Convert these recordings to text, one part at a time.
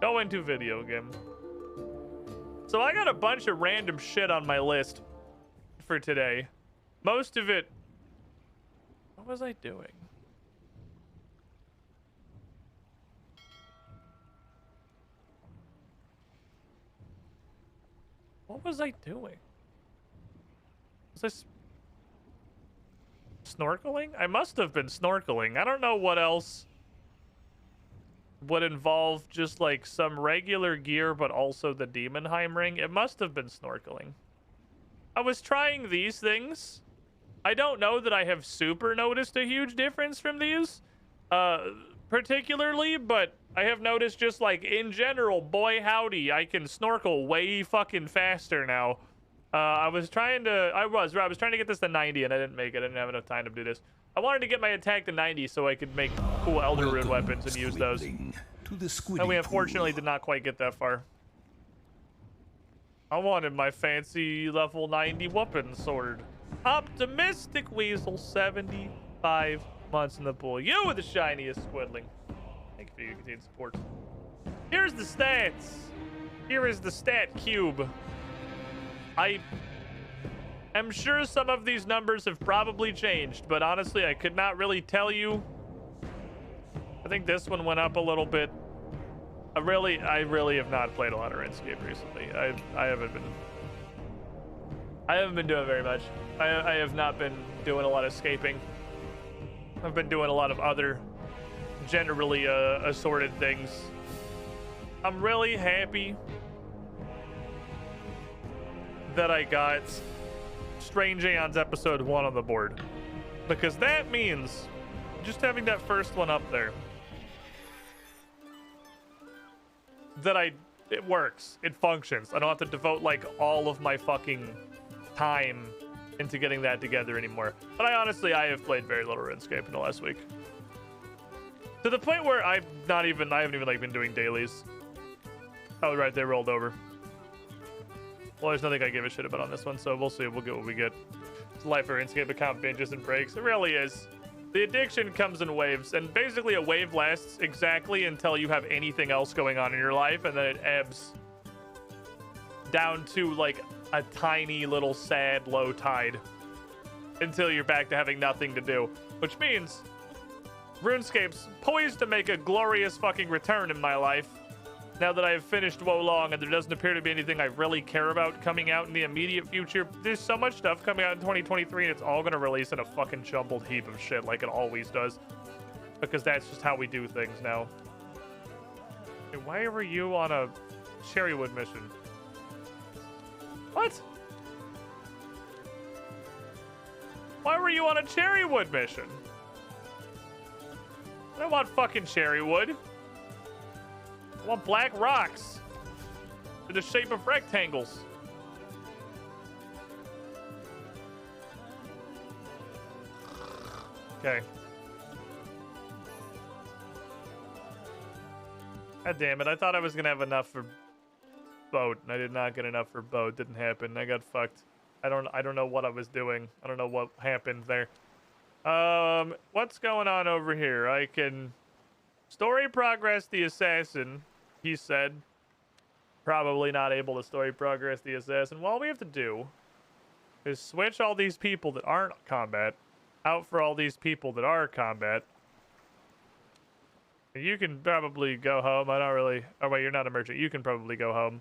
Go into video game. So I got a bunch of random shit on my list for today. Most of it... What was I doing? What was I doing? Was I snorkeling? I must have been snorkeling. I don't know what else would involve just like some regular gear, but also the Demonheim ring. It must have been snorkeling. I was trying these things. I don't know that I have super noticed a huge difference from these, particularly, but I have noticed just like in general, boy howdy, I can snorkel way fucking faster now. I was trying to get this to 90 and I didn't make it. I didn't have enough time to do this. I wanted to get my attack to 90 so I could make cool Elder Rune weapons and use those. And we unfortunately did not quite get that far. I wanted my fancy level 90 weapon sword. Optimistic Weasel, 75 months in the pool. You were the shiniest squidling. Thank you for your continued support. Here's the stats. Here is the stat cube. I am sure some of these numbers have probably changed, but honestly, I could not really tell you. I think this one went up a little bit. I really have not played a lot of Runescape recently. I haven't been doing very much. I have not been doing a lot of scaping. I've been doing a lot of other generally assorted things. I'm really happy that I got Strange Aeons episode 1 on the board, because that means just having that first one up there that it works, it functions. I don't have to devote like all of my fucking time into getting that together anymore. But I have played very little RuneScape in the last week, to the point where I haven't even like been doing dailies. Oh right, they rolled over. Well, there's nothing I give a shit about on this one, so we'll see. We'll get what we get. It's life for RuneScape account binges and breaks. It really is. The addiction comes in waves, and basically a wave lasts exactly until you have anything else going on in your life, and then it ebbs down to like a tiny little sad low tide until you're back to having nothing to do. Which means RuneScape's poised to make a glorious fucking return in my life. Now that I have finished Wo Long and there doesn't appear to be anything I really care about coming out in the immediate future, there's so much stuff coming out in 2023 and it's all going to release in a fucking jumbled heap of shit like it always does. Because that's just how we do things now. Hey, why were you on a Cherrywood mission? What? Why were you on a Cherrywood mission? I don't want fucking Cherrywood. I want black rocks in the shape of rectangles. Okay. God damn it. I thought I was going to have enough for boat, and I did not get enough for boat. Didn't happen. I got fucked. I don't know what I was doing. I don't know what happened there. What's going on over here? I can story progress the assassin. He said, probably not able to story progress the assassin. Well, all we have to do is switch all these people that aren't combat out for all these people that are combat. You can probably go home. I don't really... Oh, wait, you're not a merchant. You can probably go home.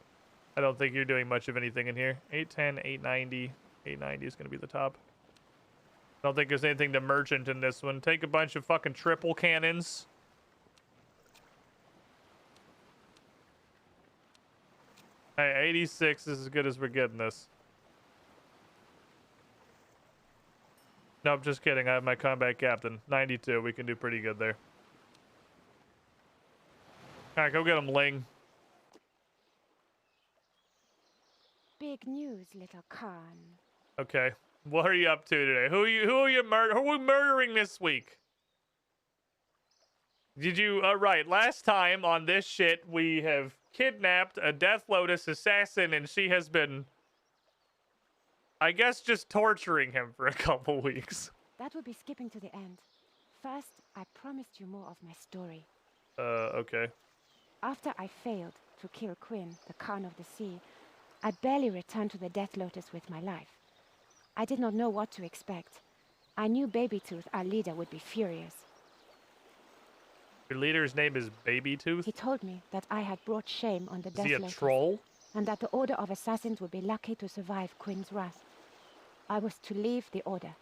I don't think you're doing much of anything in here. 810, 890. 890 is going to be the top. I don't think there's anything to merchant in this one. Take a bunch of fucking triple cannons. Hey, 86 is as good as we're getting this. Nope, just kidding. I have my combat captain. 92. We can do pretty good there. Alright, go get him, Ling. Big news, little Khan. Okay. What are you up to today? Who are we murdering this week? Did you... right. Last time on this shit, we have kidnapped a Death Lotus assassin, and she has been, I guess, just torturing him for a couple weeks. That would be skipping to the end. First, I promised you more of my story. Okay. After I failed to kill Quinn, the Khan of the Sea, I barely returned to the Death Lotus with my life. I did not know what to expect. I knew Babytooth, our leader, would be furious. Your leader's name is Babytooth? He told me that I had brought shame on the Is Death he a Lotus, troll? and that the Order of Assassins would be lucky to survive Quinn's wrath. I was to leave the Order.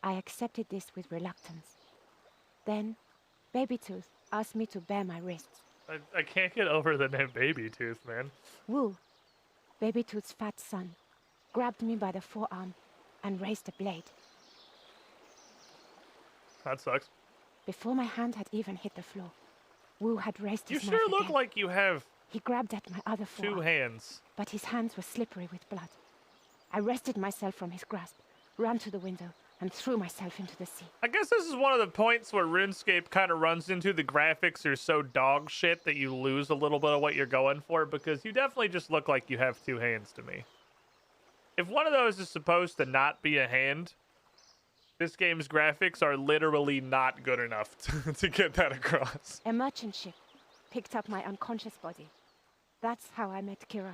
I accepted this with reluctance. Then, Babytooth asked me to bare my wrists. I can't get over the name Babytooth, man. Wu, Babytooth's fat son, grabbed me by the forearm and raised a blade. That sucks. Before my hand had even hit the floor, Wu had raised his You knife sure look again. like you have He grabbed at my other forearm, 2 hands. but his hands were slippery with blood. I wrested myself from his grasp, ran to the window, and threw myself into the sea. I guess this is one of the points where RuneScape kind of runs into the graphics are so dog shit that you lose a little bit of what you're going for, because you definitely just look like you have 2 hands to me. If one of those is supposed to not be a hand, this game's graphics are literally not good enough to get that across. A merchant ship picked up my unconscious body. That's how I met Kiro.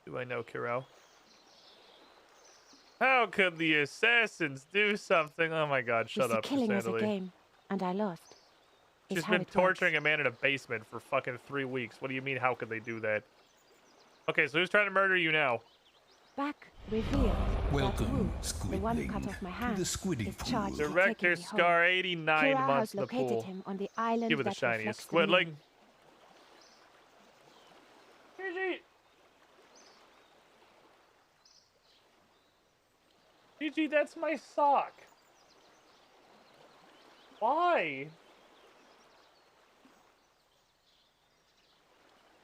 Do I know Kiro? How could the assassins do something? Oh my god, shut up, The killing was a Sandali. game, and I lost. She's Is how been it torturing works. a man in a basement for fucking 3 weeks. What do you mean, how could they do that? Okay, so who's trying to murder you now? Back revealed Welcome, that Wu, the one Squidling, cut off my to hand, the Squiddy is pool. charged with Director taking me home. Scar, 89 Kira months has in the located pool. him on the island You were the that shiniest. reflects the moon. Squidling. Gigi, that's my sock. Why?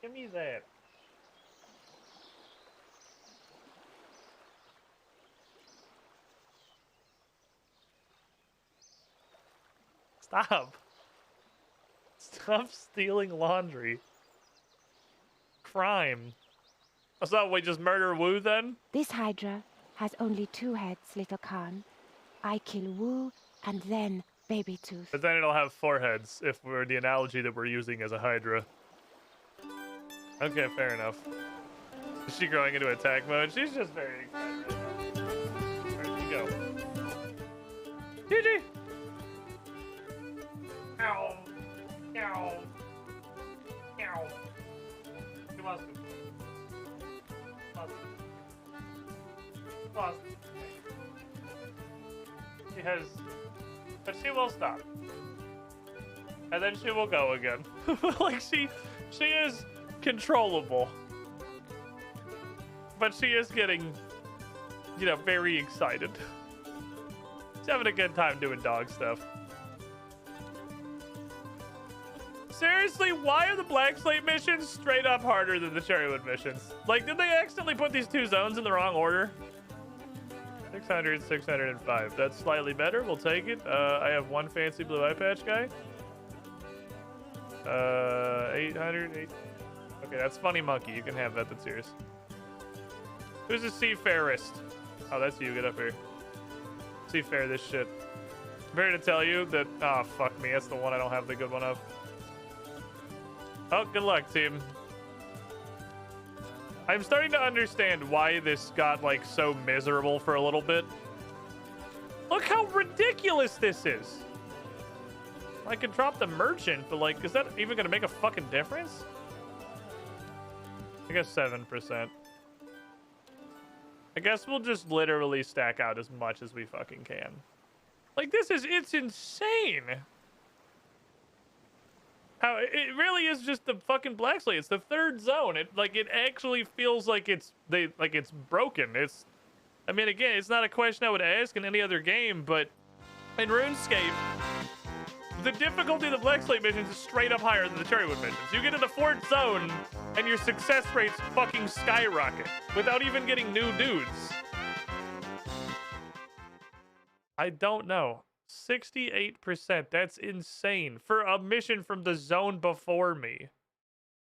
Give me that. Stop. Stop stealing laundry. Crime. So we just murder Wu then? This Hydra has only 2 heads, little Khan. I kill Wu, and then Babytooth. But then it'll have 4 heads, if we're the analogy that we're using as a Hydra. Okay, fair enough. Is she growing into attack mode? She's just very excited right now. Where'd she go? Gigi! Ow! Ow! Ow! She wants to. Wants to. She has... But she will stop. And then she will go again. Like, she is controllable. But she is getting, you know, very excited. She's having a good time doing dog stuff. Seriously, why are the Black Slate missions straight up harder than the Cherrywood missions? Like, did they accidentally put these 2 zones in the wrong order? 600, 605. That's slightly better. We'll take it. I have 1 fancy blue eye patch guy. 800. Okay, that's Funny Monkey. You can have that. That's yours. Who's the Seafarist? Oh, that's you. Get up here. Seafair this shit. Better to tell you that... Oh, fuck me. That's the one I don't have the good one of. Oh, good luck, team. I'm starting to understand why this got, like, so miserable for a little bit. Look how ridiculous this is. I could drop the merchant, but, like, is that even gonna make a fucking difference? I guess 7%. I guess we'll just literally stack out as much as we fucking can. Like, it's insane. How it really is just the fucking Black Slate. It's the 3rd zone. It actually feels like it's broken. I mean, again, it's not a question I would ask in any other game, but in RuneScape, the difficulty of the Black Slate missions is straight up higher than the Cherrywood missions. You get to the 4th zone, and your success rates fucking skyrocket without even getting new dudes. I don't know. 68%. That's insane. For a mission from the zone before me.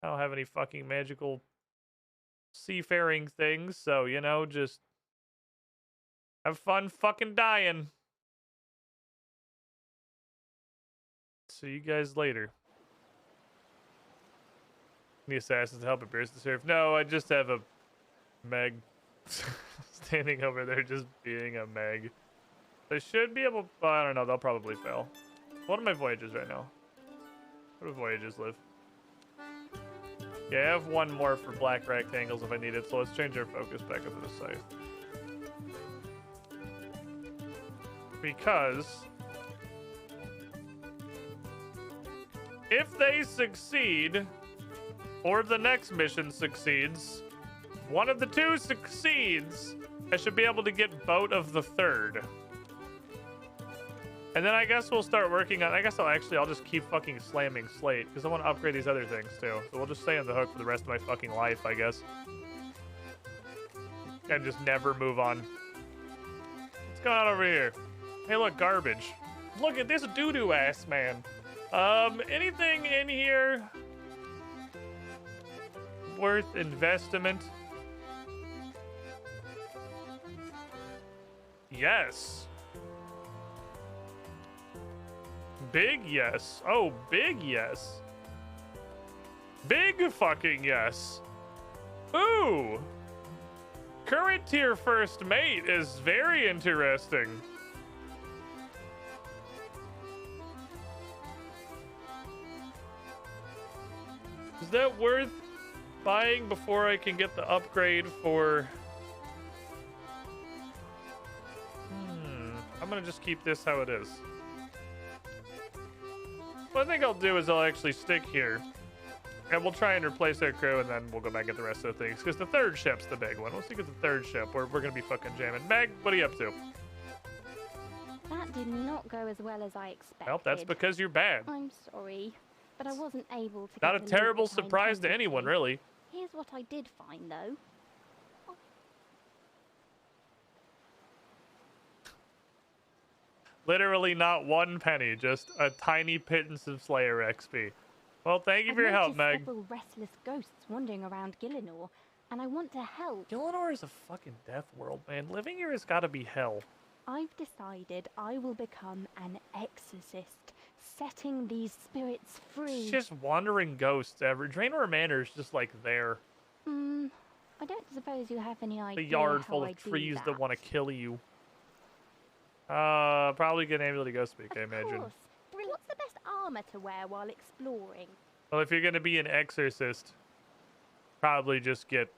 I don't have any fucking magical seafaring things, so, you know, just have fun fucking dying. See you guys later. The assassins help appears to serve. No, I just have a Meg standing over there just being a Meg. They should be able... Well, I don't know. They'll probably fail. What are my voyages right now? Where do voyages live? Yeah, I have one more for black rectangles if I need it, so let's change our focus back up to the scythe. Because... if they succeed, or the next mission succeeds, one of the two succeeds, I should be able to get boat of the third. And then I guess we'll start working on... I guess I'll just keep fucking slamming slate, because I want to upgrade these other things, too. So we'll just stay on the hook for the rest of my fucking life, I guess. And just never move on. What's going on over here? Hey, look, garbage. Look at this doo-doo ass, man. Anything in here worth investment? Yes. Big yes. Oh, big yes. Big fucking yes. Ooh. Current tier first mate is very interesting. Is that worth buying before I can get the upgrade for... I'm gonna just keep this how it is. What I think I'll do is I'll actually stick here. And we'll try and replace our crew, and then we'll go back and get the rest of the things. Because the third ship's the big one. Let's look at the third ship. We're gonna be fucking jamming. Meg, what are you up to? That did not go as well as I expected. Well, that's because you're bad. I'm sorry, but I wasn't able to Not get a the terrible loot that I surprise to intended anyone, to. really. Here's what I did find, though. Literally not one penny, just a tiny pittance of Slayer XP. Well, thank you for your help, Meg. Several restless ghosts wandering around Gillinor, and I want to help. Gillinor is a fucking death world, man. Living here has got to be hell. I've decided I will become an exorcist, setting these spirits free. It's just wandering ghosts. Draenor Manor is just like there. I don't suppose you have any idea The yard how full I of do trees that that. want to kill you. Probably get Amulet of Ghost Speak, I imagine. Course. What's the best armor to wear while exploring? Well, if you're going to be an exorcist, probably just get...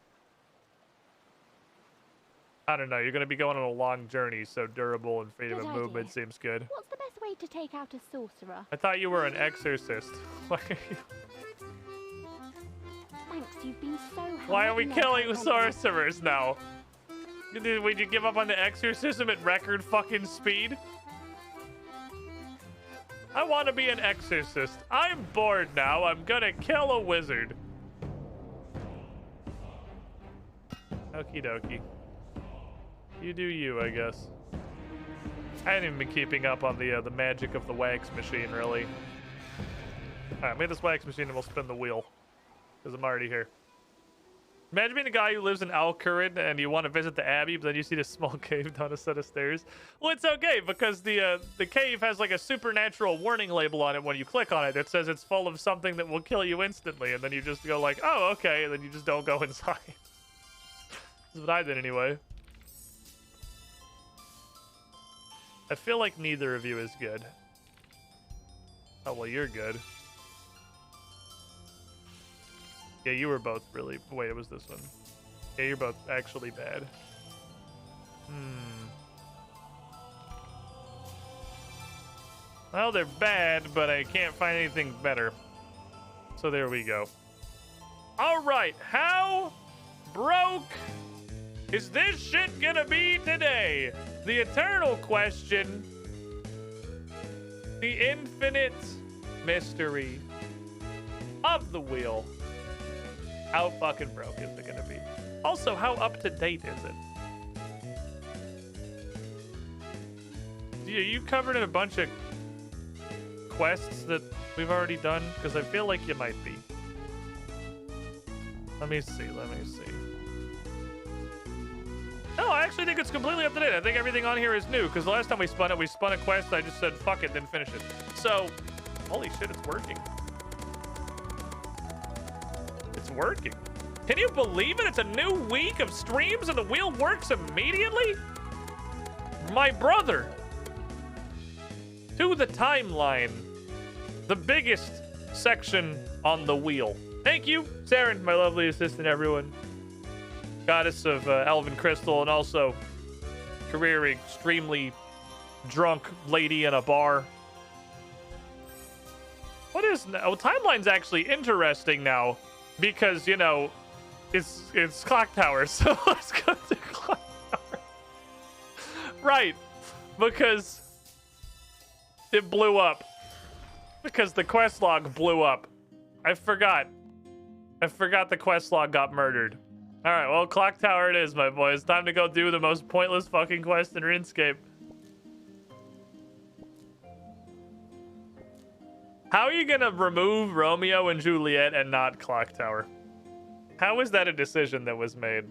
I don't know, you're going to be going on a long journey, so durable and freedom Good of movement idea. seems good. What's the best way to take out a sorcerer? I thought you were an exorcist. Thanks, you've been so helpful. Why are we killing sorcerers now? Would you give up on the exorcism at record fucking speed? I want to be an exorcist. I'm bored now. I'm gonna kill a wizard. Okie dokie. You do you, I guess. I haven't even been keeping up on the magic of the wax machine, really. Alright, made this wax machine and we'll spin the wheel. Because I'm already here. Imagine being a guy who lives in Alcurin and you want to visit the Abbey, but then you see this small cave down a set of stairs. Well, it's okay, because the cave has like a supernatural warning label on it when you click on it that says it's full of something that will kill you instantly, and then you just go like, oh, okay, and then you just don't go inside. That's what I did anyway. I feel like neither of you is good. Oh, well, you're good. Yeah, you were both really... Wait, it was this one. Yeah, you're both actually bad. Well, they're bad, but I can't find anything better. So there we go. All right, how broke is this shit gonna be today? The eternal question. The infinite mystery of the wheel. How fucking broke is it gonna be? Also, how up to date is it? Yeah, you covered in a bunch of quests that we've already done? Because I feel like you might be. Let me see. No, I actually think it's completely up to date. I think everything on here is new, because the last time we spun a quest, I just said, fuck it, didn't finish it. So, holy shit, it's working. It's it's working. Can you believe it? It's a new week of streams and the wheel works immediately? My brother. To the timeline. The biggest section on the wheel. Thank you, Saren, my lovely assistant, everyone. Goddess of Elven Crystal, and also career extremely drunk lady in a bar. What is now? Timeline's actually interesting now because, you know, it's Clock Tower, so let's go to Clock Tower. Right, because it blew up. Because the quest log blew up. I forgot the quest log got murdered. Alright, well, Clock Tower it is, my boys. Time to go do the most pointless fucking quest in RuneScape. How are you gonna remove Romeo and Juliet and not Clock Tower? How is that a decision that was made?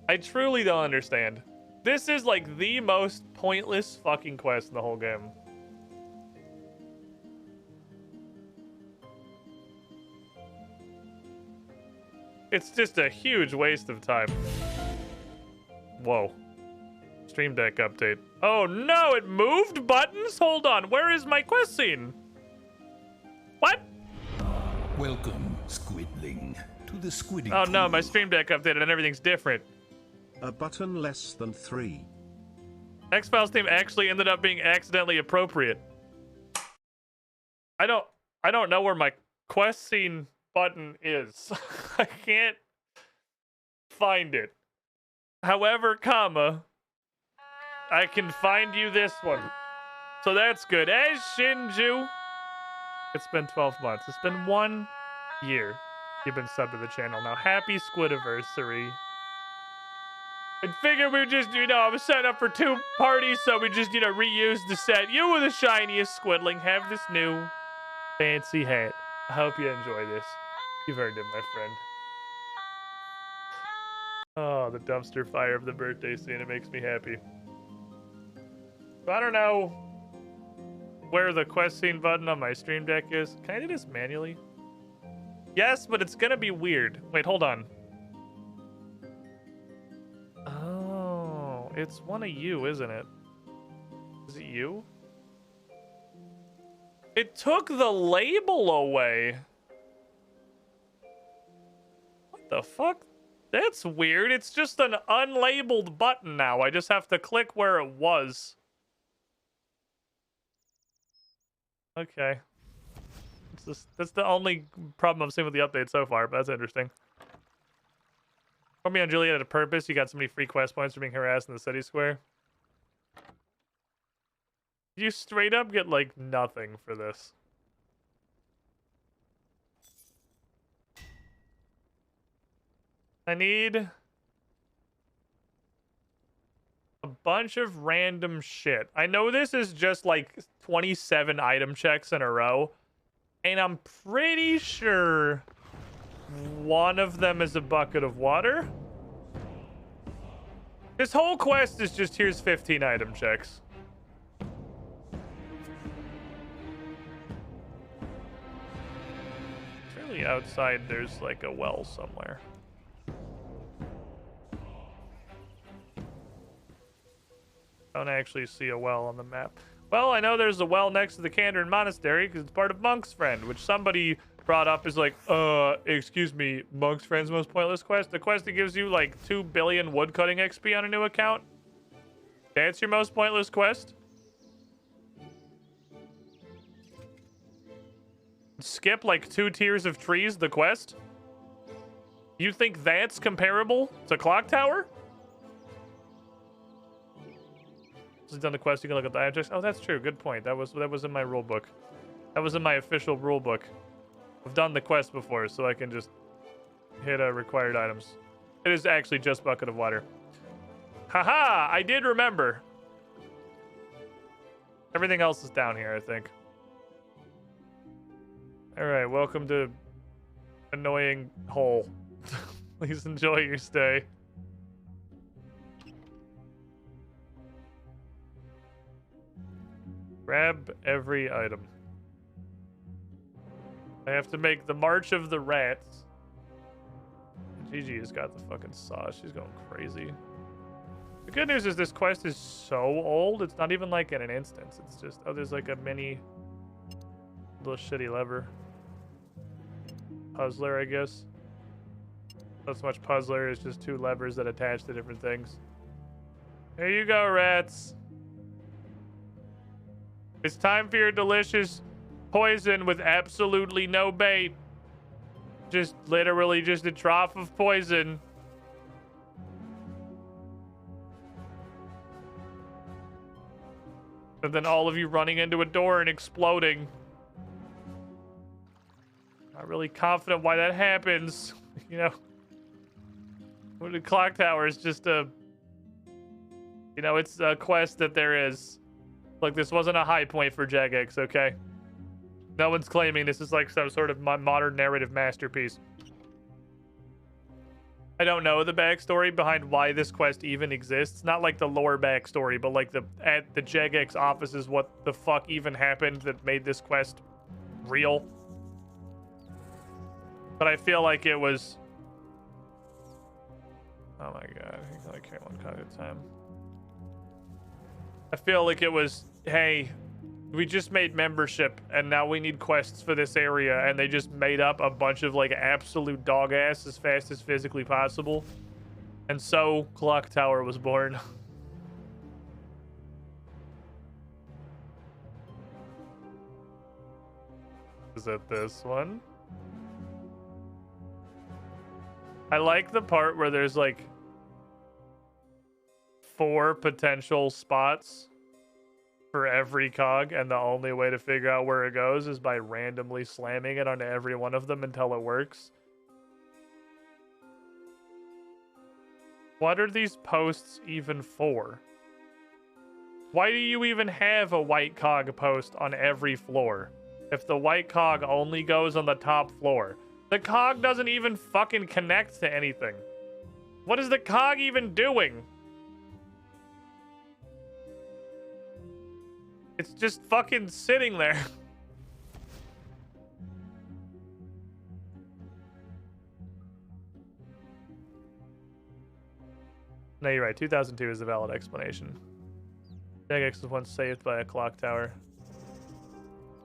I truly don't understand. This is like the most pointless fucking quest in the whole game. It's just a huge waste of time. Whoa. Stream Deck update. Oh no, it moved buttons? Hold on, where is my quest scene? What? Welcome, Squidling, to the Squiddy. Oh no, my Stream Deck updated and everything's different. A button less than 3. X-Files team actually ended up being accidentally appropriate. I don't know where my quest scene button is. I can't find it. However, comma, I can find you this one. So that's good. Hey, Shinju. It's been 12 months. It's been 1 year. You've been subbed to the channel now. Happy Squidiversary. I figured we just, you know, I was setting up for 2 parties, so we just, you know, reused the set. You were the shiniest Squidling. Have this new fancy hat. I hope you enjoy this. You've earned it, my friend. Oh, the dumpster fire of the birthday scene. It makes me happy. So I don't know where the quest scene button on my Stream Deck is. Can I do this manually? Yes, but it's gonna be weird. Wait, hold on. Oh, it's one of you, isn't it? Is it you? It took the label away. What the fuck? That's weird. It's just an unlabeled button now. I just have to click where it was. Okay. That's the only problem I've seen with the update so far, but that's interesting. Romeo and Juliet had a purpose. You got so many free quest points for being harassed in the city square. You straight up get, like, nothing for this. I need a bunch of random shit. I know this is just, like, 27 item checks in a row. And I'm pretty sure one of them is a bucket of water. This whole quest is just, here's 15 item checks. Surely outside there's like a well somewhere. Don't actually see a well on the map. Well, I know there's a well next to the Kandran Monastery because it's part of Monk's Friend, which somebody brought up is like, excuse me, Monk's Friend's most pointless quest? The quest that gives you like 2 billion woodcutting XP on a new account? That's your most pointless quest? Skip like 2 tiers of trees, the quest? You think that's comparable to Clock Tower? Once done the quest, you can look at the item checks. Oh, that's true. Good point. That was in my rule book. That was in my official rule book. I've done the quest before, so I can just hit required items. It is actually just bucket of water. Haha! I did remember. Everything else is down here, I think. All right, welcome to annoying hole. Please enjoy your stay. Grab every item. I have to make the March of the Rats. Gigi has got the fucking sauce. She's going crazy. The good news is this quest is so old, it's not even like in an instance. It's just, oh, there's like a mini little shitty lever. Puzzler, I guess. Not so much puzzler, it's just 2 levers that attach to different things. Here you go, rats. It's time for your delicious poison with absolutely no bait. Just literally just a trough of poison. And then all of you running into a door and exploding. Not really confident why that happens. You know, the clock tower is just a, you know, it's a quest that there is. Look, this wasn't a high point for Jagex, okay? No one's claiming this is like some sort of modern narrative masterpiece. I don't know the backstory behind why this quest even exists. Not like the lore backstory, but like at the Jagex offices, what the fuck even happened that made this quest real. But I feel like it was... Oh my god, I can only carry 1 card at a time. I feel like it was, hey, we just made membership and now we need quests for this area, and they just made up a bunch of like absolute dog ass as fast as physically possible. And so Clock Tower was born. Is it this one? I like the part where there's like 4 potential spots for every cog, and the only way to figure out where it goes is by randomly slamming it onto every one of them until it works. What are these posts even for? Why do you even have a white cog post on every floor if the white cog only goes on the top floor? The cog doesn't even fucking connect to anything. What is the cog even doing? It's just fucking sitting there. No, you're right. 2002 is a valid explanation. Jagex was once saved by a clock tower.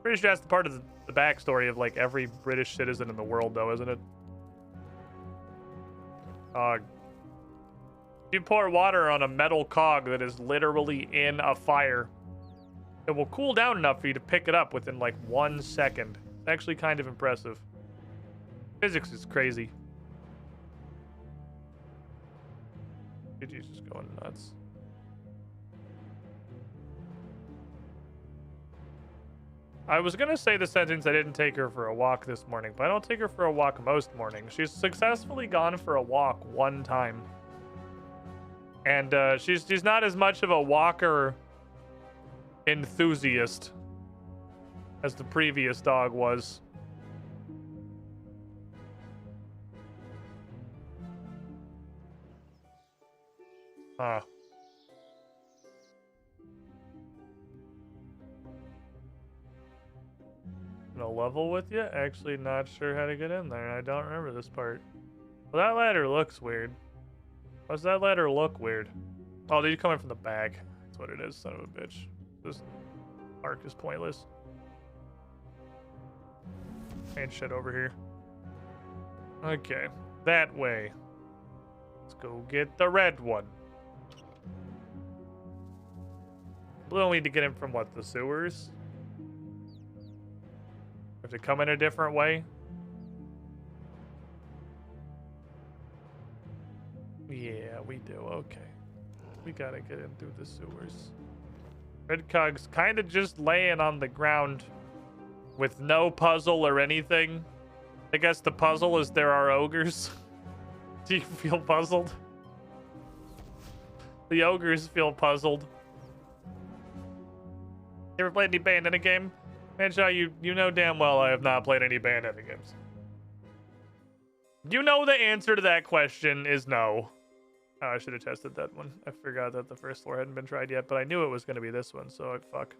Pretty sure that's the part of the backstory of like every British citizen in the world, though, isn't it? You pour water on a metal cog that is literally in a fire. It will cool down enough for you to pick it up within like 1 second. It's actually kind of impressive. Physics is crazy. Gigi's just going nuts. I was gonna say the sentence I didn't take her for a walk this morning, but I don't take her for a walk most mornings. She's successfully gone for a walk 1 time. And she's not as much of a walker enthusiast as the previous dog was. No level with you? Actually not sure how to get in there. I don't remember this part. Well, that ladder looks weird. Why does that ladder look weird? Oh, they're coming from the back. That's what it is, son of a bitch. This arc is pointless. And shit over here. Okay, that way. Let's go get the red one. We'll need to get him from what, the sewers? Have to come in a different way? Yeah, we do. Okay. We gotta get in through the sewers. Red Cog's kind of just laying on the ground with no puzzle or anything. I guess the puzzle is there are ogres. Do you feel puzzled? The ogres feel puzzled. You ever played any Bayonetta game? Manshaw, you know damn well I have not played any Bayonetta games. You know the answer to that question is no. Oh, I should have tested that one. I forgot that the first floor hadn't been tried yet, but I knew it was going to be this one, so fuck.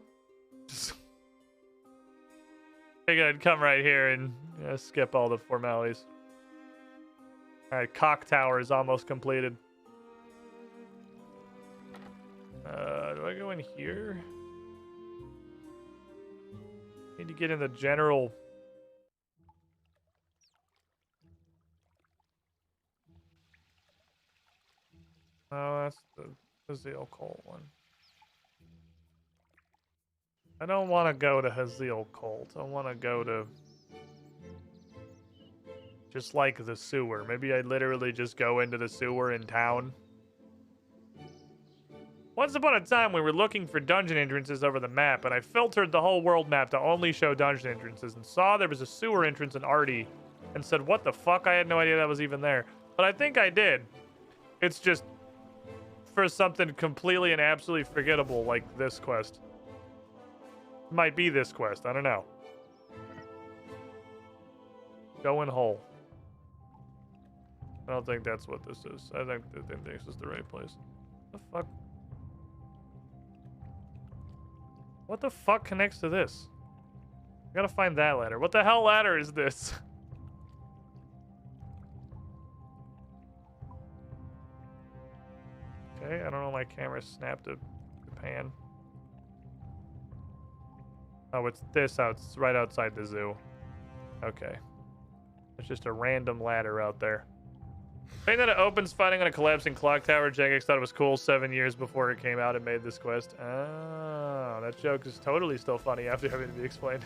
Figured I'd come right here and Yeah, skip all the formalities. Alright, Cock Tower is almost completed. Do I go in here? Need to get in the general... Oh, that's the Haziel Cult one. I don't want to go to Haziel Cult. I want to go to... just like the sewer. Maybe I literally just go into the sewer in town. Once upon a time, we were looking for dungeon entrances over the map, and I filtered the whole world map to only show dungeon entrances, and saw there was a sewer entrance in Artie, and said, what the fuck? I had no idea that was even there. But I think I did. It's just for something completely and absolutely forgettable like this quest. Might be this quest, I don't know. Go in hole. I don't think that's what this is. I think this is the right place. What the fuck? What the fuck connects to this? I gotta find that ladder. What the hell ladder is this? Okay, I don't know, my camera snapped a pan. Oh, it's this out, it's right outside the zoo. Okay. It's just a random ladder out there. Saying that it opens fighting on a collapsing clock tower, Jagex thought it was cool 7 years before it came out and made this quest. Oh, that joke is totally still funny after having to be explained.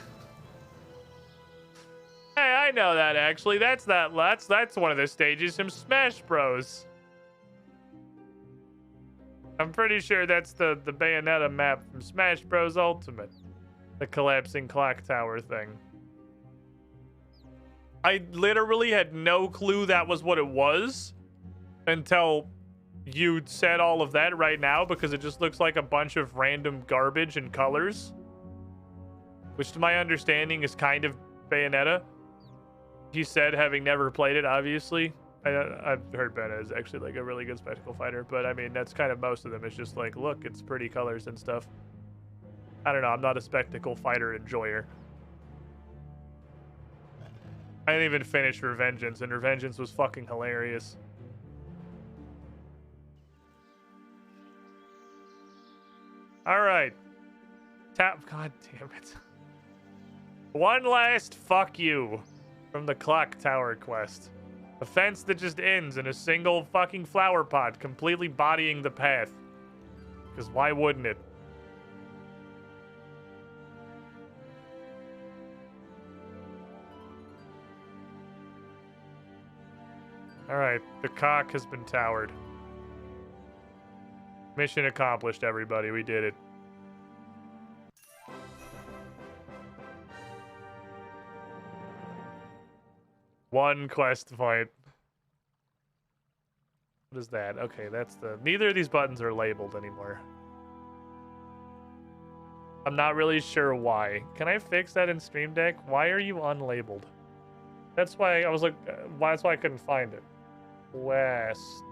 Hey, I know that actually. That's one of the stages from Smash Bros. I'm pretty sure that's the Bayonetta map from Smash Bros. Ultimate. The collapsing clock tower thing. I literally had no clue that was what it was until you said all of that right now, because it just looks like a bunch of random garbage and colors, which to my understanding is kind of Bayonetta. He said, having never played it, obviously. I've heard Bayonetta is actually like a really good spectacle fighter, but I mean, that's kind of most of them. It's just like, look, it's pretty colors and stuff. I don't know, I'm not a spectacle fighter enjoyer. I didn't even finish Revengeance, and Revengeance was fucking hilarious. Alright. God damn it. One last fuck you from the Clock Tower quest. A fence that just ends in a single fucking flower pot, completely bodying the path. Because why wouldn't it? Alright, the cock has been towered. Mission accomplished, everybody. We did it. One quest point. What is that? Okay, that's the... Neither of these buttons are labeled anymore. I'm not really sure why. Can I fix that in Stream Deck? Why are you unlabeled? That's why I was like... that's why I couldn't find it. West.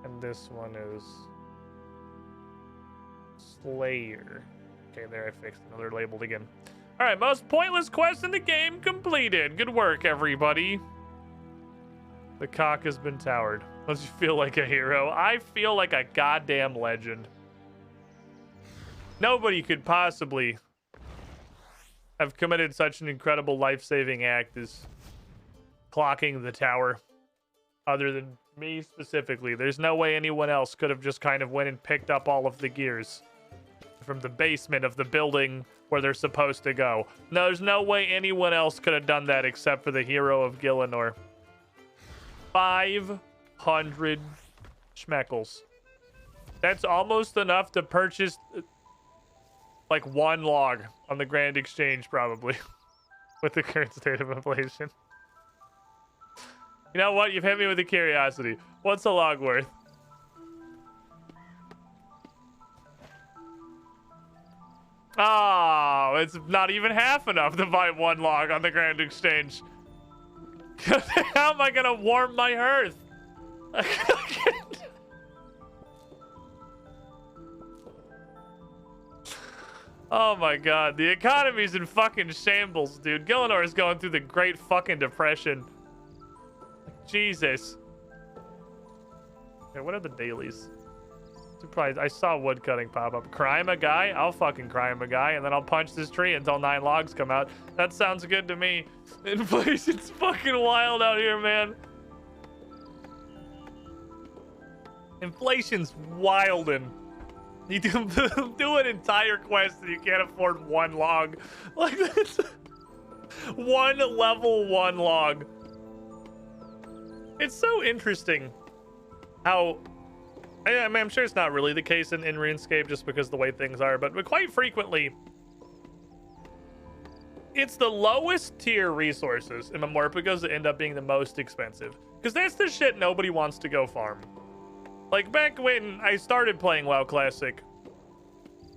And this one is... Slayer. Okay, there, I fixed it. They're labeled again. Alright, most pointless quest in the game completed. Good work, everybody. The cock has been towered. Don't you feel like a hero? I feel like a goddamn legend. Nobody could possibly have committed such an incredible life-saving act as clocking the tower. Other than me specifically. There's no way anyone else could have just kind of went and picked up all of the gears from the basement of the building where they're supposed to go. No, there's no way anyone else could have done that except for the hero of Gillinor. 500 schmeckles. That's almost enough to purchase like one log on the Grand Exchange, probably, with the current state of inflation. You know what? You've hit me with a curiosity. What's a log worth? Oh, it's not even half enough to buy one log on the Grand Exchange. How am I gonna warm my hearth? Oh my god, the economy's in fucking shambles, dude. Gillinor is going through the Great fucking Depression. Jesus. Okay, what are the dailies? Surprised, I saw woodcutting pop up. Crime a guy? I'll fucking crime a guy, and then I'll punch this tree until 9 logs come out. That sounds good to me. Inflation's fucking wild out here, man. Inflation's wildin'. You do an entire quest and you can't afford 1 log. Like, that's one level 1 log. It's so interesting how, I mean, I'm sure it's not really the case in RuneScape just because of the way things are, but quite frequently, it's the lowest tier resources in Memorpagos that end up being the most expensive. Because that's the shit nobody wants to go farm. Like, back when I started playing WoW Classic,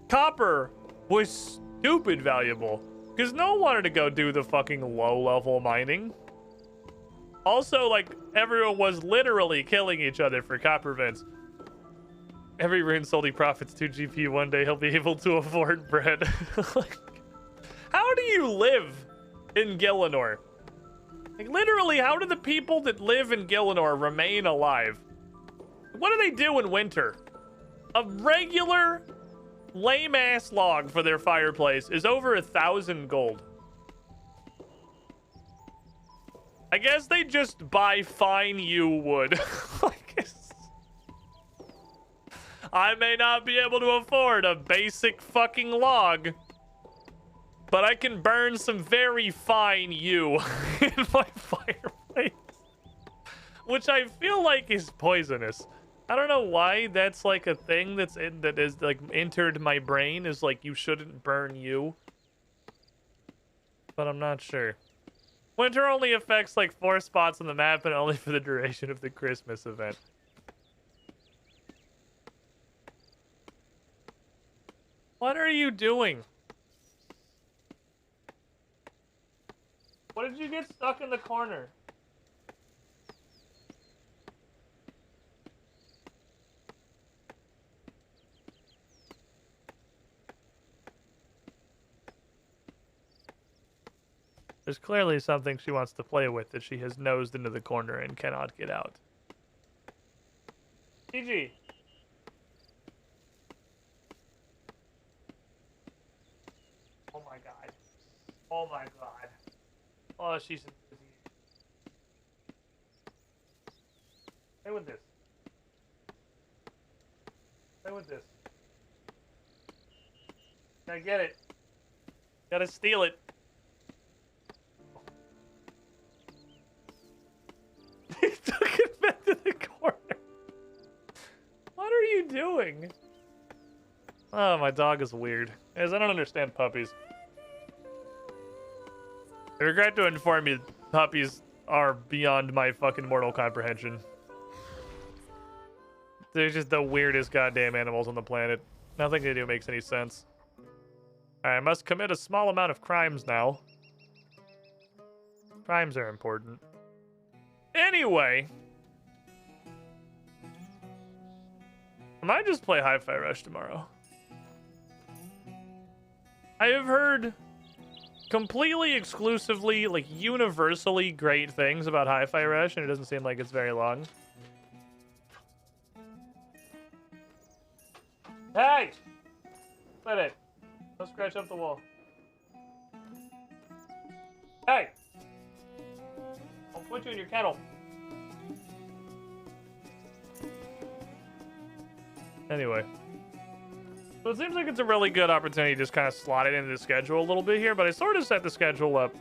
copper was stupid valuable. Because no one wanted to go do the fucking low-level mining. Also, like, everyone was literally killing each other for copper vents. Every rune sold he profits 2 GP one day, he'll be able to afford bread. Like, how do you live in Gillinor? Like, literally, how do the people that live in Gillinor remain alive? What do they do in winter? A regular lame-ass log for their fireplace is over 1,000 gold. I guess they just buy fine yew wood. I may not be able to afford a basic fucking log, but I can burn some very fine yew in my fireplace, which I feel like is poisonous. I don't know why that's like a thing that is like entered my brain, is like you shouldn't burn yew, but I'm not sure. Winter only affects like 4 spots on the map and only for the duration of the Christmas event. What are you doing? What did you get stuck in the corner? There's clearly something she wants to play with that she has nosed into the corner and cannot get out. GG. Oh my god. Oh my god. Oh, she's busy. Play with this. Play with this. Gotta get it. Gotta steal it. He took it back to the corner. What are you doing? Oh, my dog is weird. As I don't understand puppies. I regret to inform you, puppies are beyond my fucking mortal comprehension. They're just the weirdest goddamn animals on the planet. Nothing they do makes any sense. I must commit a small amount of crimes now. Crimes are important. Anyway, I might just play Hi-Fi Rush tomorrow. I have heard completely exclusively, like universally great things about Hi-Fi Rush, and it doesn't seem like it's very long. Hey! Quit it. Don't scratch up the wall. Hey! I'll put you in your kennel. Anyway. So it seems like it's a really good opportunity to just kind of slot it into the schedule a little bit here, but I sort of set the schedule up.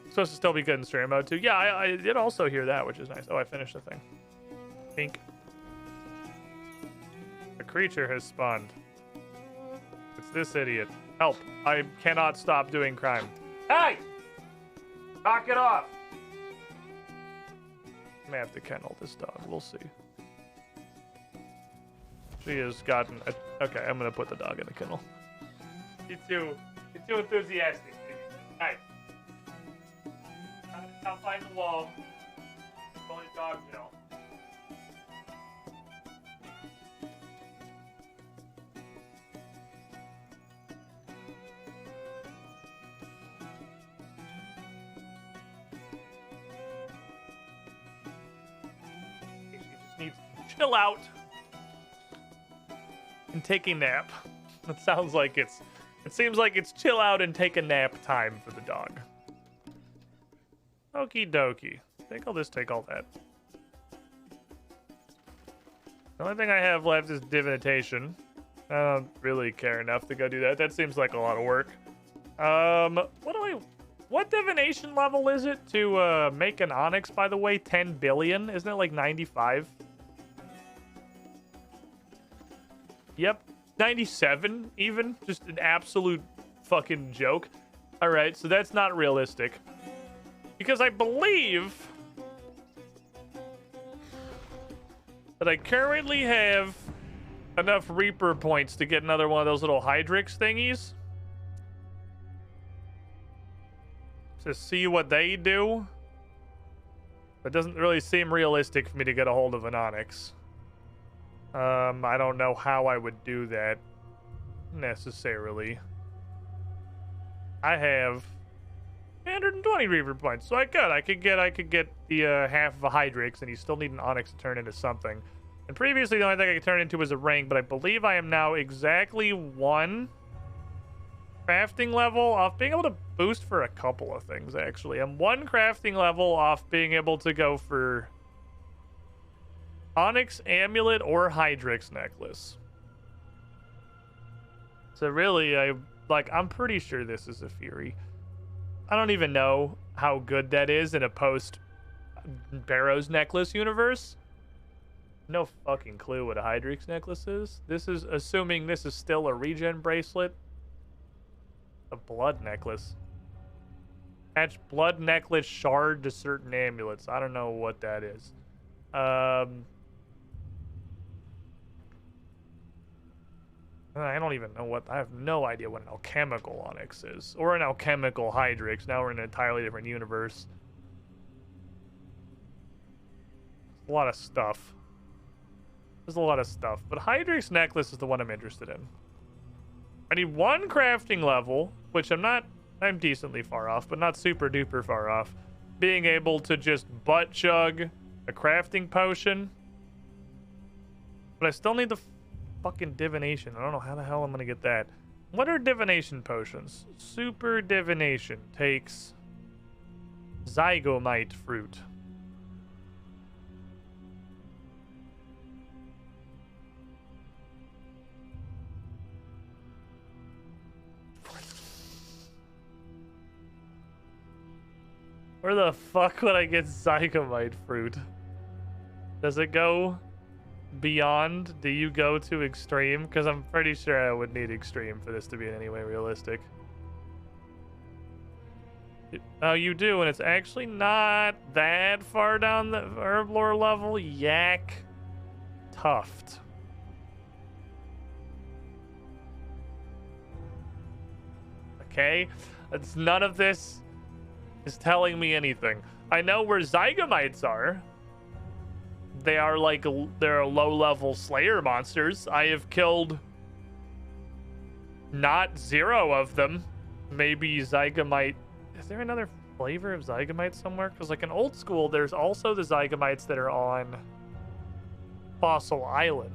It's supposed to still be good in stream mode too. Yeah, I did also hear that, which is nice. Oh, I finished the thing. Pink. A creature has spawned. It's this idiot. Help. I cannot stop doing crime. Hey! Knock it off! I may have to kennel this dog. We'll see. She has gotten... Okay, I'm going to put the dog in the kennel. You're too enthusiastic. Hey. I'll find the wall. Only dog jail. chill out and take a nap. It sounds like it seems like it's chill out and take a nap time for the dog. Okie dokie. I think I'll just take all that. The only thing I have left is divination. I don't really care enough to go do that. That seems like a lot of work. What divination level is it to make an onyx, by the way? 10 billion? Isn't it like 95? Yep. 97 even? Just an absolute fucking joke. Alright, so that's not realistic. Because I believe that I currently have enough Reaper points to get another one of those little Hydrix thingies. To see what they do. It doesn't really seem realistic for me to get a hold of an Onyx. I don't know how I would do that necessarily. I have 320 Reaper points, so I could get the half of a Hydrix, and you still need an Onyx to turn into something. And previously, the only thing I could turn into was a ring, but I believe I am now exactly one crafting level off being able to boost for a couple of things, actually. I'm one crafting level off being able to go for Onyx Amulet or Hydrix Necklace. So really, I'm pretty sure this is a Fury. I don't even know how good that is in a post-Barrows Necklace universe. No fucking clue what a Hydrix Necklace is. This is assuming this is still a regen bracelet. A blood necklace. Attach blood necklace shard to certain amulets. I don't know what that is. I don't even know what... I have no idea what an alchemical onyx is. Or an alchemical Hydrix. Now we're in an entirely different universe. A lot of stuff. There's a lot of stuff. But Hydrix Necklace is the one I'm interested in. I need one crafting level, which I'm decently far off, but not super duper far off. Being able to just butt chug a crafting potion. But I still need the fucking divination. I don't know how the hell I'm gonna get that. What are divination potions? Super divination takes zygomite fruit. Where the fuck would I get zygomite fruit? Does it go beyond? Do you go to extreme? Because I'm pretty sure I would need extreme for this to be in any way realistic. Oh, you do, and it's actually not that far down the herb lore level. Yak tuft. Okay, it's none of this is telling me anything. I know where zygomites are. They are they're low-level slayer monsters. I have killed not 0 of them. Maybe zygomite. Is there another flavor of zygomite somewhere? Because like in old school, there's also the zygomites that are on Fossil Island.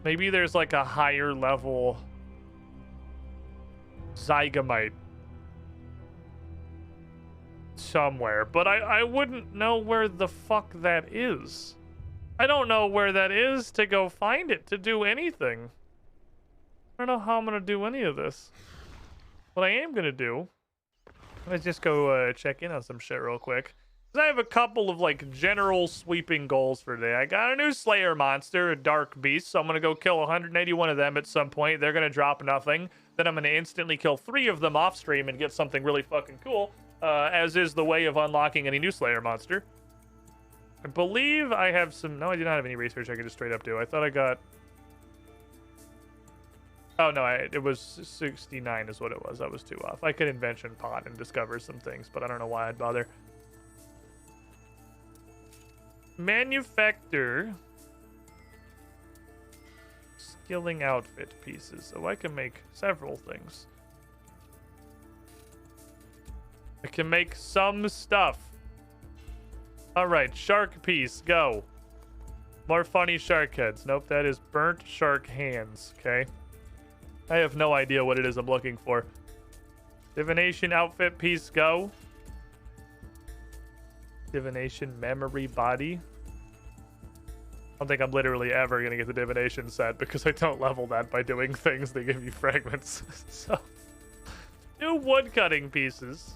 Maybe there's like a higher level zygomite somewhere, but I wouldn't know where the fuck that is. I don't know where that is to go find it, to do anything. I don't know how I'm gonna do any of this. What I am gonna do, let's just go check in on some shit real quick. Because I have a couple of like general sweeping goals for today. I got a new Slayer monster, a Dark Beast, so I'm gonna go kill 181 of them at some point. They're gonna drop nothing. Then I'm gonna instantly kill 3 of them off stream and get something really fucking cool. As is the way of unlocking any new Slayer monster. I believe I have some... No, I do not have any research I can just straight up do. I thought I got... Oh, no, it was 69 is what it was. I was too off. I could invention pot and discover some things, but I don't know why I'd bother. Manufacture skilling outfit pieces. So I can make several things. I can make some stuff. Alright, shark piece, go. More funny shark heads. Nope, that is burnt shark hands. Okay. I have no idea what it is I'm looking for. Divination outfit piece, go. Divination memory body. I don't think I'm literally ever going to get the divination set because I don't level that by doing things that give you fragments. So, 2 wood cutting pieces.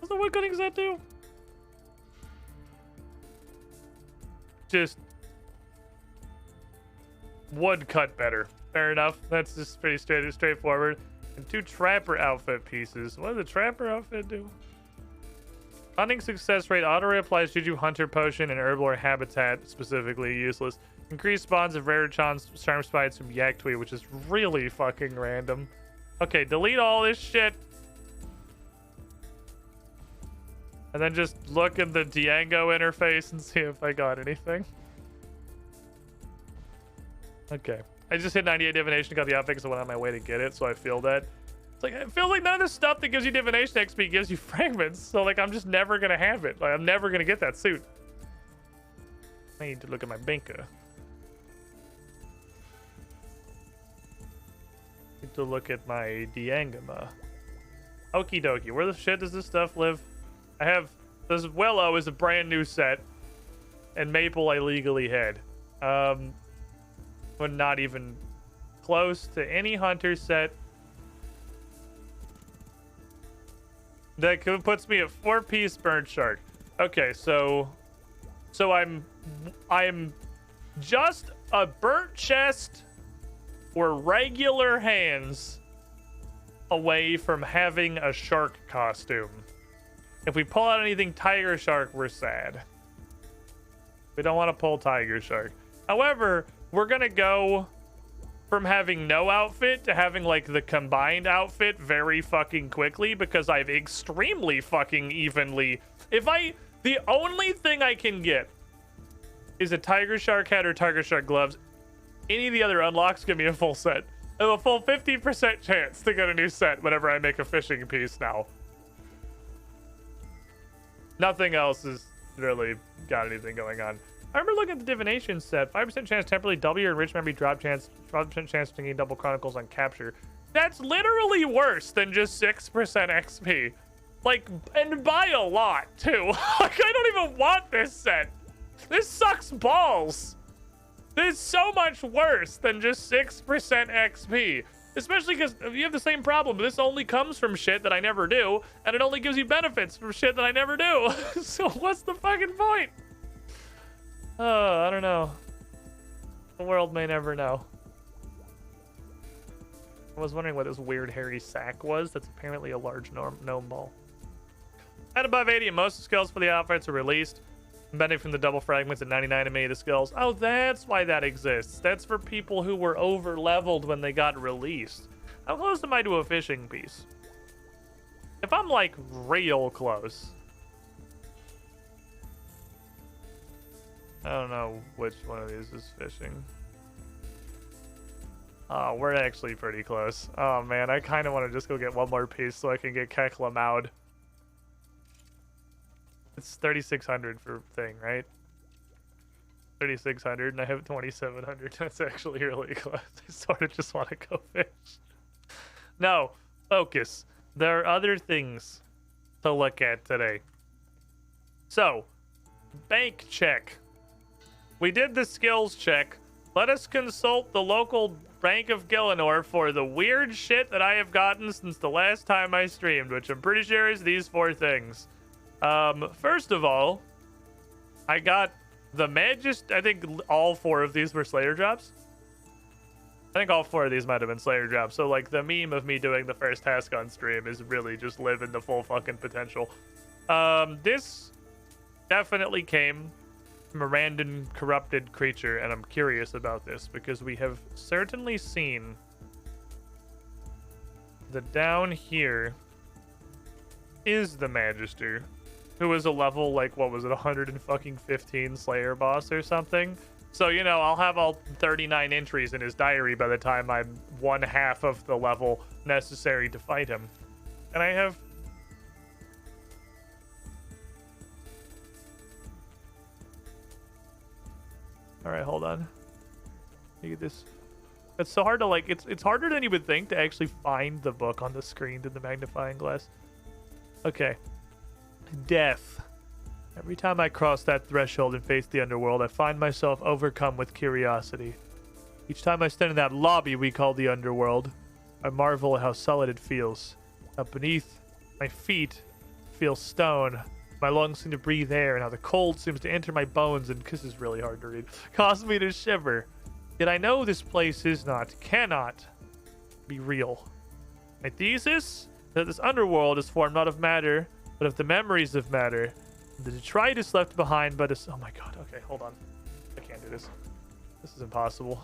What's the wood cutting set do? Just wood cut better. Fair enough. That's just pretty straightforward. And 2 trapper outfit pieces. What does the trapper outfit do? Hunting success rate auto reapplies Juju Hunter Potion and Herblore Habitat, specifically useless. Increased spawns of rare charm spines from Yaktui, which is really fucking random. Okay, delete all this shit. And then just look at the Diango interface and see if I got anything. Okay. I just hit 98 divination, got the outfit because I went on my way to get it, so I feel that. It's like, it feels like none of the stuff that gives you divination XP gives you fragments. So, like, I'm just never going to have it. Like, I'm never going to get that suit. I need to look at my banker. Need to look at my Diangama. Okie dokie. Where the shit does this stuff live? I have... This Willow is a brand new set. And Maple I legally had. But not even close to any hunter set. That puts me at 4-piece burnt shark. Okay, so I'm just a burnt chest or regular hands away from having a shark costume. If we pull out anything tiger shark, we're sad. We don't want to pull tiger shark. However, we're gonna go from having no outfit to having like the combined outfit very fucking quickly because I've extremely fucking evenly. The only thing I can get is a tiger shark head or tiger shark gloves. Any of the other unlocks give me a full set. I have a full 50% chance to get a new set whenever I make a fishing piece now. Nothing else has really got anything going on. I remember looking at the divination set. 5% chance temporarily double your enriched memory drop chance. 5% chance to gain double chronicles on capture. That's literally worse than just 6% XP. Like, and by a lot, too. Like, I don't even want this set. This sucks balls. This is so much worse than just 6% XP. Especially because you have the same problem. This only comes from shit that I never do. And it only gives you benefits from shit that I never do. So what's the fucking point? Oh, I don't know. The world may never know. I was wondering what this weird hairy sack was. That's apparently a large gnome ball. At above 80, and most skills for the outfits are released. I'm betting from the double fragments at 99 and many of the skills. Oh, that's why that exists. That's for people who were over leveled when they got released. How close am I to a fishing piece? If I'm like real close. I don't know which one of these is fishing. Oh, we're actually pretty close. Oh man, I kind of want to just go get one more piece so I can get Kekla Maud. It's 3,600 for thing, right? 3,600 and I have 2,700. That's actually really close. I sort of just want to go fish. No, focus. There are other things to look at today. So, bank check. We did the skills check. Let us consult the local Bank of Gillinor for the weird shit that I have gotten since the last time I streamed, which I'm pretty sure is these 4 things. First of all, I got the I think all 4 of these were Slayer drops. I think all 4 of these might have been Slayer drops. So, like, the meme of me doing the first task on stream is really just living the full fucking potential. This definitely came from a random corrupted creature, and I'm curious about this because we have certainly seen that down here is the Magister, who is a level, like, what was it, 115 Slayer boss or something? So, you know, I'll have all 39 entries in his diary by the time I'm 1/2 of the level necessary to fight him. And I have... on. Look at this. It's so hard to like. It's harder than you would think to actually find the book on the screen to the magnifying glass. Okay. Death. Every time I cross that threshold and face the underworld, I find myself overcome with curiosity. Each time I stand in that lobby we call the underworld, I marvel at how solid it feels. Up beneath my feet feels stone. My lungs seem to breathe air, and how the cold seems to enter my bones, and this is really hard to read, cause me to shiver. Yet I know this place cannot be real. My thesis? That this underworld is formed not of matter, but of the memories of matter. The detritus left behind by this. Oh my god, okay, hold on. I can't do this. This is impossible.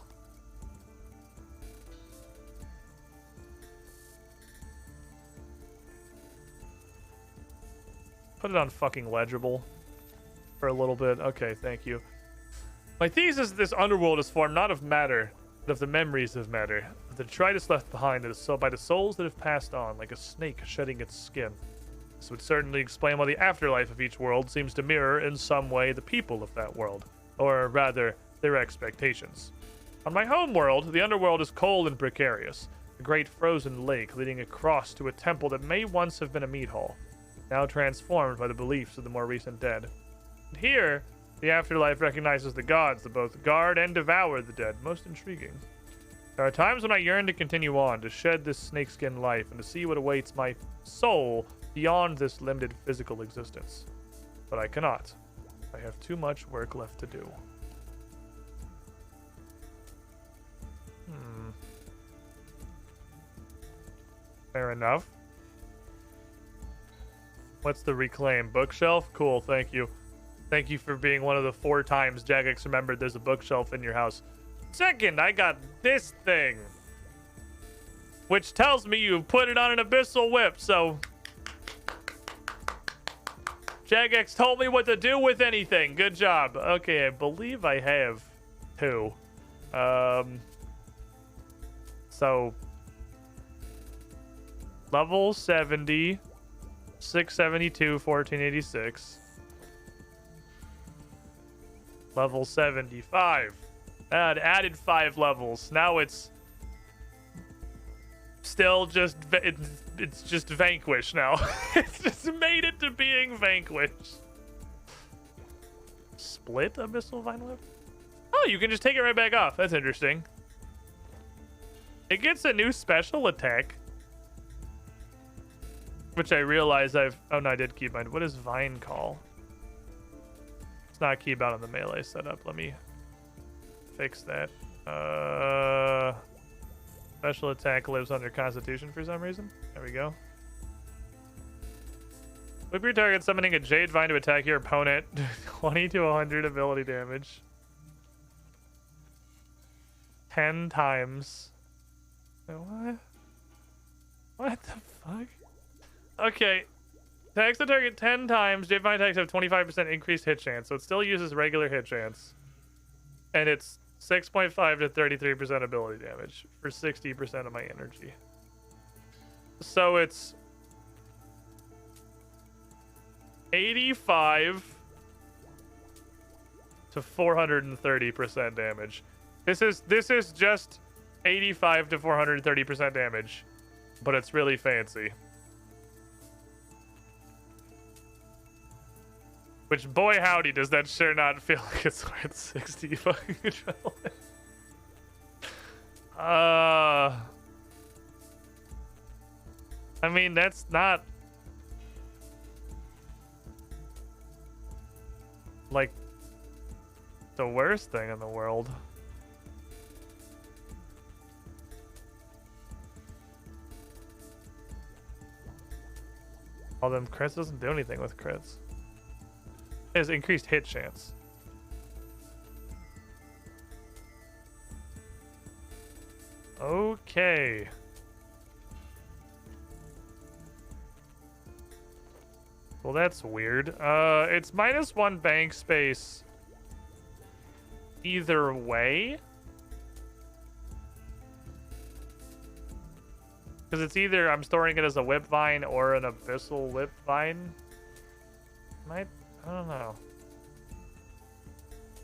Put it on fucking legible for a little bit. Okay, thank you. My thesis is this underworld is formed not of matter, but of the memories of matter. The detritus left behind by the souls that have passed on, like a snake shedding its skin. This would certainly explain why the afterlife of each world seems to mirror in some way the people of that world, or rather, their expectations. On my home world, the underworld is cold and precarious, a great frozen lake leading across to a temple that may once have been a meat hall, now transformed by the beliefs of the more recent dead. And here, the afterlife recognizes the gods that both guard and devour the dead. Most intriguing. There are times when I yearn to continue on, to shed this snakeskin life, and to see what awaits my soul beyond this limited physical existence. But I cannot. I have too much work left to do. Fair enough. What's the reclaim? Bookshelf? Cool, thank you. Thank you for being one of the 4 times Jagex remembered there's a bookshelf in your house. Second, I got this thing, which tells me you put it on an abyssal whip, so Jagex told me what to do with anything. Good job. Okay, I believe I have 2. So level 70, 672, 1486. Level 75. That added 5 levels. Now it's still just it's just Vanquish now. It's just made it to being Vanquish. Split Abyssal Vine Whip? Oh, you can just take it right back off. That's interesting. It gets a new special attack, which I realize I've... Oh, no, I did keybind. What does Vine call? It's not keybound on the melee setup. Let me fix that. Special attack lives under Constitution for some reason. There we go. Whip your target summoning a Jade Vine to attack your opponent. 20 to 100 ability damage. 10 times. Wait, what? What the fuck? Okay. Attacks the target 10 times. Jade Vine attacks have 25% increased hit chance, so it still uses regular hit chance. And it's 6.5 to 33% ability damage for 60% of my energy. So it's 85 to 430% damage. This is just 85 to 430% damage, but it's really fancy. Which, boy howdy, does that sure not feel like it's worth 60 fucking adrenaline. I mean, that's not like the worst thing in the world. Although crits doesn't do anything with crits. It has increased hit chance. Okay. Well, that's weird. It's -1 bank space either way. Because it's either I'm storing it as a whip vine or an abyssal whip vine. I don't know.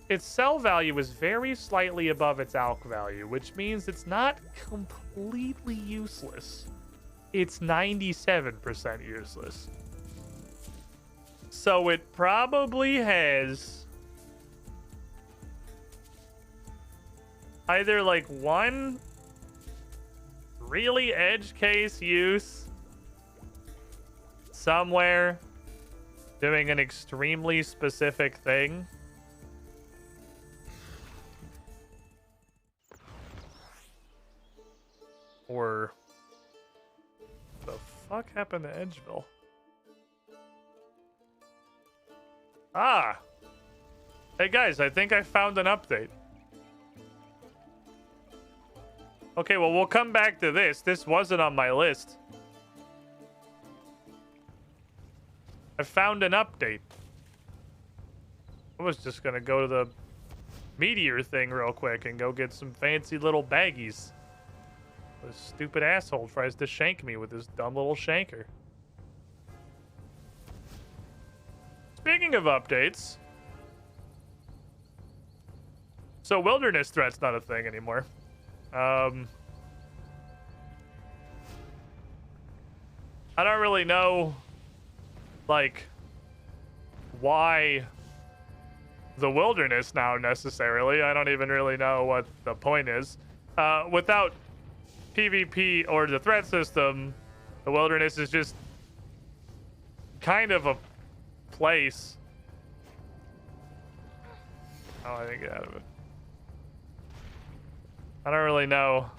its sell value is very slightly above its alch value, which means it's not completely useless. It's 97% useless. So it probably has either like one really edge case use somewhere doing an extremely specific thing, or the fuck happened to Edgeville? Ah! Hey guys, I think I found an update. Okay, well, we'll come back to this. This wasn't on my list. I found an update. I was just gonna go to the meteor thing real quick and go get some fancy little baggies. This stupid asshole tries to shank me with his dumb little shanker. Speaking of updates, so wilderness threat's not a thing anymore. I don't really know, like, why the wilderness now necessarily. I don't even really know what the point is. Without PvP or the threat system, the wilderness is just kind of a place. Oh, I didn't get out of it. I don't really know.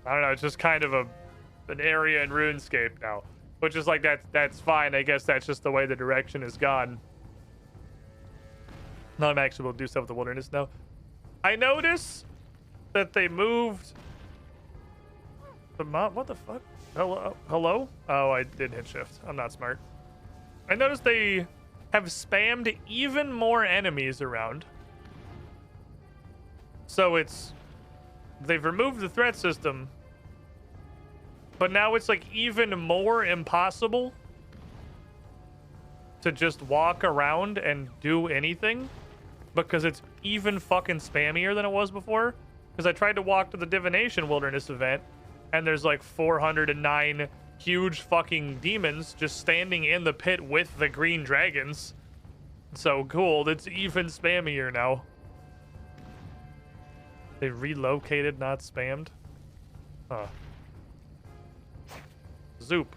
I don't know. It's just kind of an area in RuneScape now, which is like that's fine. I guess that's just the way the direction has gone. Now I'm actually able to do stuff with the wilderness now. I notice that they moved the map. What the fuck? Hello? Hello? Oh, I did hit shift. I'm not smart. I noticed they have spammed even more enemies around. So they've removed the threat system, but now it's like even more impossible to just walk around and do anything because it's even fucking spammier than it was before. Because I tried to walk to the Divination Wilderness event, and there's like 409 huge fucking demons just standing in the pit with the green dragons. So cool. It's even spammier now. They relocated, not spammed. Huh. Zoop.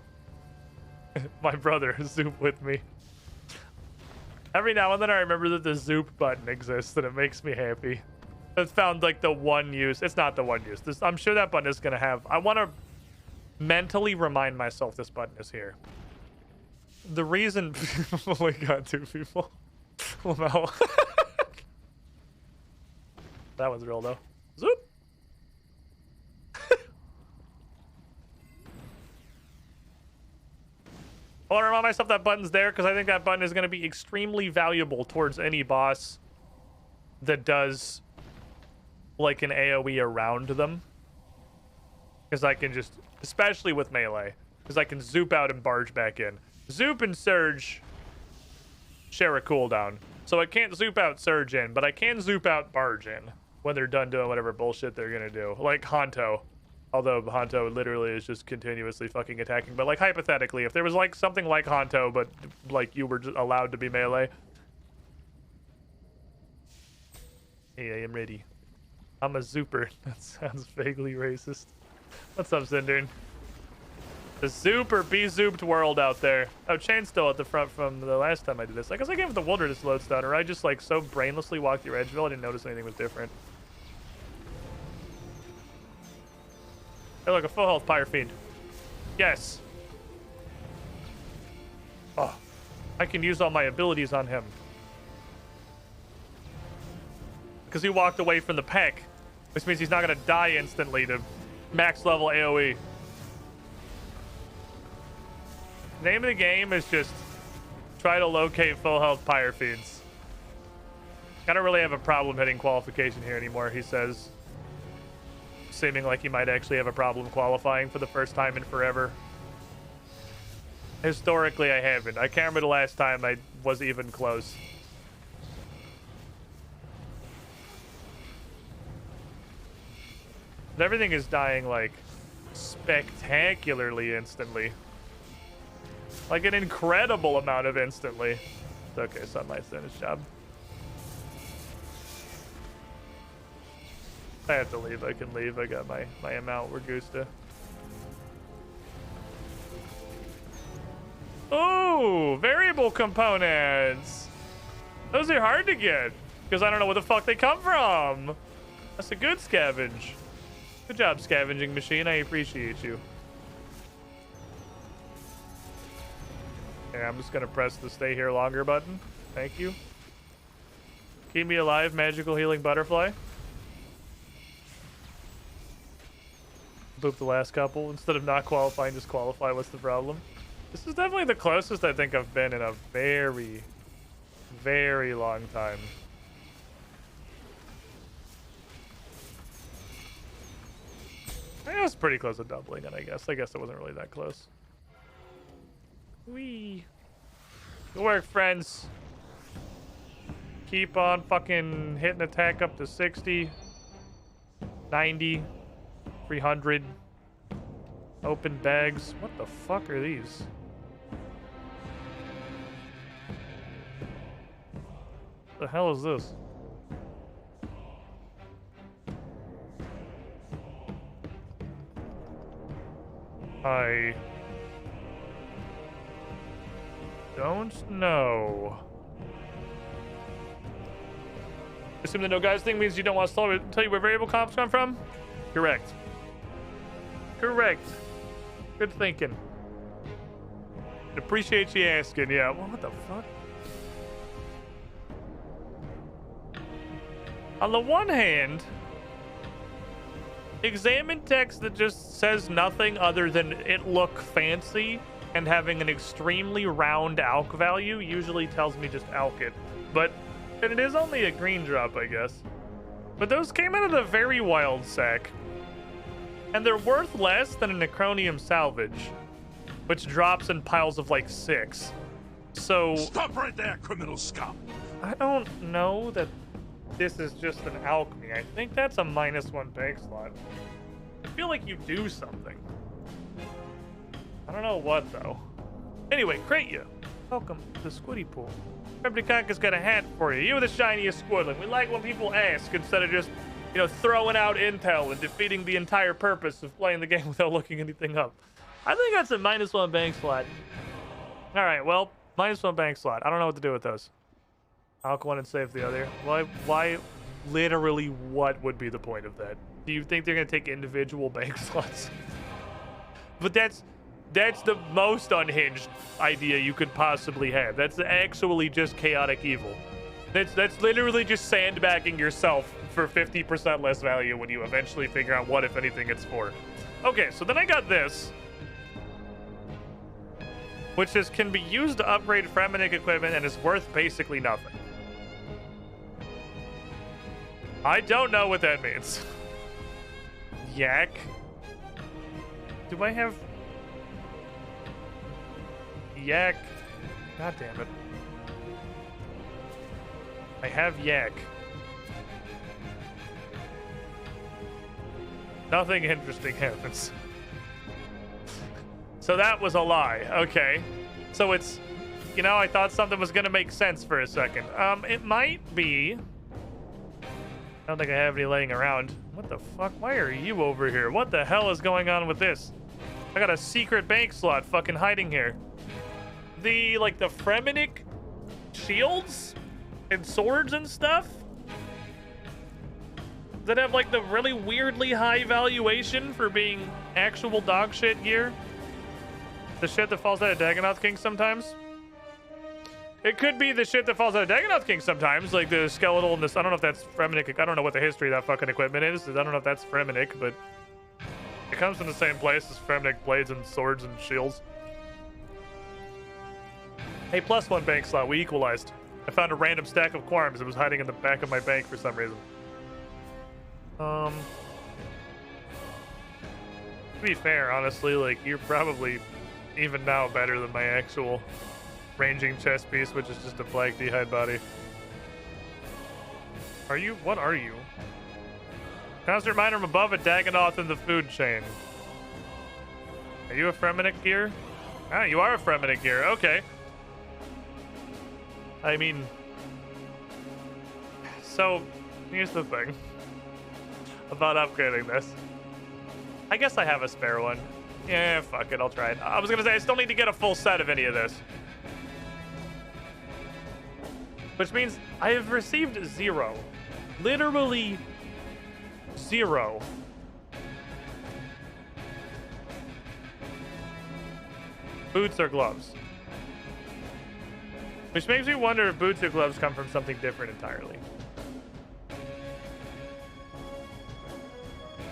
My brother, Zoop with me. Every now and then I remember that the Zoop button exists, and it makes me happy. I've found like the one use. It's not the one use. I'm sure that button is going to have... I want to mentally remind myself this button is here. The reason... Oh my god, two people. No. That one's real though. Zoop. I want to remind myself that button's there because I think that button is going to be extremely valuable towards any boss that does like an AoE around them. Because I can just, especially with melee, because I can zoop out and barge back in. Zoop and Surge share a cooldown. So I can't zoop out Surge in, but I can zoop out barge in when they're done doing whatever bullshit they're going to do. Like Hanto. Although Hanto literally is just continuously fucking attacking. But like hypothetically, if there was like something like Hanto, but like you were just allowed to be melee. Hey, I am ready. I'm a Zooper. That sounds vaguely racist. What's up, Zindern? The Zoop or be Zooped world out there. Oh, Chain's still at the front from the last time I did this. I guess I gave it the wilderness lodestone, or I just like so brainlessly walked through Edgeville I didn't notice anything was different. Hey, look, a full health Pyre Fiend. Yes. Oh, I can use all my abilities on him. Because he walked away from the peck, which means he's not going to die instantly to max level AoE. The name of the game is just try to locate full health Pyre Fiends. I don't really have a problem hitting qualification here anymore, he says. Seeming like he might actually have a problem qualifying for the first time in forever. Historically, I haven't. I can't remember the last time I was even close. But everything is dying, like, spectacularly instantly. Like an incredible amount of instantly. Okay, Sunlight's doing his job. I have to leave. I can leave. I got my amount. We're Gusta. Oh, variable components. Those are hard to get because I don't know where the fuck they come from. That's a good scavenge. Good job, scavenging machine. I appreciate you. Yeah, I'm just gonna press the stay here longer button. Thank you. Keep me alive, magical healing butterfly. Boop the last couple. Instead of not qualifying, just qualify. What's the problem? This is definitely the closest I think I've been in a very, very long time. I was pretty close to doubling it, I guess. I guess it wasn't really that close. Whee. Good work, friends. Keep on fucking hitting attack up to 60, 90, 300. Open bags. What the fuck are these? The hell is this? I don't know. Assume the no guys thing means you don't want to tell you where variable comps come from? Correct. Correct. Good thinking. Appreciate you asking. Yeah. Well, what the fuck? On the one hand, examine text that just says nothing other than it look fancy and having an extremely round alch value usually tells me just alch it. But and it is only a green drop, I guess. But those came out of the very wild sack. And they're worth less than a Necronium salvage, which drops in piles of like 6. So stop right there, criminal scum. I don't know that this is just an alchemy. I think that's a -1 bank slot. I feel like you do something. I don't know what though. Anyway, crate you. Welcome to the Squiddy Pool. Repticonka's got a hat for you. You're the shiniest squidling. We like when people ask instead of just, you know, throwing out intel and defeating the entire purpose of playing the game without looking anything up. I think that's a -1 bank slot. All right, well, -1 bank slot. I don't know what to do with those. Alch one and save the other. Why? Literally, what would be the point of that? Do you think they're gonna take individual bank slots? But that's the most unhinged idea you could possibly have. That's actually just chaotic evil. That's literally just sandbagging yourself for 50% less value when you eventually figure out what, if anything, it's for. Okay, so then I got this, which can be used to upgrade Fremenic equipment and is worth basically nothing. I don't know what that means. Yak? Do I have... Yak? God damn it. I have Yak. Nothing interesting happens. So that was a lie. Okay. So it's... You know, I thought something was gonna make sense for a second. It might be... I don't think I have any laying around. What the fuck? Why are you over here? What the hell is going on with this? I got a secret bank slot fucking hiding here. The Fremenic shields and swords and stuff that have like the really weirdly high valuation for being actual dog shit gear. The shit that falls out of Dagonoth King sometimes. It could be the shit that falls out of Dagonoth King sometimes, like the skeletal and this. I don't know if that's Fremenic. I don't know what the history of that fucking equipment is. I don't know if that's Fremenic, but it comes from the same place as Fremenic blades and swords and shields. Hey, +1 bank slot. We equalized. I found a random stack of Quarms. It was hiding in the back of my bank for some reason. To be fair, honestly, like, you're probably even now better than my actual ranging chest piece, which is just a black d'hide body. Are you? What are you? Constant reminder I'm above a Dagonoth in the food chain. Are you a Fremennik gear? Ah, you are a Fremennik gear. Okay. I mean... So, here's the thing. About upgrading this. I guess I have a spare one. Yeah, fuck it. I'll try it. I was gonna say, I still need to get a full set of any of this. Which means I have received 0. Literally 0. Boots or gloves. Which makes me wonder if boots or gloves come from something different entirely.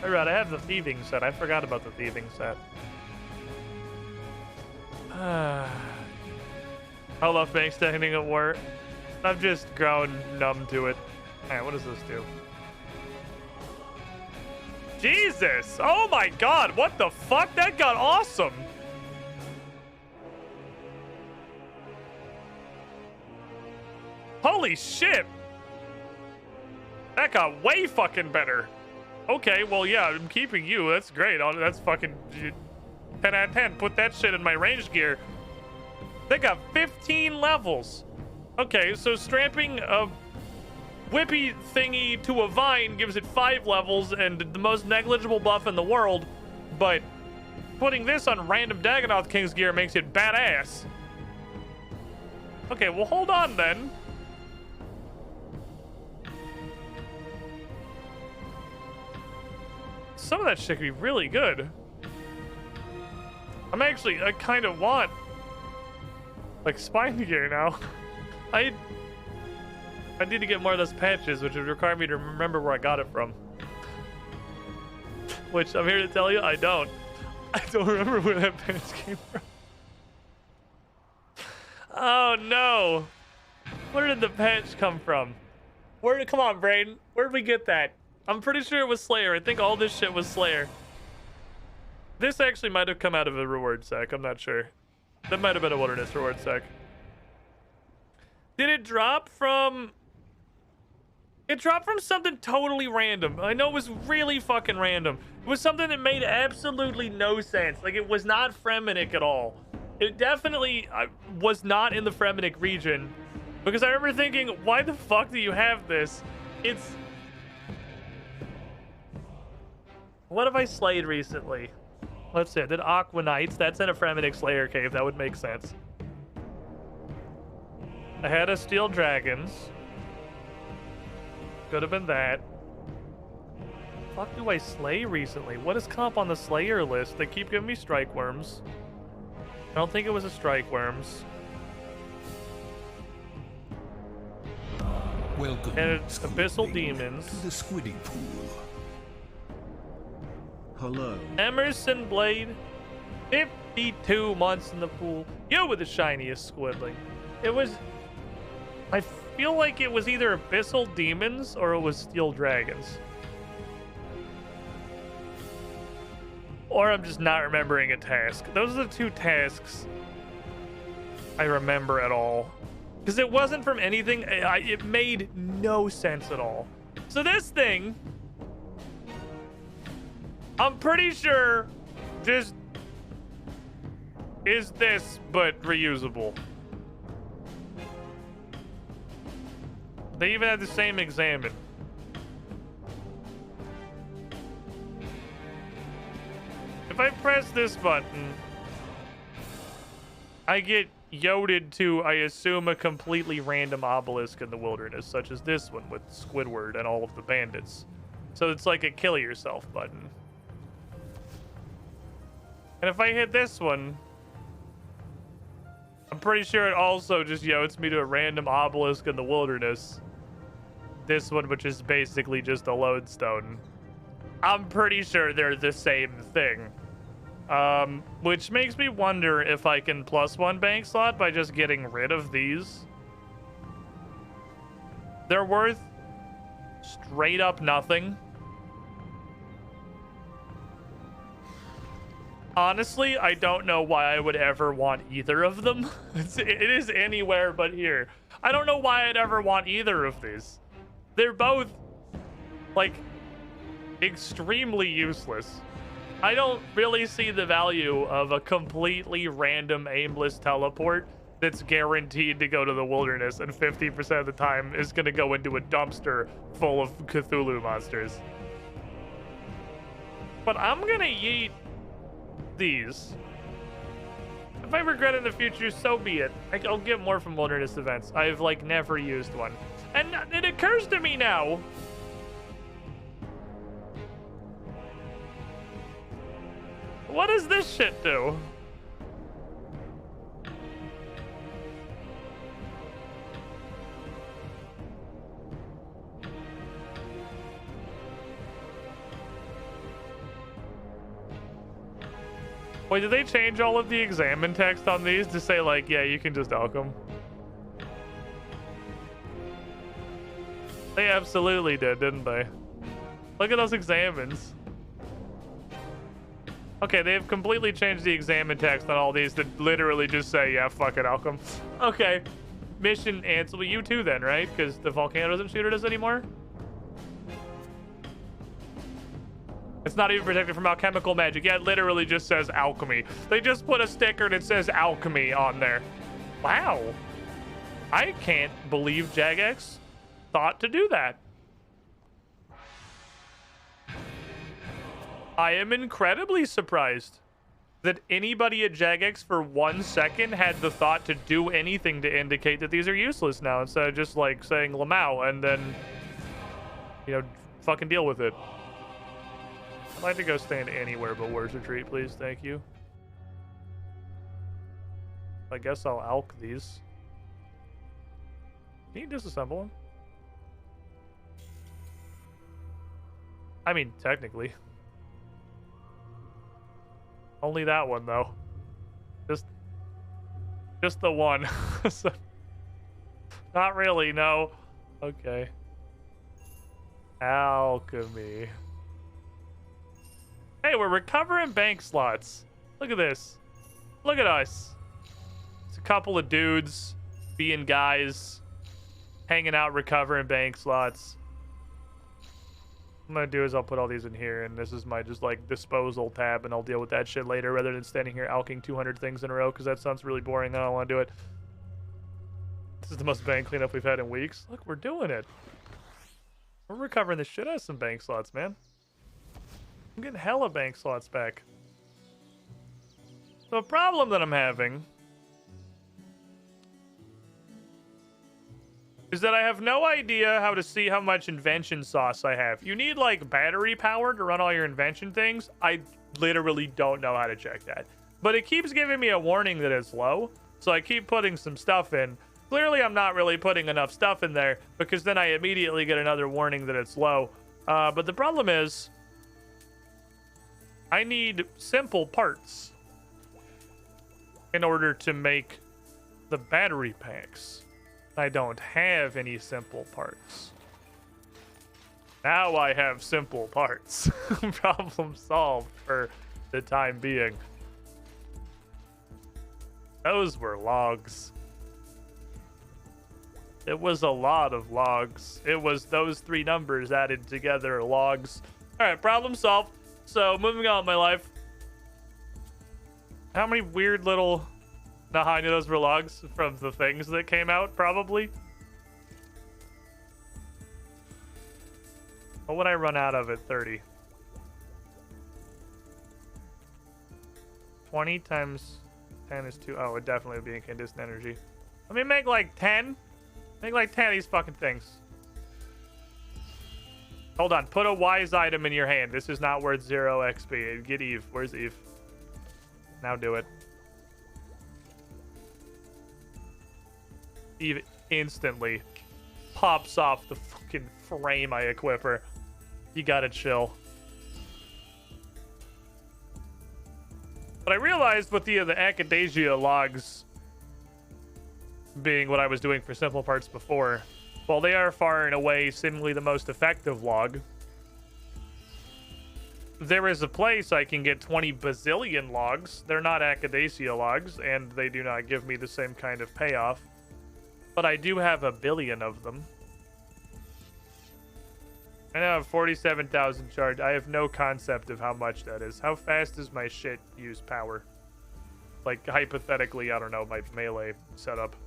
Alright, I have the thieving set. I forgot about the thieving set. Olaf Banks standing at work. I've just grown numb to it. Alright, what does this do? Jesus! Oh my god, what the fuck? That got awesome! Holy shit! That got way fucking better. Okay, well, yeah, I'm keeping you. That's great. That's fucking 10 out of 10. Put that shit in my range gear. They got 15 levels. Okay, so strapping a whippy thingy to a vine gives it 5 levels and the most negligible buff in the world, but putting this on random Dagonoth King's gear makes it badass. Okay, well, hold on then. Some of that shit could be really good. I kind of want like spine gear now. I need to get more of those patches, which would require me to remember where I got it from. Which I'm here to tell you, I don't. I don't remember where that patch came from. Oh no! Where did the patch come from? Come on, Braden. Where did we get that? I'm pretty sure it was Slayer. I think all this shit was Slayer. This actually might have come out of a reward sack. I'm not sure. That might have been a wilderness reward sack. Did it drop from... It dropped from something totally random. I know it was really fucking random. It was something that made absolutely no sense. Like, it was not Fremennik at all. It definitely was not in the Fremennik region. Because I remember thinking, why the fuck do you have this? It's... What have I slayed recently? Let's see. I did Aqua Knights. That's in a Fremennik Slayer cave. That would make sense. I had a Steel Dragons. Could have been that. Fuck do I slay recently? What is comp on the Slayer list? They keep giving me Strike Worms. I don't think it was a Strike Worms. Welcome, And it's Abyssal Squidling, Demons. to the Squidding Pool. Hello. Emerson Blade. 52 months in the pool. You were the shiniest Squidling. It was... I feel like it was either Abyssal Demons or it was Steel Dragons. Or I'm just not remembering a task. Those are the two tasks I remember at all. Because it wasn't from anything. It made no sense at all. So this thing... I'm pretty sure just is this, but reusable. They even had the same examine. If I press this button, I get yoded to, I assume, a completely random obelisk in the wilderness, such as this one with Squidward and all of the bandits. So it's like a kill yourself button. And if I hit this one, I'm pretty sure it also just yotes me to a random obelisk in the wilderness. This one, which is basically just a lodestone. I'm pretty sure they're the same thing. Which makes me wonder if I can +1 bank slot by just getting rid of these. They're worth straight up nothing. Honestly, I don't know why I would ever want either of them. It is anywhere but here. I don't know why I'd ever want either of these. They're both, like, extremely useless. I don't really see the value of a completely random aimless teleport that's guaranteed to go to the wilderness and 50% of the time is going to go into a dumpster full of Cthulhu monsters. But I'm going to yeet these. If I regret it in the future, so be it. I'll get more from wilderness events. I've like never used one. And it occurs to me now. What does this shit do? Wait, did they change all of the examine text on these to say like, yeah, you can just alch them? They absolutely did, didn't they? Look at those examines. Okay, they have completely changed the examine text on all these to literally just say, yeah, fuck it, alch them. Okay. Mission answer. Well, you too then, right? Because the volcano doesn't shoot at us anymore? It's not even protected from alchemical magic. Yeah, it literally just says alchemy. They just put a sticker that says alchemy on there. Wow. I can't believe Jagex thought to do that. I am incredibly surprised that anybody at Jagex for 1 second had the thought to do anything to indicate that these are useless now instead of just like saying Lamau and then, you know, fucking deal with it. I'd like to go stand anywhere but War's Retreat, please. Thank you. I guess I'll alch these. Can you disassemble them? I mean, technically. Only that one, though. Just the one. So, not really, no. Okay. Alchemy. Hey, we're recovering bank slots. Look at this. Look at us. It's a couple of dudes being guys, hanging out, recovering bank slots. What I'm gonna do is I'll put all these in here, and this is my just like disposal tab, and I'll deal with that shit later rather than standing here alching 200 things in a row because that sounds really boring. I don't want to do it. This is the most bank cleanup we've had in weeks. Look, we're doing it. We're recovering the shit out of some bank slots, man. I'm getting hella bank slots back. So a problem that I'm having is that I have no idea how to see how much invention sauce I have. You need like battery power to run all your invention things. I literally don't know how to check that. But it keeps giving me a warning that it's low. So I keep putting some stuff in. Clearly I'm not really putting enough stuff in there because then I immediately get another warning that it's low. But the problem is I need simple parts in order to make the battery packs. I don't have any simple parts. Now I have simple parts. Problem solved for the time being. Those were logs. It was a lot of logs. It was those three numbers added together, logs. All right, problem solved. So moving on in my life. How many weird little... Nah, I knew those were logs from the things that came out, probably. What would I run out of at 30? 20 times 10 is 2. Oh, it would definitely be incandescent energy. Let me make like 10. Make like 10 of these fucking things. Hold on. Put a wise item in your hand. This is not worth 0 XP. Get Eve. Where's Eve? Now do it. Eve instantly pops off the fucking frame I equip her. You gotta chill. But I realized with the Acadesia logs being what I was doing for simple parts before, while they are far and away seemingly the most effective log, there is a place I can get 20 bazillion logs. They're not Acadesia logs, and they do not give me the same kind of payoff. But I do have a billion of them. I now have 47,000 charge. I have no concept of how much that is. How fast does my shit use power? Like, hypothetically, I don't know, my melee setup.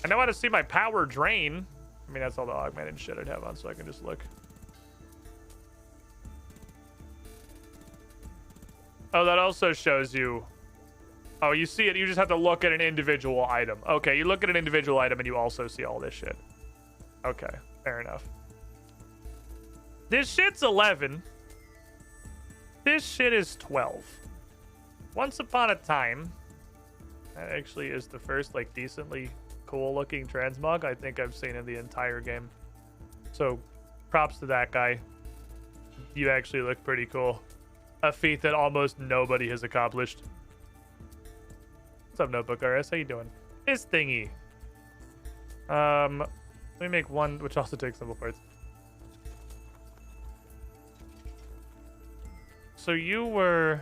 I know how to see my power drain. I mean, that's all the augmented shit I'd have on, so I can just look. Oh, that also shows you... Oh, you see it. You just have to look at an individual item. Okay, you look at an individual item and you also see all this shit. Okay, fair enough. This shit's 11. This shit is 12. Once upon a time, that actually is the first, like, decently cool-looking transmog I think I've seen in the entire game. So, props to that guy. You actually look pretty cool. A feat that almost nobody has accomplished. What's up, Notebook RS? How you doing? This thingy. Let me make one, which also takes simple parts. So you were...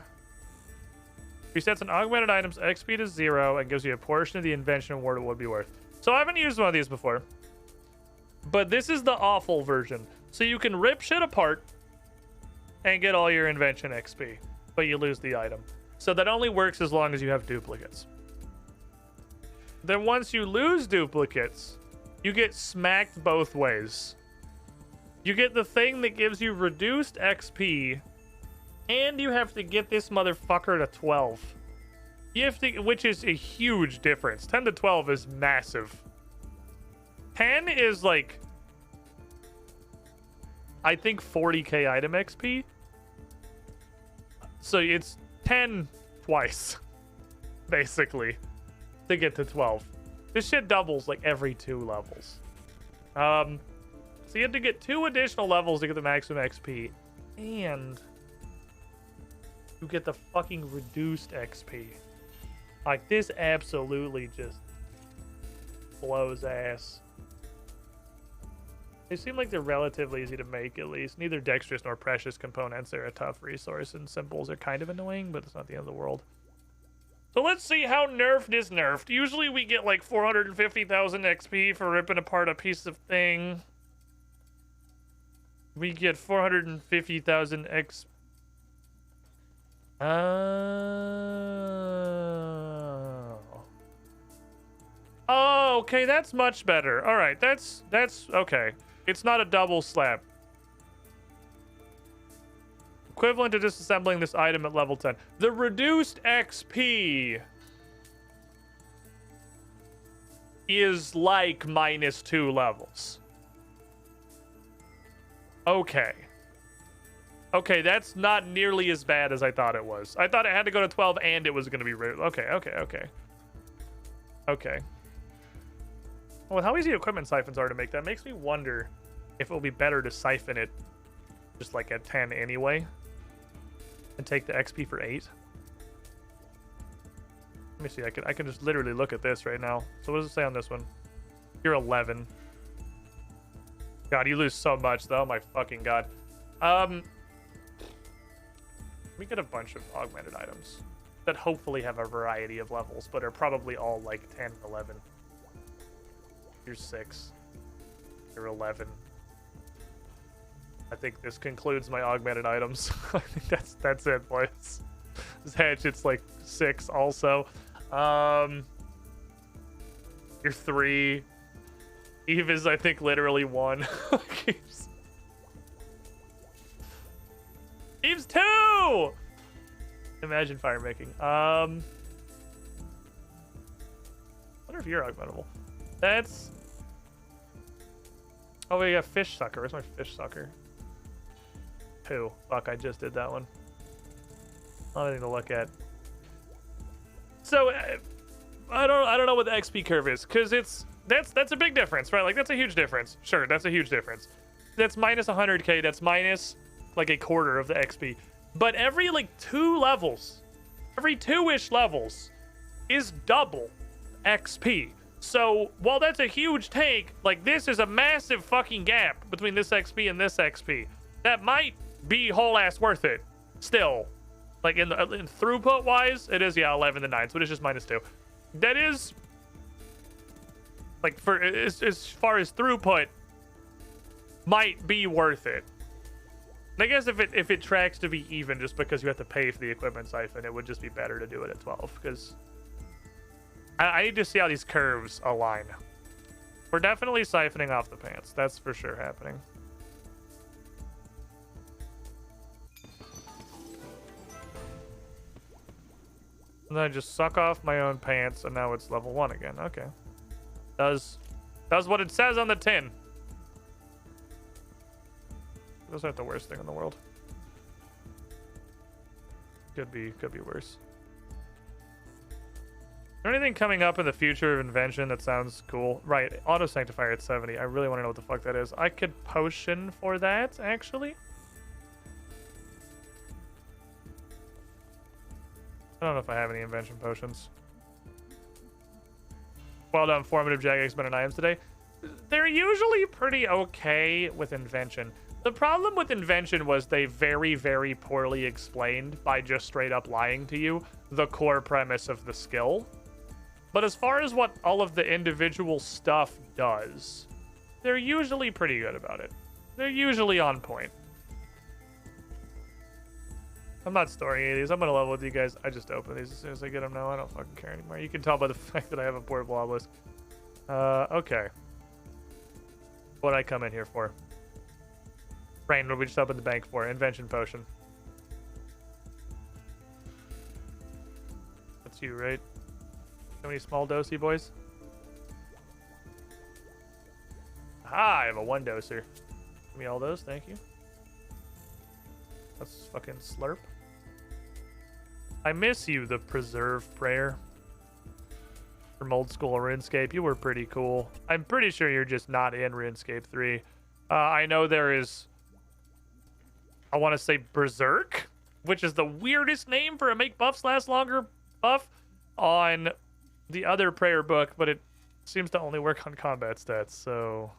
Resets an augmented item's XP to 0 and gives you a portion of the invention award it would be worth. So I haven't used one of these before. But this is the awful version. So you can rip shit apart and get all your invention XP, but you lose the item. So that only works as long as you have duplicates. Then once you lose duplicates, you get smacked both ways. You get the thing that gives you reduced XP, and you have to get this motherfucker to 12. You have to, which is a huge difference. 10 to 12 is massive. 10 is like, I think 40k item XP. So it's 10 twice, basically, to get to 12. This shit doubles like every 2 levels. So you have to get 2 additional levels to get the maximum XP. And you get the fucking reduced XP. Like, this absolutely just blows ass. They seem like they're relatively easy to make, at least. Neither dexterous nor precious components are a tough resource, and symbols are kind of annoying, but it's not the end of the world. So let's see how nerfed is nerfed. Usually we get like 450,000 XP for ripping apart a piece of thing. We get 450,000 XP. Oh, okay, that's much better. All right, that's okay. It's not a double slap. Equivalent to disassembling this item at level 10. The reduced XP is like -2 levels. Okay. Okay, that's not nearly as bad as I thought it was. I thought it had to go to 12 and it was going to be... Okay. Well, how easy equipment siphons are to make, that makes me wonder if it will be better to siphon it just like at 10 anyway and take the XP for 8. Let me see. I can just literally look at this right now. So what does it say on this one? You're 11. God, you lose so much though. Oh my fucking god. We get a bunch of augmented items that hopefully have a variety of levels, but are probably all like 10, 11. You're 6. You're 11. I think this concludes my augmented items. I think that's it, boys. This hatchet's like 6 also. You're 3. Eve is, I think, literally 1. Eve's 2! Imagine fire making. I wonder if you're augmentable. That's... Oh, we got fish sucker. Where's my fish sucker? 2. Fuck, I just did that one. Nothing to look at. So, I don't know what the XP curve is, because that's a big difference, right? Like, that's a huge difference. Sure, that's a huge difference. That's minus 100k. That's minus like a quarter of the XP. But every like 2 levels, every 2-ish levels is double XP. So while that's a huge take, like, this is a massive fucking gap between this XP and this XP. That might be whole ass worth it still. Like, in throughput wise, it is, yeah, 11 to 9, so it is just -2. That is, like, for as far as throughput, might be worth it. And I guess if it tracks to be even just because you have to pay for the equipment siphon, it would just be better to do it at 12 because I need to see how these curves align. We're definitely siphoning off the pants. That's for sure happening. And then I just suck off my own pants, and now it's level 1 again. Okay. Does what it says on the tin. Those aren't the worst thing in the world. Could be worse. Is there anything coming up in the future of invention that sounds cool? Right, auto sanctifier at 70. I really want to know what the fuck that is. I could potion for that, actually. I don't know if I have any invention potions. Well done, formative Jagex Ben and items today. They're usually pretty okay with invention. The problem with invention was they very, very poorly explained by just straight up lying to you the core premise of the skill. But as far as what all of the individual stuff does, they're usually pretty good about it. They're usually on point. I'm not storing any of these. I'm gonna level with you guys. I just open these as soon as I get them now. I don't fucking care anymore. You can tell by the fact that I have a portable obelisk. Okay. What'd I come in here for? Brain, what did we just open the bank for? Invention potion. That's you, right? How many small dosey boys? Aha, I have a 1 doser. Give me all those, thank you. Let's fucking slurp. I miss you, the preserve prayer. From old school RuneScape, you were pretty cool. I'm pretty sure you're just not in RuneScape 3. I know there is, I want to say Berserk, which is the weirdest name for a make buffs last longer buff on the other prayer book, but it seems to only work on combat stats, so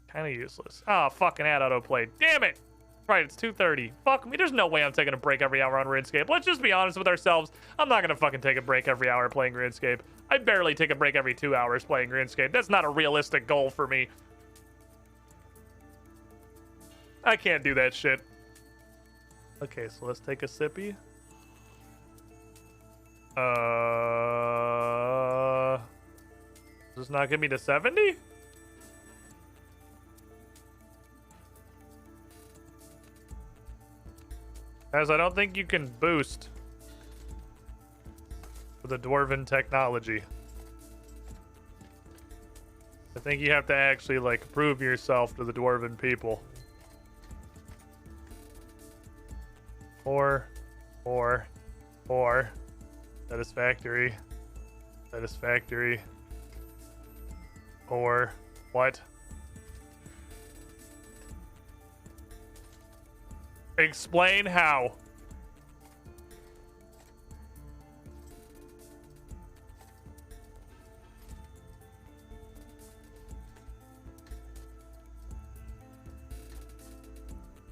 kind of useless. Ah, oh, fucking ad autoplay. Damn it! Right, it's 2:30. Fuck me. There's no way I'm taking a break every hour on RuneScape. Let's just be honest with ourselves. I'm not gonna fucking take a break every hour playing RuneScape. I barely take a break every 2 hours playing RuneScape. That's not a realistic goal for me. I can't do that shit. Okay, so let's take a sippy. Does this not get me to 70? As I don't think you can boost with the dwarven technology. I think you have to actually, like, prove yourself to the dwarven people. 4. Satisfactory. Satisfactory. 4. What? Explain how.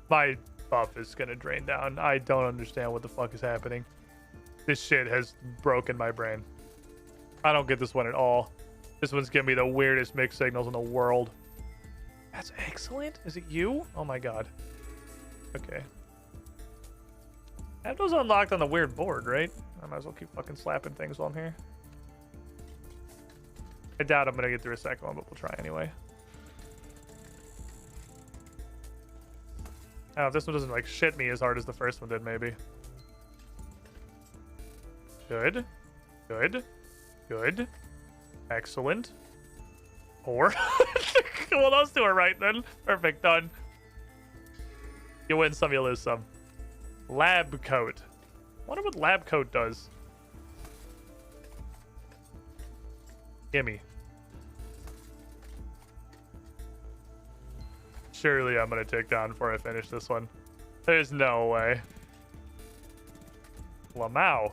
My buff is gonna drain down. I don't understand what the fuck is happening. This shit has broken my brain. I don't get this one at all. This one's giving me the weirdest mixed signals in the world. That's excellent. Is it you? Oh my god. Okay. That was unlocked on the weird board, right? I might as well keep fucking slapping things while I'm here. I doubt I'm gonna get through a second one, but we'll try anyway. Oh, if this one doesn't like shit me as hard as the first one did, maybe. Good. Good. Good. Excellent. 4. Well, those two are right then. Perfect, done. You win some, you lose some. Lab coat. Wonder what lab coat does. Gimme. Surely I'm gonna take down before I finish this one. There's no way. Lamau.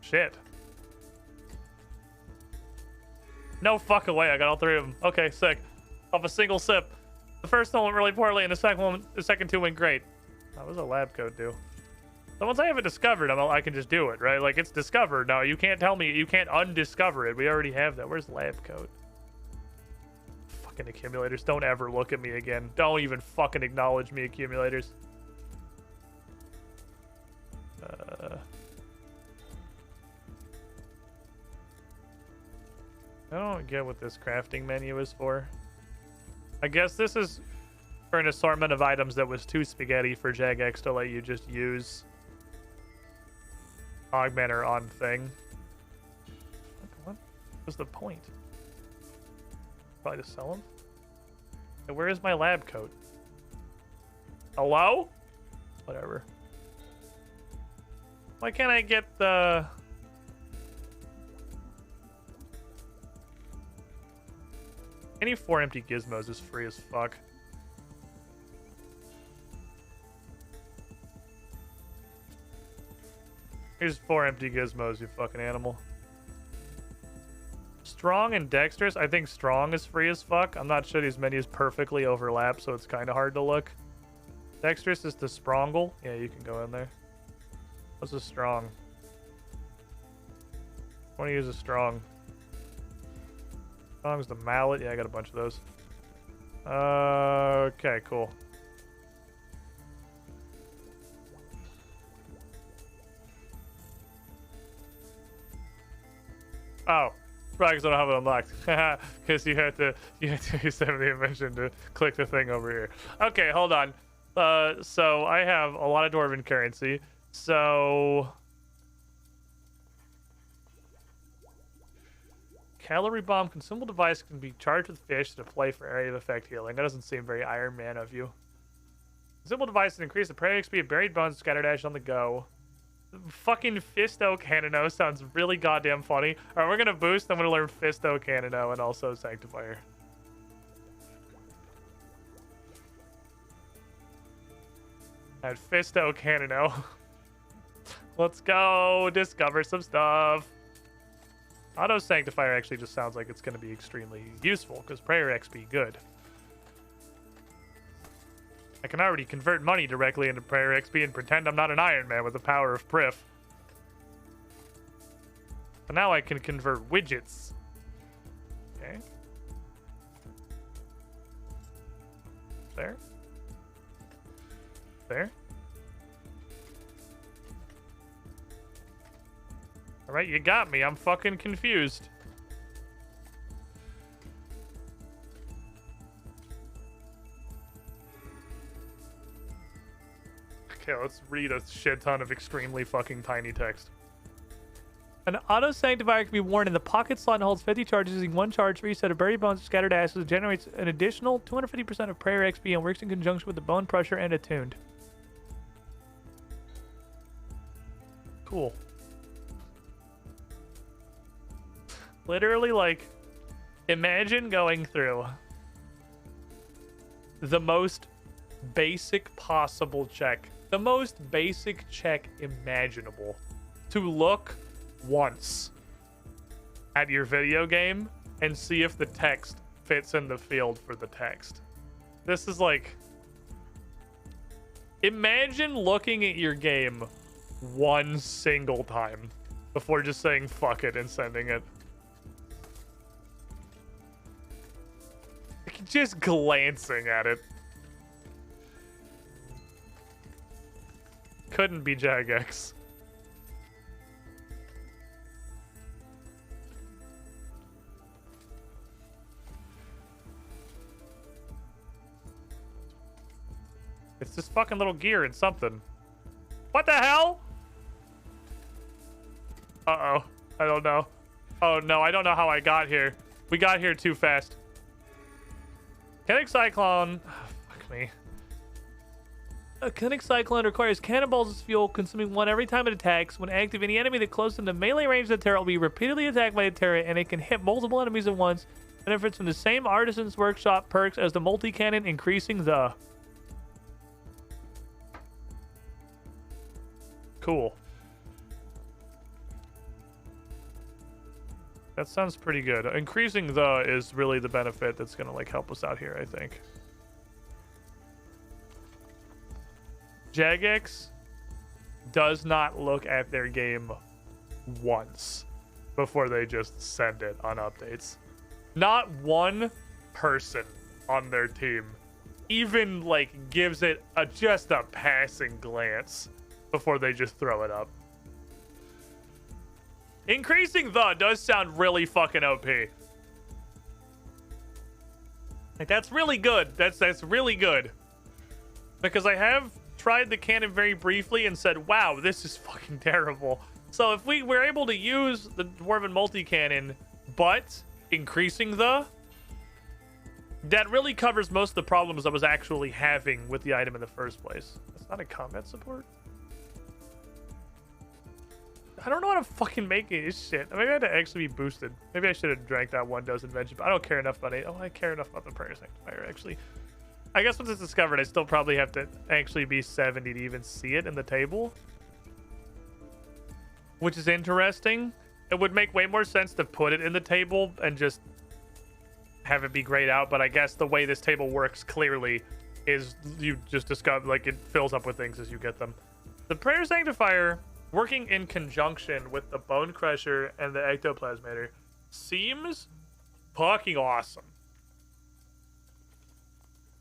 Shit. No fucking way. I got all 3 of them. Okay, sick. Off a single sip. The first one went really poorly, and the second 2 went great. What does a lab coat do? So once I have it discovered, I can just do it, right? Like, it's discovered. No, you can't tell me. You can't undiscover it. We already have that. Where's lab coat? fucking accumulators. Don't ever look at me again. Don't even fucking acknowledge me, accumulators. I don't get what this crafting menu is for. I guess this is for an assortment of items that was too spaghetti for Jagex to let you just use augmenter on thing. What was the point? Probably to sell them? And where is my lab coat? Hello? Whatever. Why can't I get the... Any 4 empty gizmos is free as fuck. Here's 4 empty gizmos, you fucking animal. Strong and dexterous. I think strong is free as fuck. I'm not sure these menus perfectly overlap, so it's kind of hard to look. Dexterous is the sprongle. Yeah, you can go in there. What's a strong? I want to use a strong. Strong's the mallet. Yeah, I got a bunch of those. Okay, cool. Oh, probably because I don't have it unlocked. Because you have to use the invention to click the thing over here. Okay, hold on. So I have a lot of dwarven currency. So calorie bomb consumable device can be charged with fish to play for area of effect healing. That doesn't seem very Iron Man of you. Consumable device to increase the prey XP of buried bones, scatter dash on the go. Fucking Fisto Canino sounds really goddamn funny. Alright, we're gonna boost. I'm gonna learn Fisto Canino and also Sanctifier. And Fisto Canino. Let's go discover some stuff. Auto Sanctifier actually just sounds like it's going to be extremely useful because prayer XP good. I can already convert money directly into prayer XP and pretend I'm not an Iron Man with the power of Prif. But now I can convert widgets. Okay. There. There. Alright, you got me. I'm fucking confused. Okay, let's read a shit ton of extremely fucking tiny text. An auto sanctifier can be worn in the pocket slot and holds 50 charges using 1 charge for each set of buried bones or scattered ashes. It generates an additional 250% of prayer XP and works in conjunction with the bone crusher and attuned. Cool. Literally, like, imagine going through the most basic possible check, the most basic check imaginable, to look once at your video game and see if the text fits in the field for the text. This is like, imagine looking at your game one single time before just saying fuck it and sending it. Just glancing at it. Couldn't be Jagex. It's this fucking little gear and something. What the hell? Uh-oh. I don't know. Oh no, I don't know how I got here. We got here too fast. Kinetic Cyclone. Oh, fuck me. A Kinetic Cyclone requires cannonballs as fuel, consuming 1 every time it attacks. When active, any enemy that closes in the melee range of the turret will be repeatedly attacked by the turret, and it can hit multiple enemies at once. Benefits from the same Artisan's Workshop perks as the multi-cannon, increasing the... Cool. That sounds pretty good. Increasing the is really the benefit that's gonna like help us out here, I think. Jagex does not look at their game once before they just send it on updates. Not one person on their team even like gives it just a passing glance before they just throw it up. Increasing the does sound really fucking OP. Like, that's really good. That's really good. Because I have tried the cannon very briefly and said, wow, this is fucking terrible. So if we were able to use the Dwarven multi-cannon, but increasing the, that really covers most of the problems I was actually having with the item in the first place. That's not a combat support? I don't know how to fucking make this shit. Maybe I had to actually be boosted. Maybe I should have drank that one dose invention, but I don't care enough about it. Oh, I care enough about the prayer sanctifier, actually. I guess once it's discovered, I still probably have to actually be 70 to even see it in the table. Which is interesting. It would make way more sense to put it in the table and just have it be grayed out, but I guess the way this table works clearly is you just discover, like, it fills up with things as you get them. The prayer sanctifier, working in conjunction with the bone crusher and the ectoplasmator, seems fucking awesome.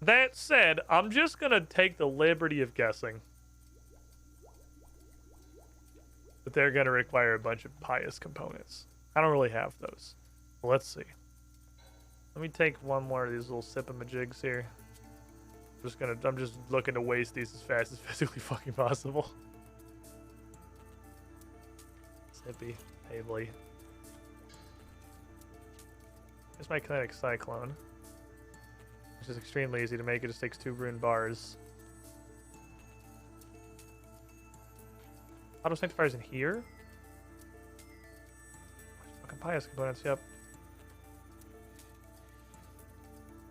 That said, I'm just gonna take the liberty of guessing that they're gonna require a bunch of pious components. I don't really have those. Let's see. Let me take one more of these little sip-a-majigs here. I'm just looking to waste these as fast as physically fucking possible. Sippy, Ably. Here's my kinetic cyclone, which is extremely easy to make. It just takes 2 rune bars. Auto sanctifier's in here. Fucking pious components, yep.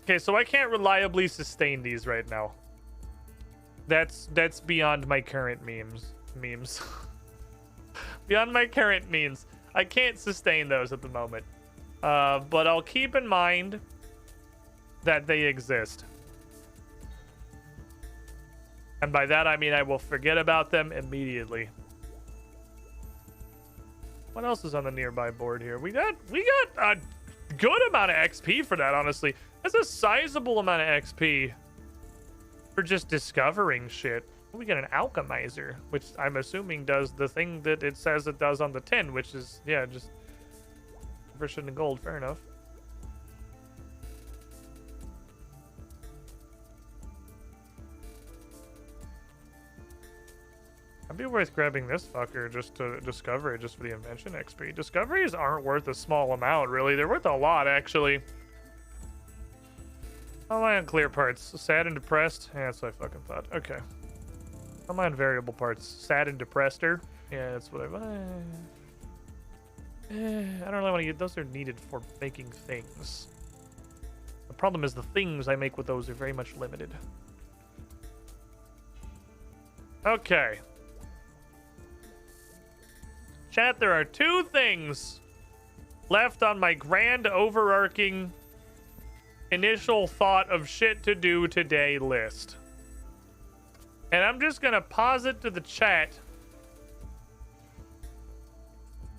Okay, so I can't reliably sustain these right now. That's beyond my current memes. Beyond my current means. I can't sustain those at the moment. But I'll keep in mind that they exist. And by that I mean I will forget about them immediately. What else is on the nearby board here? We got a good amount of XP for that, honestly. That's a sizable amount of XP for just discovering shit. We get an alchemizer, which I'm assuming does the thing that it says it does on the tin, which is, yeah, just conversion to gold. Fair enough. It'd be worth grabbing this fucker just to discover it, just for the invention XP. Discoveries aren't worth a small amount, really. They're worth a lot, actually. How am I on clear parts? Sad and depressed? Yeah, that's what I fucking thought. Okay. How am I on variable parts? Sad and depressed-er? Yeah, that's what I don't really want to get... Those are needed for making things. The problem is the things I make with those are very much limited. Okay. Chat, there are 2 things left on my grand overarching initial thought of shit to do today list. And I'm just gonna pause it to the chat.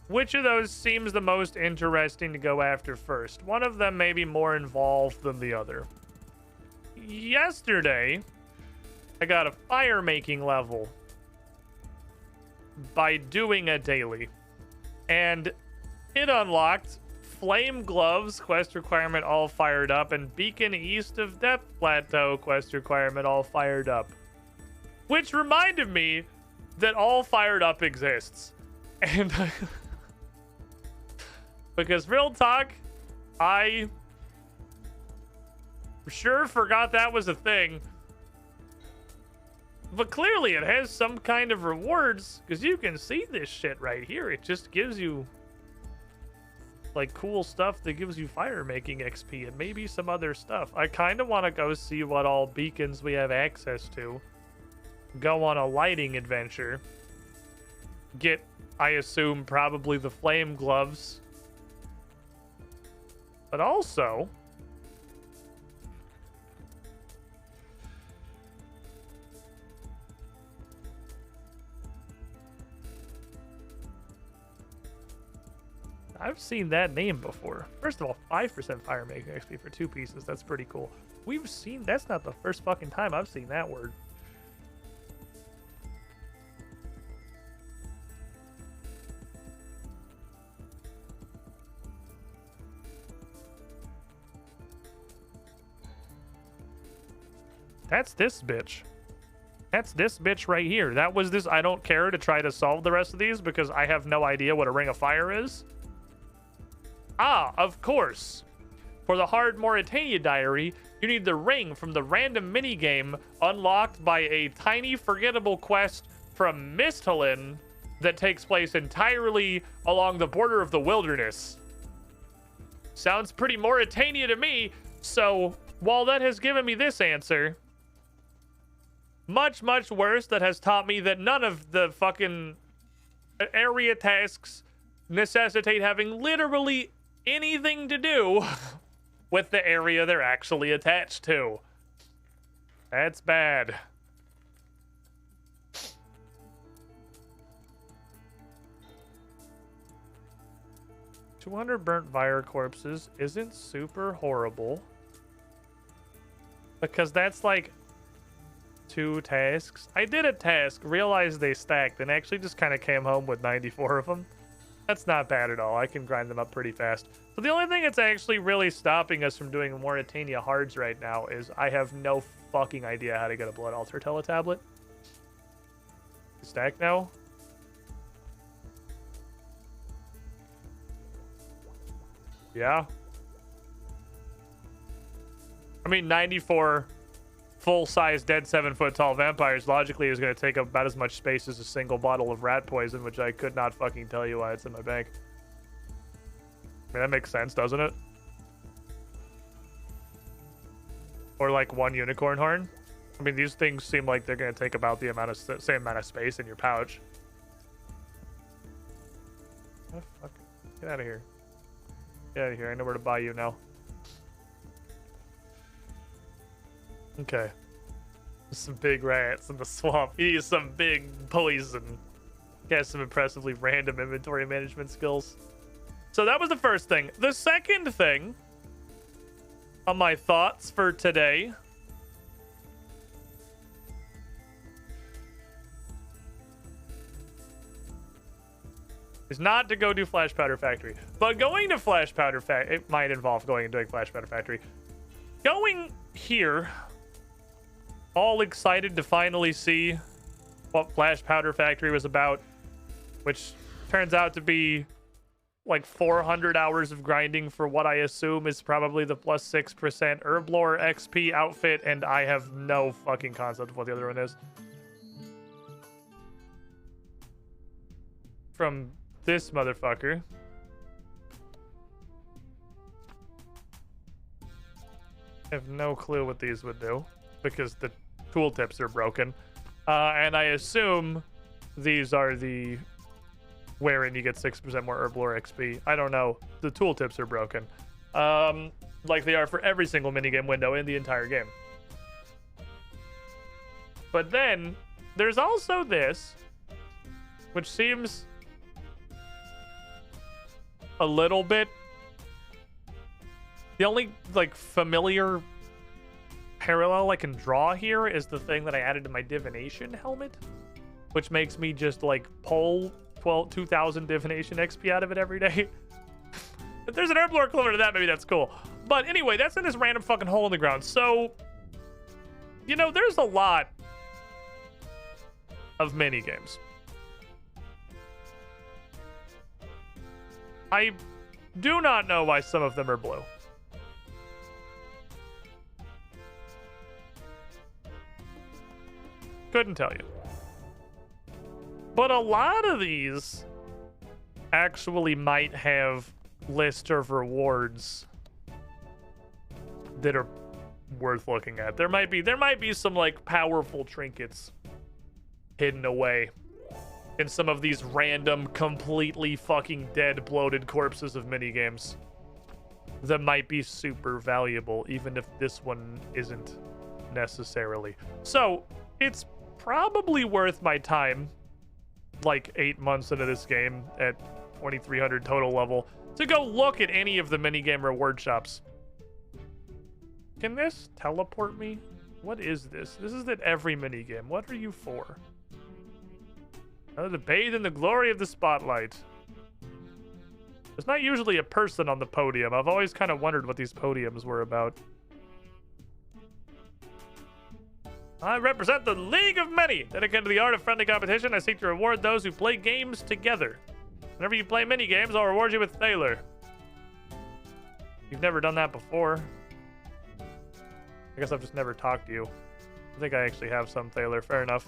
Which of those seems the most interesting to go after first? One of them may be more involved than the other. Yesterday, I got a fire making level by doing a daily. And it unlocked Flame Gloves quest requirement all fired up, and Beacon East of Depth Plateau quest requirement all fired up. Which reminded me that all fired up exists. And because real talk, I sure forgot that was a thing. But clearly it has some kind of rewards, because you can see this shit right here. It just gives you like cool stuff that gives you fire making XP and maybe some other stuff. I kind of want to go see what all beacons we have access to. Go on a lighting adventure. Get, I assume, probably the flame gloves. But also, I've seen that name before. First of all, 5% fire making XP for 2 pieces. That's pretty cool. We've seen, that's not the first fucking time I've seen that word. That's this bitch. That's this bitch right here. That was this. I don't care to try to solve the rest of these because I have no idea what a ring of fire is. Ah, of course. For the Hard Mauritania Diary, you need the ring from the random minigame unlocked by a tiny forgettable quest from Misthalin that takes place entirely along the border of the wilderness. Sounds pretty Mauritania to me, so while that has given me this answer, much, much worse, that has taught me that none of the fucking area tasks necessitate having literally anything to do with the area they're actually attached to. That's bad. $200 burnt fire corpses isn't super horrible because that's like 2 tasks. I did a task, realized they stacked, and actually just kind of came home with 94 of them. That's not bad at all. I can grind them up pretty fast. So the only thing that's actually really stopping us from doing Mauritania hards right now is I have no fucking idea how to get a Blood Altar teletablet. Stack now? Yeah. I mean, 94 full-size dead 7-foot-tall vampires logically is going to take up about as much space as a single bottle of rat poison, which I could not fucking tell you why it's in my bank. I mean, that makes sense, doesn't it? Or like 1 unicorn horn. I mean, these things seem like they're going to take about the same amount of space in your pouch. Oh, fuck. Get out of here. Get out of here. I know where to buy you now. Okay. Some big rats in the swamp. You need some big poison. Got some impressively random inventory management skills. So that was the first thing. The second thing on my thoughts for today is not to go do Flash Powder Factory. But going to Flash Powder Factory, it might involve going and doing Flash Powder Factory. Going here, all excited to finally see what Flash Powder Factory was about, which turns out to be like 400 hours of grinding for what I assume is probably the plus 6% Herblore XP outfit, and I have no fucking concept of what the other one is. From this motherfucker. I have no clue what these would do because the tooltips are broken. And I assume these are the wherein you get 6% more Herblore XP. I don't know. The tooltips are broken. Like they are for every single minigame window in the entire game. But then there's also this, which seems a little bit. The only like familiar parallel I can draw here is the thing that I added to my divination helmet, which makes me just like pull 2,000 divination XP out of it every day. If there's an Herblore equivalent to that, maybe that's cool. But anyway, that's in this random fucking hole in the ground. So, you know, there's a lot of mini games. I do not know why some of them are blue. Couldn't tell you. But a lot of these actually might have list of rewards that are worth looking at. There might be some like powerful trinkets hidden away in some of these random, completely fucking dead, bloated corpses of minigames that might be super valuable, even if this one isn't necessarily. So it's probably worth my time, like 8 months into this game at 2300 total level to go look at any of the minigame reward shops. Can this teleport me? What is this? This is at every minigame. What are you for? Oh, to bathe in the glory of the spotlight. There's not usually a person on the podium. I've always kind of wondered what these podiums were about. I represent the League of Many. Dedicated to the art of friendly competition, I seek to reward those who play games together. Whenever you play mini games, I'll reward you with Thaler. You've never done that before. I guess I've just never talked to you. I think I actually have some Thaler. Fair enough.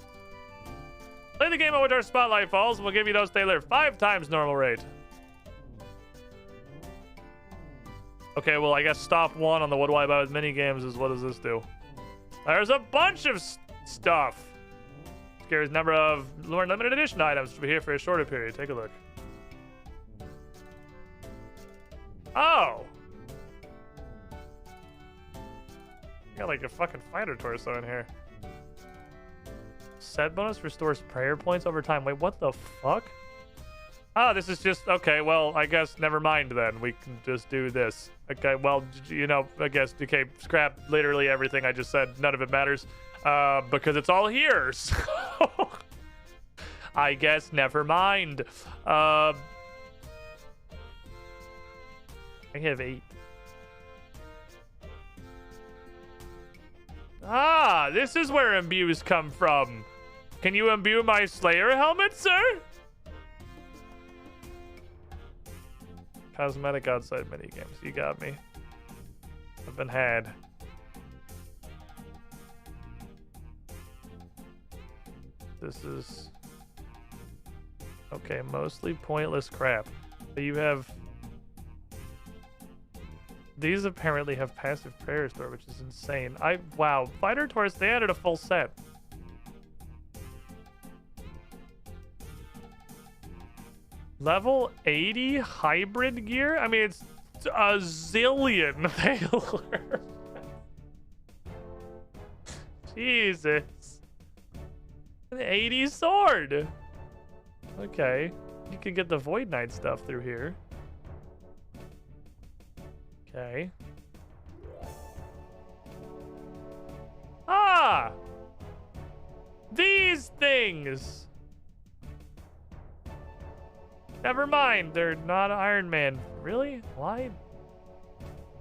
Play the game on which our spotlight falls, and we'll give you those Thaler 5 times normal rate. Okay, well, I guess stop 1 on the what do I buy with mini games is what does this do? There's a bunch of stuff. Scares number of limited edition items to be here for a shorter period. Take a look. Oh. Got like a fucking fighter torso in here. Set bonus restores prayer points over time. Wait, what the fuck? Oh, this is just... Okay, well, I guess never mind then. We can just do this. Okay, well, you know, I guess, okay, scrap literally everything I just said. None of it matters. Because it's all here. So I guess never mind. I have 8. Ah, this is where imbues come from. Can you imbue my Slayer helmet, sir? Cosmetic outside minigames. You got me. I've been had. This is... Okay, mostly pointless crap. But you have... These apparently have passive prayer store, which is insane. Wow. Fighter Taurus, they added a full set. Level 80 hybrid gear? I mean, it's a zillion Thaler. Jesus. An 80 sword. Okay. You can get the Void Knight stuff through here. Okay. Ah! These things! Never mind, they're not Iron Man. Really? Why?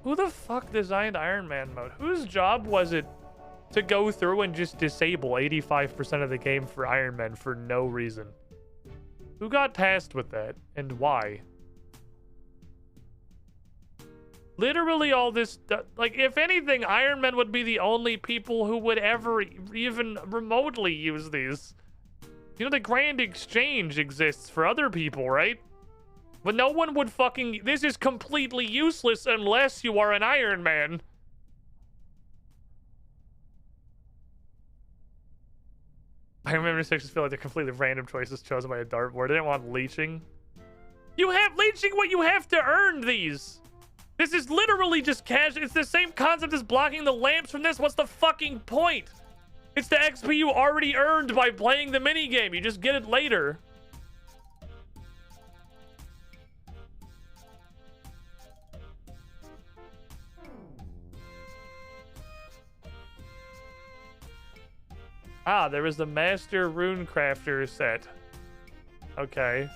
Who the fuck designed Iron Man mode? Whose job was it to go through and just disable 85% of the game for Iron Man for no reason? Who got tasked with that, and why? Literally all this, like, if anything, Iron Man would be the only people who would ever even remotely use these. You know, the Grand Exchange exists for other people, right? But no one would fucking... This is completely useless unless you are an Iron Man. I remember sections feel like they're completely random choices chosen by a dartboard. I didn't want leeching. You have leeching what you have to earn these. This is literally just casual. It's the same concept as blocking the lamps from this. What's the fucking point? It's the XP you already earned by playing the minigame. You just get it later. Ah, there was the Master Runecrafter set. Okay.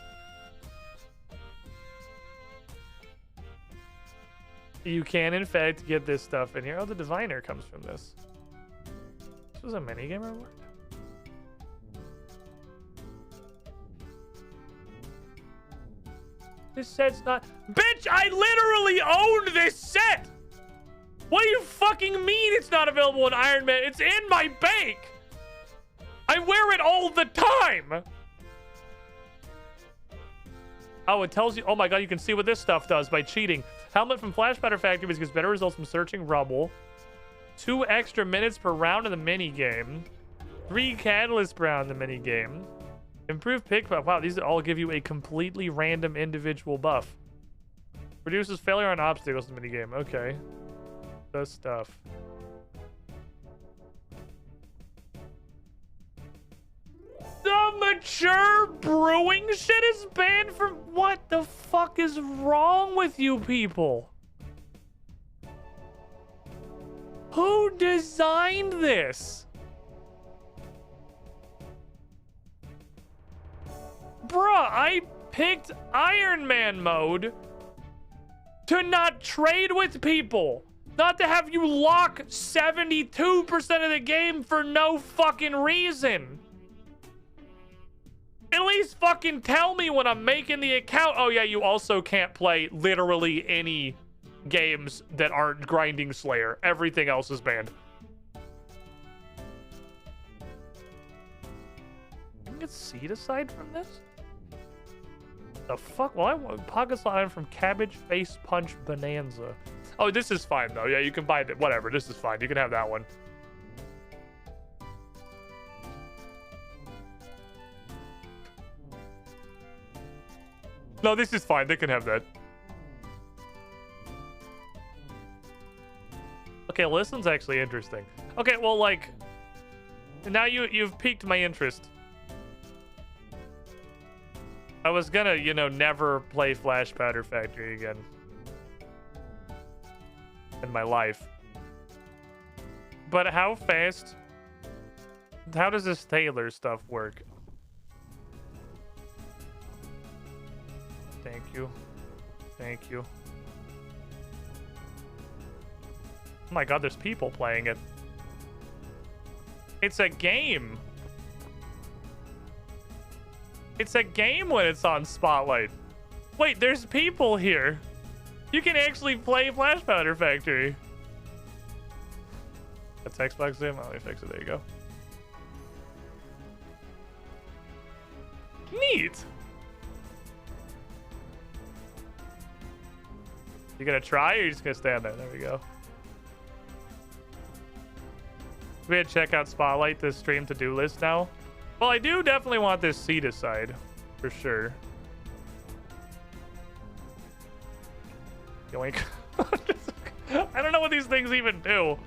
You can, in fact, get this stuff in here. Oh, the Diviner comes from this. This was a minigame reward? This set's not... Bitch, I literally owned this set! What do you fucking mean it's not available in Iron Man? It's in my bank! I wear it all the time! Oh, it tells you... Oh my god, you can see what this stuff does by cheating. Helmet from Flash Powder Factory gives better results from searching rubble. 2 extra minutes per round in the minigame. 3 catalysts per round in the minigame. Improved pick buff. Wow, these all give you a completely random individual buff. Reduces failure on obstacles in the minigame. Okay. Does stuff. The mature brewing shit is banned from... What the fuck is wrong with you people? Who designed this? Bruh, I picked Iron Man mode to not trade with people. Not to have you lock 72% of the game for no fucking reason. At least fucking tell me when I'm making the account. Oh yeah, you also can't play literally any games that aren't Grinding Slayer. Everything else is banned. You can get seed aside from this? The fuck? Well, I want pocket slot item from Cabbage Face Punch Bonanza. Oh, this is fine though. Yeah, you can buy it. Whatever. This is fine. You can have that one. No, this is fine. They can have that. Okay, well, this one's actually interesting. Okay, well, like, now you've piqued my interest. I was gonna, you know, never play Flash Powder Factory again in my life. But how fast? How does this Taylor stuff work? Thank you. Thank you. Oh my god, there's people playing it. It's a game. It's a game when it's on Spotlight. Wait, there's people here. You can actually play Flash Powder Factory. That's Xbox Zoom. Let me fix it. There you go. Neat. You gonna try or you just gonna stand there? There we go. We had to check out Spotlight, this stream to-do list now. Well, I do definitely want this seat aside, for sure. Yoink. I don't know what these things even do.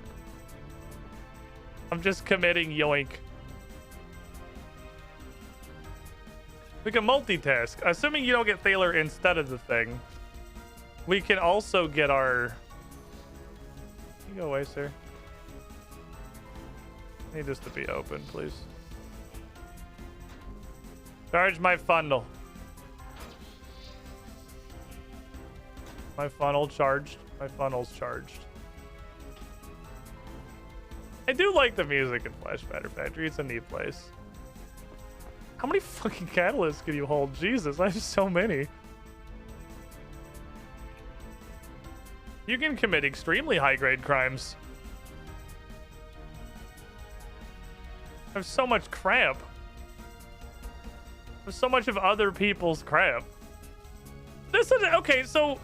I'm just committing yoink. We can multitask. Assuming you don't get Thaler instead of the thing. We can also get our... You go away, sir. I need this to be open, please. Charge my funnel. My funnel charged. My funnel's charged. I do like the music in Flash Powder Factory. It's a neat place. How many fucking catalysts can you hold? Jesus, I have so many. You can commit extremely high-grade crimes. I have so much crap. There's so much of other people's crap. This is okay, so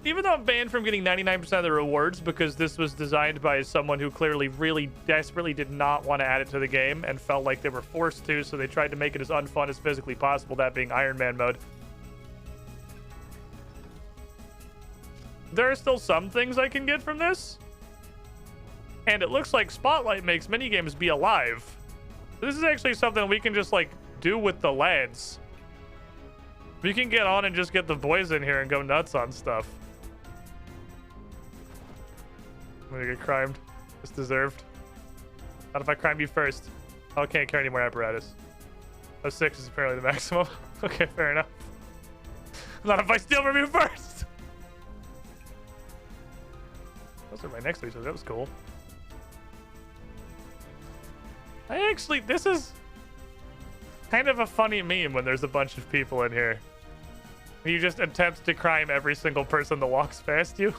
even though I'm banned from getting 99% of the rewards because this was designed by someone who clearly really desperately did not want to add it to the game and felt like they were forced to, so they tried to make it as unfun as physically possible, that being Iron Man mode. There are still some things I can get from this. And it looks like Spotlight makes minigames be alive. This is actually something we can just, like, do with the lads. We can get on and just get the boys in here and go nuts on stuff. I'm gonna get crimed. It's deserved. Not if I crime you first. Oh, I can't carry any more apparatus. Oh, 6 is apparently the maximum. Okay, fair enough. Not if I steal from you first! Those are right next to each other. That was cool. I actually... This is kind of a funny meme when there's a bunch of people in here. You just attempt to crime every single person that walks past you.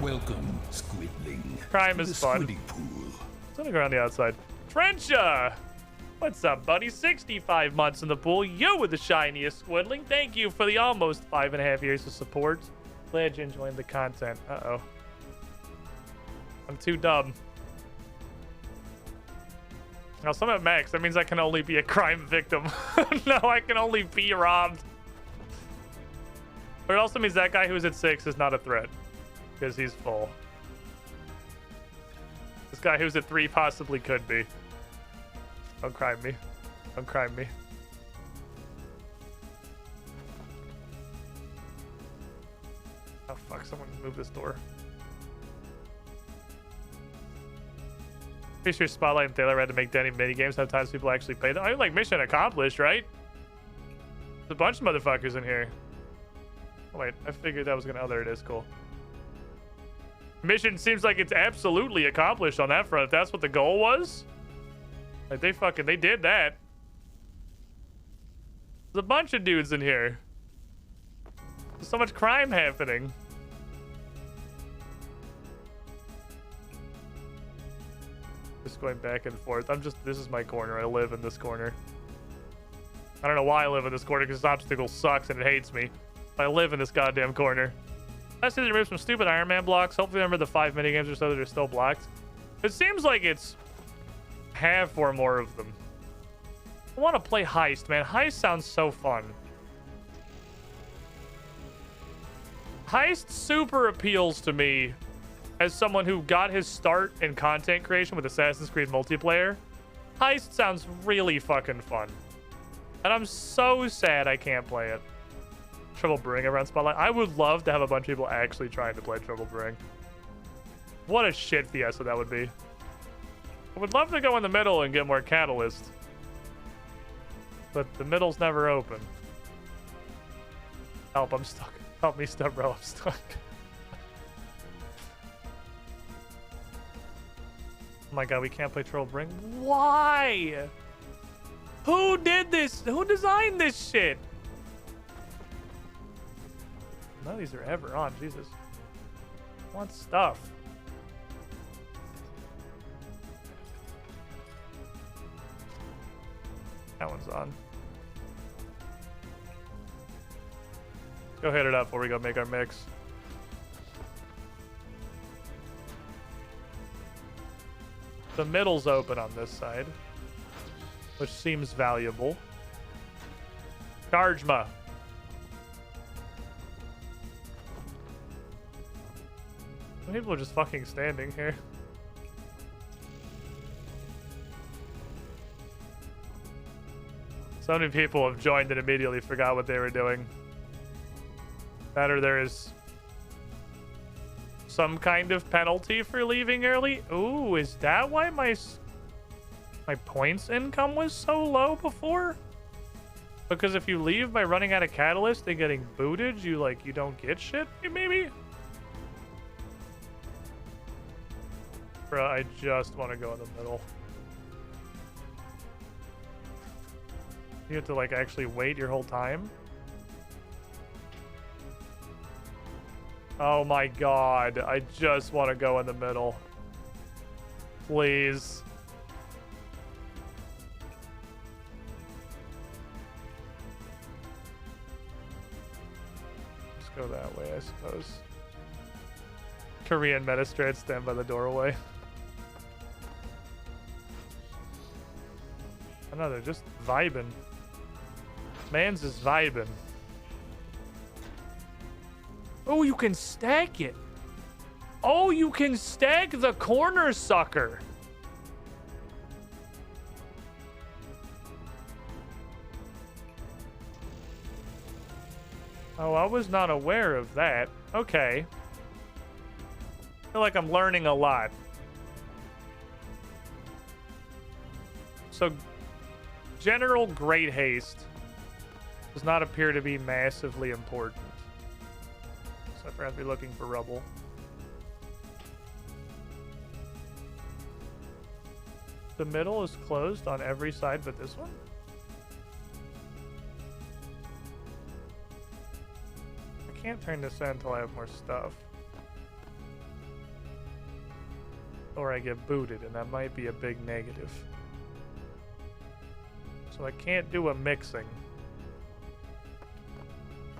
Welcome, Squidling. Crime is fun. Pool. Something around the outside. Trencha! What's up, buddy? 65 months in the pool. You were the shiniest Squidling. Thank you for the almost 5.5 years of support. Glad you're enjoying the content. Uh-oh. I'm too dumb. Now, so I'm at max. That means I can only be a crime victim. No, I can only be robbed. But it also means that guy who's at 6 is not a threat. Because he's full. This guy who's at 3 possibly could be. Don't crime me. Don't crime me. Oh fuck, someone move this door. Pretty sure Spotlight and Taylor had to make Danny minigames. Sometimes people actually play them. I mean, like, mission accomplished, right? There's a bunch of motherfuckers in here. Oh, wait, I figured that was gonna... Oh, there it is. Cool. Mission seems like it's absolutely accomplished on that front. If that's what the goal was. Like, they did that. There's a bunch of dudes in here. There's so much crime happening. Just going back and forth. This is my corner. I live in this corner. I don't know why I live in this corner, because this obstacle sucks and it hates me. I live in this goddamn corner. I see they removed some stupid Iron Man blocks. Hopefully remember the 5 minigames or so that are still blocked. It seems like it's half or more of them. I want to play Heist, man. Heist sounds so fun. Heist super appeals to me as someone who got his start in content creation with Assassin's Creed multiplayer. Heist sounds really fucking fun. And I'm so sad I can't play it. Trouble Brewing around Spotlight. I would love to have a bunch of people actually trying to play Trouble Brewing. What a shit fiesta that would be. I would love to go in the middle and get more catalyst. But the middle's never open. Help, I'm stuck. Help me, step bro, I'm stuck. Oh my god, we can't play Trouble Brewing. Why? Who did this? Who designed this shit? None of these are ever on, Jesus. I want stuff. That one's on. Go hit it up before we go make our mix. The middle's open on this side, which seems valuable. Chargema. People are just fucking standing here. So many people have joined and immediately forgot what they were doing. That or there is some kind of penalty for leaving early. Ooh, is that why my points income was so low before? Because if you leave by running out of catalyst and getting booted, you don't get shit, maybe? Bruh, I just want to go in the middle. You have to actually wait your whole time? Oh my god, I just want to go in the middle. Please. Let's go that way, I suppose. Korean Metastrad, stand by the doorway. I know, they're just vibing. Man's is vibing. Oh, you can stack it. Oh, you can stack the corner sucker. Oh, I was not aware of that. Okay. I feel like I'm learning a lot. So, general great haste does not appear to be massively important. So I have to be looking for rubble. The middle is closed on every side but this one? I can't turn this in until I have more stuff. Or I get booted, and that might be a big negative. So I can't do a mixing.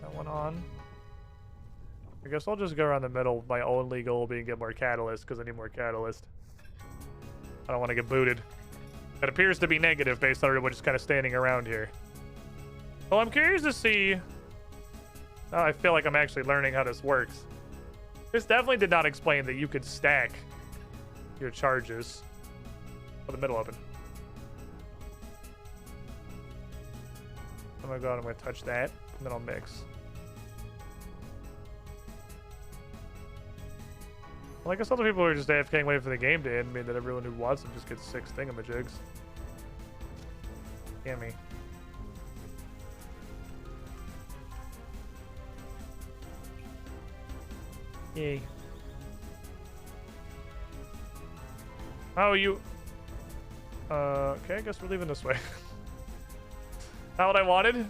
That one on. I guess I'll just go around the middle. My only goal being get more catalyst, because I need more catalyst. I don't want to get booted. It appears to be negative based on everyone just kind of standing around here. Well, I'm curious to see... Oh, I feel like I'm actually learning how this works. This definitely did not explain that you could stack your charges. Oh, the middle open. gonna go out, I'm gonna touch that, and then I'll mix. Well, I guess other people are just AFKing waiting for the game to end, mean that everyone who wants them just gets 6 thingamajigs. Damn me. Yay. Oh, you... okay, I guess we're leaving this way. Not what I wanted. Not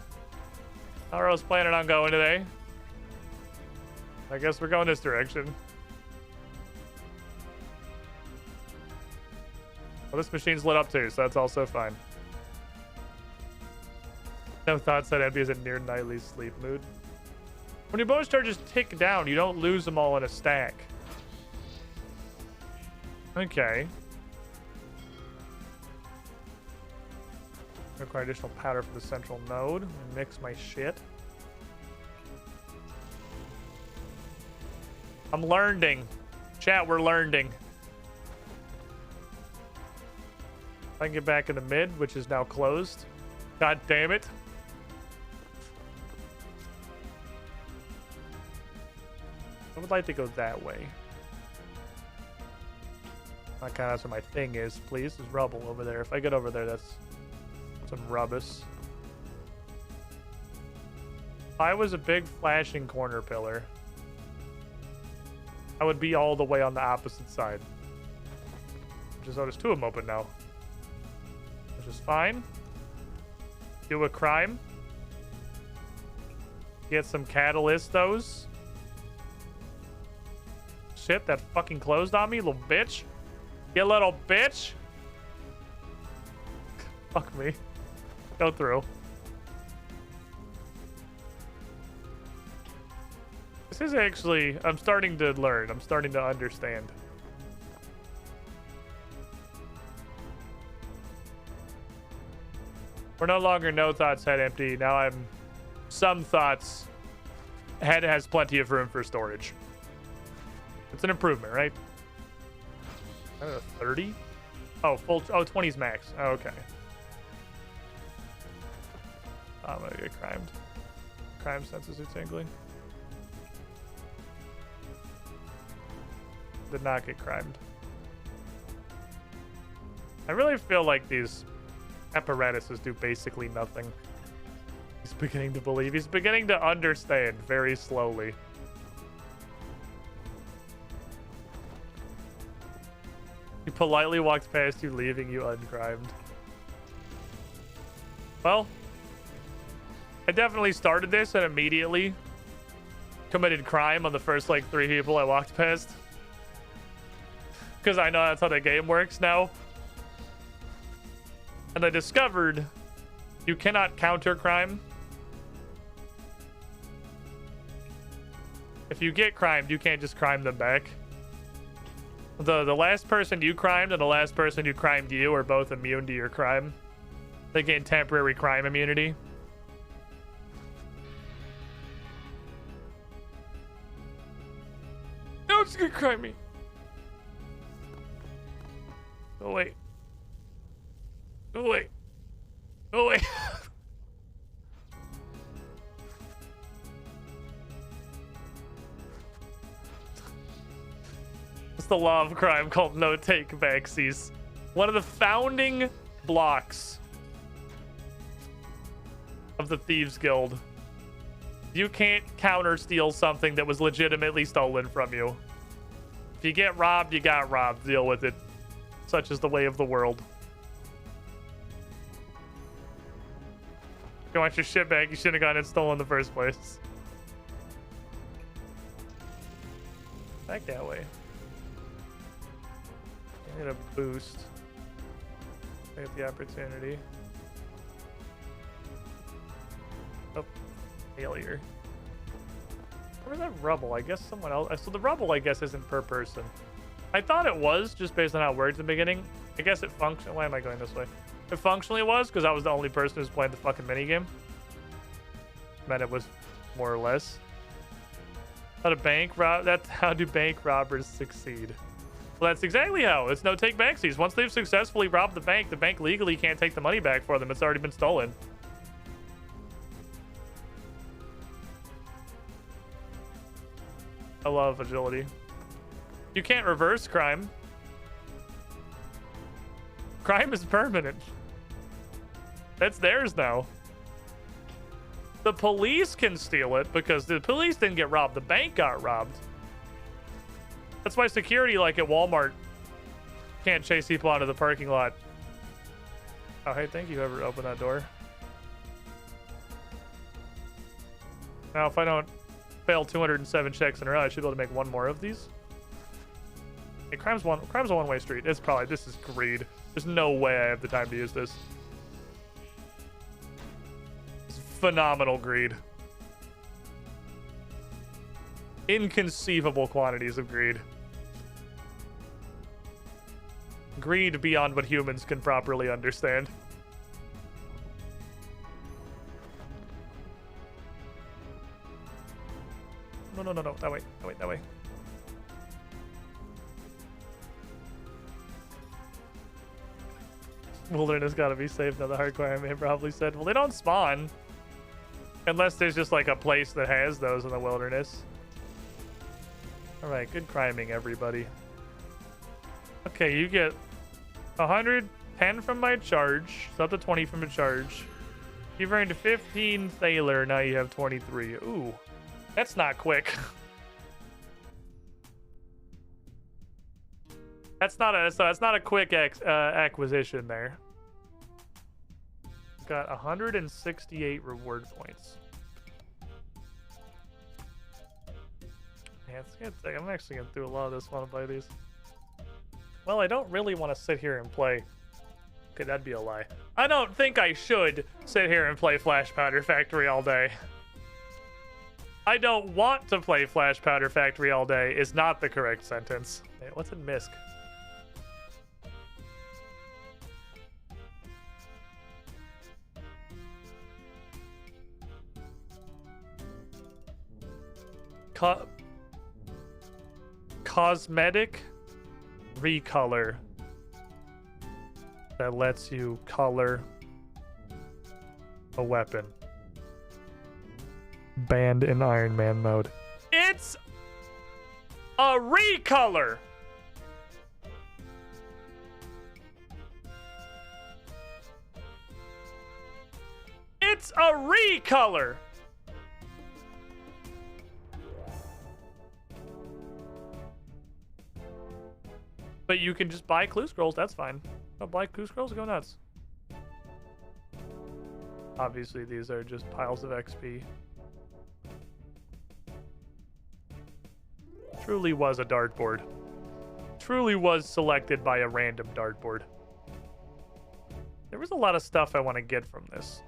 where I was planning on going today. I guess we're going this direction. Well, this machine's lit up too, so that's also fine. No thoughts that Ebby is in near nightly sleep mood. When your bonus charges tick down, you don't lose them all in a stack. Okay. Require additional powder for the central node. Mix my shit. I'm learning. Chat, we're learning. I can get back in the mid, which is now closed. God damn it. I would like to go that way. That kind of that's where my thing is, please. There's rubble over there. If I get over there, that's some rubbish. I was a big flashing corner pillar. I would be all the way on the opposite side. Which is, oh, there's 2 of them open now. Which is fine. Do a crime. Get some catalystos. Shit, that fucking closed on me, little bitch. You little bitch. Fuck me. Go through. This is actually... I'm starting to learn. I'm starting to understand. We're no longer no thoughts head empty. Now I'm some thoughts. Head has plenty of room for storage. It's an improvement, right? I don't know, 30? Oh, full. Oh, 20's max. Oh, okay. I'm gonna get crimed. Crime senses are tingling. Did not get crimed. I really feel like these apparatuses do basically nothing. He's beginning to believe. He's beginning to understand very slowly. He politely walks past you, leaving you uncrimed. Well, I definitely started this and immediately committed crime on the first, like, 3 people I walked past. Because I know that's how the game works now. And I discovered you cannot counter crime. If you get crimed, you can't just crime them back. The last person you crimed and the last person who crimed you are both immune to your crime. They gain temporary crime immunity. No, it's gonna crime me. Oh wait. Oh wait. Oh wait. It's the law of crime called no take backsies. One of the founding blocks of the Thieves Guild. You can't counter steal something that was legitimately stolen from you. If you get robbed, you got robbed. Deal with it. Such is the way of the world. If you want your shit back, you shouldn't have gotten it stolen in the first place. Back that way. I need a boost. I get the opportunity. Oh, failure. Where's that rubble? I guess someone else. So the rubble, I guess, isn't per person. I thought it was, just based on how it worked in the beginning. I guess it functioned. Why am I going this way? It functionally was, because I was the only person who's playing the fucking minigame. Meant it was more or less. How to bank rob? That's how do bank robbers succeed? Well, that's exactly how. It's no take backsies. Once they've successfully robbed the bank legally can't take the money back for them. It's already been stolen. I love agility. You can't reverse crime. Crime is permanent. That's theirs now. The police can steal it because the police didn't get robbed. The bank got robbed. That's why security, like at Walmart, can't chase people out of the parking lot. Oh, hey, thank you, whoever opened that door. Now, if I don't fail 207 checks in a row, I should be able to make one more of these. Hey, crime's a one-way street. This is greed. There's no way I have the time to use this. It's phenomenal greed. Inconceivable quantities of greed. Greed beyond what humans can properly understand. No, no, no, no. That way. That way. That way. Wilderness gotta be safe. Now the hardcore anime probably said, well, they don't spawn. Unless there's just like a place that has those in the wilderness. Alright, good criming, everybody. Okay, you get 110 from my charge. So up to 20 from a charge. You've earned 15 Thaler. Now you have 23. Ooh, that's not quick. That's not a quick acquisition there. Got 168 reward points. Yeah, it's gonna take. I'm actually gonna do a lot of this while I play these. Well, I don't really want to sit here and play. Okay, that'd be a lie. I don't think I should sit here and play Flash Powder Factory all day. I don't want to play Flash Powder Factory all day is not the correct sentence. Hey, what's in Misk? Cosmetic recolor that lets you color a weapon. Banned in Iron Man mode. It's a recolor. It's a recolor. But you can just buy clue scrolls, that's fine. I'll buy clue scrolls, go nuts. Obviously, these are just piles of XP. Truly was a dartboard. Truly was selected by a random dartboard. There was a lot of stuff I want to get from this.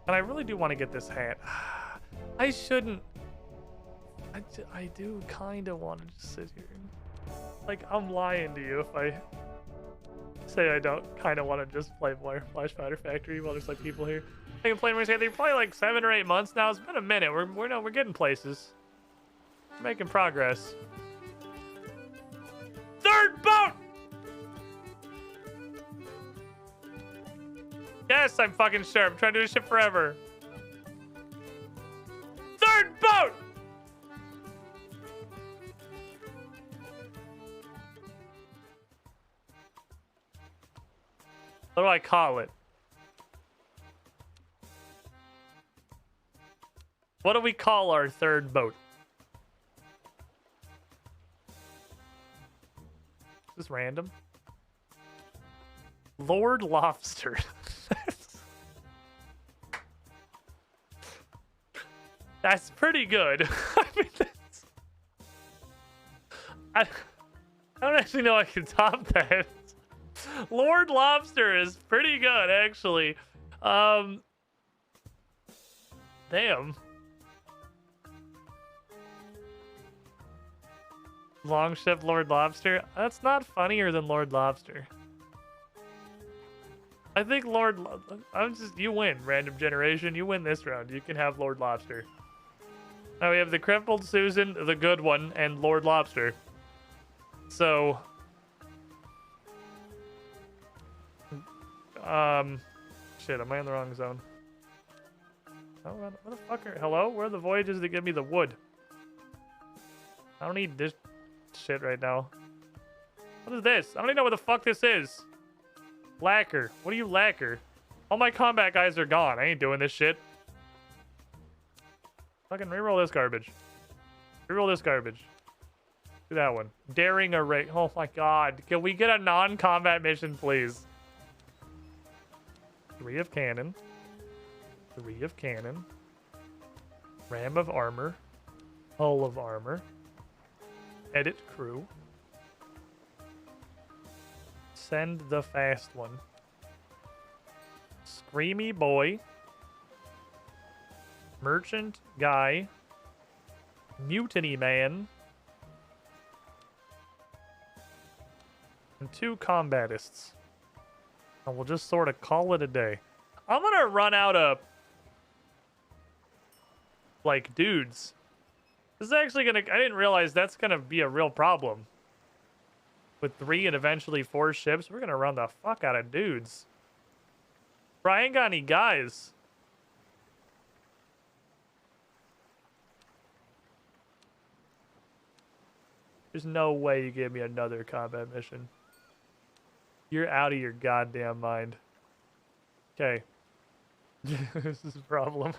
And I really do want to get this hat. I shouldn't. I do kind of want to just sit here. Like, I'm lying to you if I say I don't kind of want to just play more Flash Powder Factory while there's like people here. I can play Runescape. They're probably like 7 or 8 months now. It's been a minute. We're getting places. We're making progress. Third boat! Yes, I'm fucking sure. I'm trying to do this shit forever. Third boat! What do I call it? What do we call our third boat? Is this random? Lord Lobster. That's pretty good. I mean, I don't actually know I can top that. Lord Lobster is pretty good, actually. Damn. Longship Lord Lobster? That's not funnier than Lord Lobster. I think you win, random generation. You win this round. You can have Lord Lobster. Now we have the Crippled Susan, the good one, and Lord Lobster. So... shit, am I in the wrong zone? Oh, what the fuck hello? Where are the voyages that give me the wood? I don't need this shit right now. What is this? I don't even know what the fuck this is. Lacquer. What are you lacquer? All my combat guys are gone. I ain't doing this shit. Fucking reroll this garbage. Reroll this garbage. Do that one. Daring array. Oh my god. Can we get a non-combat mission, please? 3 of cannon. 3 of cannon. Ram of armor. Hull of armor. Edit crew. Send the fast one. Screamy boy. Merchant guy. Mutiny man. And 2 combatists. And we'll just sort of call it a day. I'm gonna run out of like dudes. This is actually gonna, I didn't realize that's gonna be a real problem. With 3 and eventually 4 ships, we're gonna run the fuck out of dudes. Bro, I ain't got any guys. There's no way you gave me another combat mission. You're out of your goddamn mind. Okay. This is a problem.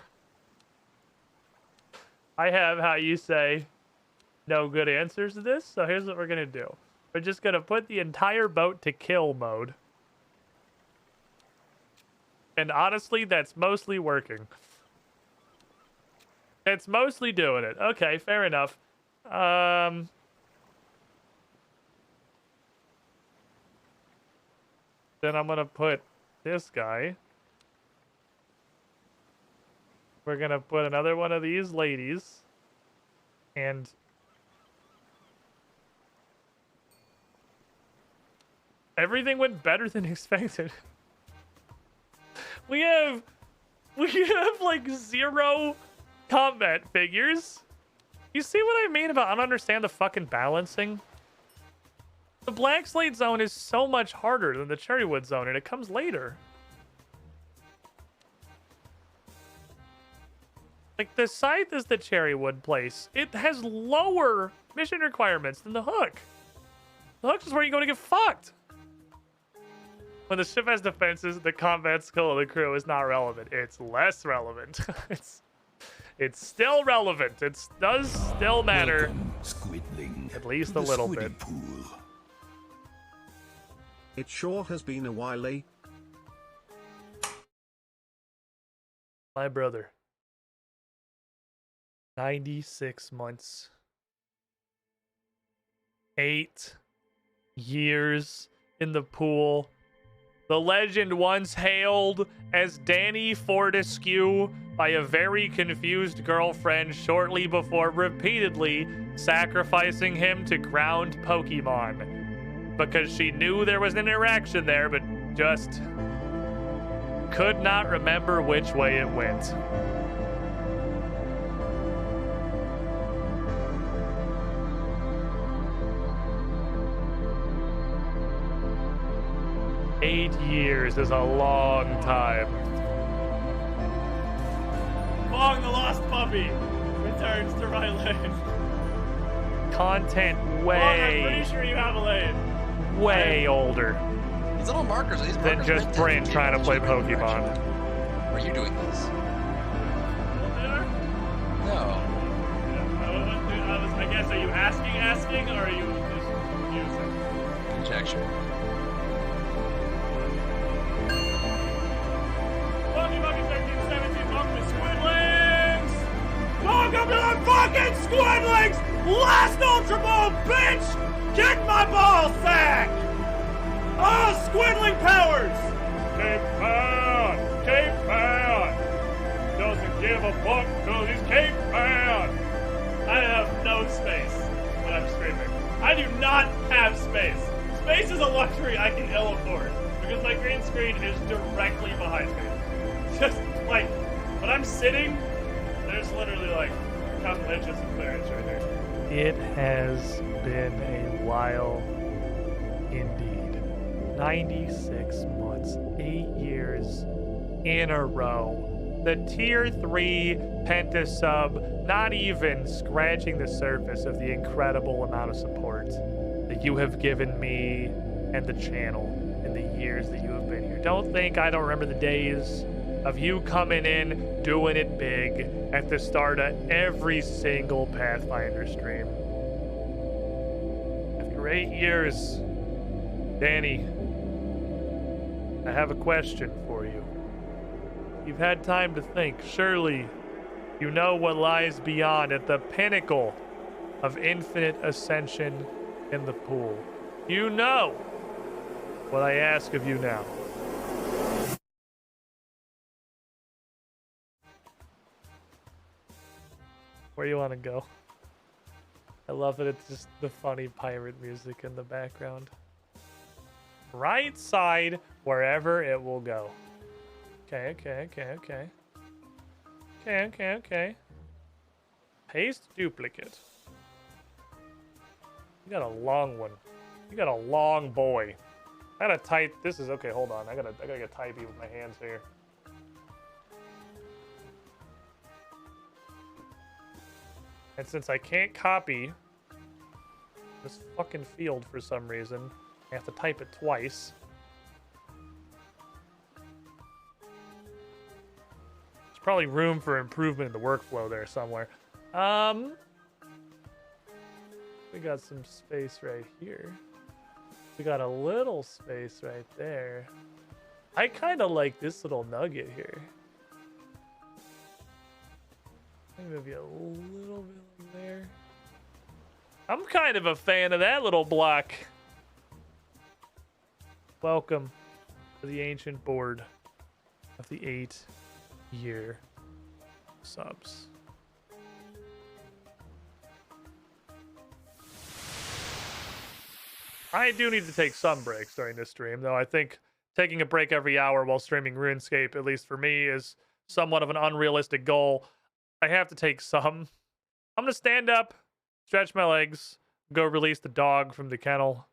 I have, how you say, no good answers to this, so here's what we're gonna do. We're just gonna put the entire boat to kill mode. And honestly, that's mostly working. It's mostly doing it. Okay, fair enough. Then I'm gonna put this guy. We're gonna put another one of these ladies. And everything went better than expected. We have like 0 combat figures. You see what I mean about I don't understand the fucking balancing? The Black Slate zone is so much harder than the Cherrywood zone, and it comes later. Like, the Scythe is the Cherrywood place. It has lower mission requirements than the Hook. The Hook is where you go to get fucked. When the ship has defenses, the combat skill of the crew is not relevant. It's less relevant. It's still relevant. It does still matter. Welcome, Squidling, at least to a the little Squiddy bit. Pool. It sure has been a while, eh? My brother. 96 months. 8 years in the pool. The legend once hailed as Danny Fortescue by a very confused girlfriend shortly before repeatedly sacrificing him to ground Pokemon. Because she knew there was an interaction there, but just could not remember which way it went. Eight years is a long time. Bong the Lost Puppy returns to Ryland. Content way. Bong, I'm pretty sure you have a lane. Way older These little markers. These than markers just meant Bryn to trying to take play you in the right Pokemon. direction. Are you doing this? No. I guess, are you asking, or are you just confusing? Conjecture. Welcome to 1317, welcome to Squidlings! Welcome to the fucking Squidlings! Last Ultra Ball, bitch! Kick my ball sack! Oh, Squidling powers! Cape Bound! Cape Bound! Doesn't give a fuck because he's Cape Bound! I have no space when I'm screaming. I do not have space. Space is a luxury I can ill afford because my green screen is directly behind me. Just like when I'm sitting, there's literally like a couple inches of clearance right there. It has been a while indeed. 96 months, 8 years in a row. the tier 3 penta sub, not even scratching the surface of the incredible amount of support that you have given me and the channel in the years that you have been here. Don't think I don't remember the days of you coming in, doing it big at the start of every single Pathfinder stream. After 8 years, Danny, I have a question for you. You've had time to think. Surely you know what lies beyond at the pinnacle of infinite ascension in the pool. You know what I ask of you now. Where you want to go? I love that it's just the funny pirate music in the background. Right side, wherever it will go. Okay. Okay. Paste duplicate. You got a long one. You got a long boy. I gotta type. This is okay. Hold on. I gotta get typey with my hands here. And since I can't copy this fucking field for some reason, I have to type it twice. There's probably room for improvement in the workflow there somewhere. We got some space right here. We got a little space right there. I kind of like this little nugget here. Maybe a little bit like there. I'm kind of a fan of that little block. Welcome to the ancient board of the 8-year subs. I do need to take some breaks during this stream, though. I think taking a break every hour while streaming RuneScape, at least for me, is somewhat of an unrealistic goal. I have to take some. I'm gonna stand up, stretch my legs, go release the dog from the kennel.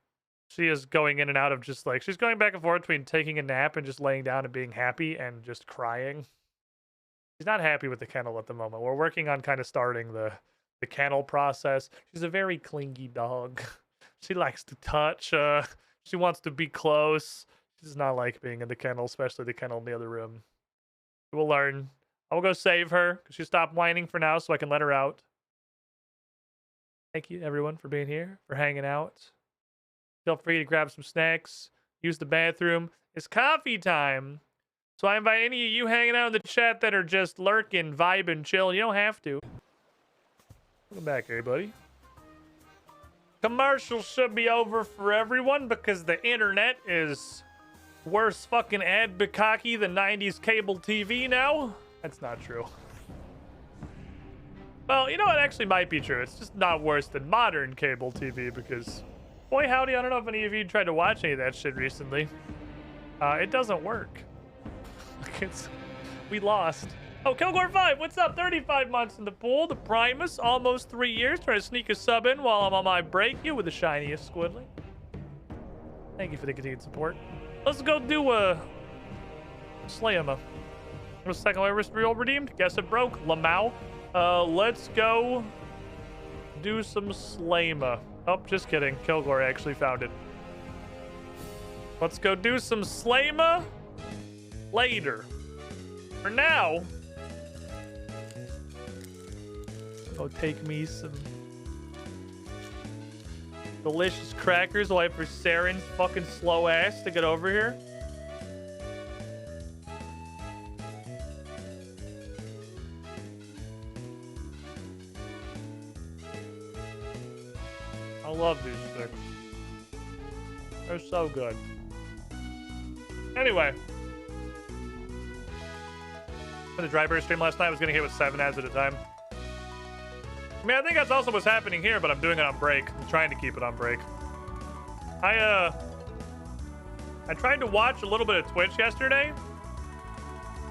She is going in and out of just like, she's going back and forth between taking a nap and just laying down and being happy and just crying. She's not happy with the kennel at the moment. We're working on kind of starting the kennel process. She's a very clingy dog. She likes to touch. She wants to be close. She does not like being in the kennel, especially the kennel in the other room. We'll learn. I will go save her because she stopped whining for now so I can let her out. Thank you, everyone, for being here, for hanging out. Feel free to grab some snacks, use the bathroom. It's coffee time. So I invite any of you hanging out in the chat that are just lurking, vibing, chilling. You don't have to. Welcome back, everybody. Commercials should be over for everyone because the internet is worse fucking ad bukkake than 90s cable TV now. That's not true. Well, you know, it actually might be true. It's just not worse than modern cable TV because, boy, howdy, I don't know if any of you tried to watch any of that shit recently. It doesn't work. We lost. Oh, Kilgore5, what's up? 35 months in the pool. The Primus, almost 3 years. Trying to sneak a sub in while I'm on my break. You with the shiniest Squidly. Thank you for the continued support. Let's go do a Slayama. Was second Everest real redeemed? Guess it broke. Lamau. Let's go do some Slayma. Oh, just kidding. Kilgore actually found it. Let's go do some Slayma later. For now, go take me some delicious crackers while I wait for Saren's fucking slow ass to get over here. I love these things. They're so good. Anyway. For the Dryberry stream last night, I was getting hit with 7 ads at a time. I mean, I think that's also what's happening here, but I'm doing it on break. I'm trying to keep it on break. I tried to watch a little bit of Twitch yesterday.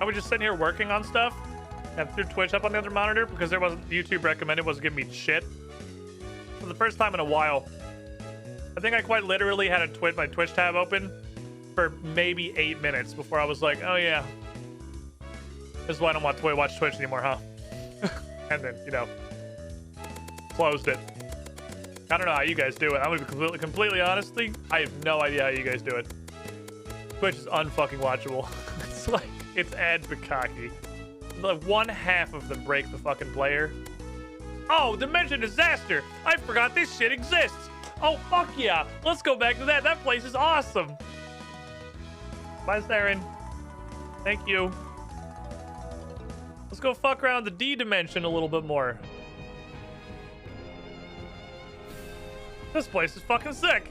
I was just sitting here working on stuff. And threw Twitch up on the other monitor because there wasn't YouTube recommended wasn't giving me shit. For the first time in a while. I think I quite literally had my Twitch tab open for maybe 8 minutes before I was like, oh yeah. This is why I don't want to watch Twitch anymore, huh? And then, you know, closed it. I don't know how you guys do it. I'm gonna be completely honestly, I have no idea how you guys do it. Twitch is unfucking watchable. It's like, it's ad bukkake. Like, one half of them break the fucking player. Oh, Dimension Disaster! I forgot this shit exists! Oh, fuck yeah! Let's go back to that. That place is awesome! Bye, Saren. Thank you. Let's go fuck around the D dimension a little bit more. This place is fucking sick.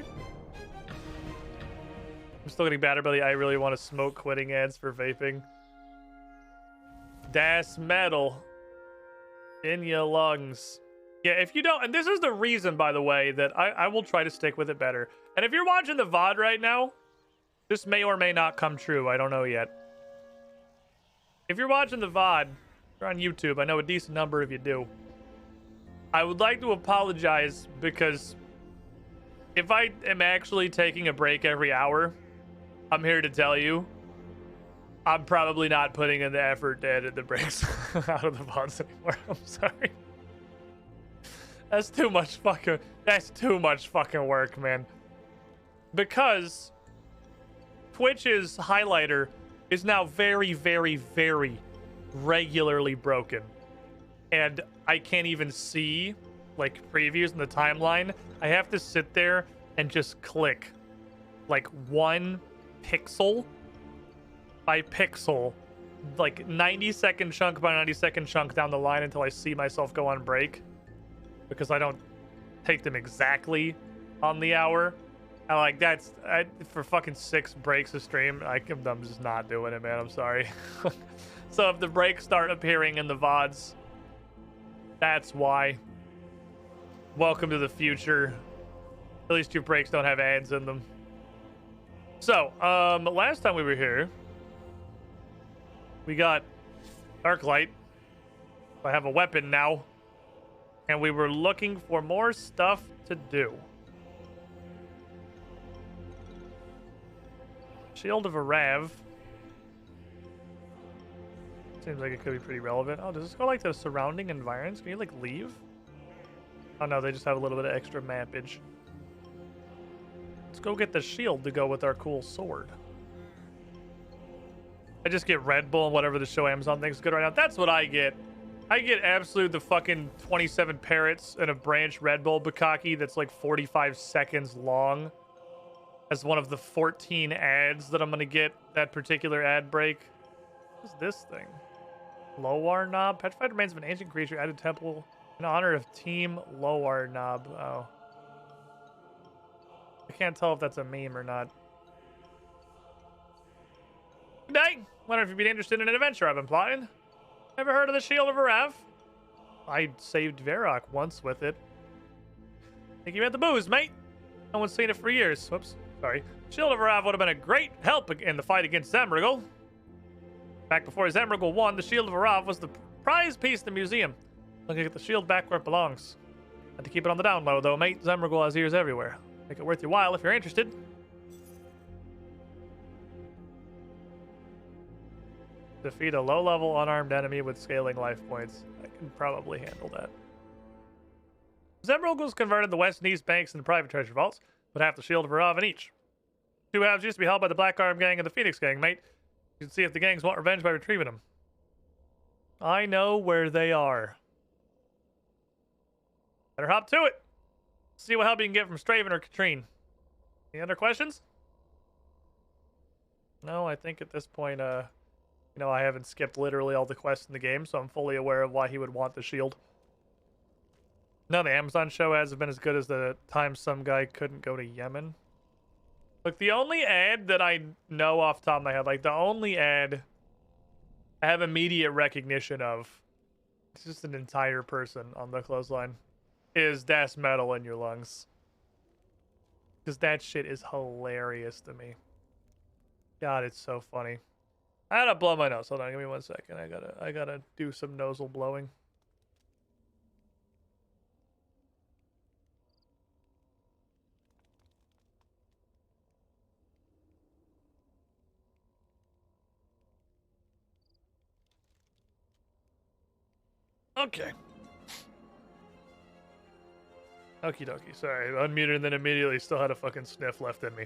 I'm still getting battered by the I really want to smoke quitting ads for vaping. Das metal in your lungs. Yeah, if you don't, and this is the reason, by the way, that I will try to stick with it better. And if you're watching the VOD right now, this may or may not come true. I don't know yet. If you're watching the VOD, you're on YouTube. I know a decent number of you do. I would like to apologize because if I am actually taking a break every hour, I'm here to tell you, I'm probably not putting in the effort to edit the breaks out of the VODs anymore. I'm sorry. That's too much fucking work, man. Because Twitch's highlighter is now very, very, very regularly broken. And I can't even see, like, previews in the timeline. I have to sit there and just click, like, 1 pixel by pixel, like 90-second chunk by 90-second chunk down the line until I see myself go on break, because I don't take them exactly on the hour. And like, that's for fucking 6 breaks a stream, I'm just not doing it, man. I'm sorry. So if the breaks start appearing in the VODs, that's why. Welcome to the future. At least your breaks don't have ads in them. So, last time we were here, we got Darklight. I have a weapon now. And we were looking for more stuff to do. Shield of Arav. Seems like it could be pretty relevant. Oh, does this go like the surrounding environs? Can you like leave? Oh no, they just have a little bit of extra mappage. Let's go get the shield to go with our cool sword. I just get Red Bull and whatever the show Amazon thinks is good right now. That's what I get. I get absolute the fucking 27 parrots and a branch Red Bull bukkake that's like 45 seconds long as one of the 14 ads that I'm going to get that particular ad break. What is this thing? Lowar Knob? Petrified remains of an ancient creature added temple in honor of Team Lowar Knob. Oh. I can't tell if that's a meme or not. Good day. Wonder if you'd be interested in an adventure I've been plotting. Ever heard of the Shield of Arav? I saved Varrock once with it. Think you meant the booze, mate. No one's seen it for years. Whoops. Sorry. Shield of Arav would have been a great help in the fight against Zemrigal. Back before Zemrigal won, the Shield of Arav was the prized piece in the museum. Looking to get the shield back where it belongs. Had to keep it on the down low, though, mate. Zemrigal has ears everywhere. Make it worth your while if you're interested. Defeat a low-level unarmed enemy with scaling life points. I can probably handle that. Zemrigal's converted the west and east banks into private treasure vaults, put half the Shield of Arav in each. 2 halves used to be held by the Black Arm Gang and the Phoenix Gang, mate. You can see if the gangs want revenge by retrieving them. I know where they are. Better hop to it. See what help you can get from Straven or Katrine. Any other questions? No, I think at this point, you know, I haven't skipped literally all the quests in the game, so I'm fully aware of why he would want the shield. No, the Amazon show ads have been as good as the time some guy couldn't go to Yemen. Look, the only ad that I know off the top of my head, like the only ad I have immediate recognition of, it's just an entire person on the clothesline, is Das Metal in your lungs. Because that shit is hilarious to me. God, it's so funny. I gotta blow my nose. Hold on, give me 1 second. I gotta do some nasal blowing. Okay. Okie dokie. Sorry, unmuted and then immediately still had a fucking sniff left in me.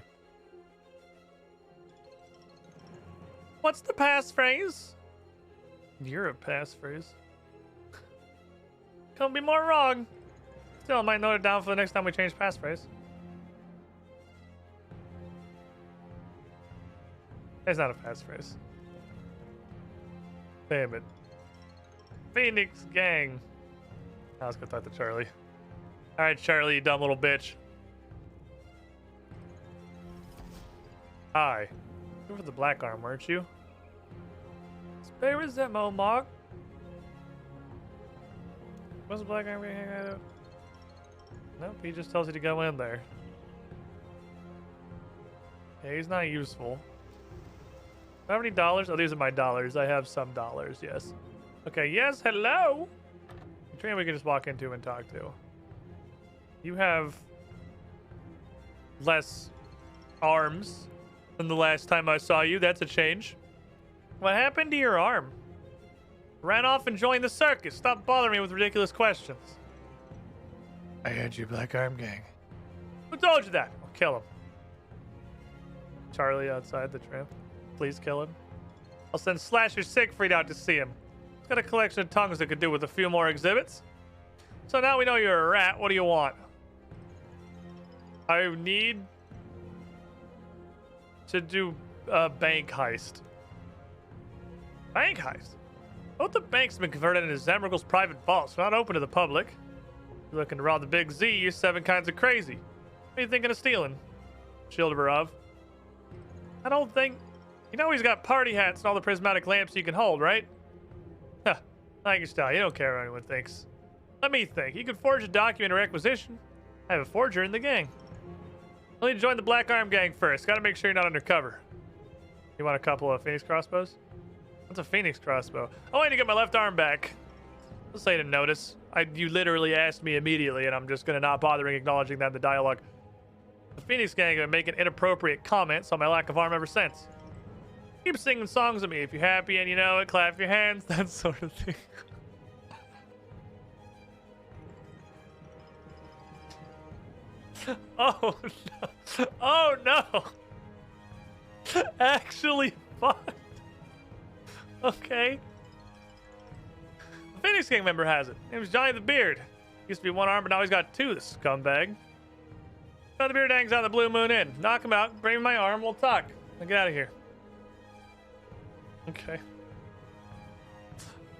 What's the passphrase? You're a passphrase. Couldn't be more wrong. Still, I might note it down for the next time we change passphrase. It's not a passphrase. Damn it. Phoenix gang. Now let's go talk to Charlie. Alright, Charlie, you dumb little bitch. Hi. You were the black arm, weren't you? Spare was that Mark? What's the black arm gonna hang out of? Nope, he just tells you to go in there. Yeah, he's not useful. How many dollars? Oh, these are my dollars. I have some dollars, yes. Okay, yes, hello! Train we can just walk into and talk to. You have less arms than the last time I saw you. That's a change. What happened to your arm? Ran off and joined the circus. Stop bothering me with ridiculous questions. I heard you, Black Arm Gang. Who told you that? I'll kill him. Charlie outside the tram. Please kill him. I'll send Slasher Siegfried out to see him. He's got a collection of tongues that could do with a few more exhibits. So now we know you're a rat. What do you want? I need to do a bank heist. Bank heist? Both the banks have been converted into Zemrigal's private vaults. Not open to the public. You're looking to rob the Big Z, you're 7 kinds of crazy. What are you thinking of stealing? Shield of Barov. I don't think... You know he's got party hats and all the prismatic lamps you can hold, right? Huh. Like your style. You don't care what anyone thinks. Let me think. You could forge a document or requisition. I have a forger in the gang. You'll need to join the Black Arm Gang first. Gotta make sure you're not undercover. You want a couple of Phoenix crossbows? What's a Phoenix crossbow? Oh, I need to get my left arm back. Let's say I didn't notice. You literally asked me immediately, and I'm just gonna not bothering acknowledging that in the dialogue. The Phoenix Gang have been making inappropriate comments on my lack of arm ever since. Keep singing songs at me. If you're happy and you know it, clap your hands, that sort of thing. Oh no. Oh no. Actually fucked. Okay. A Phoenix Gang member has it. It was Johnny the Beard. Used to be 1 arm, but now he's got 2, this scumbag. Johnny the Beard hangs out in the Blue Moon Inn. Knock him out, bring me my arm, we'll talk. Now get out of here. Okay.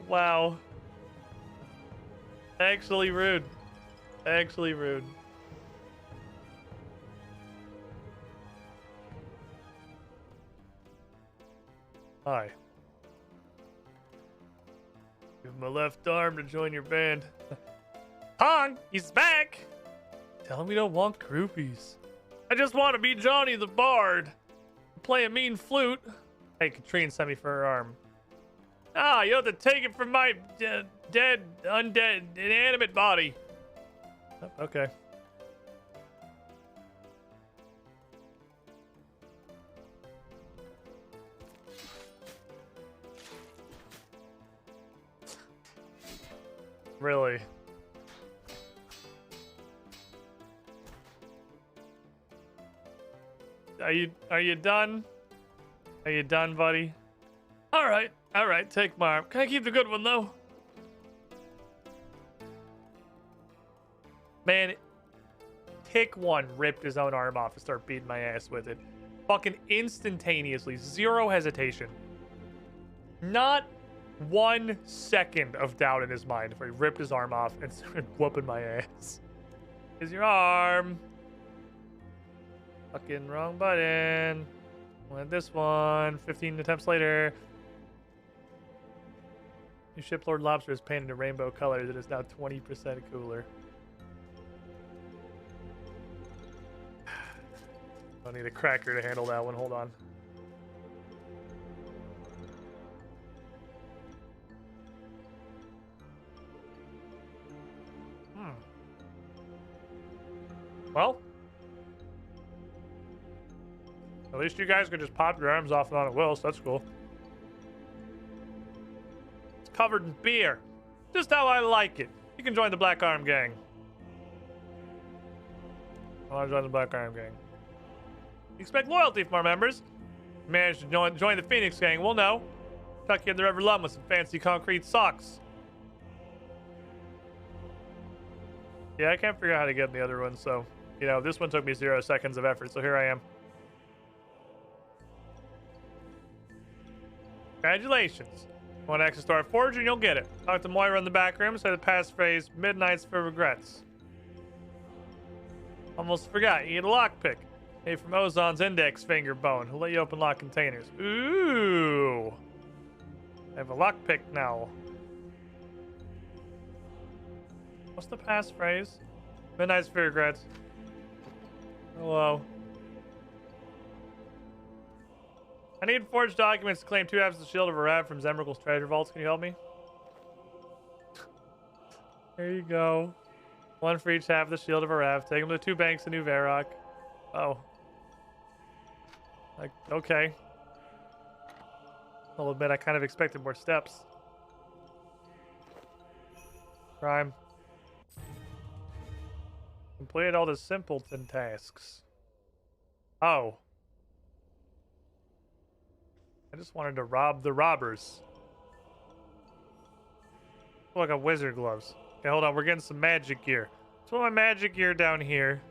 Wow. Actually rude. Actually rude. Hi. Give him a left arm to join your band. Hong, he's back! Tell him we don't want groupies. I just want to be Johnny the Bard. Play a mean flute. Hey, Katrine sent me for her arm. Ah, you have to take it from my dead, undead, inanimate body. Oh, okay. Really? Are you done? Are you done, buddy? All right, take my arm. Can I keep the good one, though? Man, Tick 1 ripped his own arm off and started beating my ass with it. Fucking instantaneously. Zero hesitation. Not 1 second of doubt in his mind before he ripped his arm off and started whooping my ass. Here's your arm. Fucking wrong button. Want this one. 15 attempts later. Your ship Lord Lobster is painted in rainbow colors. It is now 20% cooler. I need a cracker to handle that one. Hold on. Well, at least you guys can just pop your arms off on at will, so that's cool. It's covered in beer. Just how I like it. You can join the Black Arm Gang. I want to join the Black Arm Gang. You expect loyalty from our members. Manage to join the Phoenix Gang, we'll know. Tuck you in the River Lum with some fancy concrete socks. Yeah, I can't figure out how to get in the other one, so, you know, this one took me 0 seconds of effort, so here I am. Congratulations. Want access to our forge and you'll get it. Talk to Moira in the back room, say the passphrase, Midnights for Regrets. Almost forgot, you need a lockpick. Made from Ozon's index finger bone. He'll let you open lock containers. Ooh. I have a lockpick now. What's the passphrase? Midnight's for Regrets. Hello. I need forged documents to claim 2 halves of the Shield of Arav from Zemrigal's treasure vaults. Can you help me? There you go. 1 for each half of the Shield of Arav. Take them to 2 banks in New Varrock. Oh. Like, okay. I'll admit I kind of expected more steps. Crime. Completed all the simpleton tasks. Oh. I just wanted to rob the robbers. Look, I got wizard gloves. Okay, hold on. We're getting some magic gear. Let's put my magic gear down here.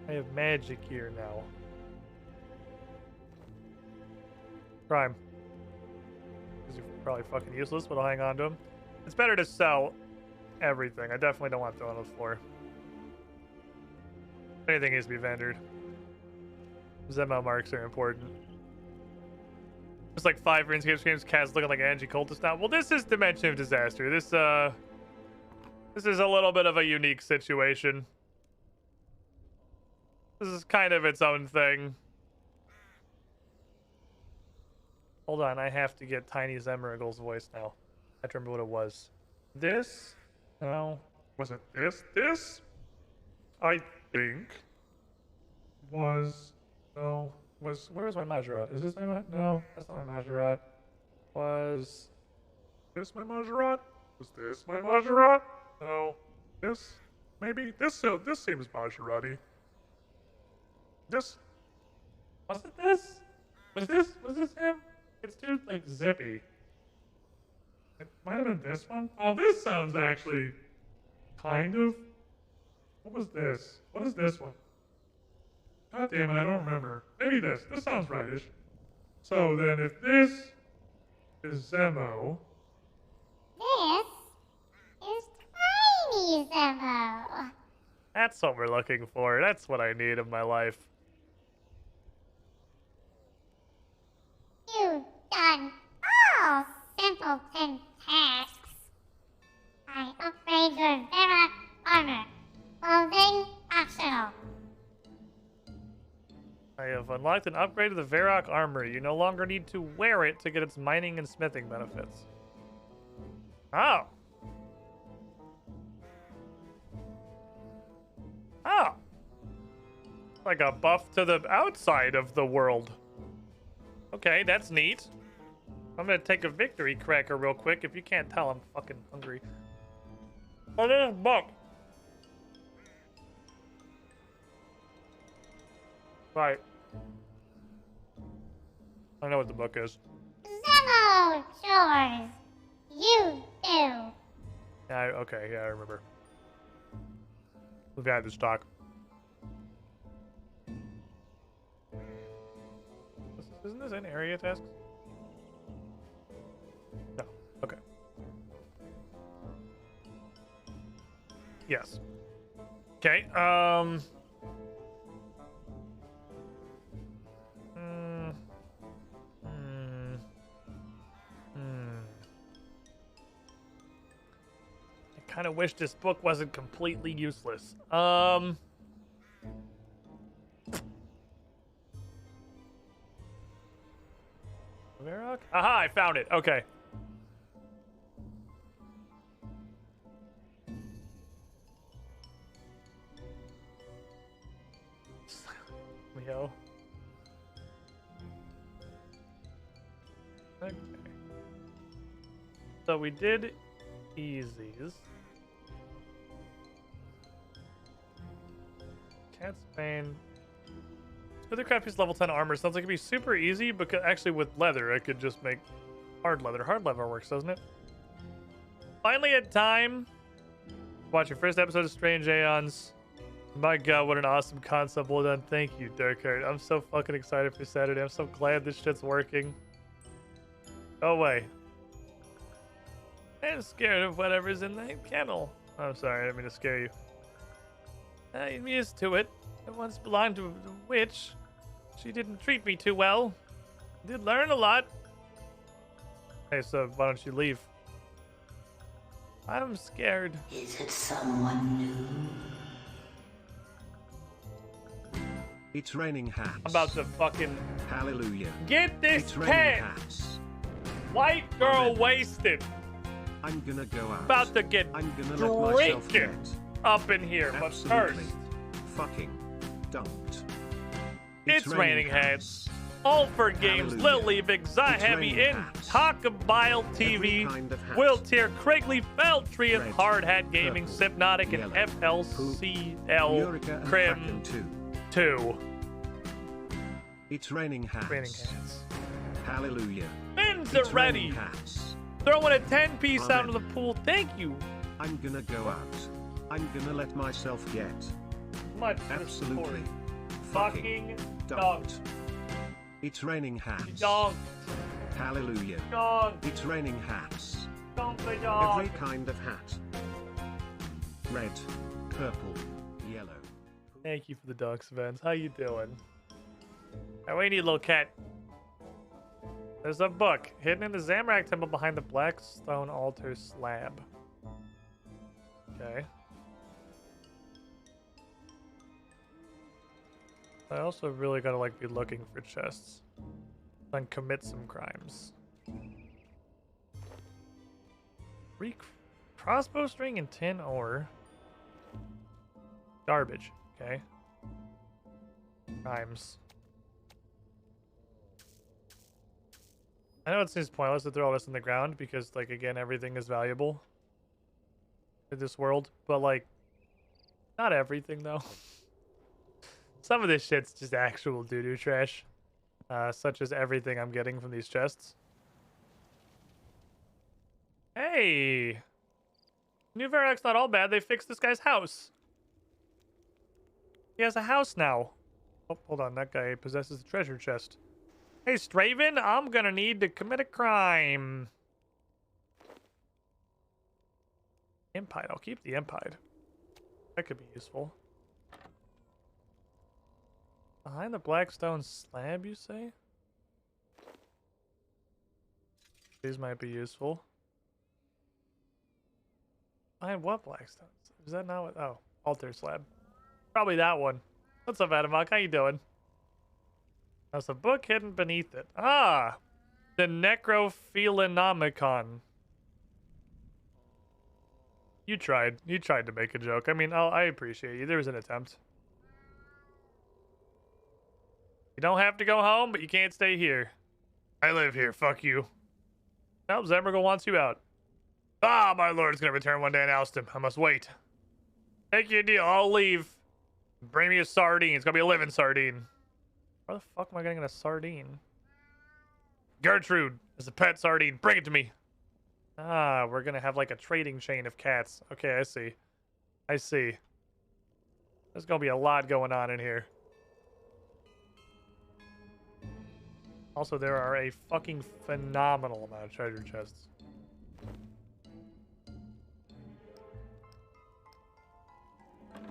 I have magic gear now. Crime. These are probably fucking useless, but I'll hang on to them. It's better to sell everything. I definitely don't want to throw on the floor. Anything needs to be vendored. Zemo marks are important. It's like 5 RuneScape games. Kaz looking like an Angie cultist now. Well, this is Dimension of Disaster. This is a little bit of a unique situation. This is kind of its own thing. Hold on, I have to get Tiny Zemrigal's voice now. I have to remember what it was. This? No. Was it this? This? I think was... No. Where was my Majorat? Is this my Majorat? No, that's not my Majorat. Was this my Majorat? Was this my Majorat? No. This? Maybe? This seems Majorat-y. This? Was it this? Was this him? It's too, like, zippy. It might have been this one. Oh, this sounds actually kind of... What was this? What is this one? God damn it, I don't remember. Maybe this. This sounds rightish. So then if this is Zemo... This is Tiny Zemo. That's what we're looking for. That's what I need in my life. You've done all simpleton tasks. I upgrade your Varrock armor. Clothing optional. I have unlocked and upgraded the Varrock armor. You no longer need to wear it to get its mining and smithing benefits. Oh. Oh. Like a buff to the outside of the world. Okay, that's neat. I'm gonna take a victory cracker real quick. If you can't tell, I'm fucking hungry. What is book? Right. I know what the book is. Zemo chores. You do. Yeah, okay, yeah, I remember. We've had this talk. Isn't this an area task? No. Okay. Yes. Okay, I kind of wish this book wasn't completely useless. Varrock? Aha, I found it. Okay. Leo. Okay. So we did easies. Cat's Bane. Smoothcraft piece level 10 armor. Sounds like it'd be super easy, because actually with leather, I could just make hard leather. Hard leather works, doesn't it? Finally had time to watch your first episode of Strange Aeons. My god, what an awesome concept. Well done. Thank you, Dirkheart. I'm so fucking excited for Saturday. I'm so glad this shit's working. Go away. I'm scared of whatever's in that kennel. I'm sorry, I didn't mean to scare you. I'm used to it. I once belonged to a witch. She didn't treat me too well. I did learn a lot. Hey, so why don't you leave? I'm scared. Is it someone new? It's raining hats. I'm about to fucking Hallelujah. get this It's raining cat. hats. White girl wasted. I'm gonna go out. About to get I'm gonna let myself drinking get up in here, but absolutely first, fucking dumped. it's raining heads. All for games, Hallelujah. Lil Leave, Exi Heavy, raining in hats. Talkabile Every TV, kind of hat. Will Tier, Craigley, Feltree, and Red, Hard Hat Gaming, purple, Hypnotic, and yellow, FLCL Eureka and Crim Kraken 2. 2. It's raining hats. Raining heads. Hallelujah. Fins It's are ready. raining hats. Throwing a 10-piece out Amen. of the pool. Thank you. I'm gonna go out. I'm gonna let myself get Much for the support. absolutely Fucking dumped. dunked. It's raining hats. Dunked. Hallelujah. Dunked. It's raining hats. Dunked the dog. Every kind of hat. Red, purple, yellow. Thank you for the dunks, Vance. How you doing? Hey, we need a little cat. There's a book hidden in the Zamrak temple behind the black stone altar slab. Okay. I also really gotta like be looking for chests and commit some crimes. Crossbow string and tin ore. Garbage. Okay. Crimes. I know it seems pointless to throw all this in the ground because, like, again, everything is valuable in this world, but, like, not everything, though. Some of this shit's just actual doo-doo trash, such as everything I'm getting from these chests. Hey! New Varroc's not all bad. They fixed this guy's house. He has a house now. Oh, hold on. That guy possesses a treasure chest. Hey, Straven, I'm gonna need to commit a crime. Impide. I'll keep the Impide. That could be useful. Behind the Blackstone slab, you say? These might be useful. Behind what Blackstones? Is that not what? Oh, altar slab. Probably that one. What's up, Adamok? How you doing? There's a book hidden beneath it. Ah! The Necrophilonomicon. You tried. You tried to make a joke. I mean, I appreciate you. There was an attempt. You don't have to go home, but you can't stay here. I live here. Fuck you. Now Zemmergal wants you out. Ah, my lord is going to return one day and oust him. I must wait. Take your deal. I'll leave. Bring me a sardine. It's going to be a living sardine. Where the fuck am I getting a sardine? Gertrude is a pet sardine. Bring it to me. Ah, we're going to have like a trading chain of cats. Okay, I see. I see. There's going to be a lot going on in here. Also, there are a fucking phenomenal amount of treasure chests. I'm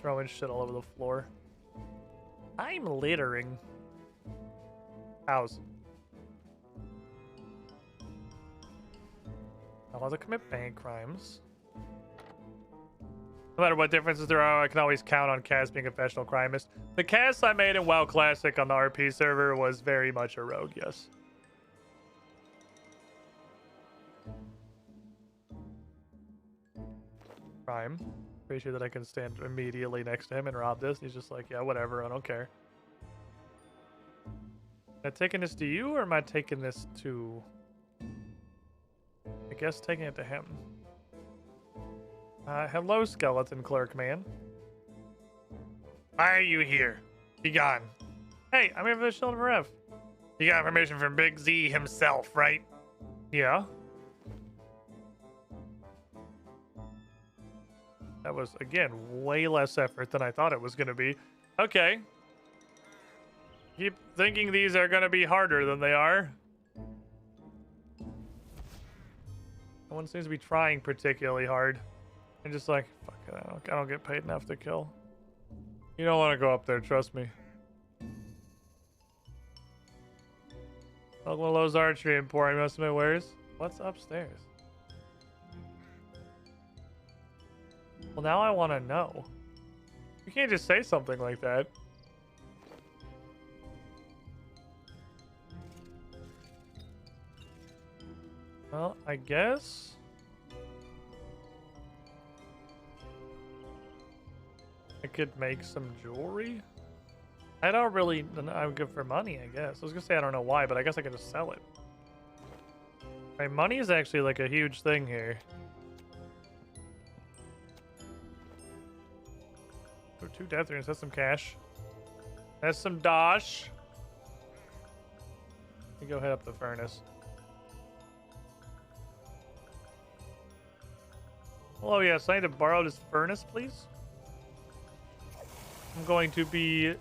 throwing shit all over the floor. I'm littering. House. I'll have to commit bank crimes. No matter what differences there are, I can always count on Cass being a professional crimist. The Cass I made in WoW Classic on the RP server was very much a rogue, yes. Crime. Pretty sure that I can stand immediately next to him and rob this. He's just like, yeah, whatever, I don't care. Am I taking this to you, or am I taking this to... guess taking it to him. Hello, skeleton clerk man. Why are you here? Be gone. Hey, I'm here for the Shield of Rev. You got permission from Big Z himself, right? Yeah. That was, again, way less effort than I thought it was going to be. Okay. Keep thinking these are going to be harder than they are. No one seems to be trying particularly hard. I'm just like, fuck it, I don't get paid enough to kill. You don't want to go up there, trust me. Welcome to Lowe's Archery Emporium. Most of my wares. What's upstairs? Well, now I want to know. You can't just say something like that. Well, I guess. I could make some jewelry. I don't really. I'm good for money, I guess. I was gonna say I don't know why, but I guess I could just sell it. Right, money is actually like a huge thing here. Oh, 2 death runes. That's some cash. That's some dosh. Let me go head up the furnace. Hello, yes. I need to borrow this furnace, please. I'm going to be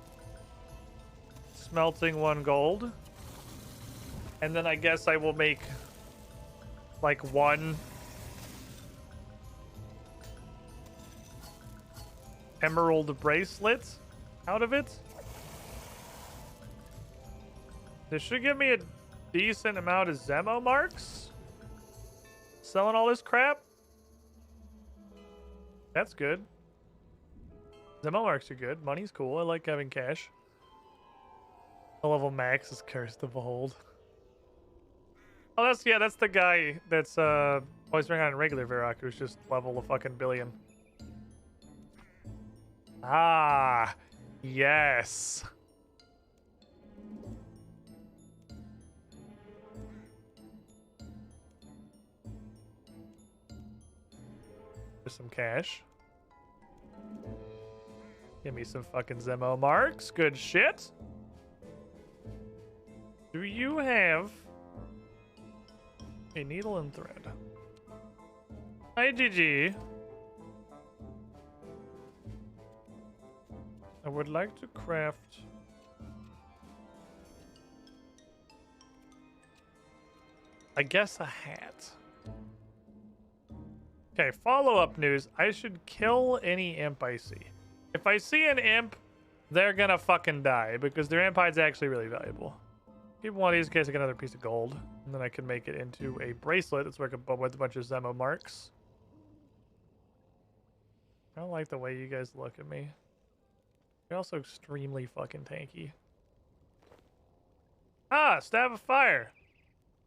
smelting 1 gold. And then I guess I will make like 1 emerald bracelet out of it. This should give me a decent amount of Zemo marks. Selling all this crap. That's good. Zemo marks are good. Money's cool. I like having cash. The level max is Cursed to Behold. Oh, that's the guy that's always running on regular Varrock, who's just level a fucking billion. Ah, yes. There's some cash. Give me some fucking Zemo marks. Good shit. Do you have a needle and thread? Hi, GG. I would like to craft I guess a hat. Okay, follow-up news. I should kill any imp I see. If I see an imp, they're gonna fucking die because their imp hide's actually really valuable. Keep one of these in case I get another piece of gold. And then I can make it into a bracelet that's working with a bunch of Zemo marks. I don't like the way you guys look at me. You're also extremely fucking tanky. Ah, Staff of Fire.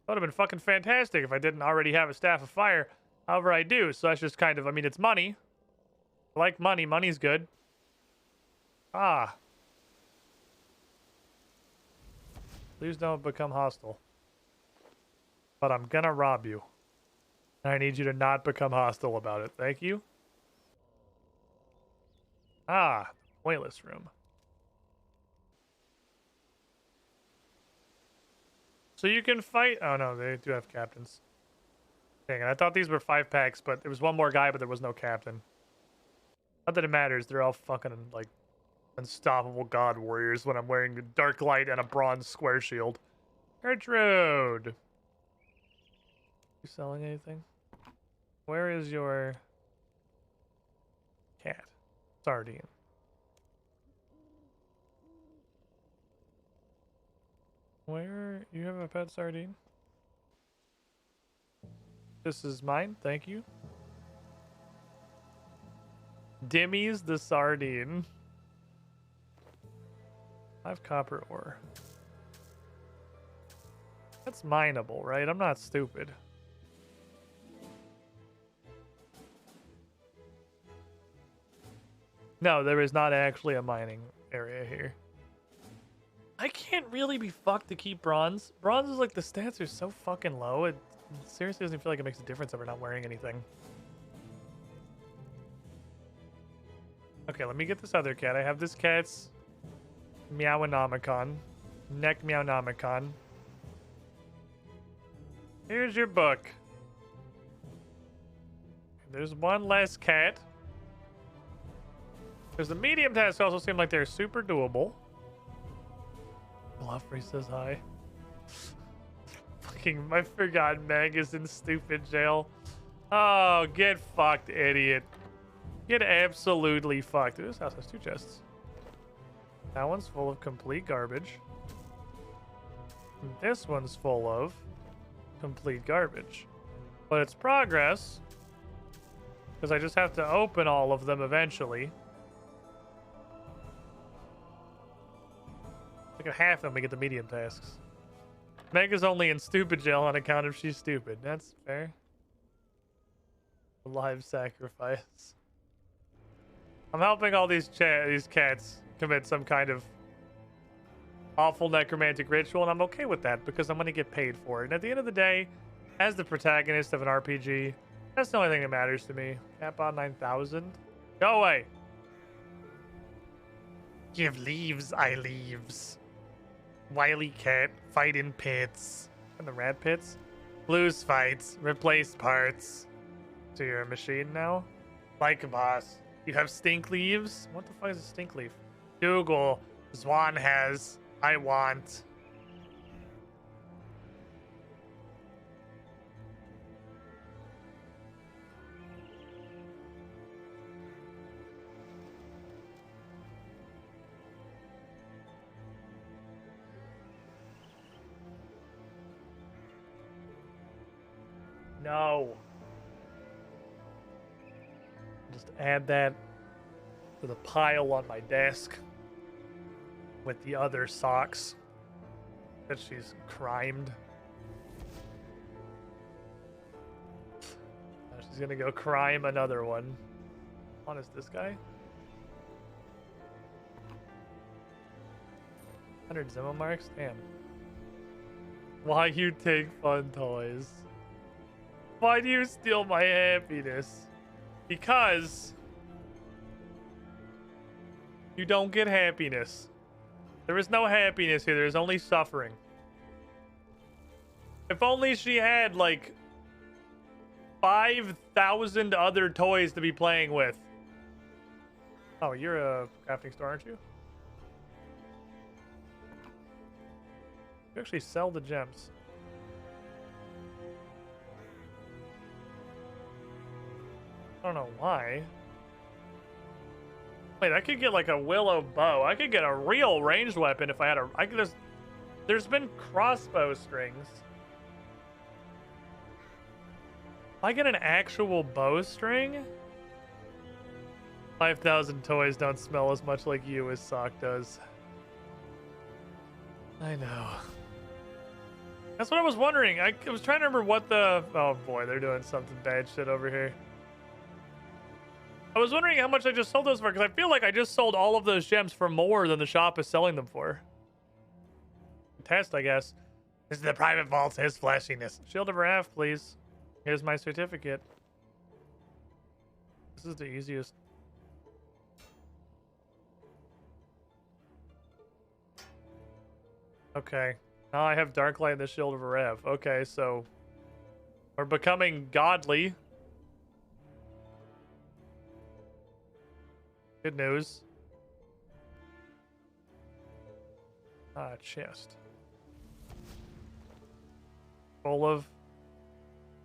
That would have been fucking fantastic if I didn't already have a Staff of Fire. However, I do, so that's just kind of, I mean, it's money. I like money. Money's good. Ah. Please don't become hostile. But I'm gonna rob you. And I need you to not become hostile about it. Thank you. Ah, pointless room. So you can fight. Oh no, they do have captains. Dang it, I thought these were 5-packs, but there was one more guy, but there was no captain. Not that it matters. They're all fucking like unstoppable god warriors when I'm wearing a dark light and a bronze square shield. Gertrude, you selling anything? Where is your cat? Sardine. Where you have a pet sardine? This is mine, thank you. Dimmy's the sardine. I have copper ore. That's mineable, right? I'm not stupid. No, there is not actually a mining area here. I can't really be fucked to keep bronze. Bronze is like the stats are so fucking low. It seriously doesn't feel like it makes a difference if we're not wearing anything. Okay, let me get this other cat. I have this cat's Meowonomicon. Neck Meownomicon. Here's your book. There's one less cat. Because the medium tasks also seem like they're super doable. Bluffrey says hi. Fucking my forgotten Meg is in stupid jail. Oh, get fucked, idiot. Get absolutely fucked. This house has 2 chests. That one's full of complete garbage. This one's full of complete garbage. But it's progress. Because I just have to open all of them eventually. Look at half of them we get the medium tasks. Meg is only in stupid jail on account of she's stupid. That's fair. Live sacrifice. I'm helping all these cats commit some kind of awful necromantic ritual, and I'm okay with that because I'm going to get paid for it. And at the end of the day, as the protagonist of an RPG, that's the only thing that matters to me. Cap on 9,000. Go away. Give leaves, I leaves. Wily cat, fight in pits. In the rat pits. Blues fights, replace parts. So you're a machine now? Like a boss. You have stink leaves? What the fuck is a stink leaf? Dougal. Swan has. I want. No. Just add that to the pile on my desk with the other socks that she's crimed. Now she's gonna go crime another one. What is this guy? 100 Zimmo marks? Damn. Why you take fun toys? Why do you steal my happiness? Because you don't get happiness. There is no happiness here. There's only suffering. If only she had, like, 5,000 other toys to be playing with. Oh, you're a crafting store, aren't you? You actually sell the gems. I don't know why. Wait, I could get like a willow bow. I could get a real ranged weapon if I had a... I could just... There's been crossbow strings. If I get an actual bowstring? 5,000 toys don't smell as much like you as Sock does. I know. That's what I was wondering. I was trying to remember what the... Oh boy, they're doing something bad shit over here. I was wondering how much I just sold those for, because I feel like I just sold all of those gems for more than the shop is selling them for. Test, I guess. This is the private vault, his flashiness. Shield of Wrath, please. Here's my certificate. This is the easiest. Okay. Now I have Darklight and the Shield of Wrath. Okay, so we're becoming godly. Good news. Chest. Full of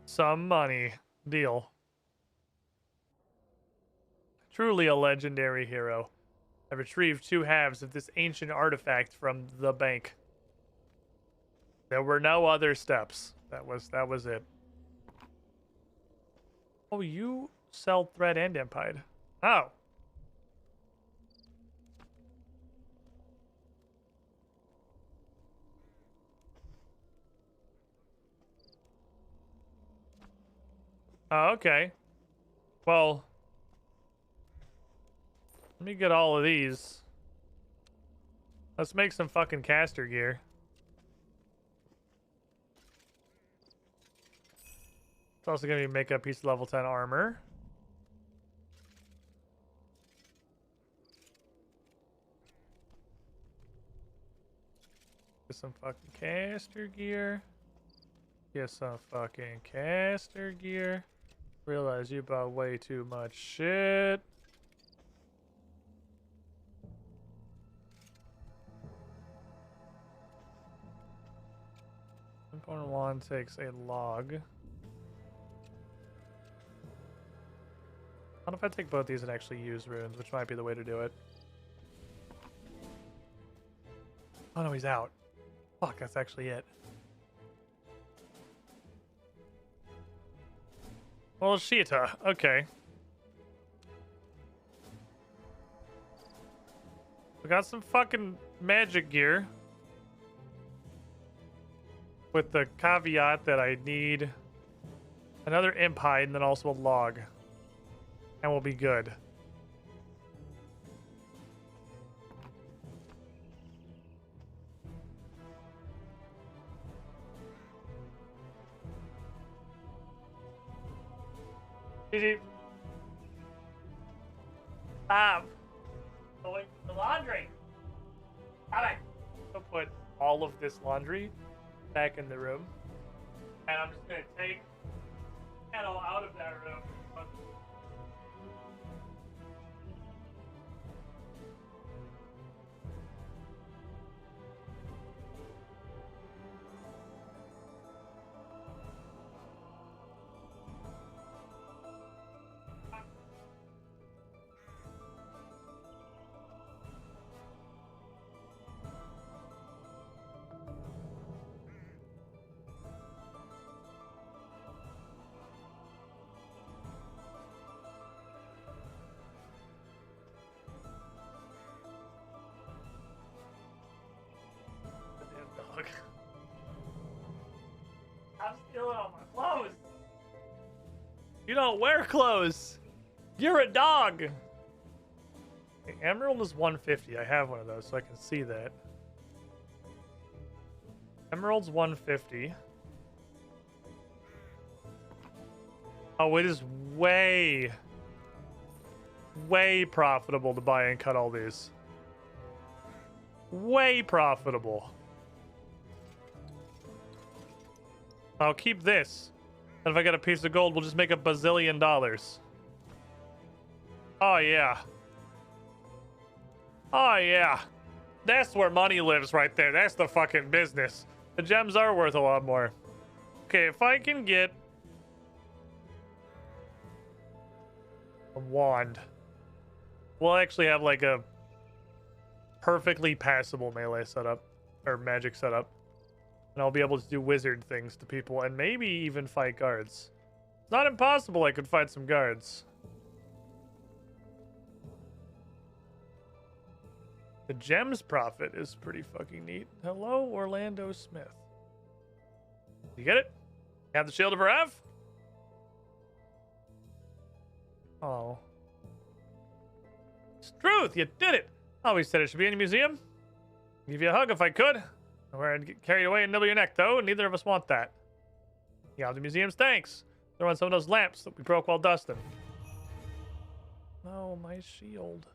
some money. Deal. Truly a legendary hero. I retrieved 2 halves of this ancient artifact from the bank. There were no other steps. That was it. Oh, you sell thread and empide. Oh. Oh, okay. Well, let me get all of these. Let's make some fucking caster gear. It's also gonna make a piece of level 10 armor. Get some fucking caster gear. Get some fucking caster gear. Realize you bought way too much shit. Important wand takes a log. What if I take both these and actually use runes, which might be the way to do it? Oh no, he's out. Fuck, that's actually it. Well, Sheeta, okay. We got some fucking magic gear. With the caveat that I need another imp hide and then also a log. And we'll be good. GG. Stop. Going to the laundry. Stop it. I'll put all of this laundry back in the room. And I'm just going to take it all out of that room. Dog. I'm stealing all my clothes. You don't wear clothes. You're a dog. Okay, Emerald is 150. I have one of those, so I can see that. Emerald's 150. Oh, it is way profitable to buy and cut all these. Way profitable. I'll keep this. And if I get a piece of gold, we'll just make $1 bazillion. Oh, yeah. Oh, yeah. That's where money lives right there. That's the fucking business. The gems are worth a lot more. Okay, if I can get a wand, we'll actually have like a perfectly passable melee setup, or magic setup. And I'll be able to do wizard things to people and maybe even fight guards. It's not impossible I could fight some guards. The gems profit is pretty fucking neat. Hello, Orlando Smith. You get it? Have the Shield of Rev? Oh. Struth, you did it! I always said it should be in a museum. Give you a hug if I could. Where I'd get carried away and nibble your neck, though. Neither of us want that. Yeah, the museum's thanks. Throw on some of those lamps that we broke while dusting. Oh, my shield.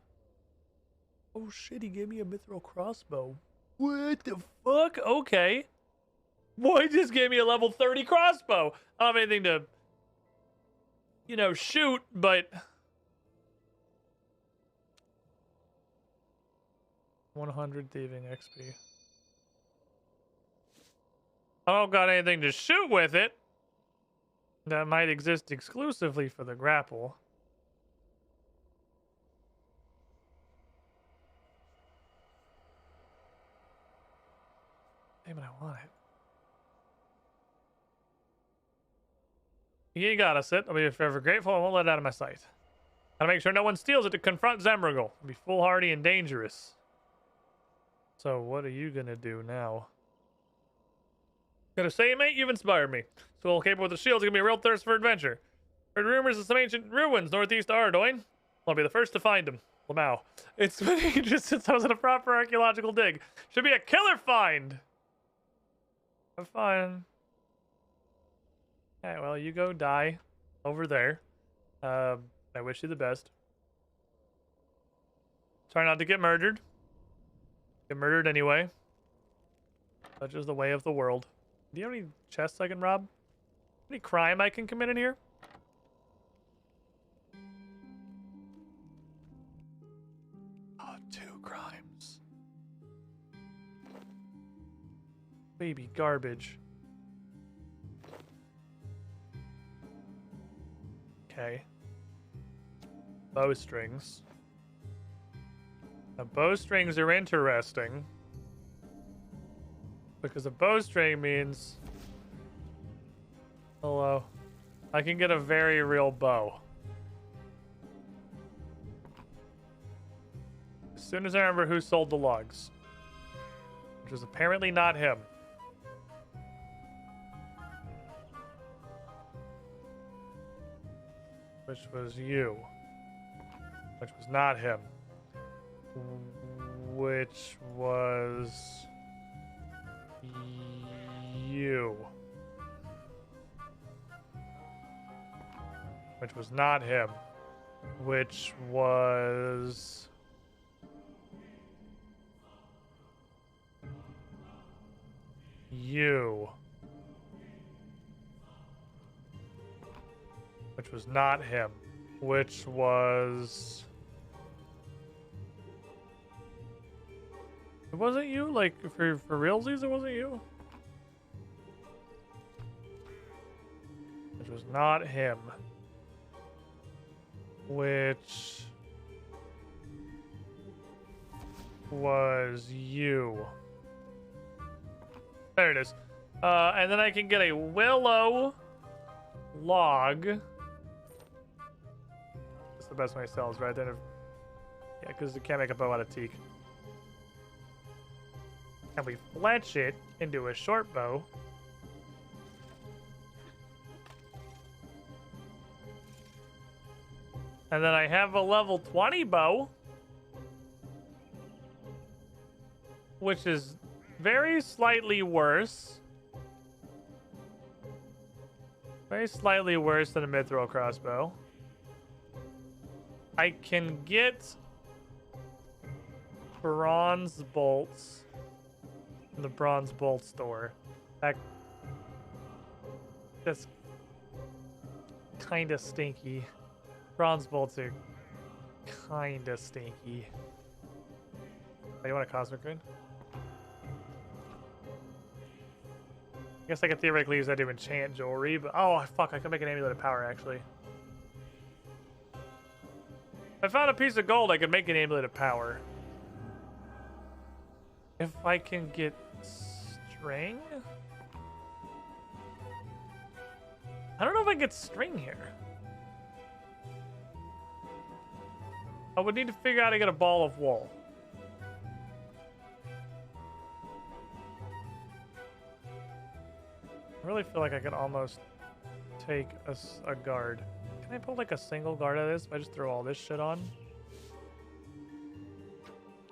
Oh shit, he gave me a mithril crossbow. What the fuck? Okay. Boy, he just gave me a level 30 crossbow. I don't have anything to, you know, shoot, but 100 thieving XP. I don't got anything to shoot with it. That might exist exclusively for the grapple. Damn it, I want it. You gotta sit. I'll be forever grateful. I won't let it out of my sight. Gotta make sure no one steals it to confront Zemrigel. Be foolhardy and dangerous. So what are you gonna do now? Gotta say, mate, you've inspired me. So capable with the shield's gonna be a real thirst for adventure. Heard rumors of some ancient ruins northeast of Ardoin. I'll be the first to find them. Lamau. It's been ages since I was in a proper archaeological dig. Should be a killer find. I'm fine. Alright, well, you go die over there. I wish you the best. Try not to get murdered. Get murdered anyway. Such is the way of the world. Do you have any chests I can rob? Any crime I can commit in here? Oh, 2 crimes. Baby garbage. Okay. Bowstrings. Now, bowstrings are interesting. Because a bowstring means... Hello. I can get a very real bow. As soon as I remember who sold the logs. Which was apparently not him. Which was you. Which was not him. Which was... you. Which was not him. Which was... you. Which was not him. Which was... It wasn't you? Like, for realsies, it wasn't you? Which was not him. Which... was you. There it is. And then I can get a willow log. That's the best way to sell is right there. Yeah, because you can't make a bow out of teak. And we fletch it into a short bow. And then I have a level 20 bow. Which is very slightly worse. Very slightly worse than a mithril crossbow. I can get bronze bolts in the bronze bolt store. That's kind of stinky. Bronze bolts are kind of stinky. Oh, you want a cosmic grid? I guess I could theoretically use that to enchant jewelry, but oh fuck, I could make an amulet of power actually. If I found a piece of gold, I could make an amulet of power. If I can get string? I don't know if I can get string here. I would need to figure out how to get a ball of wool. I really feel like I could almost take a guard. Can I pull like a single guard out of this if I just throw all this shit on?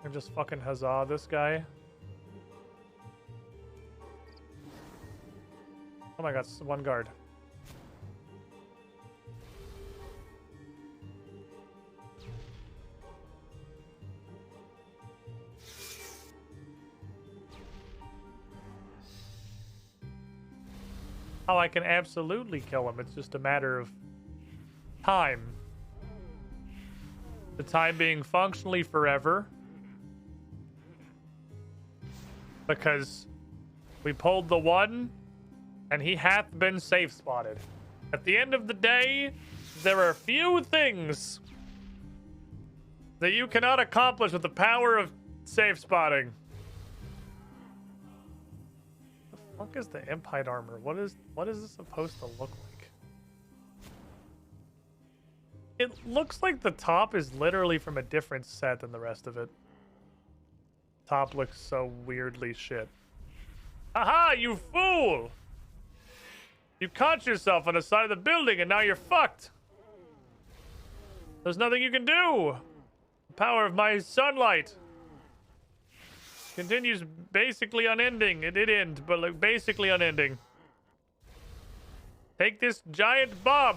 And just fucking huzzah this guy? Oh my god, it's 1 guard. Oh, I can absolutely kill him. It's just a matter of time. The time being functionally forever. Because we pulled the 1, and he hath been safe spotted. At the end of the day, there are few things that you cannot accomplish with the power of safe spotting. What the fuck is the Empire armor? What is this supposed to look like? It looks like the top is literally from a different set than the rest of it. Top looks so weirdly shit. Aha, you fool! You caught yourself on the side of the building and now you're fucked. There's nothing you can do. The power of my sunlight continues basically unending. It did end, but like basically unending. Take this giant bomb.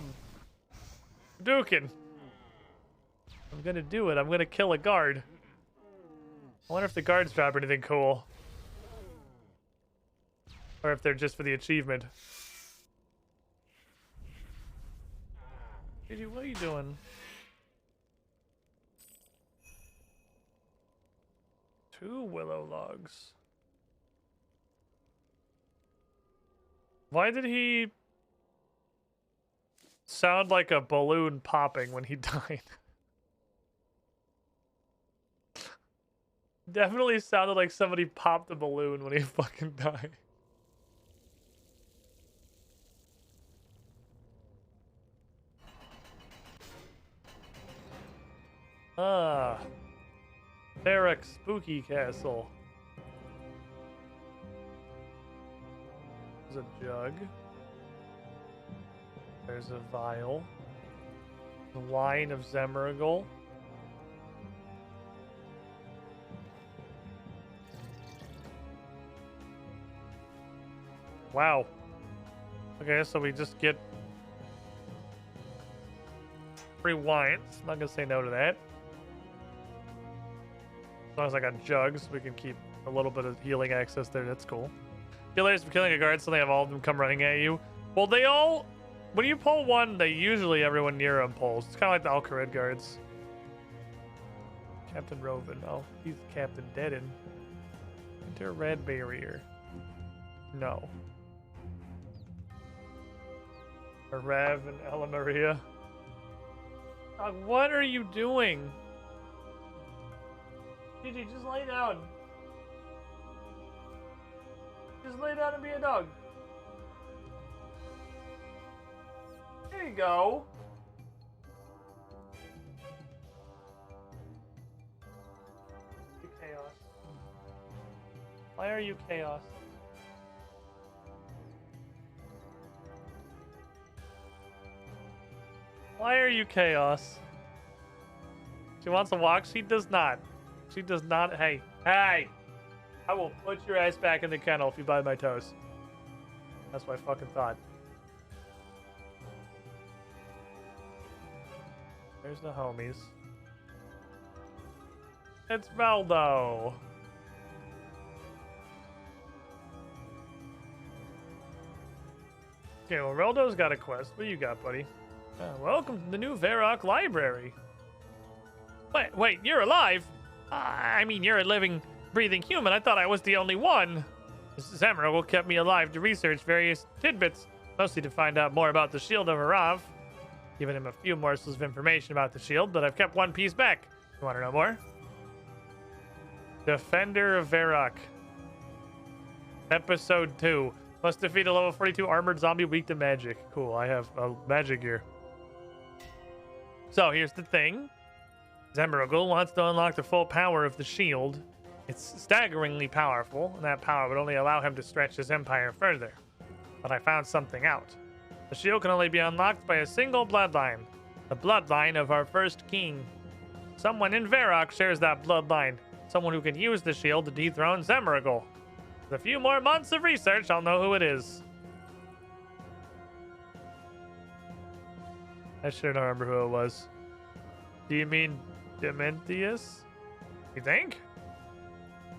Dukin. I'm gonna do it. I'm gonna kill a guard. I wonder if the guards drop anything cool. Or if they're just for the achievement. Gigi, what are you doing? 2 willow logs. Why did he sound like a balloon popping when he died? Definitely sounded like somebody popped a balloon when he fucking died. Ah. Barrack Spooky Castle. There's a jug. There's a vial. The wine of Zemrigal. Wow. Okay, so we just get free wines. I'm not gonna say no to that. As long as I got jugs, we can keep a little bit of healing access there. That's cool. Killers for killing a guard, so they have all of them come running at you. Well, they all... When you pull one, they usually everyone near them pulls. It's kind of like the Alcarid guards. Captain Rovin. Oh, he's Captain Deaden. Enter red barrier. No. Rev and Ella Maria. What are you doing? Gigi, just lay down. Just lay down and be a dog. There you go. Chaos. Why are you chaos? Why are you chaos? She wants to walk? She does not. She does not. Hey. Hey! I will put your ass back in the kennel if you bite my toes. That's what I fucking thought. There's the homies. It's Meldo. Okay, well, Reldo's got a quest. What you got, buddy? Welcome to the new Varrock Library. Wait, you're alive? I mean, you're a living, breathing human. I thought I was the only one. Zemrigal kept me alive to research various tidbits, mostly to find out more about the Shield of Arav. Given him a few morsels of information about the shield, but I've kept one piece back. You want to know more? Defender of Varrock. Episode 2. Must defeat a level 42 armored zombie weak to magic. Cool, I have magic gear. So here's the thing. Zemrigal wants to unlock the full power of the shield. It's staggeringly powerful, and that power would only allow him to stretch his empire further. But I found something out. The shield can only be unlocked by a single bloodline. The bloodline of our first king. Someone in Varrock shares that bloodline. Someone who can use the shield to dethrone Zemrigal. With a few more months of research, I'll know who it is. I sure don't remember who it was. Do you mean Dementius? You think?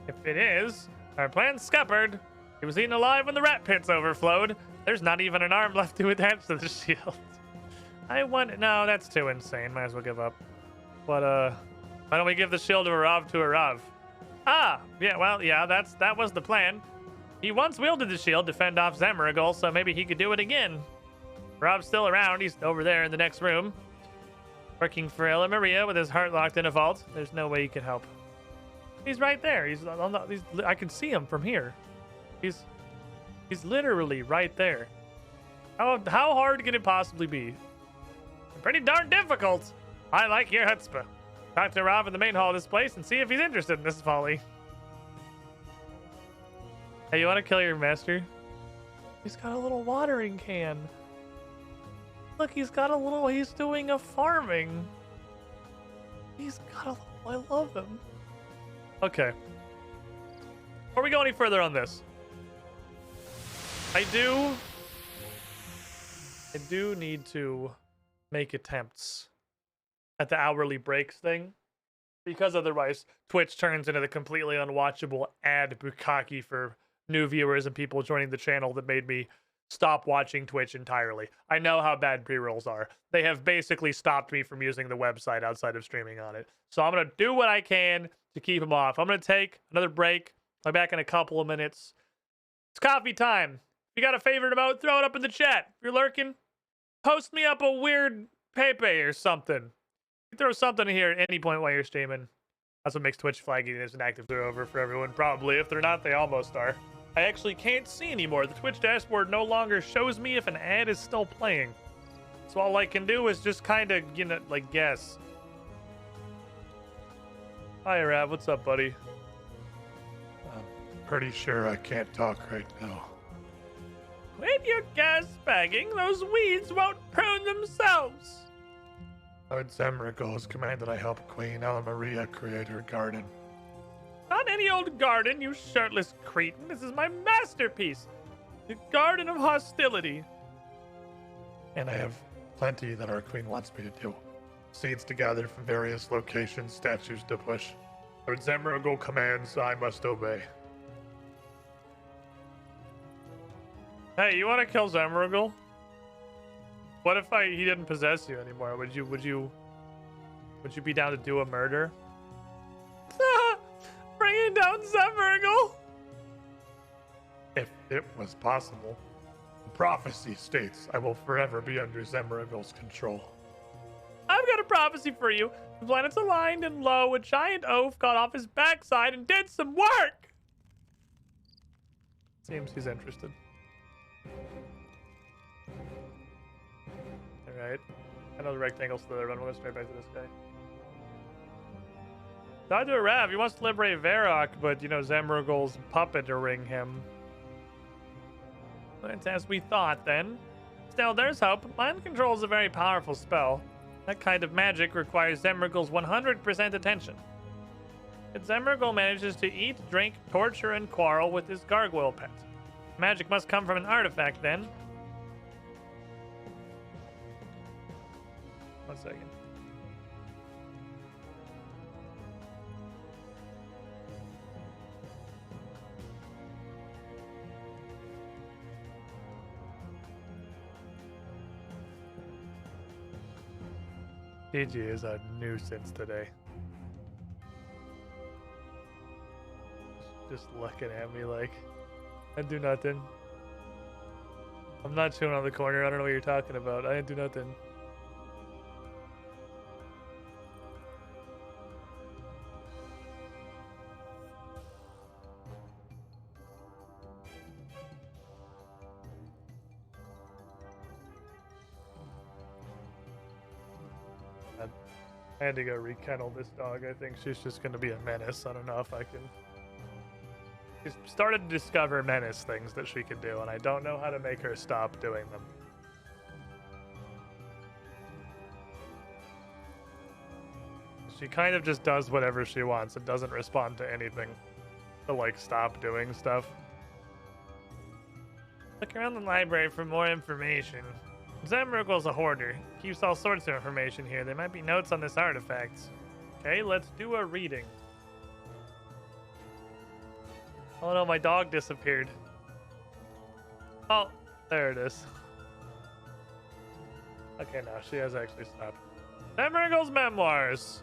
If it is, our plan's scuppered. He was eaten alive when the rat pits overflowed. There's not even an arm left to attach to the shield. No, that's too insane. Might as well give up. But, why don't we give the shield of Arav to Arav? Ah, yeah, well, yeah, that was the plan. He once wielded the shield to fend off Zemrigal, so maybe he could do it again. Arav's still around. He's over there in the next room. Working for Ella Maria with his heart locked in a vault. There's no way he can help. He's right there. I can see him from here. He's literally right there. How hard can it possibly be? Pretty darn difficult. I like your chutzpah. Talk to Rav in the main hall of this place and see if he's interested in this folly. Hey, you want to kill your master? He's got a little watering can. Look, he's doing a farming. He's got a I love him. Okay. Before we go any further on this, I do I do need to make attempts at the hourly breaks thing, because otherwise Twitch turns into the completely unwatchable ad bukkake for new viewers and people joining the channel that made me stop watching Twitch entirely. I know how bad pre-rolls are. They have basically stopped me from using the website outside of streaming on it. So I'm going to do what I can to keep them off. I'm going to take another break. I'll be back in a couple of minutes. It's coffee time. If you got a favorite emote, throw it up in the chat. If you're lurking, post me up a weird Pepe or something. You throw something in here at any point while you're streaming. That's what makes Twitch flagging as an active throwover for everyone. Probably. If they're not, they almost are. I actually can't see anymore. The Twitch dashboard no longer shows me if an ad is still playing. So all I can do is just kind of, you know, like, guess. Hi, Rav. What's up, buddy? I'm pretty sure I can't talk right now. When you're gas bagging, those weeds won't prune themselves. Lord Zemragol has commanded I help Queen Ella Maria create her garden. Not any old garden, you shirtless cretin. This is my masterpiece. The Garden of Hostility. And I have plenty that our queen wants me to do. Seeds to gather from various locations, statues to push. Lord Zemragol commands, I must obey. Hey, you want to kill Zemragol? What if he didn't possess you anymore? Would you be down to do a murder? Bringing down Zemragol? If it was possible. The prophecy states I will forever be under Zemragol's control. I've got a prophecy for you. The planets aligned, and lo, a giant oaf got off his backside and did some work! Seems he's interested. Alright. I know the rectangle's the other one. We'll go straight back to this guy. Dr. Rav, he wants to liberate Varrock, but, you know, Zemragol's puppetering him. It's as we thought, then. Still, there's hope. Mind control is a very powerful spell. That kind of magic requires Zemragol's 100% attention. If Zemragol manages to eat, drink, torture, and quarrel with his gargoyle pet, magic must come from an artifact, then. 1 second. Gigi is a nuisance today. Just looking at me like I do nothing. I'm not chewing on the corner. I don't know what you're talking about. I didn't do nothing. I had to go rekennel this dog. I think she's just going to be a menace. I don't know if I can. She's started to discover menace things that she can do, and I don't know how to make her stop doing them. She kind of just does whatever she wants and doesn't respond to anything to, like, stop doing stuff. Look around the library for more information. Zemragol's a hoarder. Keeps all sorts of information here. There might be notes on this artifact. Okay, let's do a reading. Oh no, my dog disappeared. Oh, there it is. Okay, now she has actually stopped. Zemragol's memoirs.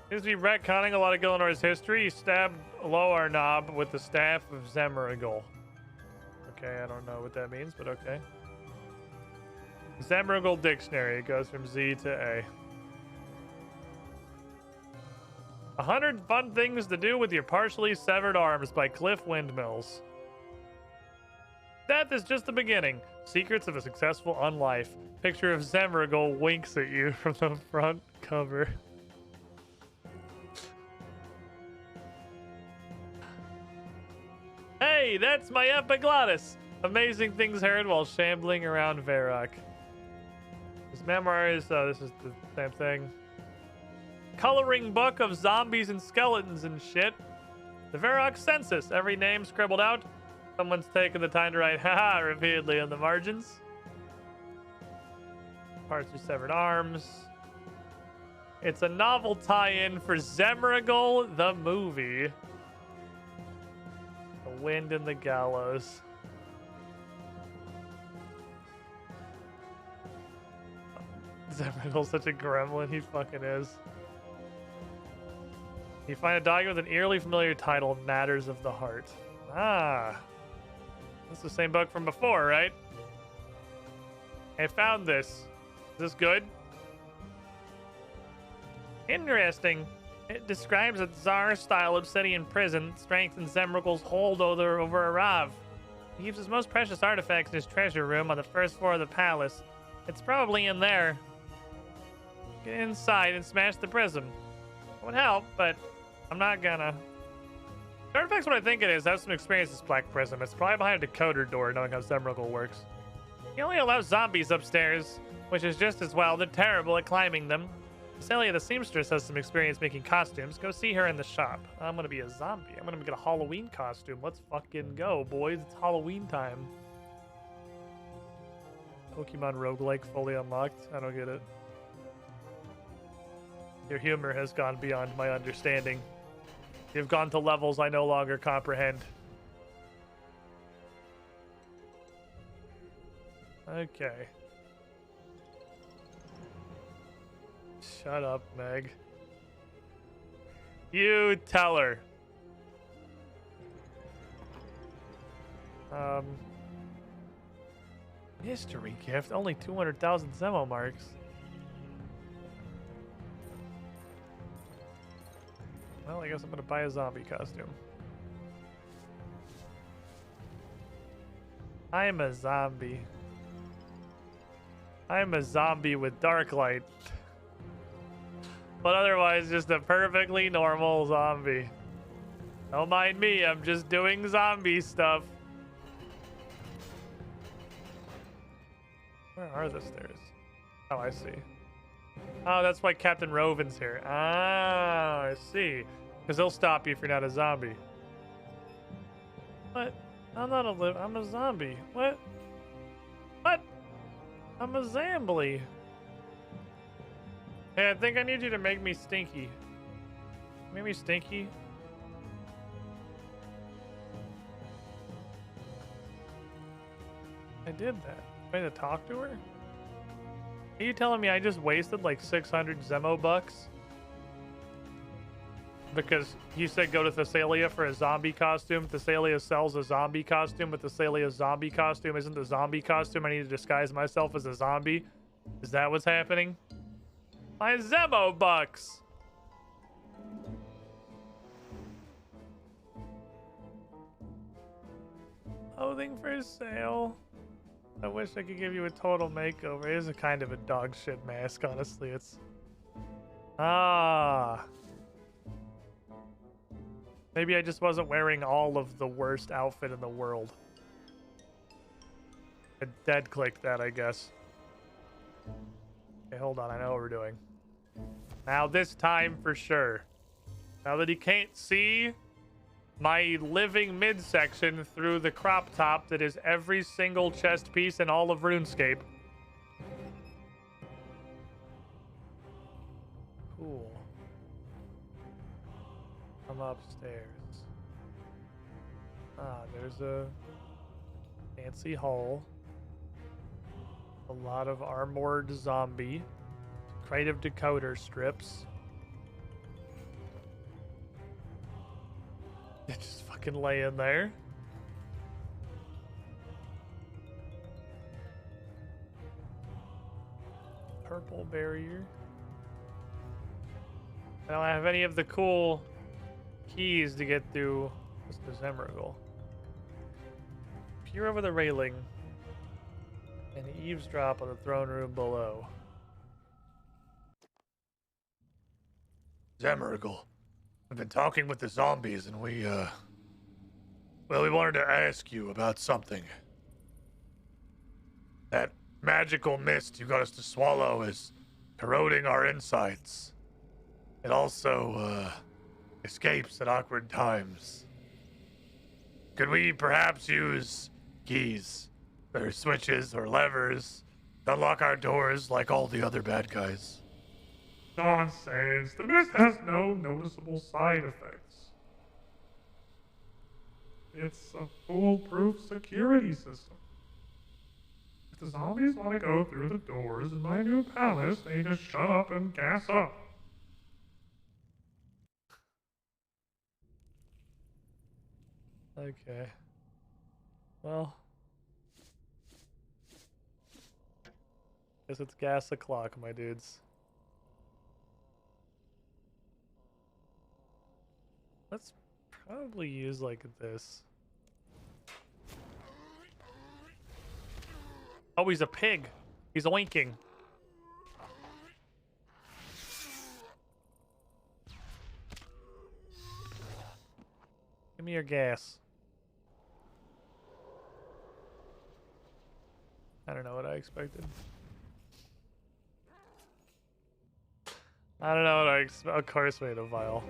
Seems to be retconning a lot of Gillinor's history. He stabbed Loar Knob with the staff of Zemragol. Okay, I don't know what that means, but okay. Zemragol Dictionary. It goes from Z to A. 100 Fun Things to Do with Your Partially Severed Arms by Cliff Windmills. Death is just the beginning. Secrets of a Successful Unlife. Picture of Zemragol winks at you from the front cover. Hey, that's my epiglottis! Amazing things heard while shambling around Varrock. His memoirs, this is the same thing. Coloring book of zombies and skeletons and shit. The Varrock census, every name scribbled out. Someone's taken the time to write haha repeatedly on the margins. Parts of Severed Arms. It's a novel tie-in for Zemrigal, the movie. The Wind and the Gallows. Zemrigal's such a gremlin, he fucking is. You find a document with an eerily familiar title, Matters of the Heart. Ah. That's the same book from before, right? I found this. Is this good? Interesting. It describes a Tsar-style obsidian prison that strengthens Zemrigal's hold over Arav. He keeps his most precious artifacts in his treasure room on the first floor of the palace. It's probably in there. Get inside and smash the prism. It would help, but I'm not gonna. The artifact's what I think it is. I have some experience with this Black Prism. It's probably behind a decoder door, knowing how Zemrigal works. He only allows zombies upstairs, which is just as well. They're terrible at climbing them. Celia the seamstress has some experience making costumes. Go see her in the shop. I'm gonna be a zombie. I'm gonna get a Halloween costume. Let's fucking go, boys. It's Halloween time. Pokemon roguelike fully unlocked. I don't get it. Your humor has gone beyond my understanding. You've gone to levels I no longer comprehend. Okay. Shut up, Meg. You tell her. History gift. Only 200,000 Zemo marks. Well, I guess I'm gonna buy a zombie costume. I'm a zombie. I'm a zombie with dark light. But otherwise, just a perfectly normal zombie. Don't mind me, I'm just doing zombie stuff. Where are the stairs? Oh, I see. Oh, that's why Captain Rovin's here. Ah, I see. Because he'll stop you if you're not a zombie. What? I'm not I'm a zombie. What? What? I'm a Zambly. Hey, I think I need you to make me stinky. Make me stinky? I did that. I had to talk to her? Are you telling me I just wasted like 600 Zemo bucks? Because you said go to Thessalia for a zombie costume. Thessalia sells a zombie costume, but Thessalia's zombie costume isn't the zombie costume. I need to disguise myself as a zombie. Is that what's happening? My Zemo bucks! Clothing for sale. I wish I could give you a total makeover. It is a kind of a dog shit mask, honestly. It's... Ah. Maybe I just wasn't wearing all of the worst outfit in the world. I dead clicked that, I guess. Okay, hold on. I know what we're doing. Now this time for sure. Now that he can't see my living midsection through the crop top that is every single chest piece in all of RuneScape. Cool. I'm upstairs. Ah, there's a fancy hall. A lot of armored zombie. Crate of decoder strips. Just fucking lay in there. Purple barrier. I don't have any of the cool keys to get through Mr. Zemrigal. Peer over the railing and eavesdrop on the throne room below. Zemrigal. I've been talking with the zombies and we wanted to ask you about something. That magical mist you got us to swallow is corroding our insides. It also, escapes at awkward times. Could we perhaps use keys or switches or levers Unlock our doors like all the other bad guys. Nonsense. The mist has no noticeable side effects. It's a foolproof security system. If the zombies want to go through the doors in my new palace, they just shut up and gas up. Okay. Well. Guess it's gas o'clock, my dudes. Let's probably use like this. Oh, he's a pig. He's oinking. Give me your gas. I don't know what I expected. I don't know what I expect. Of course, we need a vial.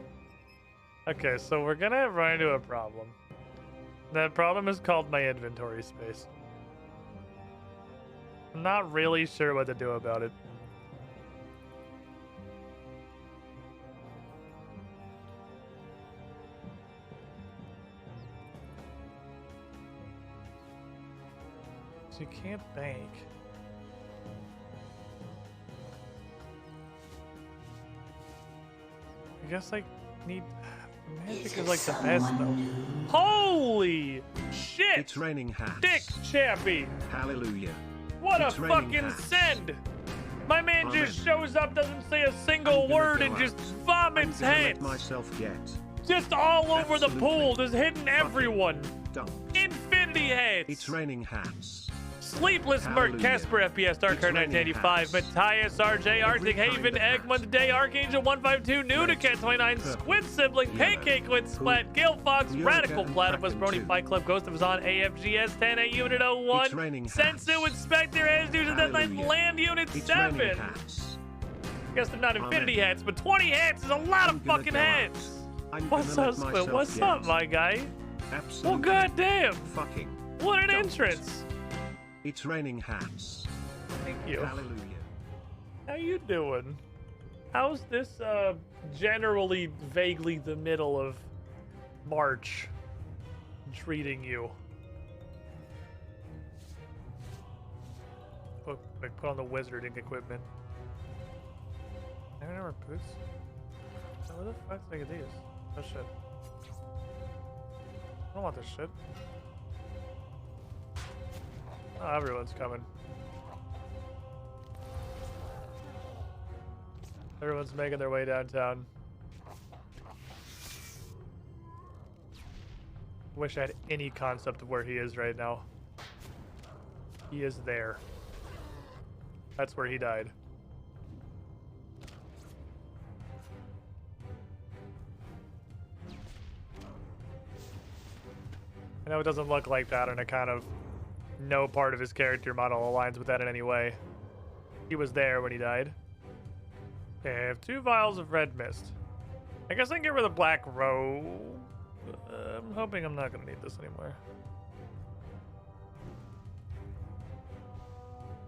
Okay, so we're gonna run into a problem. That problem is called my inventory space. I'm not really sure what to do about it. So you can't bank. I guess I need... Magic is like the best though. Holy shit! It's raining hats. Dick Chappie! Hallelujah. What It's a raining fucking hats. send! My man Amen. just shows up, doesn't say a single I'm gonna word, go and out. just I'm vomits gonna let heads. myself get Just all over the Absolutely pool, just hitting everyone. dumped. Infinity heads! It's raining hats. Sleepless Merc, Hallelujah. Casper FPS, Dark It's Card raining 1985, hats. Matthias RJ, Arctic kind Haven, of hat. Eggman Day, Archangel 152, Nudicat 29, Purple. Squid Sibling, Yellow. Pancake Quid Splat, Gil Fox, Yoga Radical and Platypus, Kraken Brony 2. Fight Club, Ghost of Azan, AFGS 10, A Unit It's 01, raining Sensu, hats. Inspector, As News, and Deadline, Hallelujah. Land Unit It's 7. raining hats. Guess they're not Amen. infinity hats, but 20 hats is a lot I'm of gonna fucking go out. hats. I'm What's gonna up, let Squid? myself What's get up, my guy? Absolutely Well, goddamn. fucking What an dumped. entrance. It's raining hats. Thank you. Hallelujah. How you doing? How's this generally vaguely the middle of March treating you? Put on the wizarding equipment. I remember boots. So where the fuck did I get these? Oh shit. I don't want this shit. Oh, everyone's coming. Everyone's making their way downtown. Wish I had any concept of where he is right now. He is there. That's where he died. I know it doesn't look like that, and it kind of no part of his character model aligns with that in any way. He was there when he died. Okay, I have 2 vials of red mist. I guess I can get rid of the black robe. I'm hoping I'm not going to need this anymore.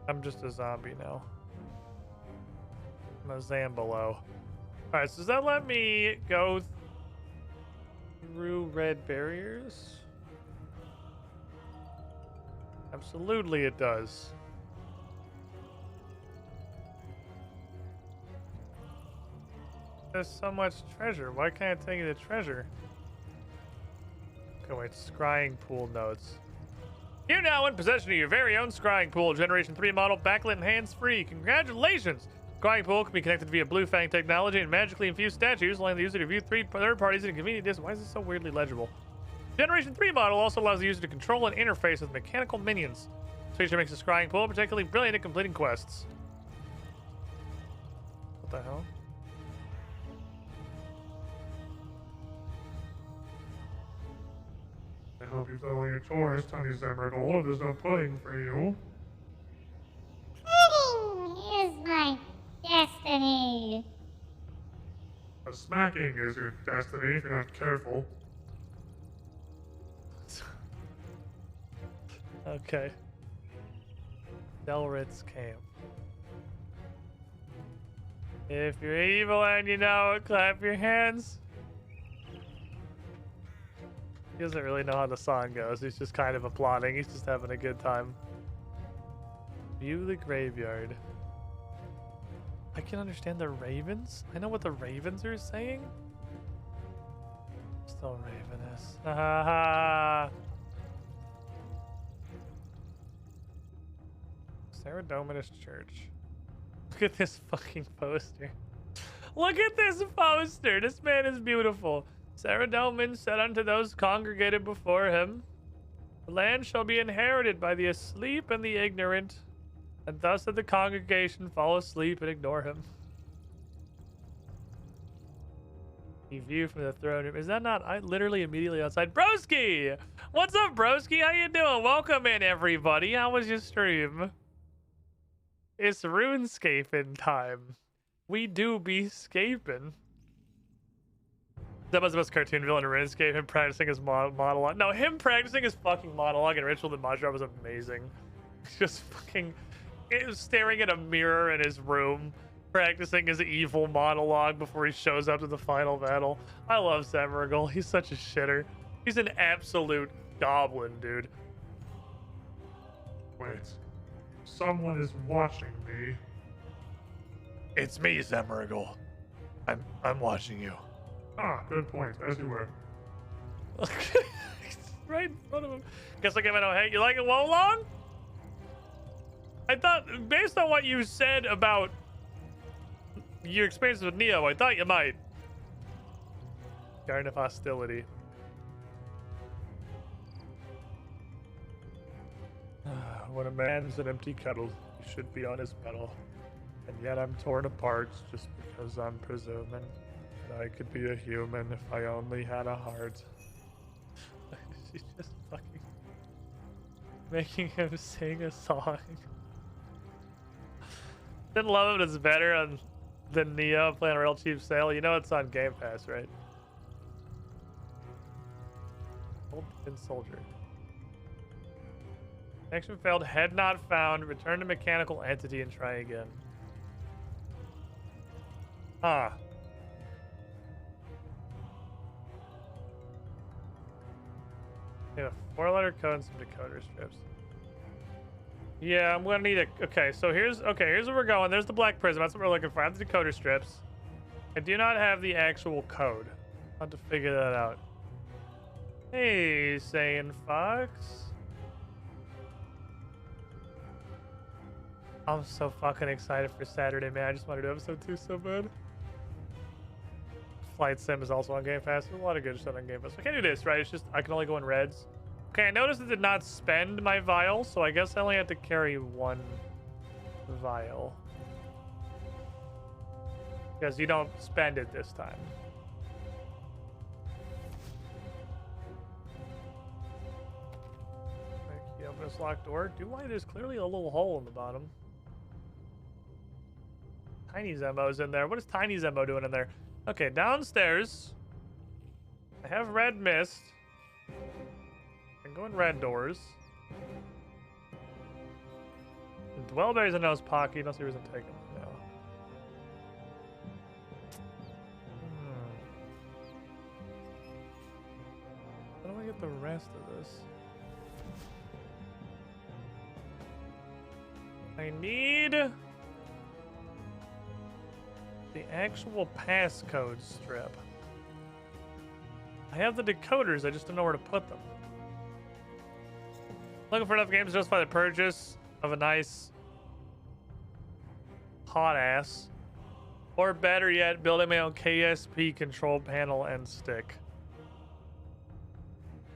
I'm just a zombie now. I'm a Zambalo. Alright, so does that let me go through red barriers? Absolutely it does. There's so much treasure. Why can't I take you the treasure? Okay, wait. Scrying pool notes. You're now in possession of your very own scrying pool. Generation 3 model, backlit and hands-free. Congratulations! Scrying pool can be connected via Blue Fang technology and magically infused statues, allowing the user to view 3 third parties in a convenient distance. Why is this so weirdly legible? Generation 3 model also allows the user to control and interface with mechanical minions. This feature makes the scrying pool particularly brilliant at completing quests. What the hell? I hope you've done all your chores, Tony Zemmerdoll. There's no pudding for you. Pudding is my destiny. A smacking is your destiny if you're not careful. Okay. Delrit's camp. If you're evil and you know it, clap your hands. He doesn't really know how the song goes. He's just kind of applauding. He's just having a good time. View the graveyard. I can understand the ravens. I know what the ravens are saying. Still ravenous. Ha ha ha. Sarah Dominus Church. Look at this fucking poster. Look at this poster. This man is beautiful. Sarah Delman said unto those congregated before him, the land shall be inherited by the asleep and the ignorant, and thus did the congregation fall asleep and ignore him. The view from the throne room. Is that not literally immediately outside? Broski! What's up, Broski? How you doing? Welcome in, everybody. How was your stream? It's Runescape in time. We do be scaping. That was the best cartoon villain in Runescape. Him practicing his monologue. No, him practicing his fucking monologue in Ritual the Majra was amazing. Just fucking staring at a mirror in his room, practicing his evil monologue before he shows up to the final battle. I love Semergal. He's such a shitter. He's an absolute goblin, dude. Wait. Someone is watching me. It's me, Semergal. I'm watching you. Ah, good point. As you were. Right in front of him. Guess I give it a hey. You like it Wolong? I thought, based on what you said about your experience with Neo, I thought you might. Garden of Hostility. When a man's an empty kettle, he should be on his pedal. And yet I'm torn apart just because I'm presuming that I could be a human if I only had a heart. She's just fucking making him sing a song. Didn't love it. It's better than Neo playing a real cheap sale. You know it's on Game Pass, right? Old Tin Soldier. Connection failed. Head not found. Return to mechanical entity and try again. Ah. Yeah, 4-letter code and some decoder strips. Yeah, I'm gonna need a. Okay, so here's what we're going. There's the black prism. That's what we're looking for. I have the decoder strips. I do not have the actual code. I'll have to figure that out. Hey, Saiyan Fox. I'm so fucking excited for Saturday, man. I just want to do episode 2 so bad. Flight Sim is also on Game Pass. There's a lot of good stuff on Game Pass. I can't do this, right? It's just I can only go in reds. Okay, I noticed it did not spend my vial, so I guess I only have to carry 1 vial. Because you don't spend it this time. Thank you. Open this locked door. Do I? There's clearly a little hole in the bottom. Tiny Zemmo's in there. What is Tiny Zemmo doing in there? Okay, downstairs. I have red mist. I can go in red doors. Dwellberries in Nose Pocky. Don't see reason to take them. No. How do I get the rest of this? I need the actual passcode strip. I have the decoders, I just don't know where to put them. Looking for enough games to justify the purchase of a nice hot ass. Or better yet, building my own KSP control panel and stick.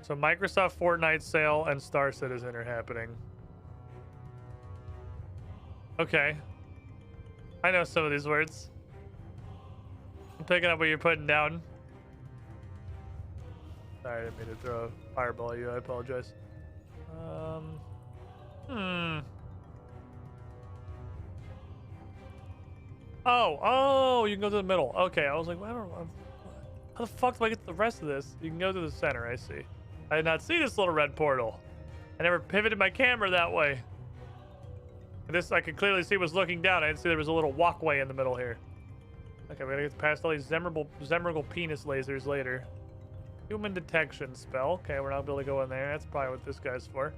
So Microsoft Fortnite sale and Star Citizen are happening. Okay. I know some of these words. I'm picking up what you're putting down. Sorry, I didn't mean to throw a fireball at you. I apologize. Oh, you can go to the middle. Okay, I was like, well, I don't know. How the fuck do I get to the rest of this? You can go to the center, I see. I did not see this little red portal. I never pivoted my camera that way. This I could clearly see was looking down. I didn't see there was a little walkway in the middle here. Okay, we gotta get past all these Zemmergal penis lasers later. Human detection spell. Okay, we're not able to go in there. That's probably what this guy's for.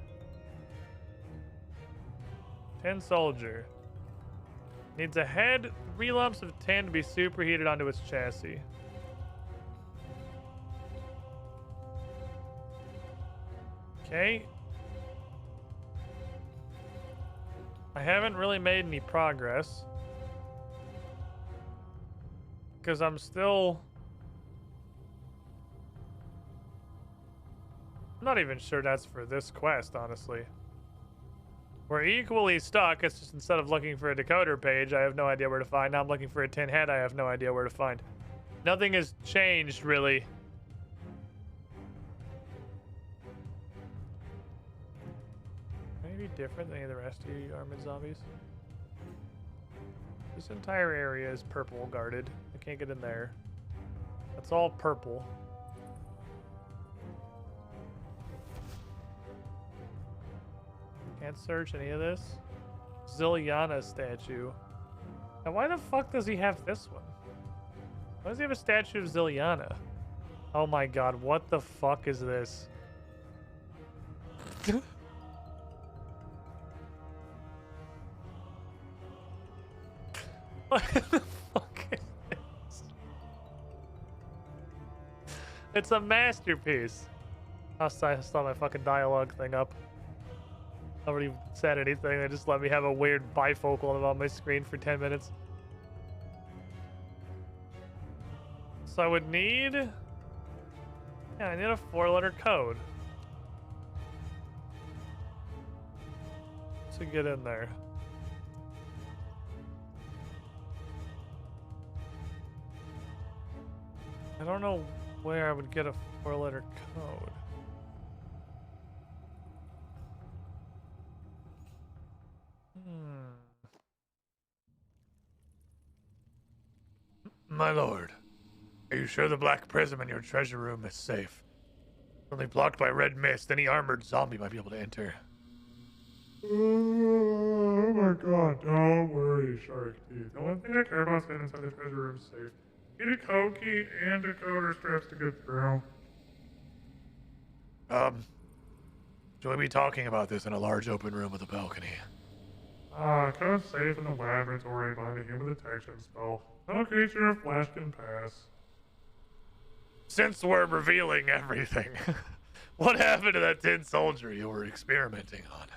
10 soldier. Needs a head, 3 lumps of tin to be superheated onto its chassis. Okay. I haven't really made any progress. Because I'm still... I'm not even sure that's for this quest, honestly. We're equally stuck. It's just instead of looking for a decoder page, I have no idea where to find. Now I'm looking for a tin head. I have no idea where to find. Nothing has changed, really. Maybe different than any of the rest of you armored zombies. This entire area is purple guarded. I can't get in there. That's all purple. Can't search any of this. Ziliana statue. Now why the fuck does he have this one? Why does he have a statue of Ziliana? Oh my god, what the fuck is this? What the fuck is this? It's a masterpiece. I saw my fucking dialogue thing up. Nobody said anything. They just let me have a weird bifocal on my screen for 10 minutes. So I would need... Yeah, I need a 4-letter code to get in there. I don't know where I would get a 4-letter code. My lord, are you sure the black prism in your treasure room is safe? Only blocked by red mist, any armored zombie might be able to enter. Oh my god, don't worry, Shark Teeth. The only thing I care about is getting inside the treasure room safe. Need a code key and decoder strips to get through. Should we be talking about this in a large open room with a balcony? Code safe in the laboratory by the human detection spell. No creature or flash can pass. Since we're revealing everything, what happened to that tin soldier you were experimenting on?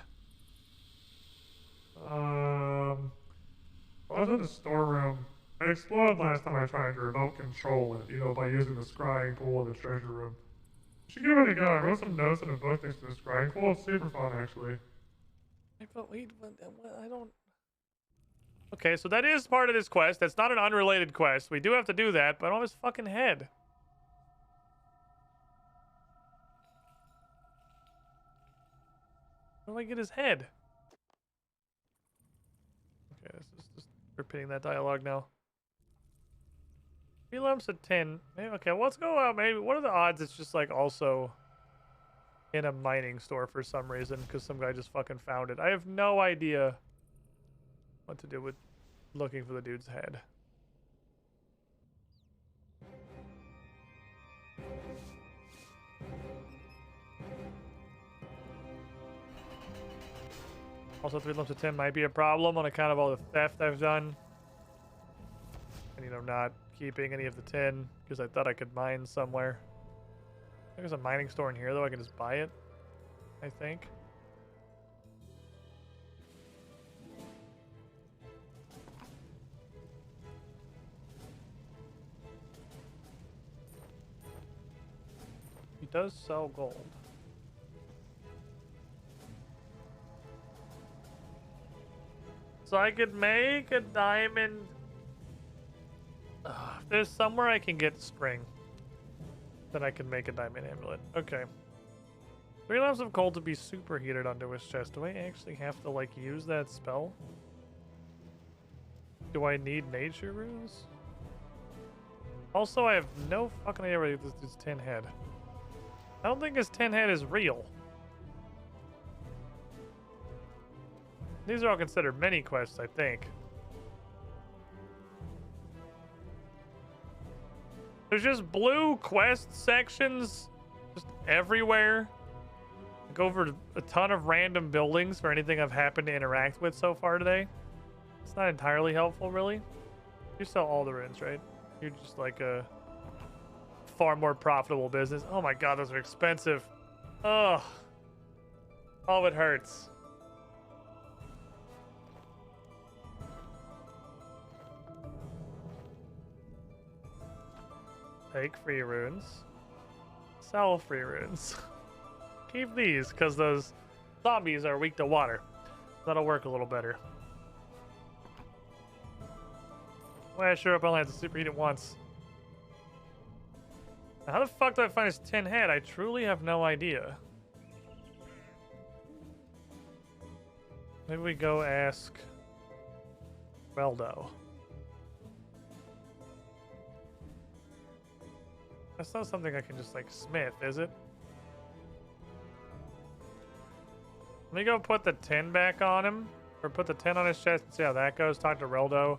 I was in the storeroom. It exploded last time I tried to remote control it, by using the scrying pool in the treasure room. You should give it a go. I wrote some notes in a book next to the scrying pool. It's super fun, actually. But wait, I don't... Okay, so that is part of this quest. That's not an unrelated quest. We do have to do that, but I don't have his fucking head. Where do I get his head? Okay, this is just repeating that dialogue now. 3 lumps of tin. Maybe, okay, let's go out. Maybe what are the odds it's just like also in a mining store for some reason because some guy just fucking found it. I have no idea what to do with looking for the dude's head. Also, 3 lumps of tin might be a problem on account of all the theft I've done. And, not keeping any of the tin because I thought I could mine somewhere. There's a mining store in here, though. I can just buy it, I think. He does sell gold. So I could make a diamond. If there's somewhere I can get string, then I can make a diamond amulet. Okay. 3 lumps of coal to be superheated onto his chest. Do I actually have to, use that spell? Do I need nature runes? Also, I have no fucking idea where this dude's tin head. I don't think his tin head is real. These are all considered mini quests, I think. There's just blue quest sections just everywhere. Go over a ton of random buildings for anything I've happened to interact with so far today. It's not entirely helpful, really. You sell all the runes, right? You're just like a far more profitable business. Oh my god, those are expensive. Ugh. Oh, it hurts. Take free runes. Sell free runes. Keep these, because those zombies are weak to water. That'll work a little better. Well, I sure hope I only have to superheat it once. Now, how the fuck do I find his tin head? I truly have no idea. Maybe we go ask Reldo. That's not something I can just, like, smith, is it? Let me go put the tin back on him. Or put the tin on his chest and see how that goes. Talk to Reldo.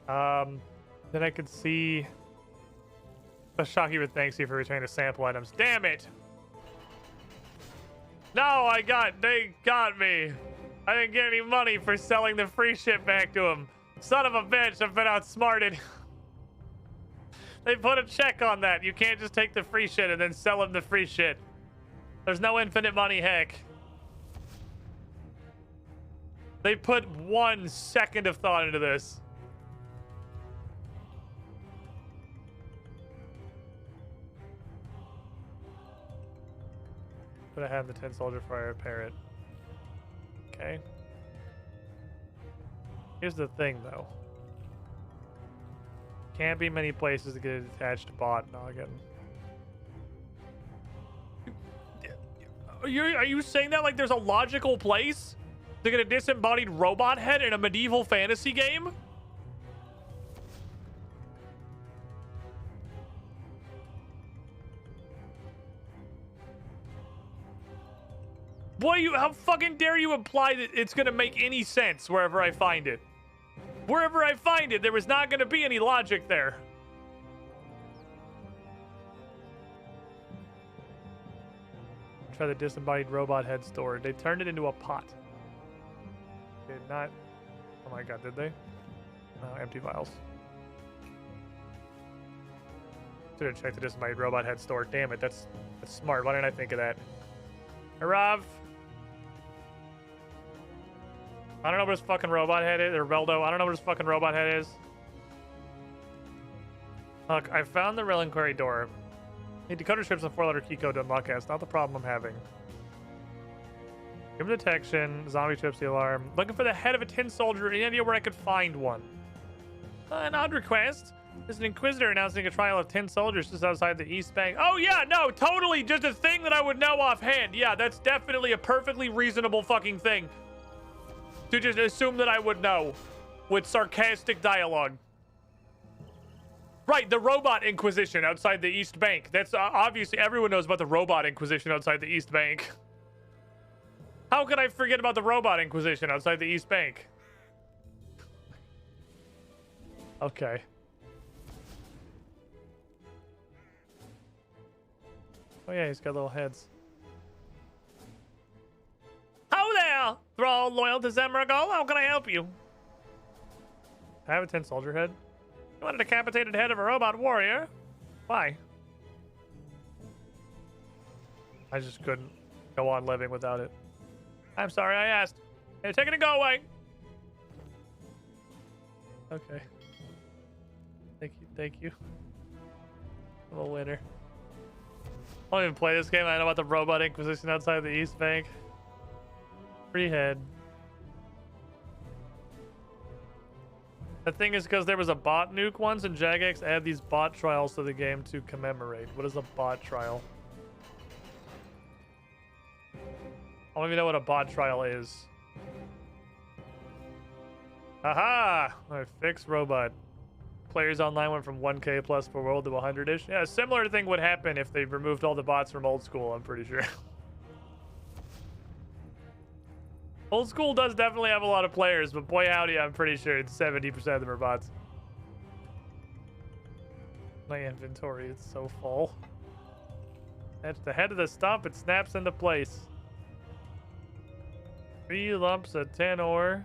Then I could see... Shocky would thank you for returning the sample items. Damn it! No, they got me. I didn't get any money for selling the free shit back to him. Son of a bitch, I've been outsmarted. They put a check on that. You can't just take the free shit and then sell him the free shit. There's no infinite money, heck. They put 1 second of thought into this. But I have the tin soldier for I repair it. Okay. Here's the thing, though. Can't be many places to get a detached bot noggin. Are you saying that like there's a logical place to get a disembodied robot head in a medieval fantasy game? Boy, how fucking dare you imply that it's gonna make any sense wherever I find it? Wherever I find it, there was not gonna be any logic there. Try the disembodied robot head store. They turned it into a pot. Did not. Oh my god, did they? No, empty vials. Should have checked the disembodied robot head store. Damn it, that's smart. Why didn't I think of that? Hey, Rav. I don't know what his fucking robot head is, or Reldo. I don't know what his fucking robot head is. Look, I found the reliquary door. Need decoder strips and 4-letter key code to unlock it. It's not the problem I'm having. Human detection, zombie chips, the alarm. Looking for the head of a tin soldier. Any idea where I could find one? An odd request. There's an inquisitor announcing a trial of 10 soldiers just outside the East Bank. Oh yeah, no, totally just a thing that I would know offhand. Yeah, that's definitely a perfectly reasonable fucking thing to just assume that I would know with sarcastic dialogue. Right, the robot inquisition outside the East Bank. That's obviously everyone knows about the robot inquisition outside the East Bank. How could I forget about the robot inquisition outside the East Bank? Okay. Oh yeah, he's got little heads. Oh there! Thrall loyal to Zemragal, how can I help you? I have a tin soldier head. You want a decapitated head of a robot warrior? Why? I just couldn't go on living without it. I'm sorry I asked. Hey, take it and go away. Okay. Thank you. I'm a winner. I don't even play this game. I know about the robot inquisition outside the East Bank. Free head. The thing is, because there was a bot nuke once, and Jagex added these bot trials to the game to commemorate. What is a bot trial? I don't even know what a bot trial is. Aha! I fixed robot. Players online went from 1K plus per world to 100-ish. Yeah, a similar thing would happen if they removed all the bots from old school, I'm pretty sure. Old school does definitely have a lot of players, but boy howdy, I'm pretty sure it's 70% of them are bots. My inventory is so full. At the head of the stump, it snaps into place. 3 lumps of 10 ore.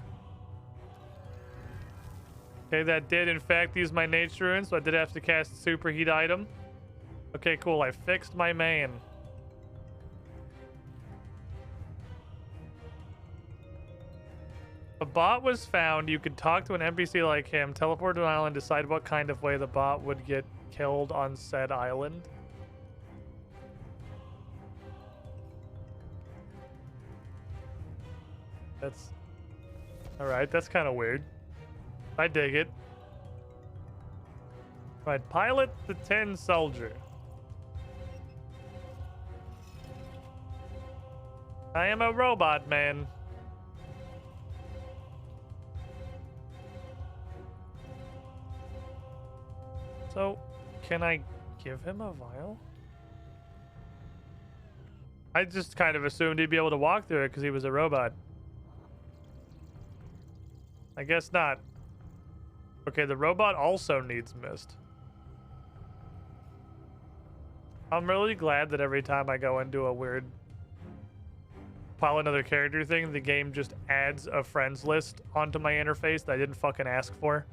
Okay, that did in fact use my nature rune, so I did have to cast superheat item. Okay, cool. I fixed my main. A bot was found. You could talk to an NPC like him, teleport to an island, decide what kind of way the bot would get killed on said island. That's... Alright, that's kind of weird. I dig it. Right, pilot the tin soldier. I am a robot man. So, can I give him a vial? I just kind of assumed he'd be able to walk through it because he was a robot. I guess not. Okay, the robot also needs mist. I'm really glad that every time I go into a weird pilot another character thing, the game just adds a friends list onto my interface that I didn't fucking ask for.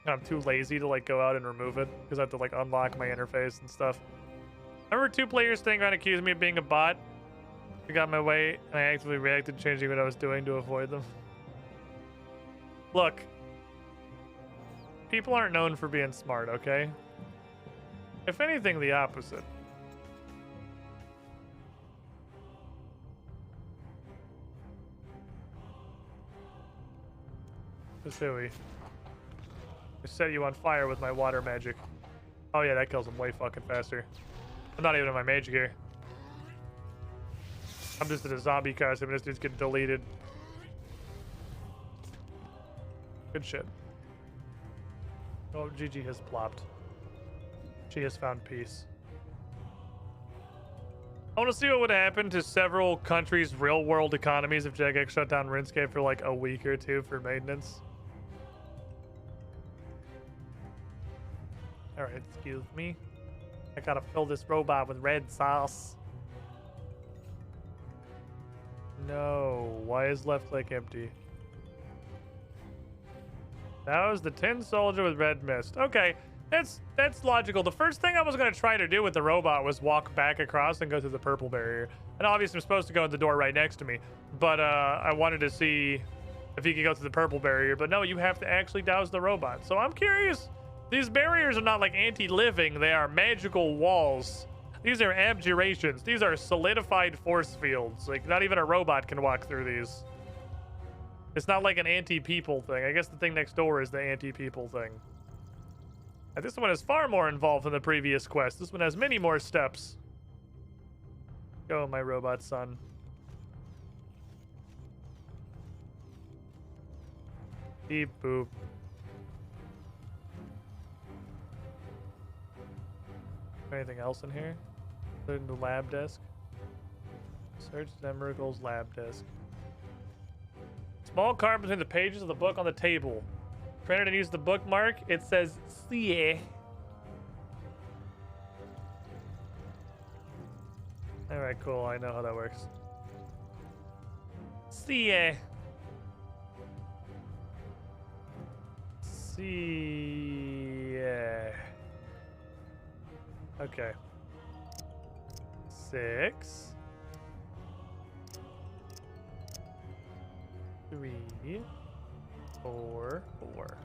And I'm too lazy to like go out and remove it because I have to like unlock my interface and stuff. I remember 2 players staying around accusing me of being a bot. I got my way and I actively reacted, changing what I was doing to avoid them. Look, people aren't known for being smart, okay? If anything, the opposite. Kasui. I set you on fire with my water magic. Oh yeah, that kills him way fucking faster. I'm not even in my mage gear. I'm just in a zombie costume and this dude's getting deleted. Good shit. Oh, Gigi has plopped. She has found peace. I want to see what would happen to several countries' real-world economies if Jagex shut down RuneScape for like a week or 2 for maintenance. Alright, excuse me. I gotta fill this robot with red sauce. No, why is left click empty? That was the tin soldier with red mist. Okay, that's logical. The first thing I was gonna try to do with the robot was walk back across and go through the purple barrier. And obviously I'm supposed to go in the door right next to me. But I wanted to see if you could go through the purple barrier. But no, you have to actually douse the robot. So I'm curious. These barriers are not like anti-living. They are magical walls. These are abjurations. These are solidified force fields. Like, not even a robot can walk through these. It's not like an anti-people thing. I guess the thing next door is the anti-people thing. And this one is far more involved than the previous quest. This one has many more steps. Go, my robot son. Beep boop. Anything else in here? Including the lab desk. Search Zemmergel's lab desk. Small card between the pages of the book on the table. Print it and use the bookmark. It says "Sie." Alright, cool. I know how that works. Sie. Sie. Okay. 6. 3. 4. 4.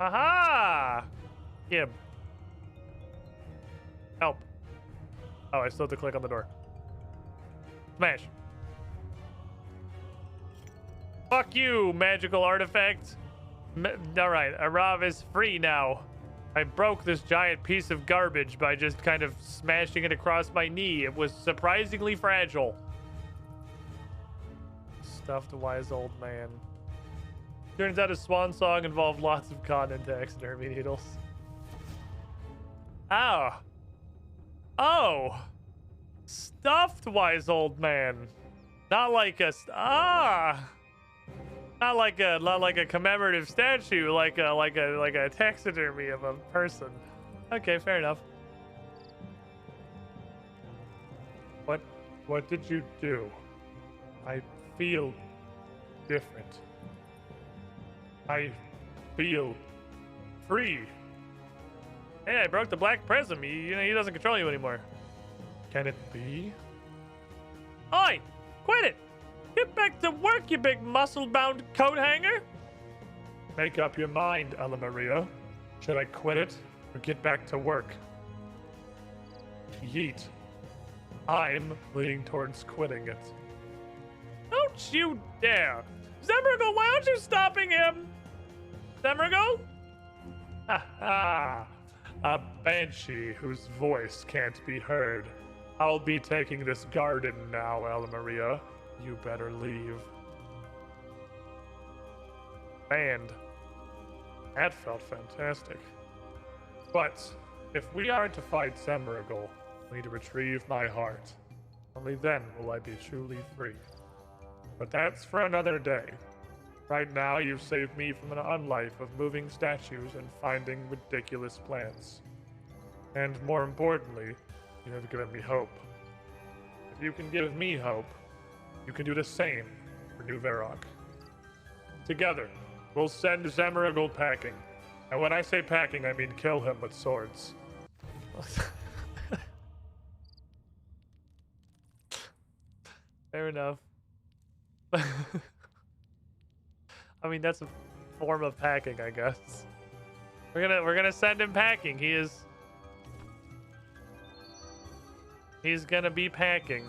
Aha! Him. Help. Oh, I still have to click on the door. Smash. Fuck you, magical artifact. Alright, Arav is free now. I broke this giant piece of garbage by just kind of smashing it across my knee. It was surprisingly fragile. Stuffed wise old man. Turns out his swan song involved lots of cotton and taxidermy needles. Oh. Oh. Stuffed wise old man. Not like a not like a commemorative statue, like a taxidermy of a person. Okay, fair enough. What did you do? I feel different. I feel free. Hey, I broke the black prism. He doesn't control you anymore. Can it be? Oi! Quit it! Get back to work, you big muscle-bound coat hanger! Make up your mind, Ella Maria. Should I quit it or get back to work? Yeet. I'm leaning towards quitting it. Don't you dare! Zemrigal, why aren't you stopping him? Zemrigal? Ha ha! A banshee whose voice can't be heard. I'll be taking this garden now, Ella Maria. You better leave. And that felt fantastic. But if we are to fight Zemrigal, I need to retrieve my heart. Only then will I be truly free. But that's for another day. Right now, you've saved me from an unlife of moving statues and finding ridiculous plans. And more importantly, you have given me hope. If you can give me hope, you can do the same for New Varrock. Together, we'll send Zemrigal packing. And when I say packing, I mean kill him with swords. Fair enough. I mean, that's a form of packing, I guess. We're gonna send him packing. He's gonna be packing.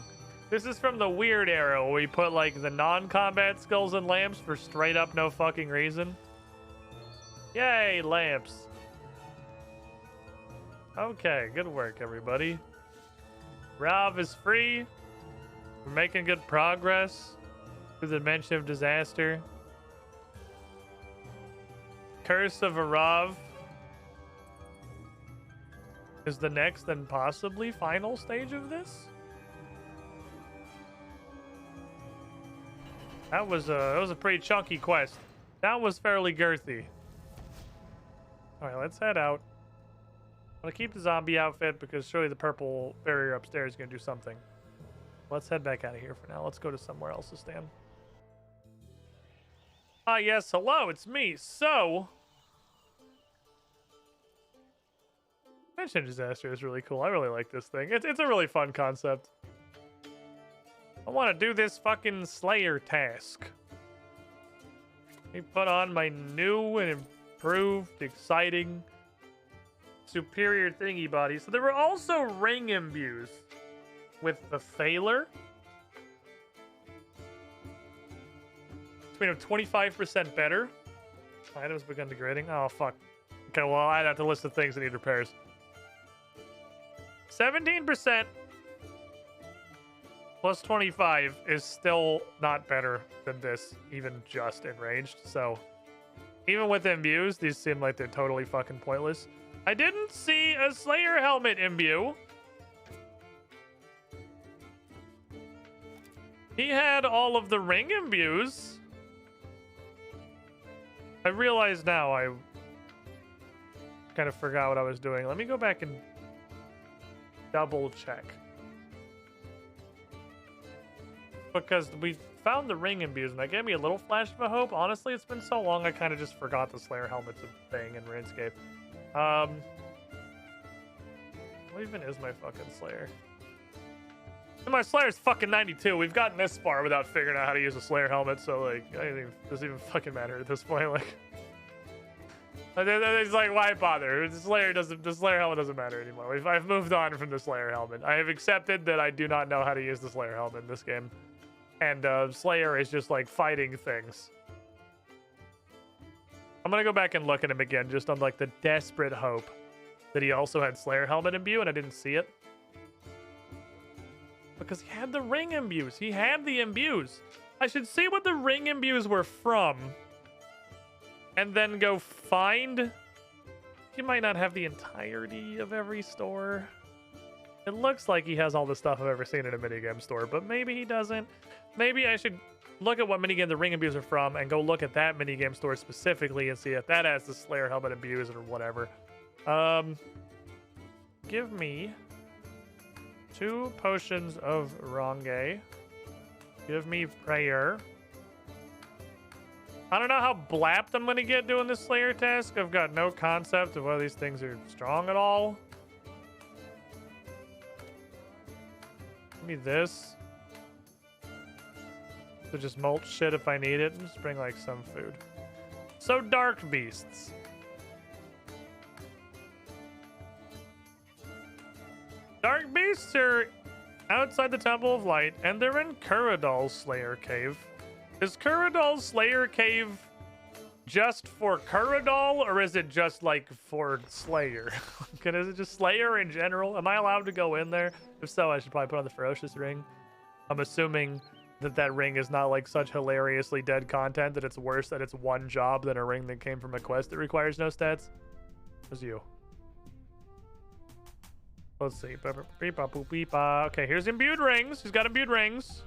This is from the weird era where we put like the non-combat skulls and lamps for straight up no fucking reason. Yay, lamps. Okay, good work, everybody. Rav is free. We're making good progress through the dimension of disaster. Curse of Arav is the next and possibly final stage of this. That was a pretty chunky quest. That was fairly girthy. All right, let's head out. I'm gonna keep the zombie outfit because surely the purple barrier upstairs is gonna do something. Let's head back out of here for now. Let's go to somewhere else to stand. Ah, yes, hello, it's me. So, Dimension Disaster is really cool. I really like this thing. It's a really fun concept. I want to do this fucking Slayer task. Let me put on my new and improved, exciting, superior thingy body. So there were also ring imbues with the Thaler. It's made of 25% better. Items begun degrading. Oh, fuck. Okay, well, I'd have to list the things that need repairs. 17% plus 25 is still not better than this, even just enraged. So, even with imbues, these seem like they're totally fucking pointless. I didn't see a Slayer helmet imbue. He had all of the ring imbues. I realize now I kind of forgot what I was doing. Let me go back and double check. Because we found the ring imbues and that gave me a little flash of a hope. Honestly, it's been so long I kind of just forgot the Slayer helmet's a thing in RuneScape. What even is my fucking Slayer? And my Slayer's fucking 92. We've gotten this far without figuring out how to use a Slayer helmet, so like, it doesn't even fucking matter at this point. Like, it's like, why bother? The Slayer helmet doesn't matter anymore. I've moved on from the Slayer helmet. I have accepted that I do not know how to use the Slayer helmet in this game, and Slayer is just like fighting things. I'm gonna go back and look at him again, just on like the desperate hope that he also had Slayer helmet imbue, and I didn't see it. Because he had the ring imbues. He had the imbues. I should see what the ring imbues were from. And then go find... You might not have the entirety of every store. It looks like he has all the stuff I've ever seen in a minigame store, but maybe he doesn't. Maybe I should look at what minigame the ring imbues are from and go look at that minigame store specifically and see if that has the Slayer helmet imbues or whatever. Give me 2 potions of Ronge. Give me prayer. I don't know how blapped I'm gonna get doing this Slayer task. I've got no concept of whether these things are strong at all. Give me this. So just mulch shit if I need it, and just bring like some food. So dark beasts. Dark beasts are outside the Temple of Light, and they're in Kuradal's Slayer Cave. Is Kuradal's Slayer Cave just for Kuradal, or is it just like for Slayer? Is it just Slayer in general? Am I allowed to go in there? If so, I should probably put on the Ferocious ring. I'm assuming that that ring is not like such hilariously dead content that it's worse that it's one job than a ring that came from a quest that requires no stats. Who's you? Let's see. Okay, here's imbued rings. He's got imbued rings.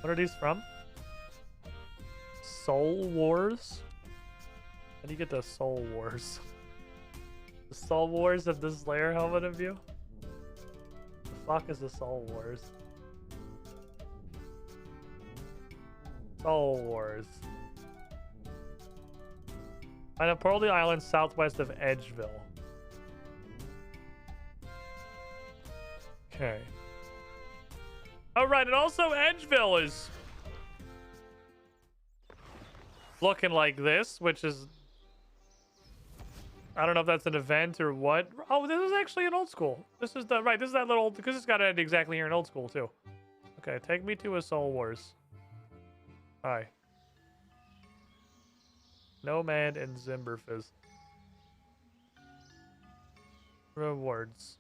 What are these from? Soul Wars? How do you get the Soul Wars? The Soul Wars of the Slayer helmet of you? The fuck is the Soul Wars? Soul Wars. Find a portal to the island southwest of Edgeville. Okay. Oh, right, and also Edgeville is looking like this, which is... I don't know if that's an event or what. Oh, this is actually an old school. This is the... Right, this is that little... Because it's got to end exactly here in old school, too. Okay, take me to a Soul Wars. Hi. Nomad and Zimberfizz. Rewards.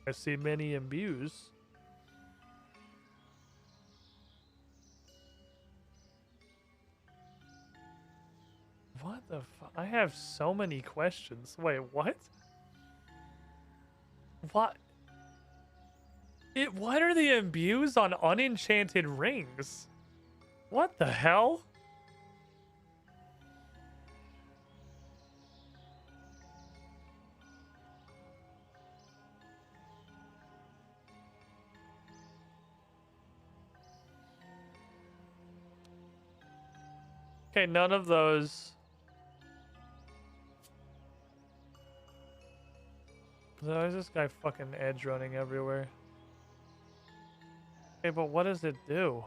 I see many imbues. What the fuck? I have so many questions. Wait, what? What? What are the imbues on unenchanted rings? What the hell? Okay, none of those. Why is this guy fucking edge running everywhere? Okay, but what does it do?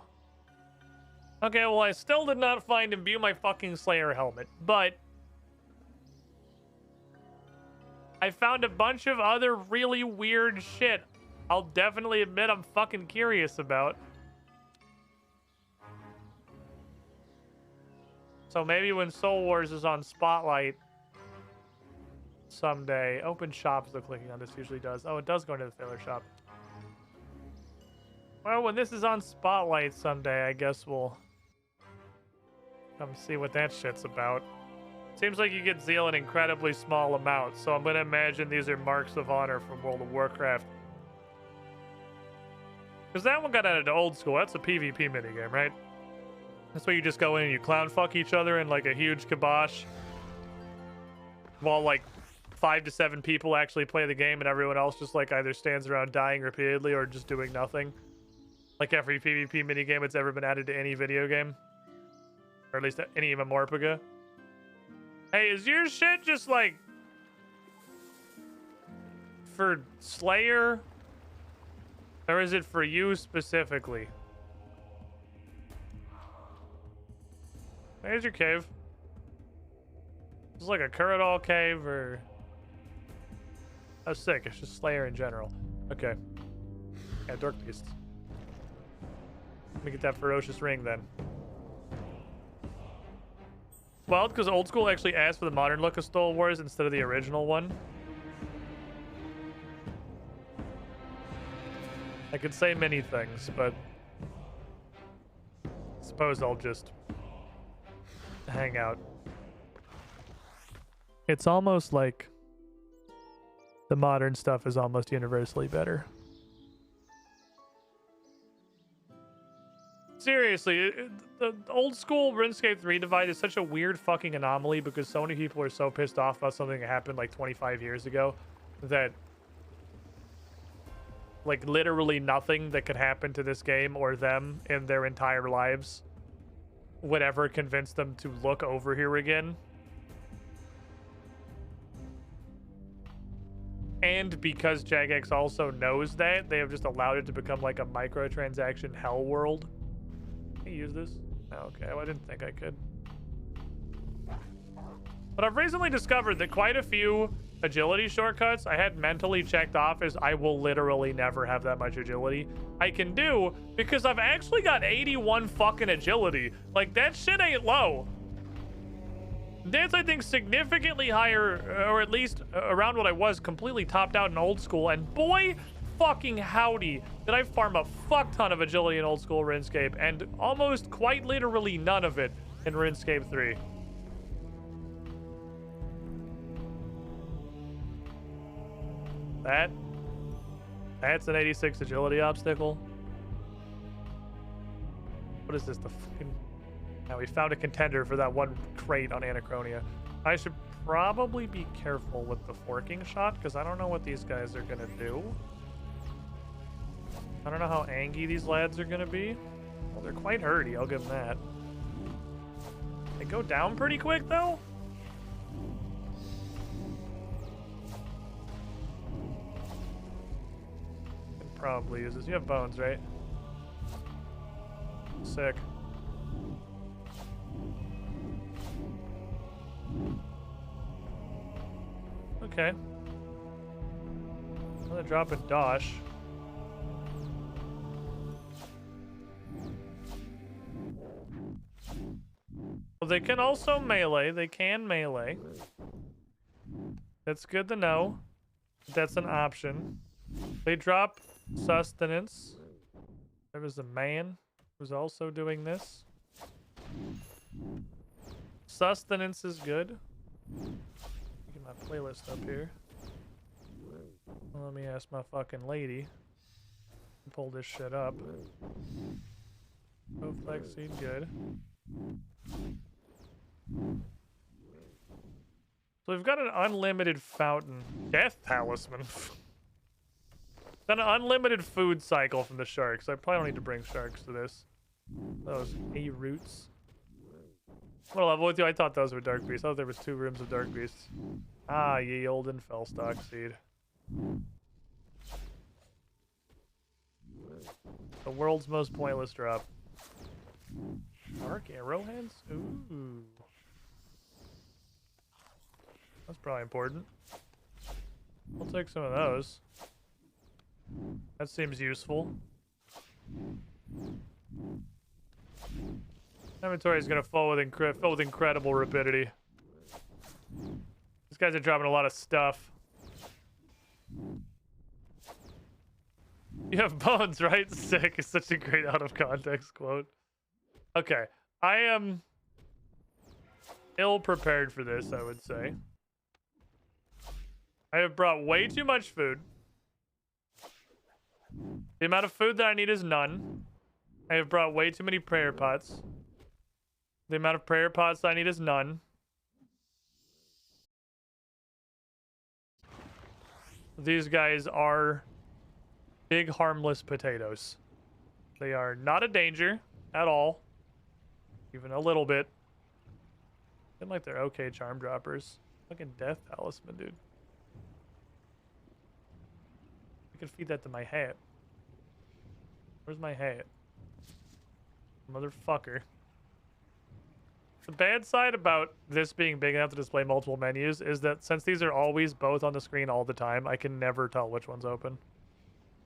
Okay, well, I still did not find imbue my fucking Slayer helmet, but I found a bunch of other really weird shit I'll definitely admit I'm fucking curious about. So maybe when Soul Wars is on Spotlight someday. Open shop is the clicking on this usually does. Oh, it does go into the Sailor shop. Well, when this is on Spotlight someday, I guess we'll come see what that shit's about. Seems like you get Zeal in incredibly small amounts, so I'm gonna imagine these are marks of honor from World of Warcraft. Because that one got added to old school. That's a PvP minigame, right? That's where you just go in and you clown fuck each other in like a huge kibosh. While like 5 to 7 people actually play the game and everyone else just like either stands around dying repeatedly or just doing nothing. Like every PvP minigame that's ever been added to any video game. Or at least any MMORPG. Hey, is your shit just like for Slayer? Or is it for you specifically? There's your cave. It's like a Kuradal cave or... Oh, sick. It's just Slayer in general. Okay. Yeah, Dork Beasts. Let me get that ferocious ring then. Well, because old school actually asked for the modern look of Stole Wars instead of the original one. I could say many things, but I suppose I'll just hang out. It's almost like the modern stuff is almost universally better. Seriously, the old school RuneScape 3 divide is such a weird fucking anomaly because so many people are so pissed off about something that happened like 25 years ago that like literally nothing that could happen to this game or them in their entire lives would ever convince them to look over here again. And because Jagex also knows that, they have just allowed it to become like a microtransaction hell world. Can I use this? Oh, okay, well, I didn't think I could. But I've recently discovered that quite a few agility shortcuts I had mentally checked off as I will literally never have that much agility I can do because I've actually got 81 fucking agility. Like, that shit ain't low. That's, I think, significantly higher, or at least around what I was completely topped out in old school. And boy, fucking howdy, did I farm a fuck ton of agility in old school RuneScape, and almost quite literally none of it in RuneScape 3. That's an 86 agility obstacle. What is this? The fucking... Now we found a contender for that one crate on Anachronia. I should probably be careful with the forking shot because I don't know what these guys are gonna do. I don't know how angy these lads are gonna be. Well, they're quite hurty, I'll give them that. They go down pretty quick though. Can probably use this. You have bones, right? Sick. Okay. Another drop in Dosh. Well, they can also melee. They can melee. That's good to know. That's an option. They drop sustenance. There was a man who's also doing this. Sustenance is good. Get my playlist up here. Let me ask my fucking lady. Pull this shit up. Oh, flaxseed, good. So we've got an unlimited fountain. Death talisman. Got an unlimited food cycle from the sharks. I probably don't need to bring sharks to this. Those A-roots. What level with you? I thought those were dark beasts. I thought there was 2 rooms of dark beasts. Ah, ye olden fellstock seed. The world's most pointless drop. Dark arrowheads? Ooh. That's probably important. I'll take some of those. That seems useful. Inventory is going to fill with incredible rapidity. These guys are dropping a lot of stuff. You have bones, right? Sick. It's such a great out of context quote. Okay. I am ill prepared for this, I would say. I have brought way too much food. The amount of food that I need is none. I have brought way too many prayer pots. The amount of prayer pots that I need is none. These guys are big harmless potatoes. They are not a danger at all. Even a little bit. Seem like they're okay charm droppers. Fucking death talisman, dude. I could feed that to my hat. Where's my hat? Motherfucker. The bad side about this being big enough to display multiple menus is that since these are always both on the screen all the time, I can never tell which one's open.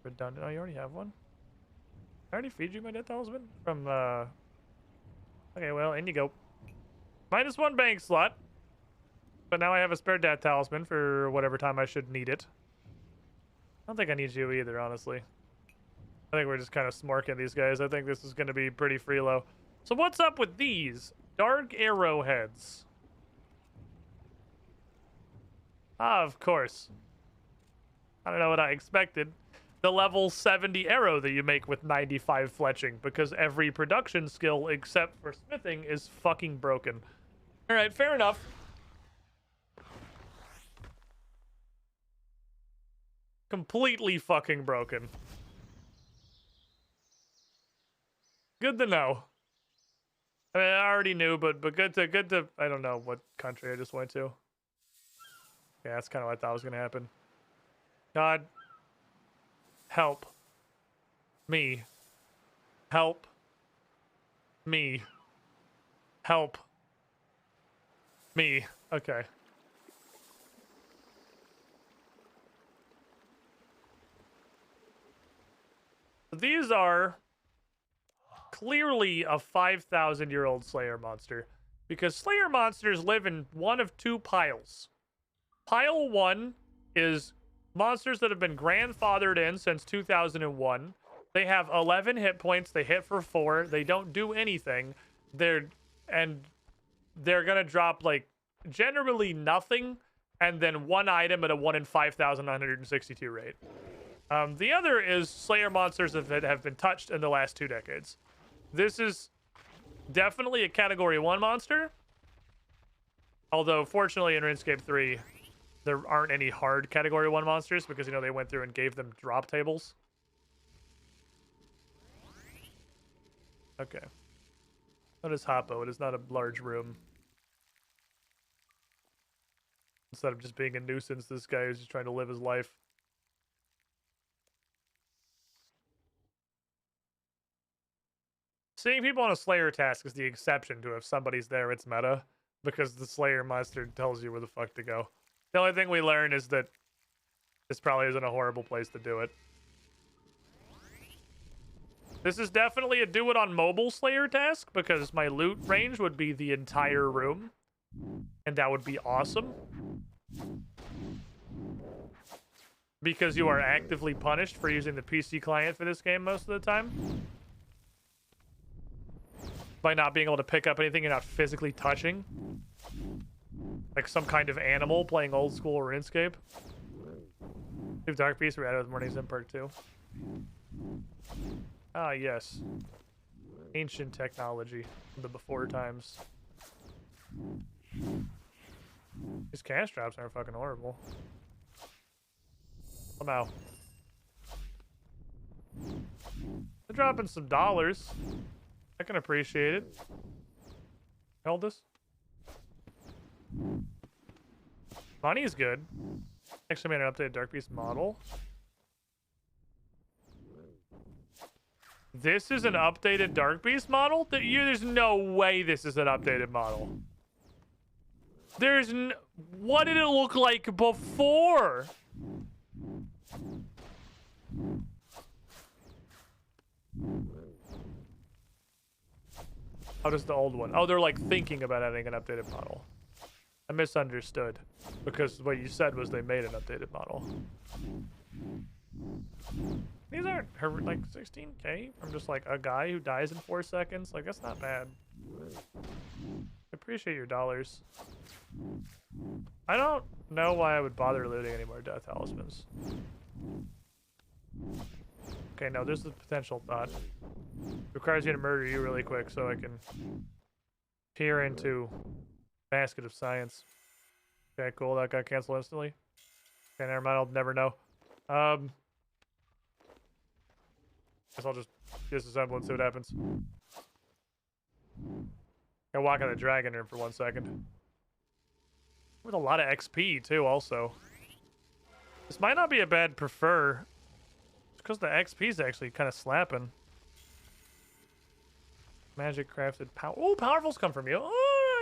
Redundant. Oh, you already have one? I already feed you my death talisman? From, Okay, well, in you go. -1 bank slot. But now I have a spare death talisman for whatever time I should need it. I don't think I need you either, honestly. I think we're just kind of smorking these guys. I think this is going to be pretty freelo. So what's up with these? Dark arrowheads. Ah, of course. I don't know what I expected. The level 70 arrow that you make with 95 fletching, because every production skill except for smithing is fucking broken. All right, fair enough. Completely fucking broken. Good to know. I mean, I already knew, but good to I don't know what country I just went to. Yeah, that's kind of what I thought was gonna happen. God, help me. Help me. Help me. Okay. These are clearly a 5,000-year-old Slayer monster, because Slayer monsters live in one of two piles. Pile 1 is monsters that have been grandfathered in since 2001. They have 11 hit points. They hit for 4. They don't do anything. They're gonna drop like generally nothing, and then 1 item at a 1 in 5,962 rate. The other is Slayer monsters that have been touched in the last 2 decades. This is definitely a Category 1 monster. Although, fortunately, in RuneScape 3, there aren't any hard Category 1 monsters because, you know, they went through and gave them drop tables. Okay. What is Hoppo? It is not a large room. Instead of just being a nuisance, this guy is just trying to live his life. Seeing people on a Slayer task is the exception to if somebody's there, it's meta, because the Slayer monster tells you where the fuck to go. The only thing we learn is that this probably isn't a horrible place to do it. This is definitely a do it on mobile Slayer task, because my loot range would be the entire room, and that would be awesome. Because you are actively punished for using the PC client for this game most of the time. By not being able to pick up anything you're not physically touching. Like some kind of animal playing old school RuneScape. If Dark Beast were added with Morning Sim Perk 2. Ah, yes. Ancient technology from the before times. These cash drops are fucking horrible. Somehow. They're dropping some dollars. I can appreciate it. Held this. Money is good. Actually made an updated Dark Beast model. This is an updated Dark Beast model? There's no way this is an updated model. What did it look like before? How does the old one? Oh, they're like thinking about adding an updated model. I misunderstood, because what you said was they made an updated model. These aren't like 16k from just like a guy who dies in 4 seconds. Like, that's not bad. I appreciate your dollars. I don't know why I would bother looting any more death talismans. Okay, no, there's the potential thought. Requires me to murder you really quick so I can peer into basket of science. Okay, cool. That got canceled instantly. Okay, never mind. I'll never know. Guess I'll just disassemble and see what happens. I'll walk in the dragon room for 1 second. With a lot of XP too, also. This might not be a bad prefer. It's because the XP is actually kind of slapping. Magic crafted power. Oh, powerfuls come from you. Oh,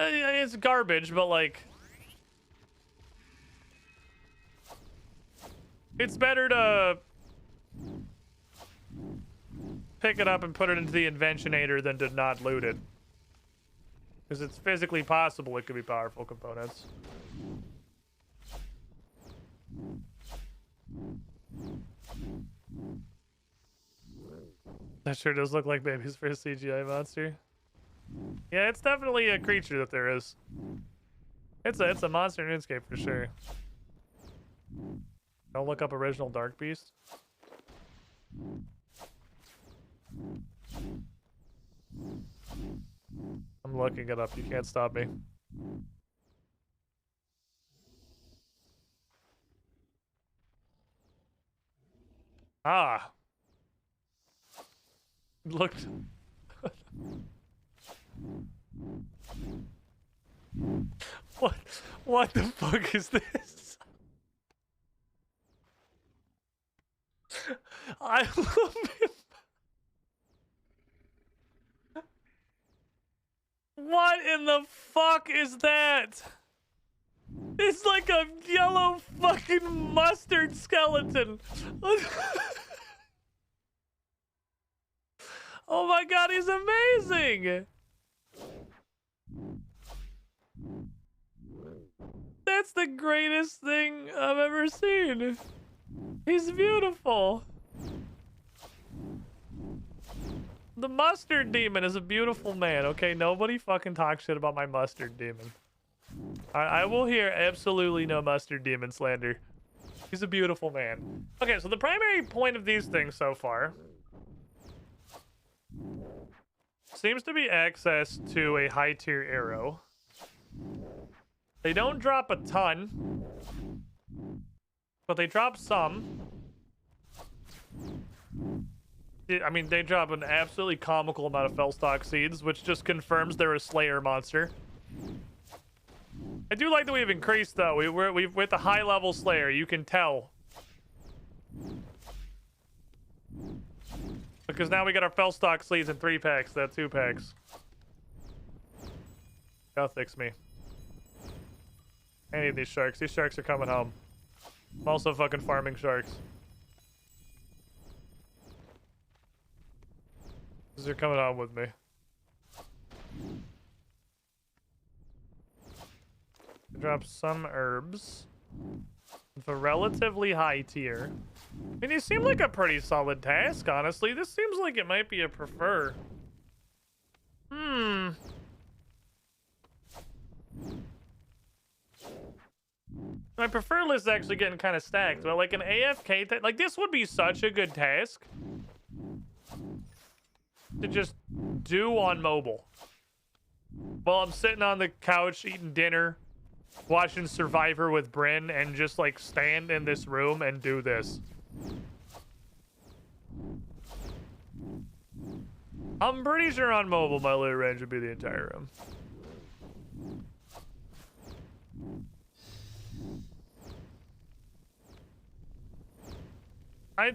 it's garbage, but like, it's better to pick it up and put it into the Inventionator than to not loot it. Because it's physically possible it could be powerful components. That sure does look like babies for a CGI monster. Yeah, it's definitely a creature that there is. It's a monster in RuneScape for sure. Don't look up original Dark Beast. I'm looking it up. You can't stop me. Ah. Looked. What the fuck is this? I love him. What in the fuck is that? It's like a yellow fucking mustard skeleton. Oh my god, he's amazing! That's the greatest thing I've ever seen. He's beautiful. The mustard demon is a beautiful man, okay? Nobody fucking talk shit about my mustard demon. I will hear absolutely no mustard demon slander. He's a beautiful man. Okay, so the primary point of these things so far seems to be access to a high tier arrow. They don't drop a ton, but they drop some. I mean, they drop an absolutely comical amount of Fellstock seeds, which just confirms they're a Slayer monster. I do like that we've increased, though. We've with the high level Slayer, you can tell. Because now we got our Fellstock seeds in 3 packs, not 2 packs. Go fix me. I need these sharks. These sharks are coming home. I'm also fucking farming sharks. They're coming home with me. Drop some herbs. With a relatively high tier. I mean, these seem like a pretty solid task, honestly. This seems like it might be a prefer. My prefer list is actually getting kind of stacked, but like an AFK, like this would be such a good task to just do on mobile. While I'm sitting on the couch eating dinner, watching Survivor with Bryn, and just like stand in this room and do this. I'm pretty sure on mobile my loot range would be the entire room.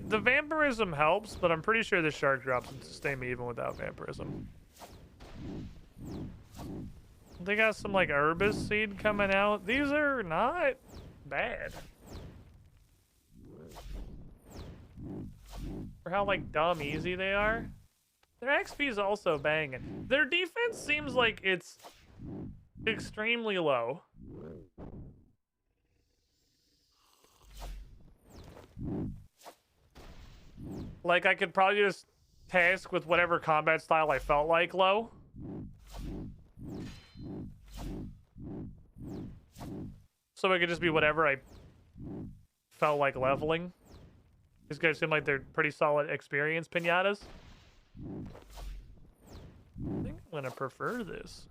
The vampirism helps, but I'm pretty sure the shark drops would sustain me even without vampirism. They got some like herbis seed coming out. These are not bad. For how like dumb easy they are. Their XP is also banging. Their defense seems like it's extremely low. Like I could probably just task with whatever combat style I felt like low. So it could just be whatever I felt like leveling. These guys seem like they're pretty solid experience pinatas. I think I'm gonna prefer this.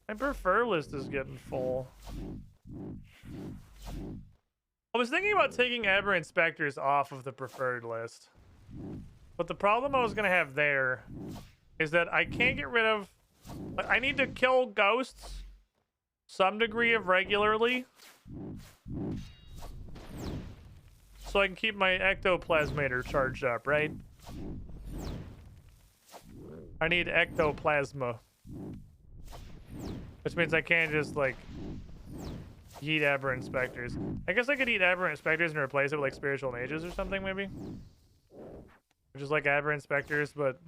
My prefer list is getting full. I was thinking about taking Aberrant Spectres off of the preferred list. But the problem I was gonna have there is that I can't get rid of... I need to kill ghosts some degree of regularly so I can keep my ectoplasmator charged up, right? I need ectoplasma. Which means I can't just, like, eat aberrant specters. I guess I could eat aberrant specters and replace it with, like, spiritual mages or something, maybe? Which is like aberrant specters, but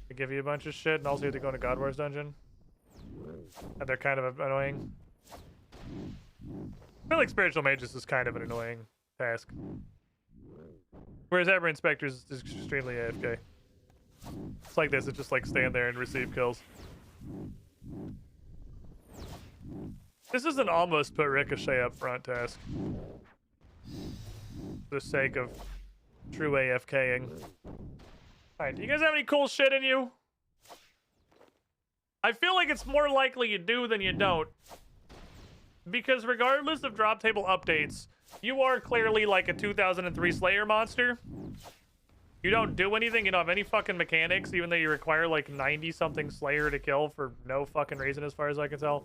they give you a bunch of shit, and also you have to go into God Wars dungeon. And they're kind of annoying. I feel like spiritual mages is kind of an annoying task. Whereas aberrant specters is extremely AFK. It's like this, it's just like stand there and receive kills. This is an almost put Ricochet up front task. For the sake of true AFKing. Alright, do you guys have any cool shit in you? I feel like it's more likely you do than you don't. Because regardless of drop table updates, you are clearly like a 2003 Slayer monster. You don't do anything, you don't have any fucking mechanics, even though you require like 90-something Slayer to kill for no fucking reason as far as I can tell.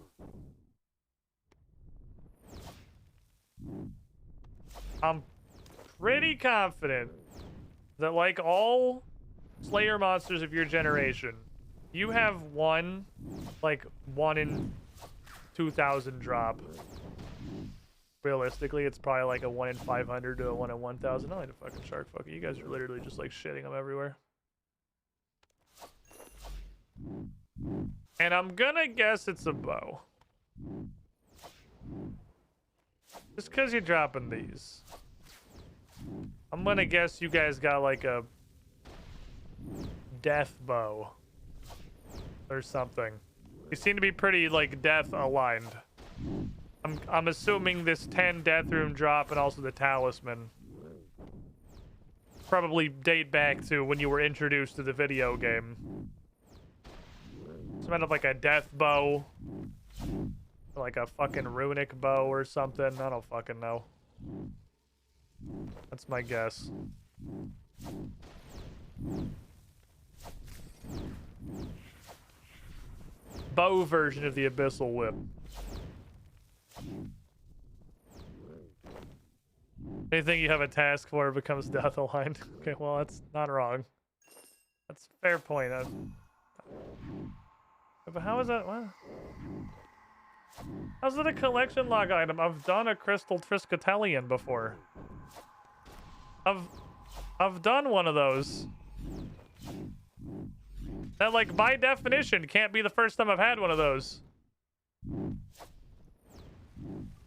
I'm pretty confident that like all Slayer monsters of your generation, you have one, like 1 in 2,000 drop. Realistically, it's probably like a 1 in 500 to a 1 in 1,000. I like a fucking shark fucker. You guys are literally just like shitting them everywhere. And I'm gonna guess it's a bow. Just because you're dropping these. I'm gonna guess you guys got like a death bow or something. You seem to be pretty like death aligned. I'm assuming this 10 death room drop and also the talisman probably date back to when you were introduced to the video game. It's kind of like a death bow, like a fucking runic bow or something. I don't fucking know. That's my guess. Bow version of the Abyssal Whip. Anything you have a task for becomes death aligned. Okay, well, that's not wrong. That's a fair point. But how is that? What? How's it a collection log item? I've done a Crystal Triskelion before. I've done one of those. That, like, by definition, can't be the first time I've had one of those.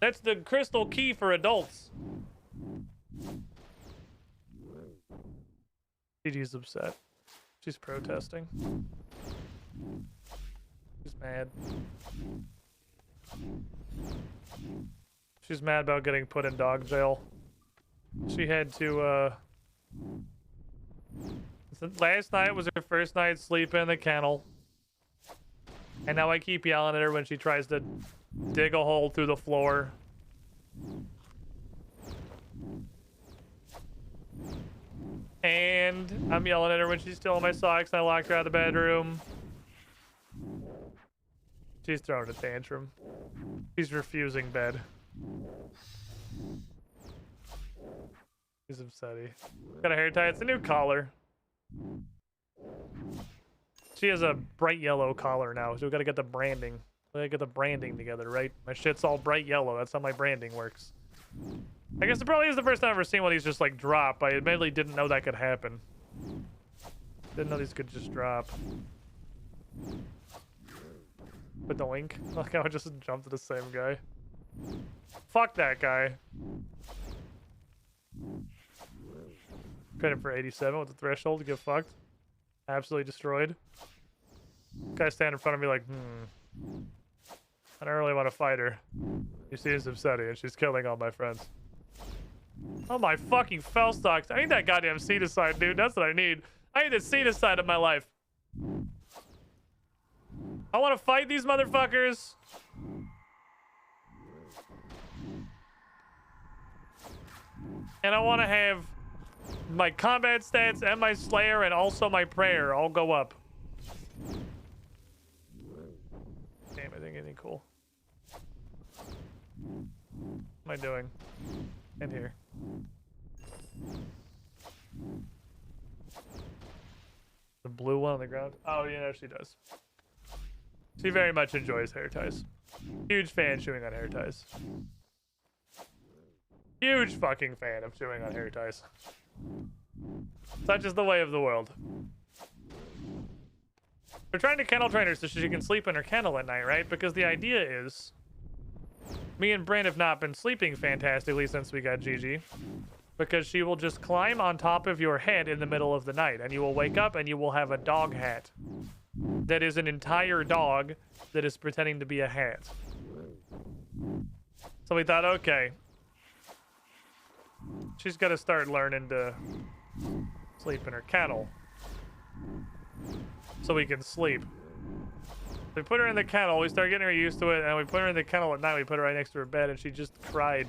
That's the crystal key for adults. Gigi's upset. She's protesting. She's mad. She's mad about getting put in dog jail. She had to, last night was her first night sleeping in the kennel. And now I keep yelling at her when she tries to dig a hole through the floor. And I'm yelling at her when she's stealing my socks and I locked her out of the bedroom. She's throwing a tantrum. She's refusing bed. She's upsetty. Got a hair tie. It's a new collar. She has a bright yellow collar now, so we gotta get the branding. We gotta get the branding together, right? My shit's all bright yellow. That's how my branding works. I guess it probably is the first time I've ever seen one of these just like drop. I admittedly didn't know that could happen. Didn't know these could just drop. But the link, like I would just jump to the same guy. Fuck that guy. Credit for 87 with the threshold to get fucked. Absolutely destroyed. Guy standing in front of me like, I don't really want to fight her. You see, it's upsetting and she's killing all my friends. Oh my fucking fell stocks. I need that goddamn seed-aside, dude. That's what I need. I need the seed-aside of my life. I want to fight these motherfuckers. And I want to have my combat stats and my slayer and also my prayer all go up. Damn, I think anything cool. What am I doing? In here. blue one on the ground? Oh, you know, she does. She very much enjoys hair ties. Huge fan chewing on hair ties. Huge fucking fan of chewing on hair ties. Such is the way of the world. We're trying to kennel train her so she can sleep in her kennel at night, right? Because the idea is... Me and Bryn have not been sleeping fantastically since we got Gigi. Because she will just climb on top of your head in the middle of the night. And you will wake up and you will have a dog hat. That is an entire dog that is pretending to be a hat. So we thought, okay. She's got to start learning to sleep in her kennel. So we can sleep. We put her in the kennel, we start getting her used to it, and we put her in the kennel at night, we put her right next to her bed, and she just cried.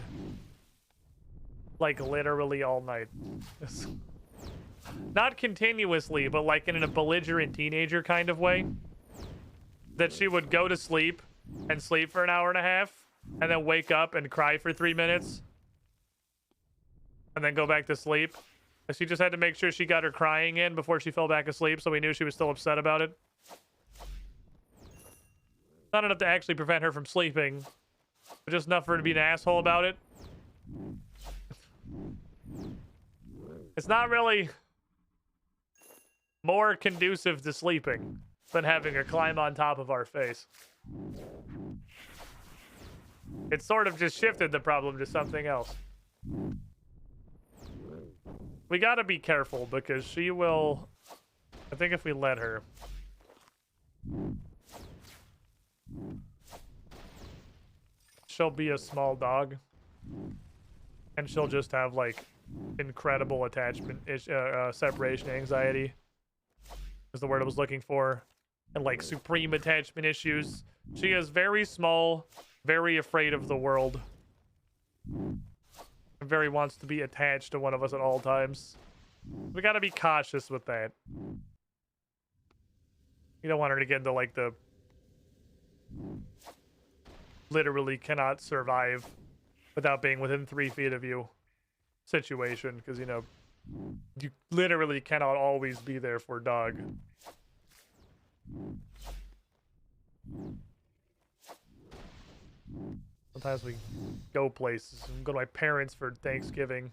Like, literally all night. Not continuously, but like in a belligerent teenager kind of way. That she would go to sleep, and sleep for an hour and a half, and then wake up and cry for 3 minutes. And then go back to sleep. And she just had to make sure she got her crying in before she fell back asleep, so we knew she was still upset about it. Not enough to actually prevent her from sleeping, but just enough for her to be an asshole about it. It's not really more conducive to sleeping than having her climb on top of our face. It sort of just shifted the problem to something else. We gotta be careful because she will... I think if we let her... She'll be a small dog. And she'll just have, like, incredible attachment... separation anxiety. Is the word I was looking for. And, like, supreme attachment issues. She is very small, very afraid of the world. Very wants to be attached to one of us at all times. We gotta be cautious with that. You don't want her to get into like the literally cannot survive without being within 3 feet of you situation, because you know you literally cannot always be there for dog. Sometimes we go places. We go to my parents for Thanksgiving.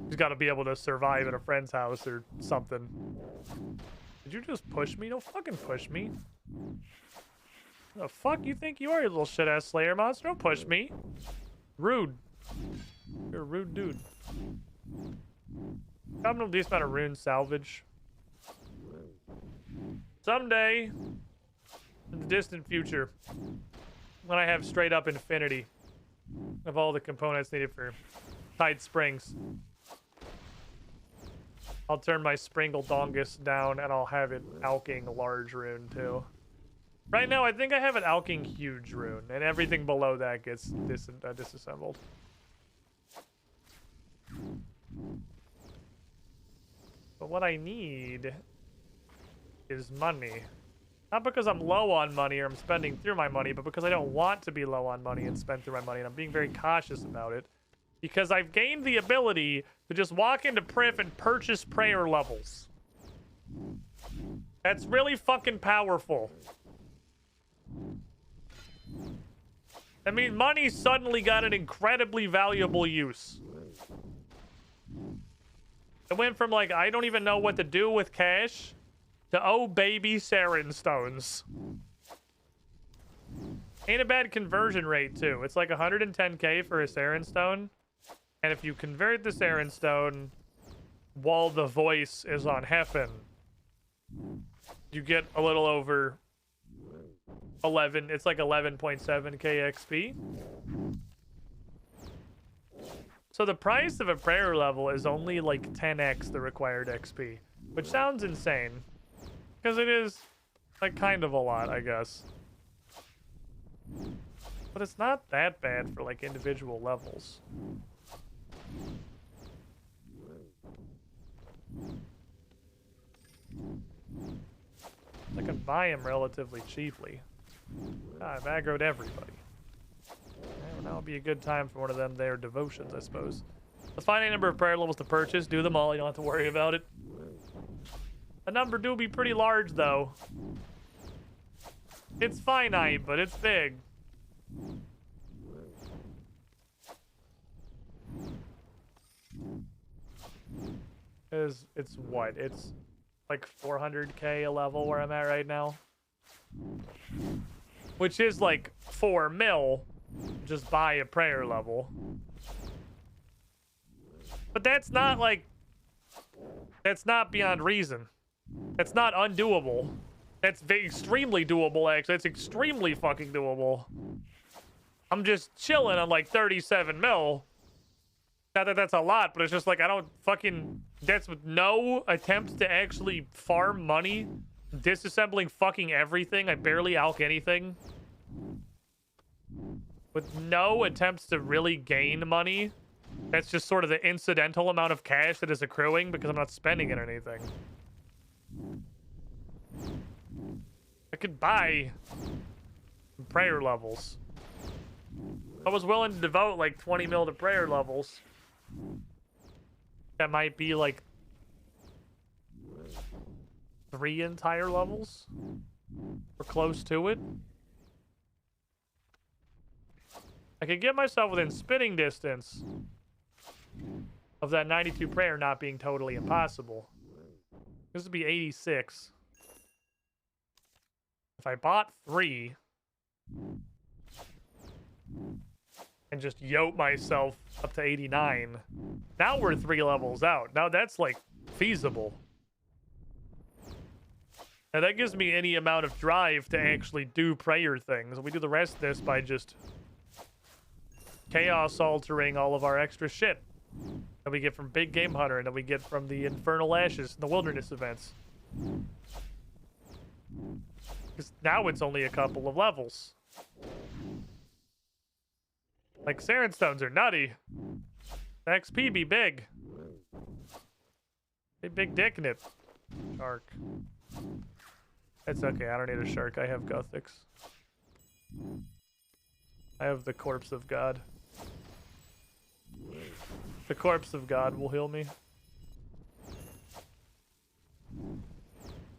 She's got to be able to survive at a friend's house or something. Did you just push me? Don't fucking push me. The fuck you think you are, you little shit-ass Slayer monster? Don't push me. Rude. You're a rude dude. I'm gonna do this amount of rune salvage. Someday, in the distant future, when I have straight up infinity of all the components needed for Tide Springs, I'll turn my Springle Dongus down and I'll have it alking large rune too. Right now, I think I have it alking huge rune, and everything below that gets disassembled. But what I need is money. Not because I'm low on money or I'm spending through my money, but because I don't want to be low on money and spend through my money, and I'm being very cautious about it. Because I've gained the ability to just walk into Priv and purchase prayer levels. That's really fucking powerful. I mean, money suddenly got an incredibly valuable use. It went from like, I don't even know what to do with cash, to oh baby Saren stones. Ain't a bad conversion rate too. It's like 110k for a Saren stone. And if you convert the Saren stone while the voice is on Heffen, you get a little over 11. It's like 11.7k XP. So the price of a prayer level is only like 10x the required XP, which sounds insane. Because it is, like, kind of a lot, I guess. But it's not that bad for, like, individual levels. I can buy them relatively cheaply. I've aggroed everybody. Well, now would be a good time for one of them their devotions, I suppose. The finite number of prayer levels to purchase. Do them all. You don't have to worry about it. The number do be pretty large, though. It's finite, but it's big. It's what? It's like 400k a level where I'm at right now. Which is like 4 mil. Just buy a prayer level. But that's not like... That's not beyond reason. That's not undoable. That's extremely doable, actually. It's extremely fucking doable. I'm just chilling on like 37 mil. Not that that's a lot, but it's just like I don't fucking... That's with no attempts to actually farm money. Disassembling fucking everything. I barely alch anything. With no attempts to really gain money. That's just sort of the incidental amount of cash that is accruing because I'm not spending it on anything. I could buy prayer levels. I was willing to devote like 20 mil to prayer levels. That might be like 3 entire levels. Or close to it. I could get myself within spitting distance of that 92 prayer not being totally impossible. This would be 86. If I bought 3 and just yoke myself up to 89, now we're 3 levels out. Now that's like feasible. And that gives me any amount of drive to actually do prayer things. We do the rest of this by just chaos altering all of our extra shit that we get from Big Game Hunter and that we get from the Infernal Ashes and the Wilderness events. Because now it's only a couple of levels. Like, Saren Stones are nutty. The XP be big. Big dick in it. Shark. It's okay, I don't need a shark. I have Gothics. I have the Corpse of God. The Corpse of God will heal me.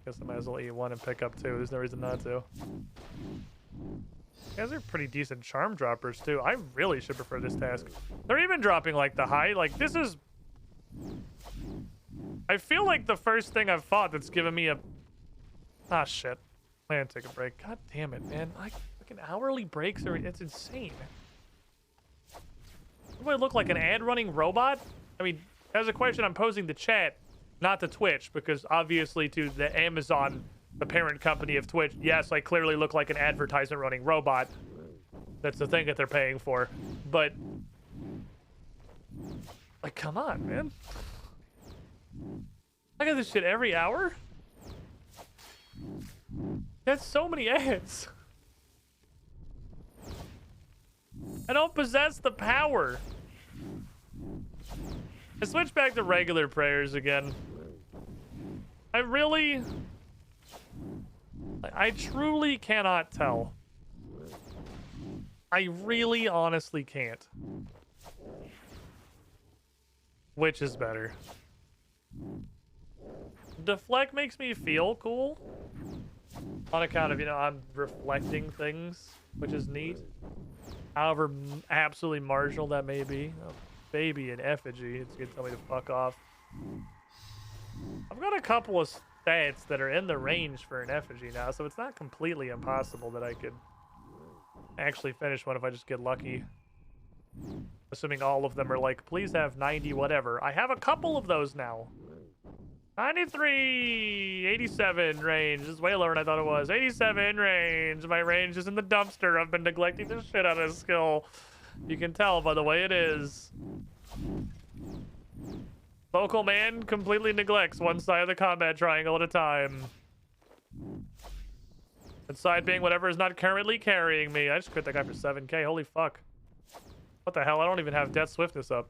Guess I might as well eat 1 and pick up 2. There's no reason not to. You guys are pretty decent charm droppers, too. I really should prefer this task. They're even dropping, like, the high. Like, this is... I feel like the first thing I've fought that's given me a... Ah, shit. I had to take a break. God damn it, man. Like, fucking hourly breaks are... It's insane. Do I look like an ad-running robot? I mean, that's a question I'm posing to chat, not to Twitch, because obviously to the Amazon, the parent company of Twitch, yes, I clearly look like an advertisement-running robot. That's the thing that they're paying for. But, like, come on, man. I got this shit every hour? That's so many ads. I don't possess the power. I switch back to regular prayers again. I truly cannot tell. I really honestly can't. Which is better? Deflect makes me feel cool. On account of, you know, I'm reflecting things, which is neat. However absolutely marginal that may be. Oh, baby in effigy, it's gonna tell me to fuck off. I've got a couple of stats that are in the range for an effigy now, so it's not completely impossible that I could actually finish one if I just get lucky. Assuming all of them are like, please have 90 whatever. I have a couple of those now. 93, 87 range. This is way lower than I thought it was. 87 range. My range is in the dumpster. I've been neglecting the shit out of this skill. You can tell by the way it is. Local man completely neglects one side of the combat triangle at a time. That side being whatever is not currently carrying me. I just crit that guy for 7k. Holy fuck. What the hell? I don't even have death swiftness up.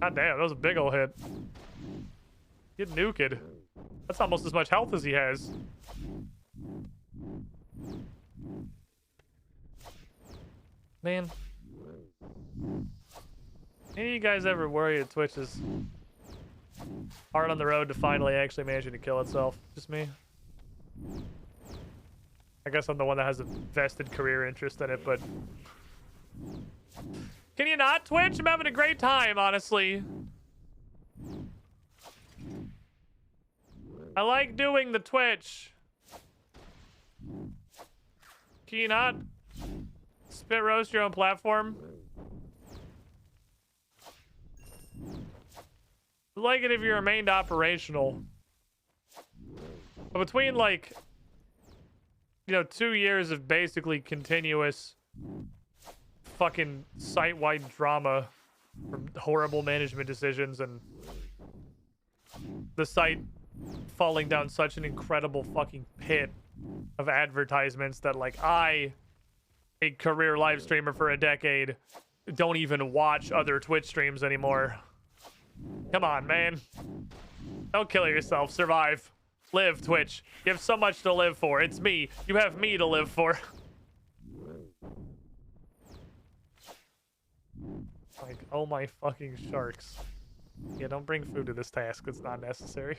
God damn, that was a big ol' hit. Get nuked. That's almost as much health as he has. Man. Any of you guys ever worry that Twitch is hard on the road to finally actually managing to kill itself. Just me. I guess I'm the one that has a vested career interest in it, but... Can you not, Twitch? I'm having a great time, honestly. I like doing the Twitch. Can you not spit roast your own platform? I like it if you remained operational. But between, like, you know, 2 years of basically continuous fucking site-wide drama from horrible management decisions and the site falling down such an incredible fucking pit of advertisements that, like, I, a career live streamer for a decade, don't even watch other Twitch streams anymore. Come on, man. Don't kill yourself. Survive. Live, Twitch. You have so much to live for. It's me. You have me to live for. Like, oh my fucking sharks. Yeah, don't bring food to this task. It's not necessary.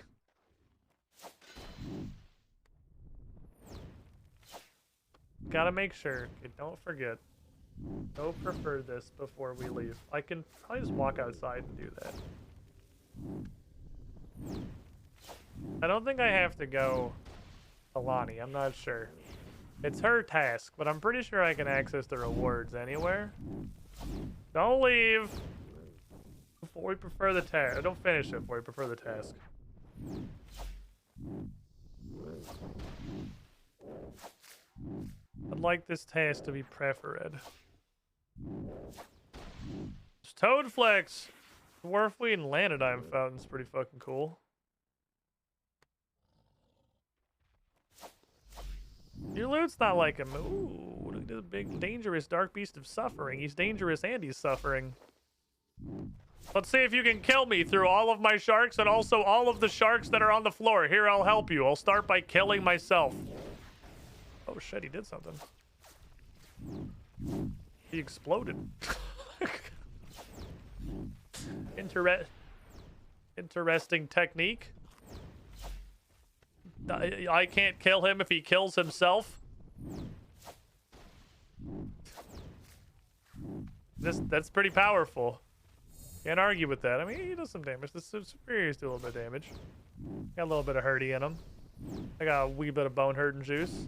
Gotta make sure. Okay, don't forget. Go prefer this before we leave. I can probably just walk outside and do that. I don't think I have to go Alani. I'm not sure. It's her task, but I'm pretty sure I can access the rewards anywhere. Don't leave before we prefer the task. Don't finish it before we prefer the task. I'd like this task to be preferred. Toadflex! Dwarfweed and Lanodime fountain's pretty fucking cool. Your loot's not like him. Ooh, look at this big, dangerous dark beast of suffering. He's dangerous and he's suffering. Let's see if you can kill me through all of my sharks and also all of the sharks that are on the floor. Here, I'll help you. I'll start by killing myself. Oh shit, he did something. He exploded. Interesting technique. I can't kill him if he kills himself. That's pretty powerful. Can't argue with that. I mean, he does some damage. The superiors do a little bit of damage. Got a little bit of hurty in him. I got a wee bit of bone hurt and juice.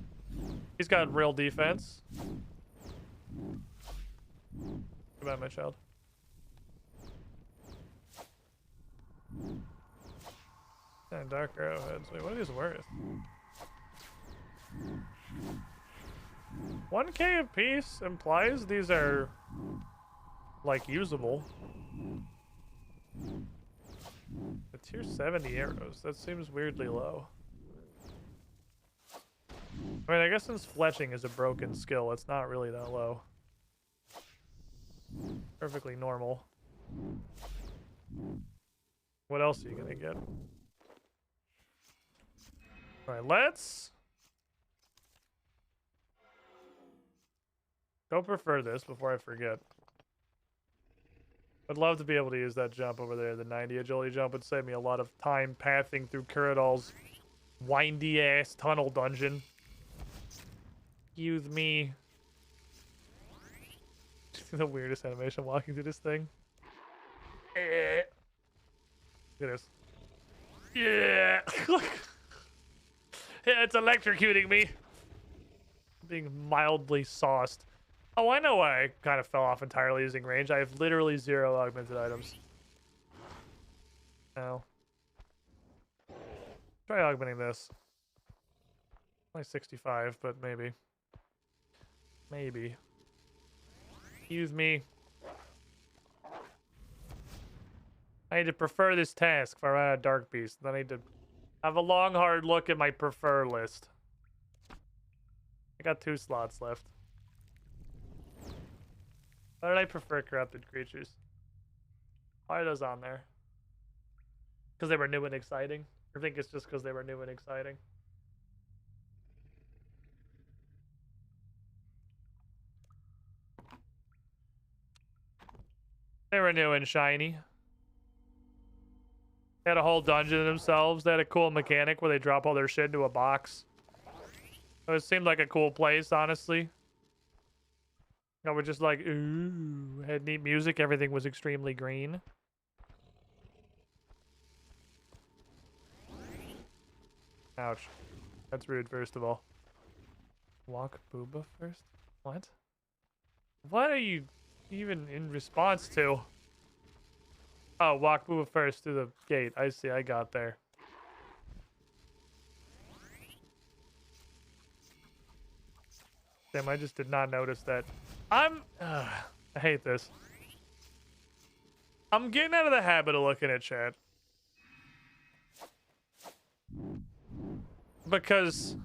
He's got real defense. Goodbye, my child. And dark arrowheads. Wait, what are these worth? 1k a piece implies these are, like, usable. A tier 70 arrows. That seems weirdly low. I mean, I guess since fletching is a broken skill, it's not really that low. Perfectly normal. What else are you gonna get? Alright, let's go prefer this before I forget. I'd love to be able to use that jump over there. The 90 agility jump would save me a lot of time pathing through Kuradal's windy ass tunnel dungeon. Excuse me. The weirdest animation walking through this thing. Look at this. Yeah. Yeah, it's electrocuting me. Being mildly sauced. Oh, I know why I kind of fell off entirely using range. I have literally 0 augmented items. Now, try augmenting this. Only 65, but maybe. Maybe. Excuse me. I need to prefer this task if I run out of Dark Beast. Then I need to have a long, hard look at my prefer list. I got 2 slots left. Why did I prefer corrupted creatures? Why are those on there? Because they were new and exciting? I think it's just because they were new and exciting. They were new and shiny. They had a whole dungeon themselves. They had a cool mechanic where they drop all their shit into a box. It seemed like a cool place, honestly. I was just like, ooh, had neat music. Everything was extremely green. Ouch. That's rude, first of all. Walk Booba first? What? What are you even in response to? Oh, walk Booba first through the gate. I see, I got there. Damn, I just did not notice that. I hate this. I'm getting out of the habit of looking at chat. Because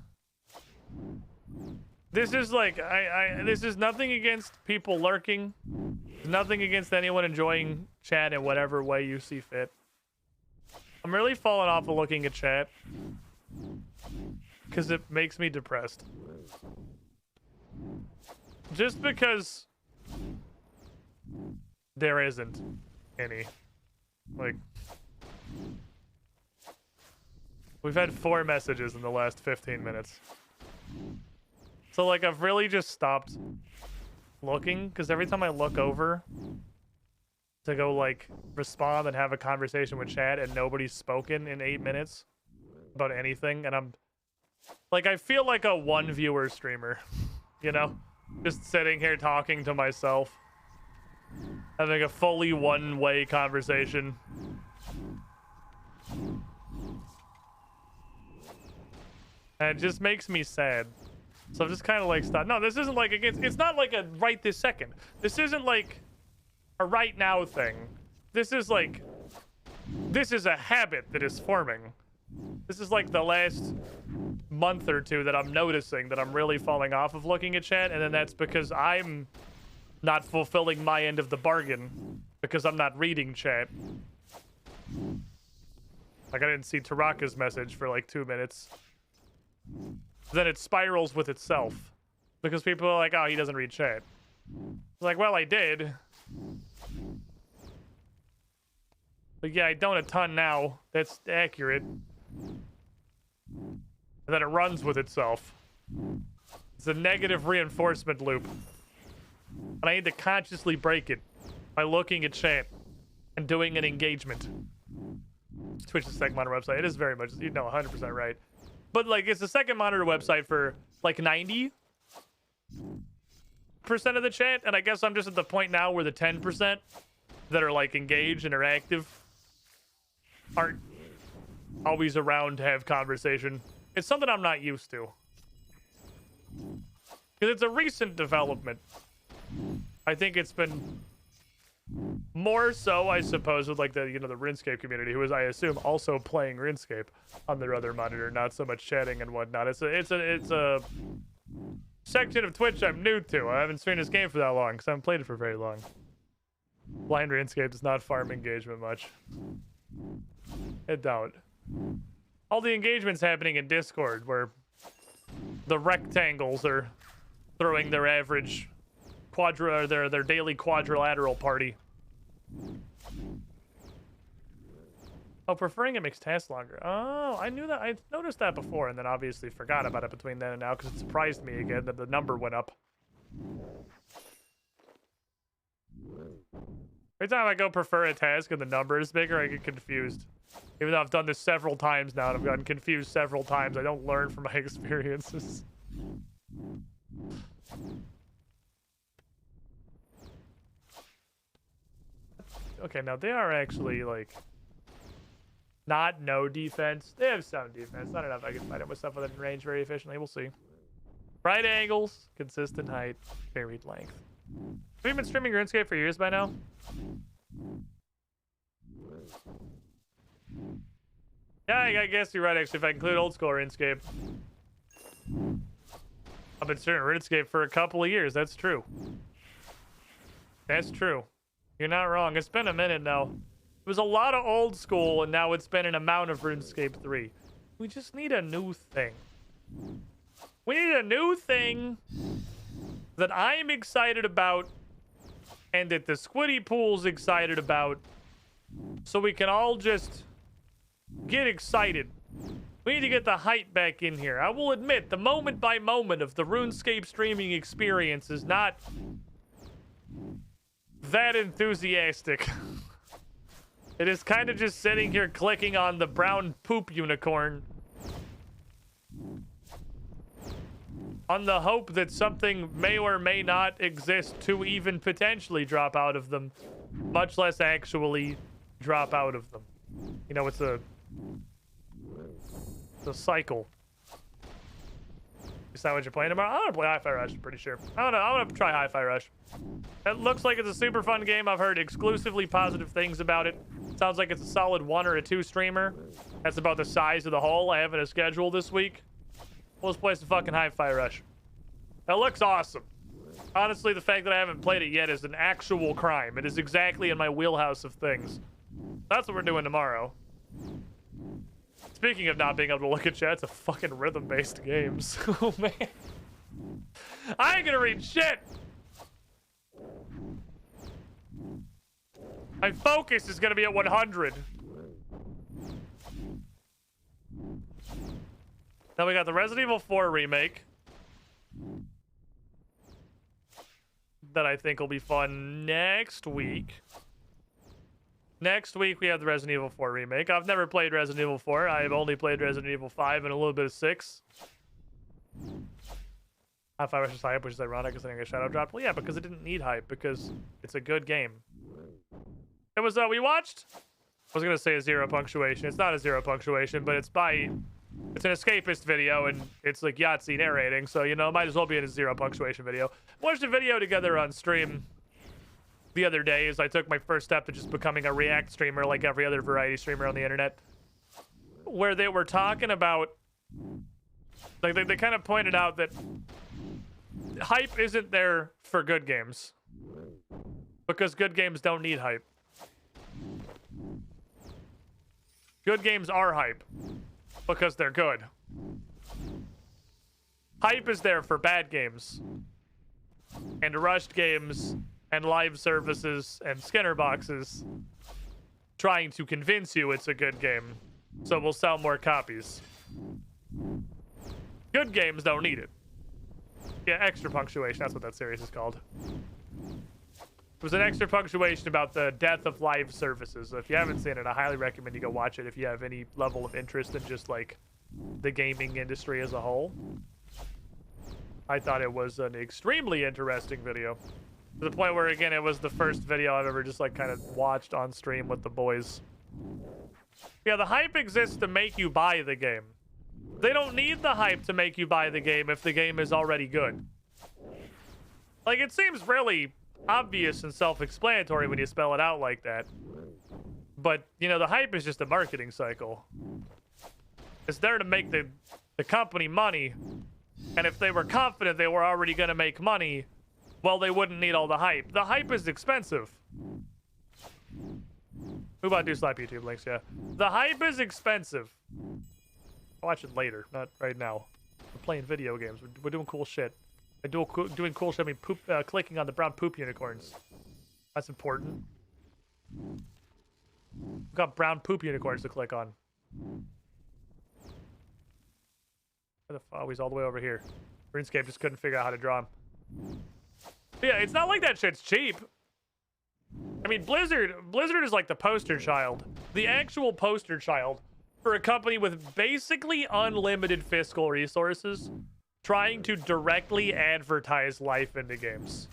this is like, this is nothing against people lurking. Nothing against anyone enjoying chat in whatever way you see fit. I'm really falling off of looking at chat because it makes me depressed. Just because there isn't any. Like, we've had 4 messages in the last 15 minutes. So, like, I've really just stopped looking, because every time I look over to go, like, respond and have a conversation with chat and nobody's spoken in 8 minutes about anything, and I'm, like, I feel like a one-viewer streamer, you know? Just sitting here talking to myself. Having a fully one-way conversation. And it just makes me sad. So I'm just kind of like, stop. No, this isn't like against, it's not like a right this second. This isn't like a right now thing. This is like, this is a habit that is forming. This is like the last month or two that I'm noticing that I'm really falling off of looking at chat, and then that's because I'm not fulfilling my end of the bargain because I'm not reading chat. Like, I didn't see Taraka's message for like 2 minutes. Then it spirals with itself because people are like, oh, he doesn't read chat. It's like, well, I did. But yeah, I don't a ton now. That's accurate. And then it runs with itself. It's a negative reinforcement loop. And I need to consciously break it by looking at chat and doing an engagement. Twitch's second monitor website. It is very much, you know, 100% right. But, like, it's the second monitor website for, like, 90% of the chat. And I guess I'm just at the point now where the 10% that are, like, engaged and are active aren't always around to have conversation. It's something I'm not used to. Because it's a recent development. I think it's been more so, I suppose, with like the, you know, the Runescape community, who is, I assume, also playing Runescape on their other monitor, not so much chatting and whatnot. It's a section of Twitch I'm new to. I haven't streamed this game for that long because I haven't played it for very long. Blind Runescape does not farm engagement much. I doubt. All the engagement's happening in Discord, where the rectangles are throwing their average their daily quadrilateral party. Oh, preferring it makes tasks longer. Oh, I knew that. I noticed that before, and then obviously forgot about it between then and now because it surprised me again that the number went up. Every time I go prefer a task and the number is bigger, I get confused. Even though I've done this several times now and I've gotten confused several times, I don't learn from my experiences. Okay, now they are actually, like, not no defense. They have some defense. Not enough I can fight them with stuff within range very efficiently. We'll see. Right angles, consistent height, varied length. Have you been streaming RuneScape for years by now? Yeah, I guess you're right, actually, if I include old school RuneScape. I've been streaming RuneScape for a couple of years. That's true. That's true. You're not wrong. It's been a minute now. It was a lot of old school, and now it's been an amount of RuneScape 3. We just need a new thing. We need a new thing that I'm excited about and that the Squiddy Pool's excited about, so we can all just get excited. We need to get the hype back in here. I will admit, the moment by moment of the RuneScape streaming experience is not that enthusiastic. It is kind of just sitting here clicking on the brown poop unicorn on the hope that something may or may not exist to even potentially drop out of them, much less actually drop out of them. You know, it's a cycle. Is that what you're playing tomorrow? I want to play Hi-Fi Rush, I'm pretty sure. I want to try Hi-Fi Rush. It looks like it's a super fun game. I've heard exclusively positive things about it. Sounds like it's a solid 1 or a 2 streamer. That's about the size of the hole I have in a schedule this week. We'll just play some fucking Hi-Fi Rush. That looks awesome. Honestly, the fact that I haven't played it yet is an actual crime. It is exactly in my wheelhouse of things. That's what we're doing tomorrow. Speaking of not being able to look at chat, it's a fucking rhythm-based game. Oh, man. I ain't gonna read shit! My focus is gonna be at 100. Now we got the Resident Evil 4 remake. That I think will be fun next week. Next week we have the Resident Evil 4 remake. I've never played Resident Evil 4. I have only played Resident Evil 5 and a little bit of 6. Hi-Fi Rush is hype, which is ironic because I think a shadow dropped. Well, yeah, because it didn't need hype, because it's a good game. It was, we watched... I was going to say a 0 punctuation. It's not a 0 punctuation, but it's by... It's an escapist video, and it's like Yahtzee narrating, so, you know, it might as well be in a 0 punctuation video. Watched a video together on stream the other day as I took my first step to just becoming a React streamer like every other variety streamer on the internet, where they were talking about, like, they kind of pointed out that hype isn't there for good games, because good games don't need hype. Good games are hype because they're good. Hype is there for bad games and rushed games and live services and Skinner boxes trying to convince you it's a good game, so we'll sell more copies. Good games don't need it. Yeah, extra punctuation, that's what that series is called. It was an extra punctuation about the death of live services. So if you haven't seen it, I highly recommend you go watch it if you have any level of interest in just like the gaming industry as a whole. I thought it was an extremely interesting video. To the point where, again, it was the first video I've ever just like kind of watched on stream with the boys. Yeah, the hype exists to make you buy the game. They don't need the hype to make you buy the game if the game is already good. Like, it seems really obvious and self-explanatory when you spell it out like that. But, you know, the hype is just a marketing cycle. It's there to make the company money. And if they were confident they were already going to make money, well, they wouldn't need all the hype. The hype is expensive. Who about do slap YouTube links? Yeah. The hype is expensive. I'll watch it later, not right now. We're playing video games. We're doing cool shit. By doing cool shit, I mean poop, clicking on the brown poop unicorns. That's important. We've got brown poop unicorns to click on. Where the fuck? Oh, he's all the way over here. RuneScape just couldn't figure out how to draw him. But yeah, it's not like that shit's cheap. I mean, Blizzard is like the poster child. The actual poster child for a company with basically unlimited fiscal resources trying to directly advertise life into games.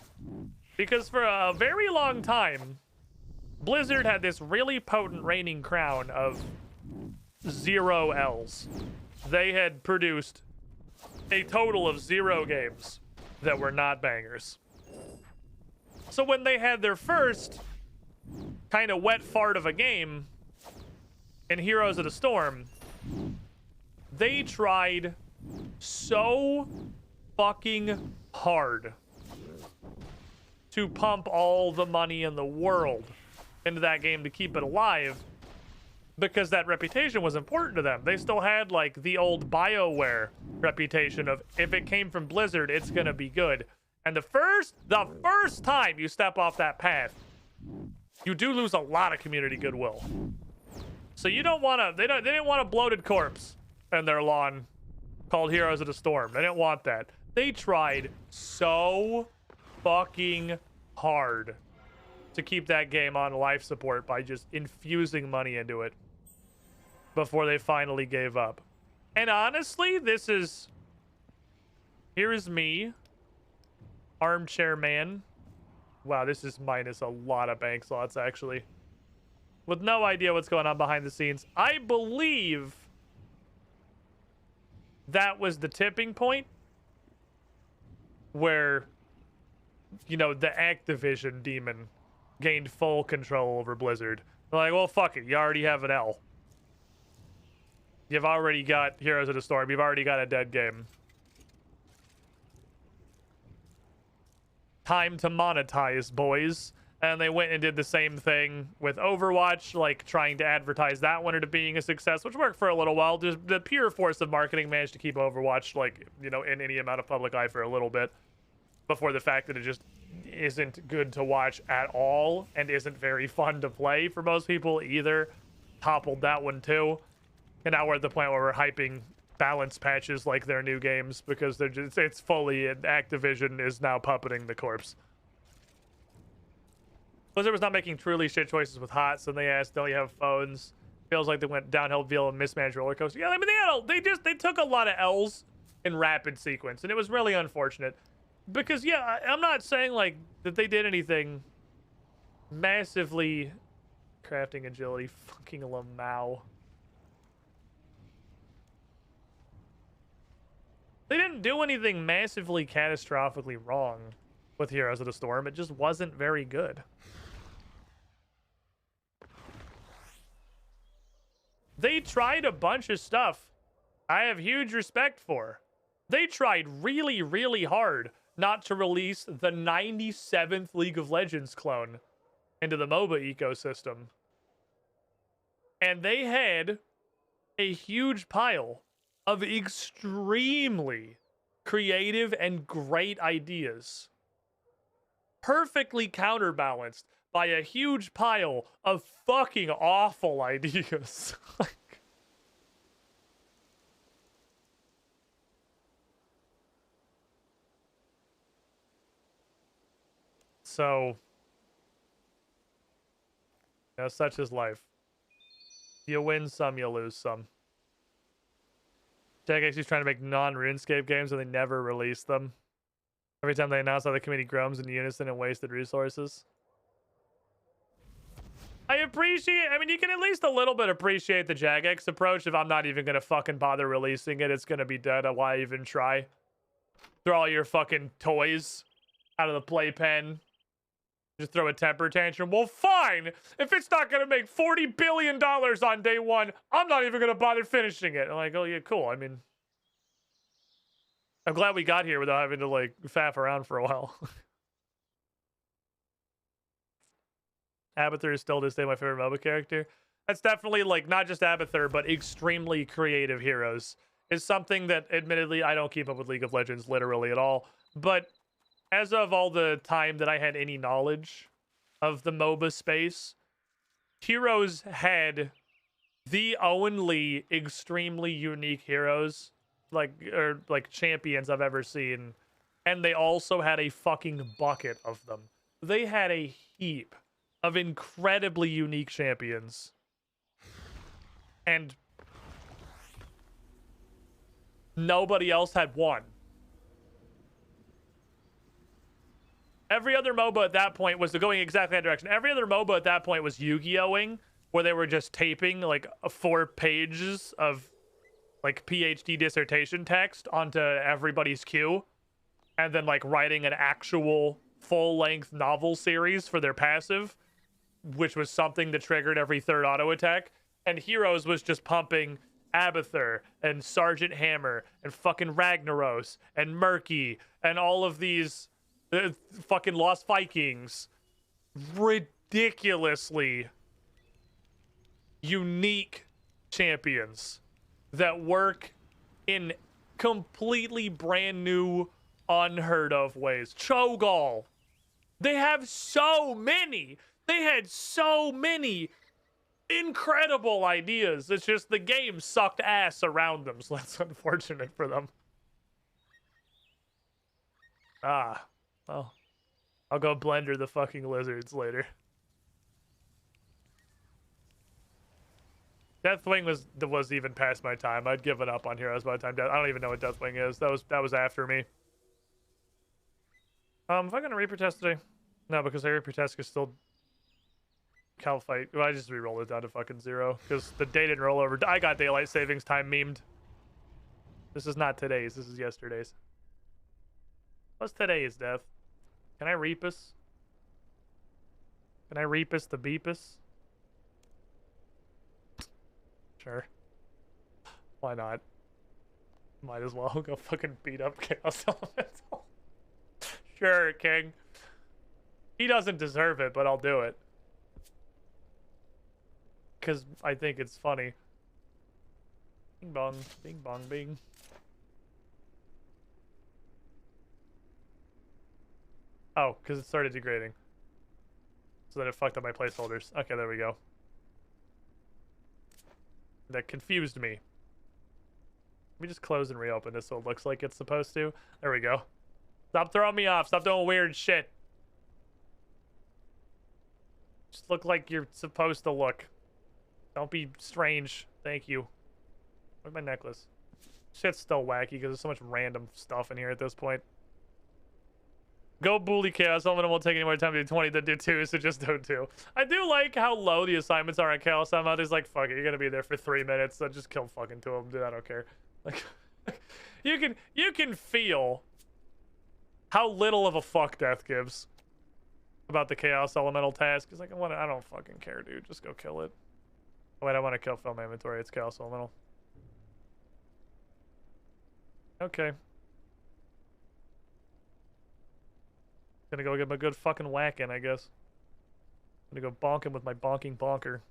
Because for a very long time, Blizzard had this really potent reigning crown of 0 L's. They had produced a total of 0 games that were not bangers. So when they had their first kind of wet fart of a game in Heroes of the Storm, they tried so fucking hard to pump all the money in the world into that game to keep it alive, because that reputation was important to them. They still had like the old BioWare reputation of, if it came from Blizzard, it's gonna be good. And the first time you step off that path, you do lose a lot of community goodwill. So you don't want to, they didn't want a bloated corpse in their lawn called Heroes of the Storm. They didn't want that. They tried so fucking hard to keep that game on life support by just infusing money into it before they finally gave up. And honestly, here is me, armchair man. Wow, this is minus a lot of bank slots, actually. With no idea what's going on behind the scenes. I believe that was the tipping point where, you know, the Activision demon gained full control over Blizzard. They're like, well, fuck it. You already have an L. You've already got Heroes of the Storm. You've already got a dead game. Time to monetize, boys. And they went and did the same thing with Overwatch, like trying to advertise that one into being a success, which worked for a little while. Just the pure force of marketing managed to keep Overwatch, like, you know, in any amount of public eye for a little bit before the fact that it just isn't good to watch at all and isn't very fun to play for most people either. Toppled that one too. And now we're at the point where we're hyping balance patches like they're new games because they're just, it's fully, Activision is now puppeting the corpse. Blizzard was not making truly shit choices with HOTS, and they asked, don't you have phones? Feels like they went downhill via a mismanaged roller coaster. Yeah, I mean, they took a lot of L's in rapid sequence, and it was really unfortunate. Because, yeah, I'm not saying, like, that they did anything massively crafting agility. Fucking Lamau. They didn't do anything massively catastrophically wrong with Heroes of the Storm. It just wasn't very good. They tried a bunch of stuff I have huge respect for. They tried really, really hard not to release the 97th League of Legends clone into the MOBA ecosystem. And they had a huge pile of extremely creative and great ideas, perfectly counterbalanced by a huge pile of fucking awful ideas. So, you know, such is life. You win some, you lose some. Jagex is trying to make non-RuneScape games and they never release them. Every time they announce how the community groans in unison and wasted resources. I appreciate, I mean, you can at least a little bit appreciate the Jagex approach. If I'm not even going to fucking bother releasing it, it's going to be dead. Why even try? Throw all your fucking toys out of the playpen. Just throw a temper tantrum. Well, fine. If it's not going to make $40 billion on day one, I'm not even going to bother finishing it. I'm like, oh, yeah, cool. I mean, I'm glad we got here without having to, like, faff around for a while. Abathur is still to this day my favorite MOBA character. That's definitely, like, not just Abathur, but extremely creative heroes. Is something that, admittedly, I don't keep up with League of Legends literally at all. But as of all the time that I had any knowledge of the MOBA space, Heroes had the only extremely unique heroes, like champions I've ever seen. And they also had a fucking bucket of them. They had a heap of incredibly unique champions. And nobody else had one. Every other MOBA at that point was going exactly that direction. Every other MOBA at that point was Yu-Gi-Oh-ing, where they were just taping like 4 pages of like PhD dissertation text onto everybody's queue, and then like writing an actual full-length novel series for their passive, which was something that triggered every 3rd auto attack. And Heroes was just pumping Abathur and Sergeant Hammer and fucking Ragnaros and Murky and all of these fucking Lost Vikings. Ridiculously unique champions that work in completely brand new, unheard of ways. Cho'Gall. They have so many. They had so many incredible ideas. It's just the game sucked ass around them, so that's unfortunate for them. Ah, well, I'll go blender the fucking lizards later. Deathwing was even past my time. I'd given up on Heroes by the time I don't even know what Deathwing is. That was after me. If I gonna Reaper test today? No, because I Reaper test is still Cal fight. Well, I just re-rolled it down to fucking 0 because the day didn't roll over. I got daylight savings time memed. This is not today's. This is yesterday's. What's today's, Death? Can I Reapus? Can I Reapus the Beepus? Sure. Why not? Might as well go fucking beat up Chaos Elemental. Sure, King. He doesn't deserve it, but I'll do it. Because I think it's funny. Bing bong, bing bong, bing. Oh, because it started degrading. So then it fucked up my placeholders. Okay, there we go. That confused me. Let me just close and reopen this so it looks like it's supposed to. There we go. Stop throwing me off. Stop doing weird shit. Just look like you're supposed to look. Don't be strange. Thank you. Where's my necklace? Shit's still wacky because there's so much random stuff in here at this point. Go bully Chaos Element. It won't take any more time to do 20 than do 2, so just do 2. I do like how low the assignments are on Chaos Element. He's like, fuck it, you're gonna be there for 3 minutes, so just kill fucking 2 of them, dude. I don't care. Like, you can feel how little of a fuck Death gives about the Chaos Elemental task. He's like, I don't fucking care, dude. Just go kill it. Oh, wait, I want to kill film inventory. It's Chaos Elemental. Okay. Gonna go get my good fucking whack in, I guess. Gonna go bonk him with my bonking bonker.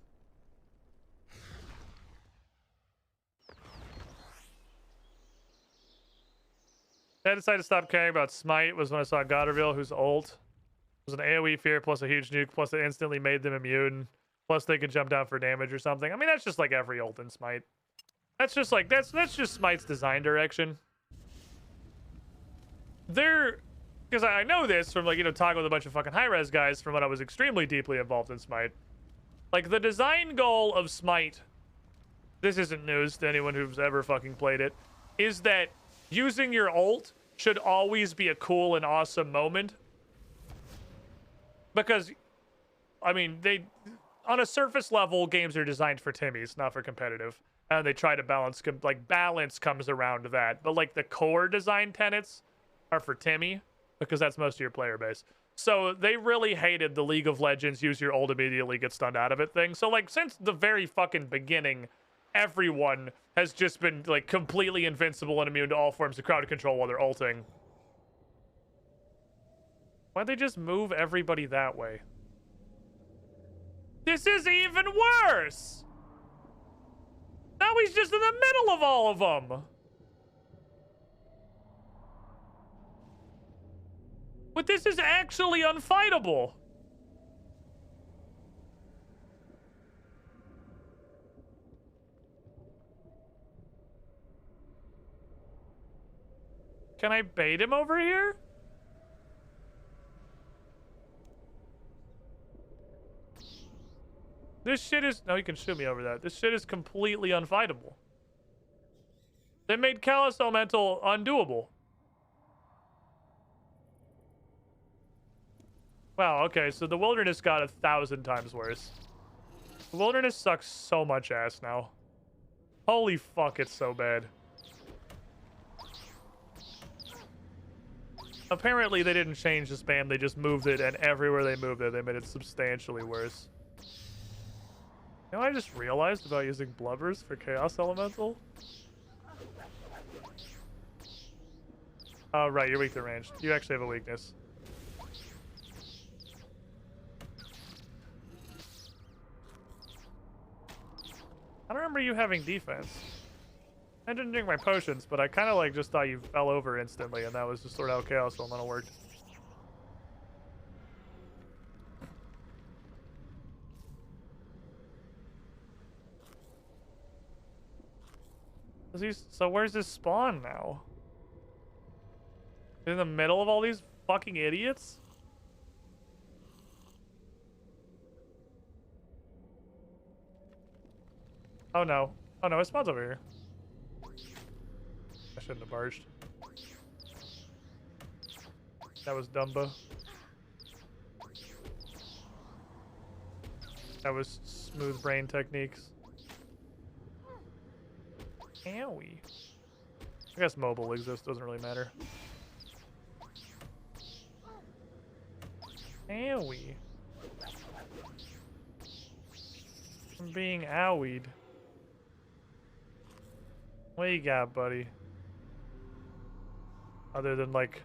I decided to stop caring about Smite was when I saw Goderville, whose ult was an AoE fear plus a huge nuke, plus it instantly made them immune, plus they could jump down for damage or something. I mean, that's just like every ult in Smite. That's just like, that's just Smite's design direction. Because I know this from, like, you know, talking with a bunch of fucking high-res guys from when I was extremely deeply involved in Smite. Like, the design goal of Smite, this isn't news to anyone who's ever fucking played it, is that using your ult should always be a cool and awesome moment. Because, I mean, on a surface level, games are designed for Timmies, not for competitive. And they try to balance, like, balance comes around that. But, like, the core design tenets are for Timmy, because that's most of your player base. So they really hated the League of Legends use your ult immediately, get stunned out of it thing. So, like, since the very fucking beginning, everyone has just been, like, completely invincible and immune to all forms of crowd control while they're ulting. Why'd they just move everybody that way? This is even worse! Now he's just in the middle of all of them! But this is actually unfightable! Can I bait him over here? This shit is... No, he can shoot me over that. This shit is completely unfightable. They made Callous Elemental undoable. Wow, okay, so the Wilderness got 1,000 times worse. The Wilderness sucks so much ass now. Holy fuck, it's so bad. Apparently they didn't change the spam, they just moved it, and everywhere they moved it, they made it substantially worse. You know what I just realized about using Blubbers for Chaos Elemental? Oh, right, you're weak to ranged. You actually have a weakness. I don't remember you having defense. I didn't drink my potions, but I kind of like just thought you fell over instantly, and that was just sort of how Chaos Elemental worked. So where's his spawn now? In the middle of all these fucking idiots? Oh no. Oh no, his spawn's over here. I shouldn't have barged. That was Dumbo. That was smooth brain techniques. Owie. I guess mobile exists, doesn't really matter. Owie. I'm being owied. What you got, buddy? Other than like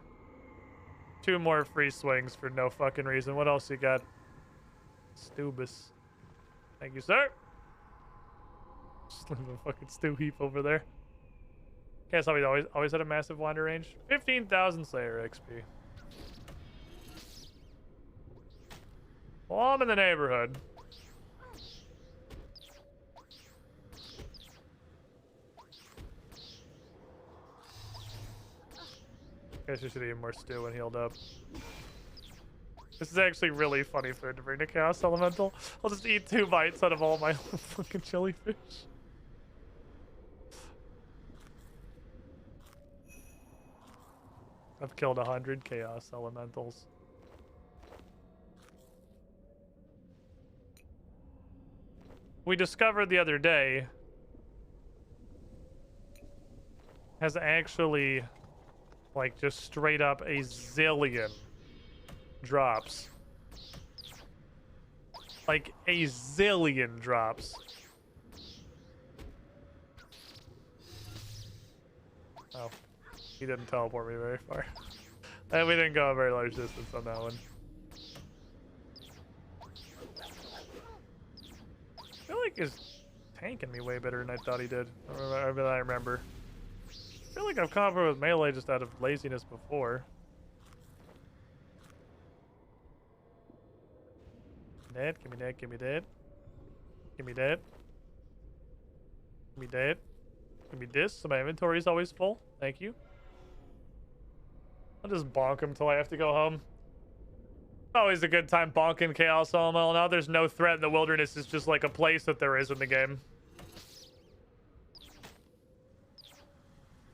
2 more free swings for no fucking reason. What else you got? Stubus. Thank you, sir. Just leave a fucking stew heap over there. Can't tell me always had a massive wander range. 15,000 Slayer XP. Well, I'm in the neighborhood. Guess you should eat more stew and healed up. This is actually really funny food to bring to Chaos Elemental. I'll just eat 2 bites out of all my fucking jellyfish. I've killed 100 Chaos Elementals. We discovered the other day has actually like just straight up a zillion drops. Like a zillion drops. Oh, he didn't teleport me very far. And we didn't go a very large distance on that one. I feel like he's tanking me way better than I thought he did. I remember. I feel like I've come up with melee just out of laziness before. That, give me that, give me that. Give me that. Give me that. Give me this, so my inventory is always full. Thank you. I'll just bonk him till I have to go home. Always a good time bonking Chaos Elemental. Now there's no threat in the wilderness. It's just like a place that there is in the game.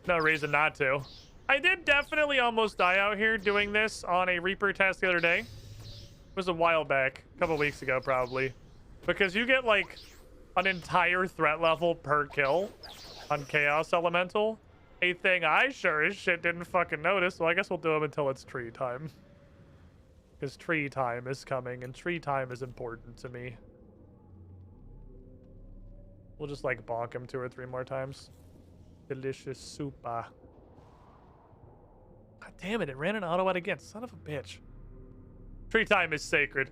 No reason not to. I did definitely almost die out here doing this on a Reaper test the other day. It was a while back, a couple weeks ago probably. Because you get like an entire threat level per kill on Chaos Elemental. A thing I sure as shit didn't fucking notice. So I guess we'll do them until it's tree time. Because tree time is coming and tree time is important to me. We'll just like bonk him 2 or 3 more times. Delicious soupa. God damn it, it ran an auto out again. Son of a bitch. Tree time is sacred.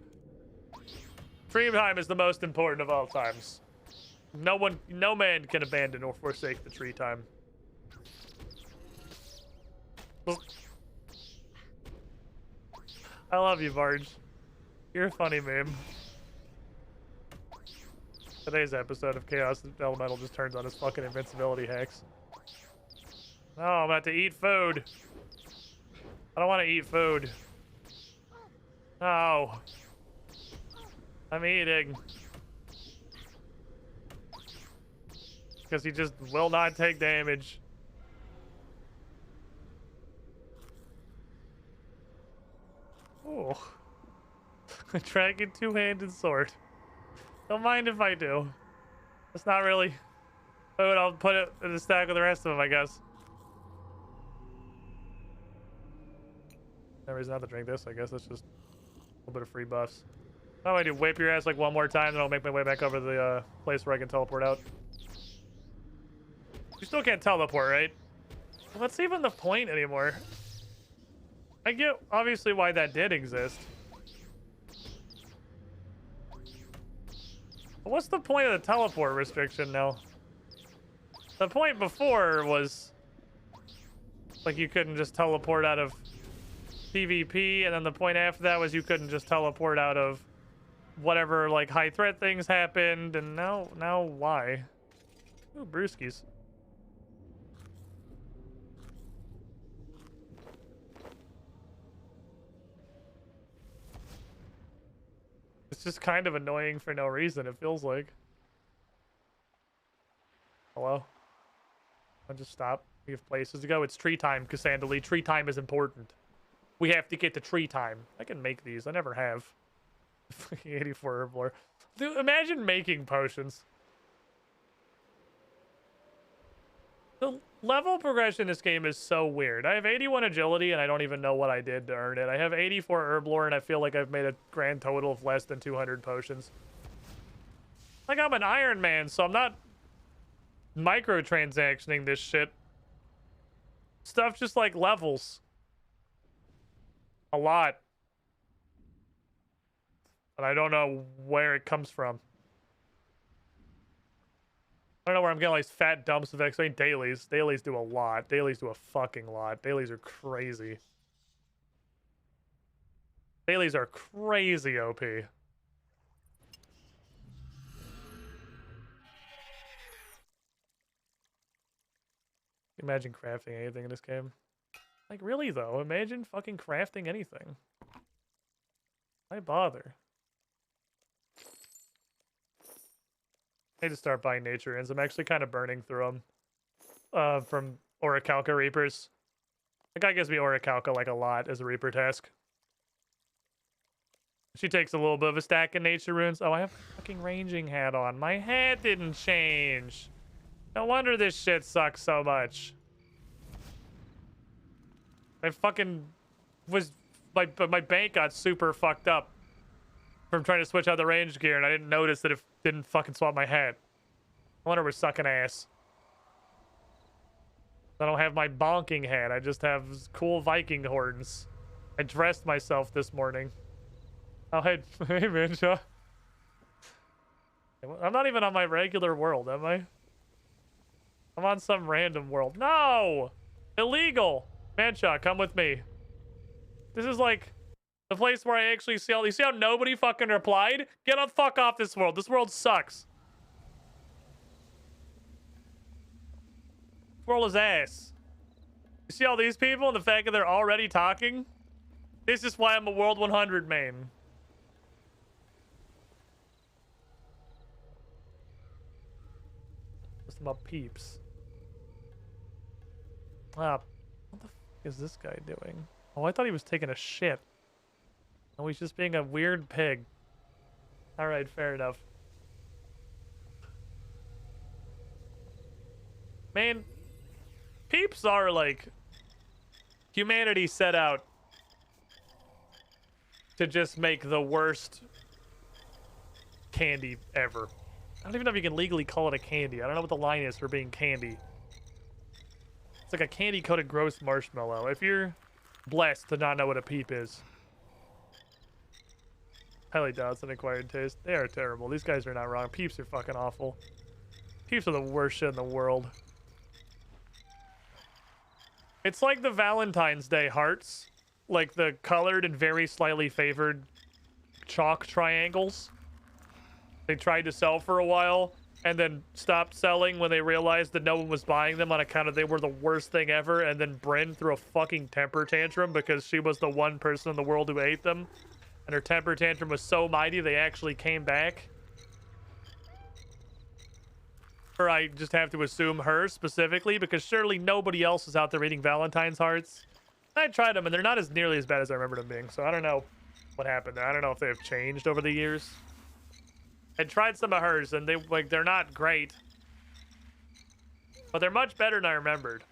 Tree time is the most important of all times. No man can abandon or forsake the tree time. I love you, Barge. You're a funny meme. Today's episode of Chaos Elemental just turns on his fucking invincibility hacks. Oh, I'm about to eat food. I don't want to eat food. No. I'm eating. Because he just will not take damage. Oh. A dragon 2-handed sword. Don't mind if I do. It's not really food. I'll put it in the stack with the rest of them, I guess. No reason not to drink this, I guess. That's just a little bit of free buffs. How do I do? Whip your ass like 1 more time, then I'll make my way back over to the place where I can teleport out. You still can't teleport, right? What's even the point anymore? I get, obviously, why that did exist. But what's the point of the teleport restriction now? The point before was... like, you couldn't just teleport out of PvP, and then the point after that was you couldn't just teleport out of whatever, like, high threat things happened, and now why? Ooh, brewskis. It's just kind of annoying for no reason, it feels like. Hello? I'll just stop. We have places to go. It's tree time, Cassandra. Tree time is important. We have to get to tree time. I can make these. I never have. 84 herb lore. Dude, imagine making potions. The level progression in this game is so weird. I have 81 agility, and I don't even know what I did to earn it. I have 84 herb lore, and I feel like I've made a grand total of less than 200 potions. Like, I'm an Iron Man, so I'm not microtransactioning this shit. Stuff just like levels. A lot. And I don't know where it comes from. I don't know where I'm getting all these fat dumps of XP. Dailies. Dailies do a lot. Dailies do a fucking lot. Dailies are crazy. Dailies are crazy OP. Imagine crafting anything in this game. Like, really, though? Imagine fucking crafting anything. Why bother? I need to start buying nature ins. I'm actually kind of burning through them. From Orichalca Reapers. The guy gives me Orichalca, like, a lot as a Reaper task. She takes a little bit of a stack of nature runes. Oh, I have a fucking ranging hat on. My hat didn't change. No wonder this shit sucks so much. I fucking was... My bank got super fucked up from trying to switch out the range gear, and I didn't notice that it didn't fucking swap my hat. I wonder we're sucking ass. I don't have my bonking hat. I just have cool Viking horns. I dressed myself this morning. Oh, hey, hey, Mancha. I'm not even on my regular world, am I? I'm on some random world. No! Illegal! Mancha, come with me. This is like the place where I actually see all... You see how nobody fucking replied? Get the fuck off this world. This world sucks. This world is ass. You see all these people and the fact that they're already talking? This is why I'm a World 100 main. Just my peeps. Ah, what the fuck is this guy doing? Oh, I thought he was taking a shit. Oh, he's just being a weird pig. Alright, fair enough. Man, peeps are like... Humanity set out to just make the worst candy ever. I don't even know if you can legally call it a candy. I don't know what the line is for being candy. It's like a candy-coated gross marshmallow. If you're blessed to not know what a peep is. Highly doubt it's an acquired taste. They are terrible. These guys are not wrong. Peeps are fucking awful. Peeps are the worst shit in the world. It's like the Valentine's Day hearts. Like the colored and very slightly favored chalk triangles. They tried to sell for a while and then stopped selling when they realized that no one was buying them on account of they were the worst thing ever. And then Bryn threw a fucking temper tantrum because she was the one person in the world who ate them. And her temper tantrum was so mighty they actually came back. Or I just have to assume her specifically because surely nobody else is out there eating Valentine's hearts. I tried them and they're not as nearly as bad as I remember them being. So I don't know what happened there. I don't know if they have changed over the years. I tried some of hers and they're not great. But they're much better than I remembered.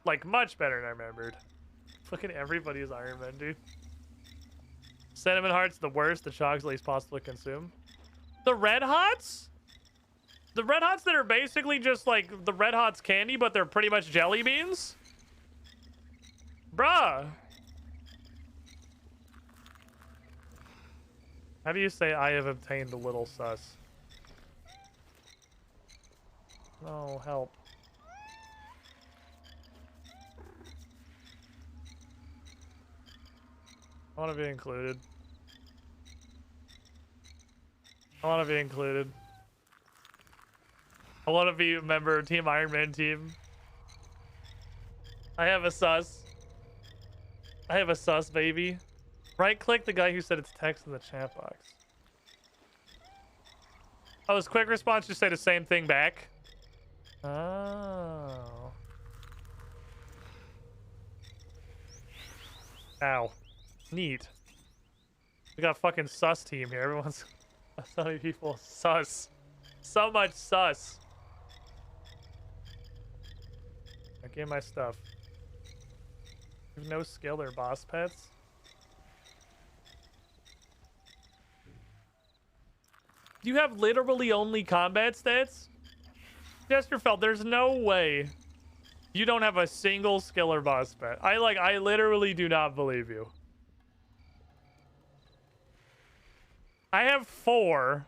Like much better than I remembered. Fucking everybody is Iron Man, dude. Cinnamon hearts, the worst. The chalk's least possible to consume. The Red Hots? The Red Hots that are basically just like the Red Hots candy, but they're pretty much jelly beans? Bruh. How do you say I have obtained a little sus? Oh, help. I want to be included. I want to be included. I want to be a member of Team Iron Man team. I have a sus. I have a sus, baby. Right click the guy who said it's text in the chat box. Oh, his quick response just say the same thing back? Oh. Ow. Neat. We got a fucking sus team here. Everyone's so many people sus. So much sus. I give my stuff. You have no skill or boss pets? You have literally only combat stats? Chesterfeld, there's no way you don't have a single skill or boss pet. I literally do not believe you. I have 4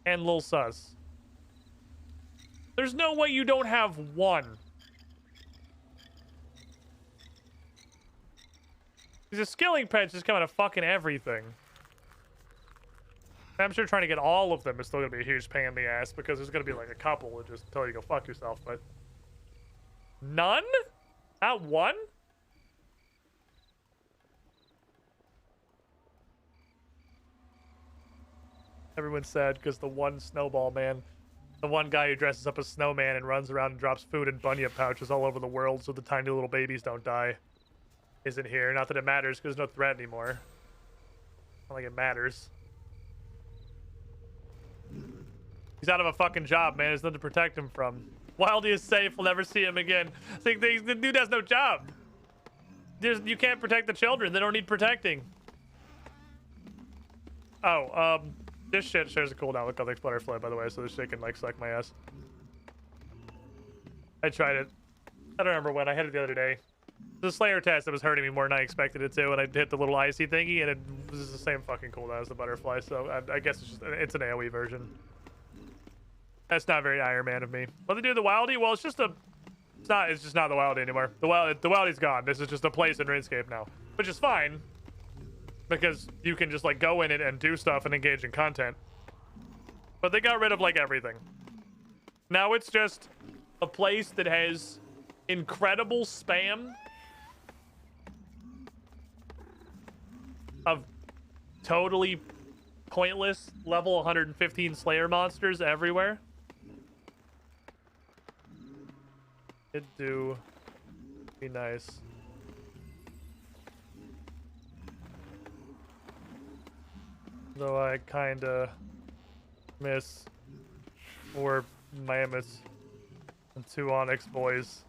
and Lil Sus. There's no way you don't have 1. Because the skilling pet's just coming to fucking everything. I'm sure trying to get all of them is still going to be a huge pain in the ass because there's going to be like a couple that just tell you to go fuck yourself, but... None? Not 1? Everyone's sad because the one snowball man, the one guy who dresses up as snowman and runs around and drops food in bunyip pouches all over the world so the tiny little babies don't die, isn't here. Not that it matters because there's no threat anymore. Not like it matters. He's out of a fucking job, man. There's nothing to protect him from. Wildy is safe. We'll never see him again. The dude has no job. You can't protect the children. They don't need protecting. Oh, this shit shares a cooldown. Look how they butterfly, by the way, so this shit can, like, suck my ass. I tried it. I don't remember when. I had it the other day. The Slayer test that was hurting me more than I expected it to, and I hit the little icy thingy, and it was the same fucking cooldown as the butterfly, so I guess it's an AoE version. That's not very Iron Man of me. What they do with the Wildy? Well, it's just not the Wildy anymore. The Wildy's gone. This is just a place in Runescape now, which is fine because you can just like go in it and do stuff and engage in content. But they got rid of like everything. Now it's just a place that has incredible spam of totally pointless level 115 Slayer monsters everywhere. It'd do be nice. Though I kinda miss 4 mammoths and 2 Onyx boys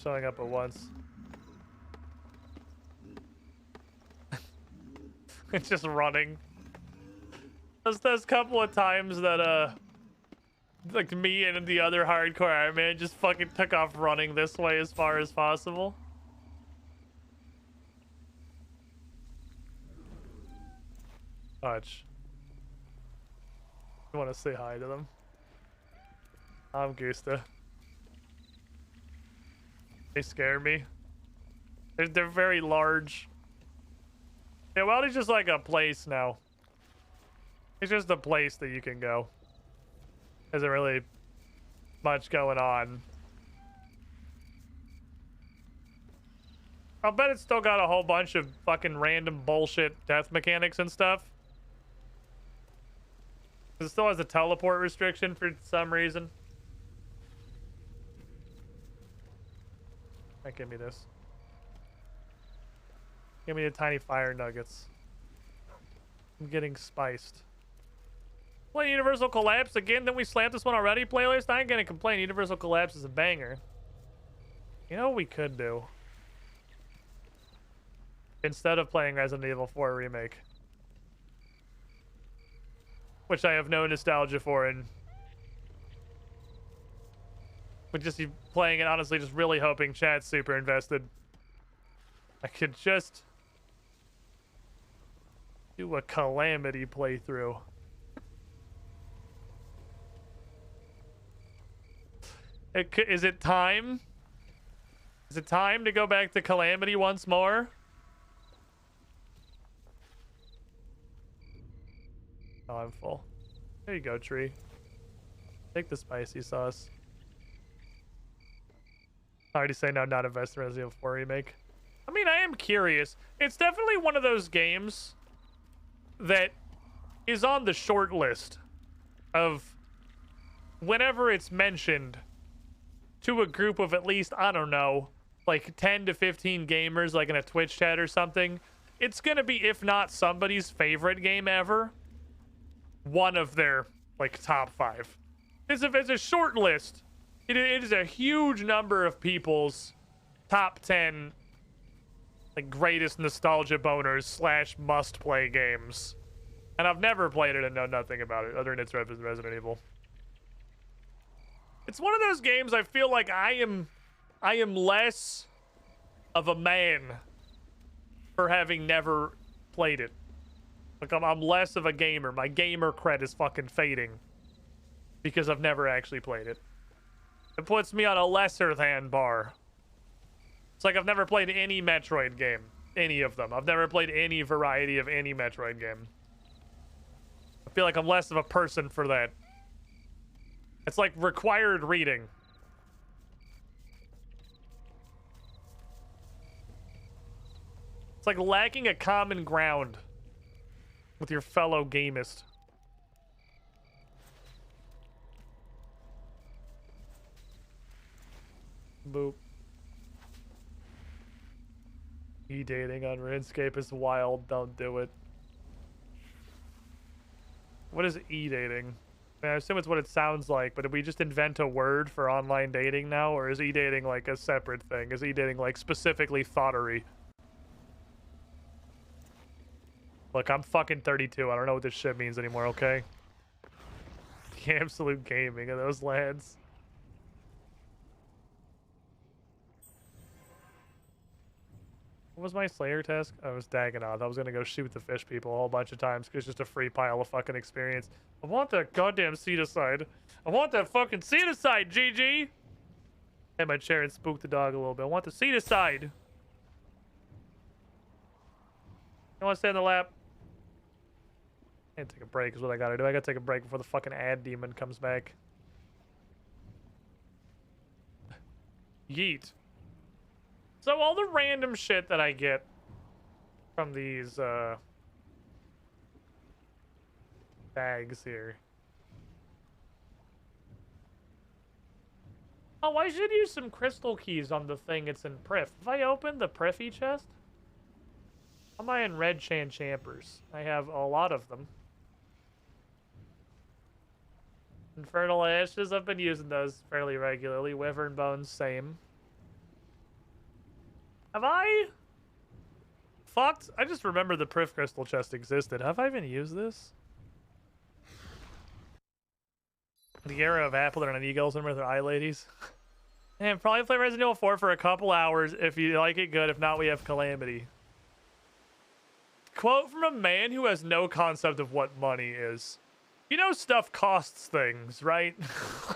showing up at once. It's just running. There's a couple of times that like me and the other hardcore Iron Man just fucking took off running this way as far as possible. Touch. You want to say hi to them? I'm Gusta. They scare me. They're very large. Yeah, well, it's just like a place now. It's just a place that you can go. Isn't really much going on. I'll bet it's still got a whole bunch of fucking random bullshit death mechanics and stuff. It still has a teleport restriction for some reason. Might give me this. Give me the tiny fire nuggets. I'm getting spiced. Play Universal Collapse again? Then we slapped this one already, playlist? I ain't gonna complain. Universal Collapse is a banger. You know what we could do? Instead of playing Resident Evil 4 Remake. Which I have no nostalgia for, and would just be playing it, honestly, just really hoping chat's super invested. I could just do a Calamity playthrough. Is it time? Is it time to go back to Calamity once more? Oh, I'm full. There you go, tree. Take the spicy sauce. I already say no, not invest in Resident Evil 4 Remake. I mean, I am curious. It's definitely one of those games that is on the short list of whenever it's mentioned to a group of at least, I don't know, like 10 to 15 gamers, like in a Twitch chat or something. It's going to be, if not somebody's favorite game ever, one of their, like, top 5. It's a short list. It is a huge number of people's top 10, like, greatest nostalgia boners / must-play games. And I've never played it and know nothing about it, other than it's Resident Evil. It's one of those games I feel like I am less of a man for having never played it. Like, I'm less of a gamer. My gamer cred is fucking fading because I've never actually played it. It puts me on a lesser than bar. It's like I've never played any Metroid game. Any of them. I've never played any variety of any Metroid game. I feel like I'm less of a person for that. It's like required reading. It's like lacking a common ground with your fellow gamist. Boop. E-dating on Runescape is wild. Don't do it. What is e-dating? I mean, I assume it's what it sounds like, but did we just invent a word for online dating now? Or is e-dating like a separate thing? Is e-dating like specifically thoughterry? Look, I'm fucking 32. I don't know what this shit means anymore, okay? The absolute gaming of those lads. What was my Slayer task? I was Dagonoth. I was gonna go shoot the fish people a whole bunch of times because it's just a free pile of fucking experience. I want that goddamn seat aside. I want that fucking seat aside, GG! Hit my chair and spook the dog a little bit. I want the seat aside. You want to stay in the lap? I gotta take a break is what I gotta do. I gotta take a break before the fucking ad demon comes back. Yeet. So all the random shit that I get from these bags here. Oh, I should use some crystal keys on the thing it's in Prif. If I open the Prify chest, am I in Red Chan Champers? I have a lot of them. Infernal Ashes, I've been using those fairly regularly. Wyvern Bones, same. Have I fucked? I just remember the Prif crystal chest existed. Have I even used this? The era of Apple and Eagles and with their eye ladies. And probably play Resident Evil 4 for a couple hours. If you like it, good. If not, we have Calamity. Quote from a man who has no concept of what money is. You know stuff costs things, right?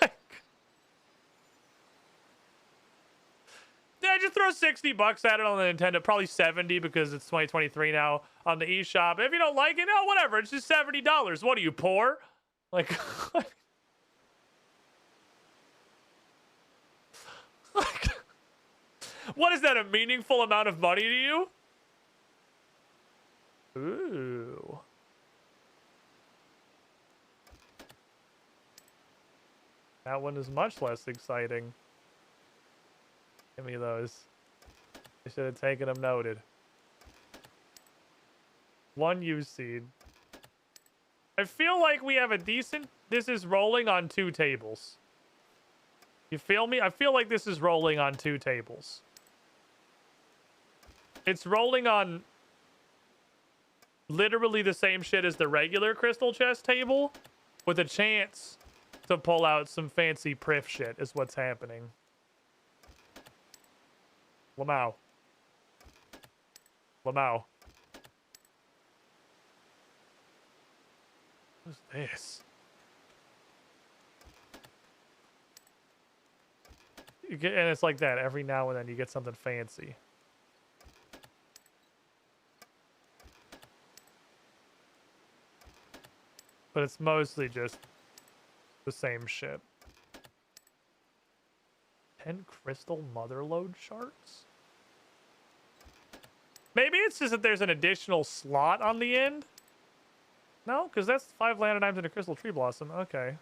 Like, yeah, just throw 60 bucks at it on the Nintendo. Probably 70 because it's 2023 now on the eShop. If you don't like it, no, whatever. It's just $70. What are you, poor? Like, what is that, a meaningful amount of money to you? Ooh. That one is much less exciting. Give me those. I should have taken them noted. 1 use seed. I feel like we have a decent... This is rolling on 2 tables. You feel me? I feel like this is rolling on 2 tables. It's rolling on literally the same shit as the regular crystal chest table with a chance to pull out some fancy Prif shit is what's happening. Lamau. Lamau. What's this? You get, and it's like that every now and then you get something fancy. But it's mostly just the same shit. 10 crystal motherlode shards? Maybe it's just that there's an additional slot on the end. No, because that's 5 landodimes and a crystal tree blossom. Okay.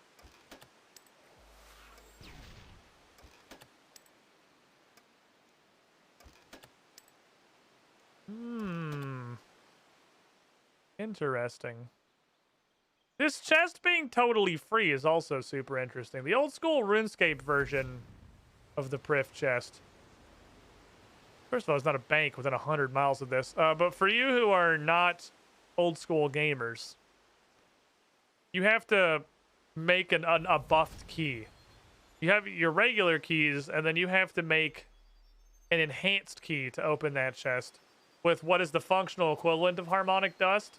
Interesting. This chest being totally free is also super interesting. The old school RuneScape version of the Prif chest. First of all, it's not a bank within 100 miles of this. But for you who are not old school gamers, you have to make a buffed key. You have your regular keys, and then you have to make an enhanced key to open that chest with what is the functional equivalent of harmonic dust.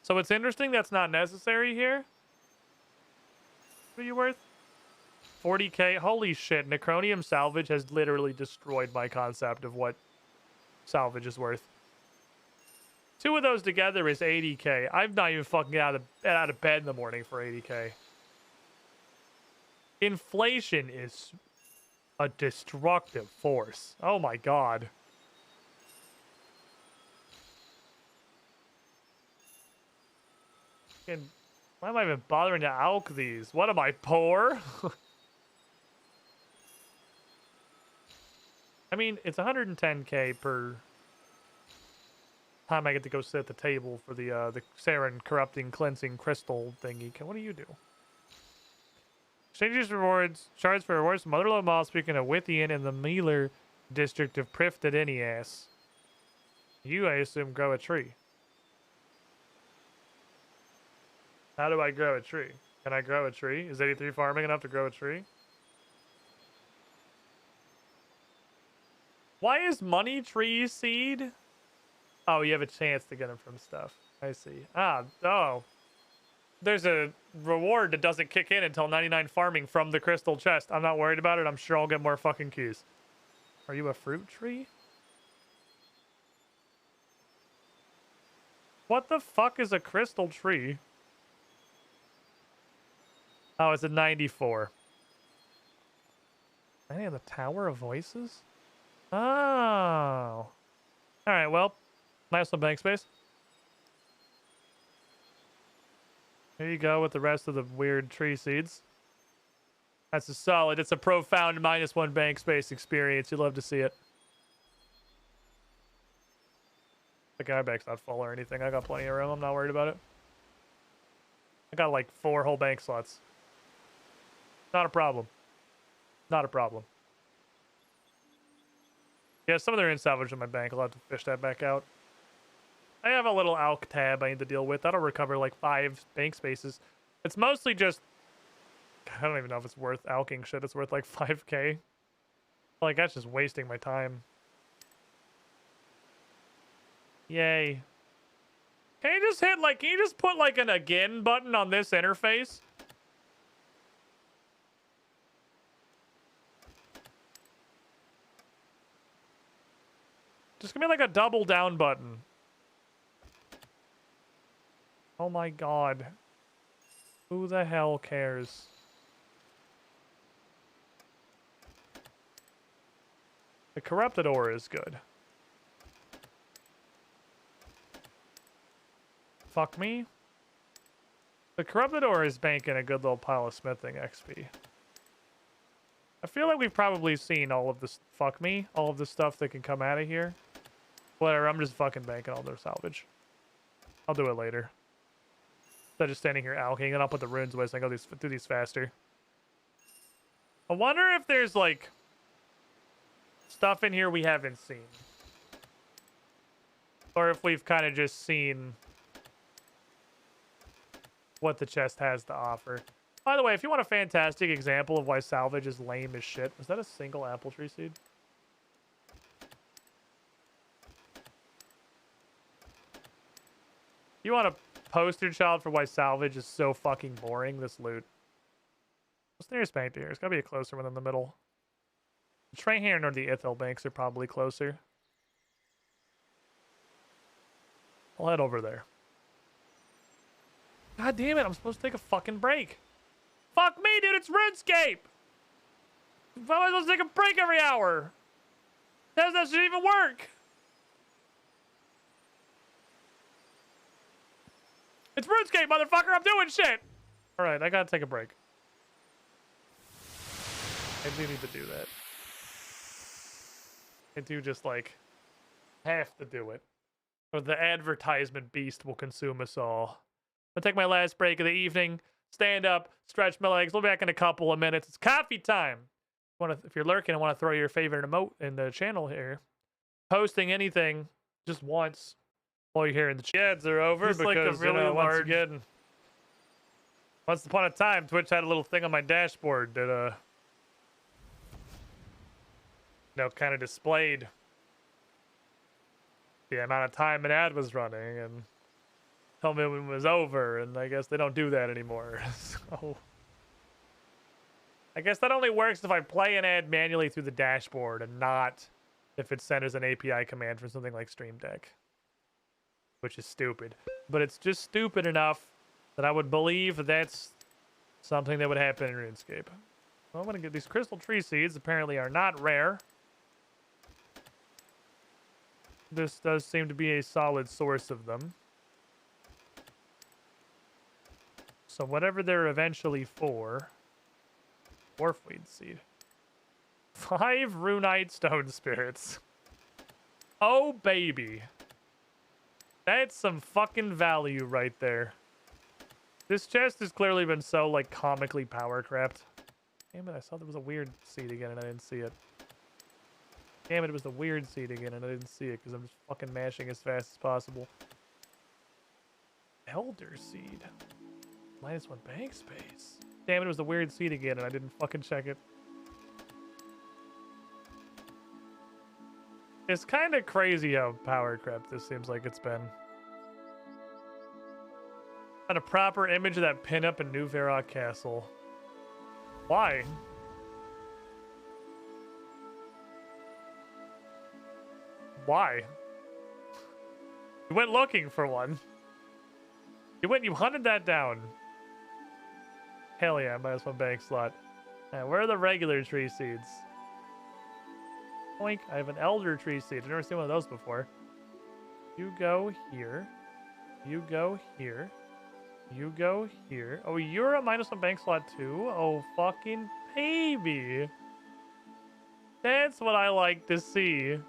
So it's interesting that's not necessary here. What are you worth? 40k. Holy shit. Necronium salvage has literally destroyed my concept of what salvage is worth. 2 of those together is 80k. I'm not even fucking out of bed in the morning for 80k. Inflation is a destructive force. Oh my god. And why am I even bothering to alch these? What am I, poor? I mean, it's 110k per time I get to go sit at the table for the Saren corrupting cleansing crystal thingy. What do you do? Exchanges rewards, shards for rewards from Motherlode Mall, speaking of Withian in the Mealer district of Priftadinias. You, I assume, grow a tree. How do I grow a tree? Can I grow a tree? Is 83 farming enough to grow a tree? Why is money tree seed? Oh, you have a chance to get them from stuff. I see. Oh. There's a reward that doesn't kick in until 99 farming from the crystal chest. I'm not worried about it. I'm sure I'll get more fucking keys. Are you a fruit tree? What the fuck is a crystal tree? Oh, it's a 94. Any of the Tower of Voices? Oh. Alright, well. Nice little bank space. Here you go with the rest of the weird tree seeds. That's a solid. It's a profound -1 bank space experience. You'd love to see it. The guy bank's not full or anything. I got plenty of room. I'm not worried about it. I got like 4 whole bank slots. Not a problem. Not a problem. Yeah, some of them are in salvage in my bank. I'll have to fish that back out. I have a little alch tab I need to deal with. That'll recover like 5 bank spaces. It's mostly just... I don't even know if it's worth alching shit. It's worth like 5k. Like, that's just wasting my time. Yay. Can you just hit like... Can you just put like an again button on this interface? Just give me like a double down button. Oh my god. Who the hell cares? The corrupted ore is good. Fuck me. The corrupted ore is banking a good little pile of smithing XP. I feel like we've probably seen all of this. Fuck me. All of the stuff that can come out of here. Whatever, I'm just fucking banking all their salvage. I'll do it later. Instead of just standing here alching, and I'll put the runes away so I can go through these faster. I wonder if there's, like, stuff in here we haven't seen. Or if we've kind of just seen what the chest has to offer. By the way, if you want a fantastic example of why salvage is lame as shit, was that a single apple tree seed? You want a poster child for why salvage is so fucking boring, this loot. What's the nearest bank to here? It's gotta be a closer one in the middle. The Trahan or the Ithel banks are probably closer. I'll head over there. God damn it, I'm supposed to take a fucking break. Fuck me, dude, it's RuneScape! Why am I supposed to take a break every hour? That should even work! It's RuneScape, motherfucker. I'm doing shit. All right, I gotta take a break. I do need to do that. I do just like have to do it, or the advertisement beast will consume us all. I'll take my last break of the evening. Stand up, stretch my legs. We'll be back in a couple of minutes. It's coffee time. If you're lurking and want to throw your favorite emote in the channel here, posting anything just once while you're hearing the ads are over, He's because like a really once again, once upon a time, Twitch had a little thing on my dashboard that kind of displayed the amount of time an ad was running and tell me when it was over, and I guess they don't do that anymore. So I guess that only works if I play an ad manually through the dashboard and not if it's sent as an API command from something like Stream Deck, which is stupid. But it's just stupid enough that I would believe that's something that would happen in RuneScape. Well, I'm going to get these crystal tree seeds. Apparently are not rare. This does seem to be a solid source of them. So whatever they're eventually for... Dwarfweed seed. 5 runite stone spirits. Oh, baby. That's some fucking value right there. This chest has clearly been so, like, comically power crapped. Damn it, I saw there was a weird seed again and I didn't see it. Damn it, it was the weird seed again and I didn't see it because I'm just fucking mashing as fast as possible. Elder seed. -1 bank space. Damn it, it was the weird seed again and I didn't fucking check it. It's kind of crazy how power crept this seems like it's been. On a proper image of that pinup in New Varrock Castle. Why? Why? You went looking for one. You hunted that down. Hell yeah, -1 bank slot. Now, where are the regular tree seeds? Oink, I have an elder tree seed. I've never seen one of those before. You go here. You go here. You go here. Oh, you're a -1 bank slot too? Oh, fucking baby. That's what I like to see.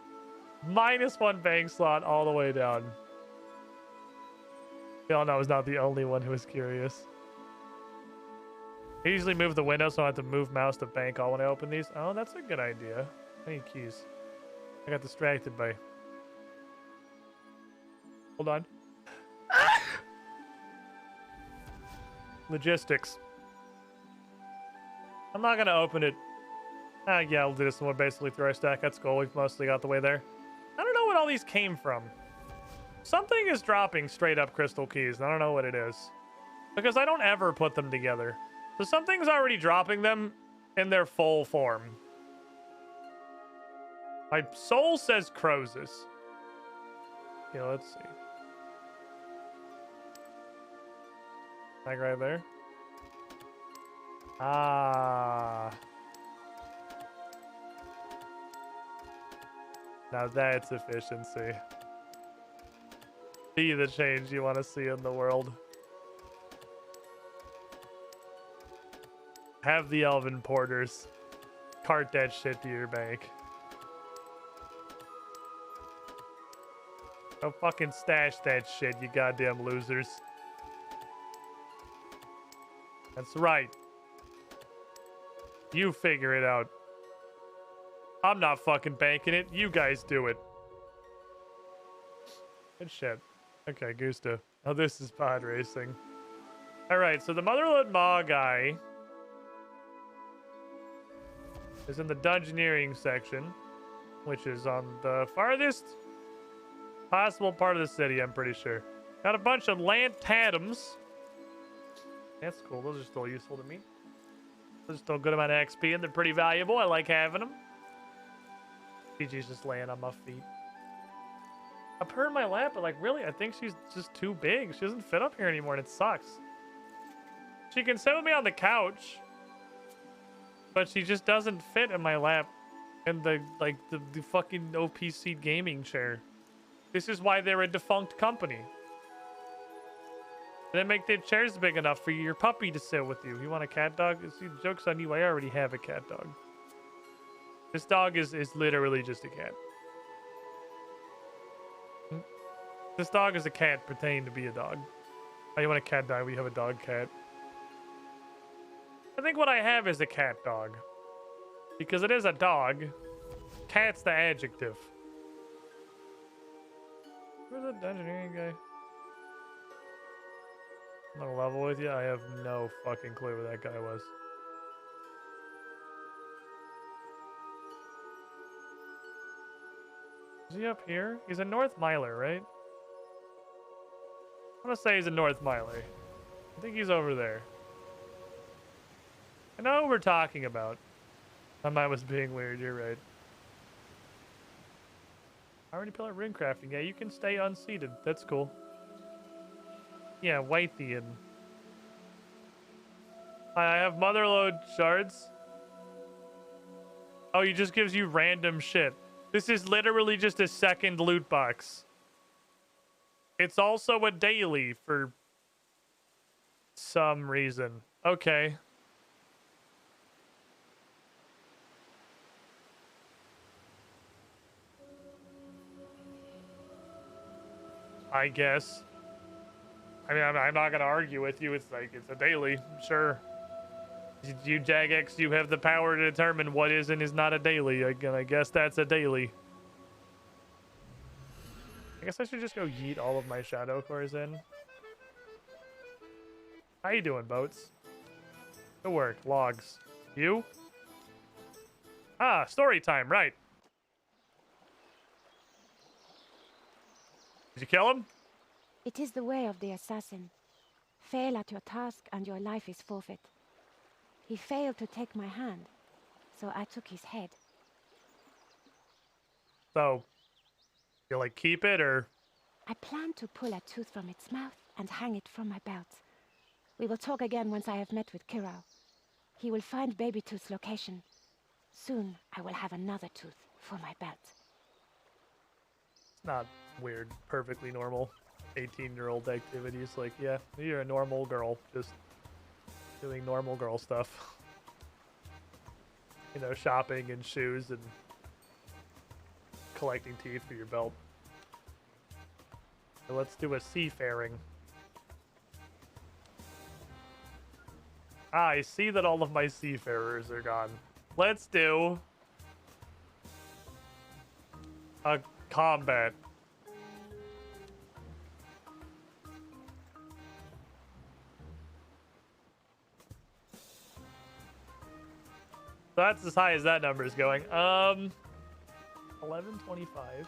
-1 bank slot all the way down. We all know I was not the only one who was curious. I usually move the window so I don't have to move mouse to bank all when I open these. Oh, that's a good idea. I need keys. I got distracted by... Hold on. Logistics. I'm not going to open it. Yeah, I'll do this one. We'll basically throw our stack at skull. We've mostly got the way there. I don't know what all these came from. Something is dropping straight up crystal keys. I don't know what it is. Because I don't ever put them together. So something's already dropping them in their full form. My soul says Croesus. Okay, let's see. Like right there. Ah. Now that's efficiency. Be the change you want to see in the world. Have the elven porters cart that shit to your bank. Go fucking stash that shit, you goddamn losers. That's right. You figure it out. I'm not fucking banking it. You guys do it. Good shit. Okay, Gusta. Oh, this is pod racing. Alright, so the Motherlode Maw guy is in the dungeoneering section, which is on the farthest possible part of the city, I'm pretty sure. Got a bunch of lantadums. That's cool. Those are still useful to me. Those are still a good amount of XP, and they're pretty valuable. I like having them. PG's just laying on my feet. I put her in my lap, but like, really, I think she's just too big. She doesn't fit up here anymore, and it sucks. She can sit with me on the couch, but she just doesn't fit in my lap in the fucking OP seat gaming chair. This is why they're a defunct company. Didn't make the chairs big enough for your puppy to sit with you. You want a cat dog? See, the joke's on you. I already have a cat dog. This dog is literally just a cat. This dog is a cat pretending to be a dog. Oh, you want a cat dog? We have a dog cat. I think what I have is a cat dog. Because it is a dog. Cat's the adjective. Where's that dungeoneering guy? I'm gonna level with you. I have no fucking clue where that guy was. Is he up here? He's a North Miler, right? I'm gonna say he's a North Miler. I think he's over there. I know what we're talking about. My mind was being weird, you're right. Already pillar rune crafting. Yeah, you can stay unseated. That's cool. Yeah, Wythian. I have motherlode shards. Oh, he just gives you random shit. This is literally just a second loot box. It's also a daily for some reason. Okay. I guess. I mean, I'm not gonna argue with you. It's like, it's a daily, sure. You, Jagex, you have the power to determine what is and is not a daily. I guess that's a daily. I guess I should just go yeet all of my shadow cores in. How you doing, boats? Good work. Logs. You? Ah, story time, right. Did you kill him? It is the way of the assassin. Fail at your task and your life is forfeit. He failed to take my hand, so I took his head. So, you like keep it or? I plan to pull a tooth from its mouth and hang it from my belt. We will talk again once I have met with Kirau. He will find Baby Tooth's location. Soon I will have another tooth for my belt. It's not weird, perfectly normal 18-year-old activities. Like, yeah, you're a normal girl, just doing normal girl stuff. You know, shopping and shoes and collecting teeth for your belt. So let's do a seafaring. Ah, I see that all of my seafarers are gone. Let's do a combat. So that's as high as that number is going. 1125.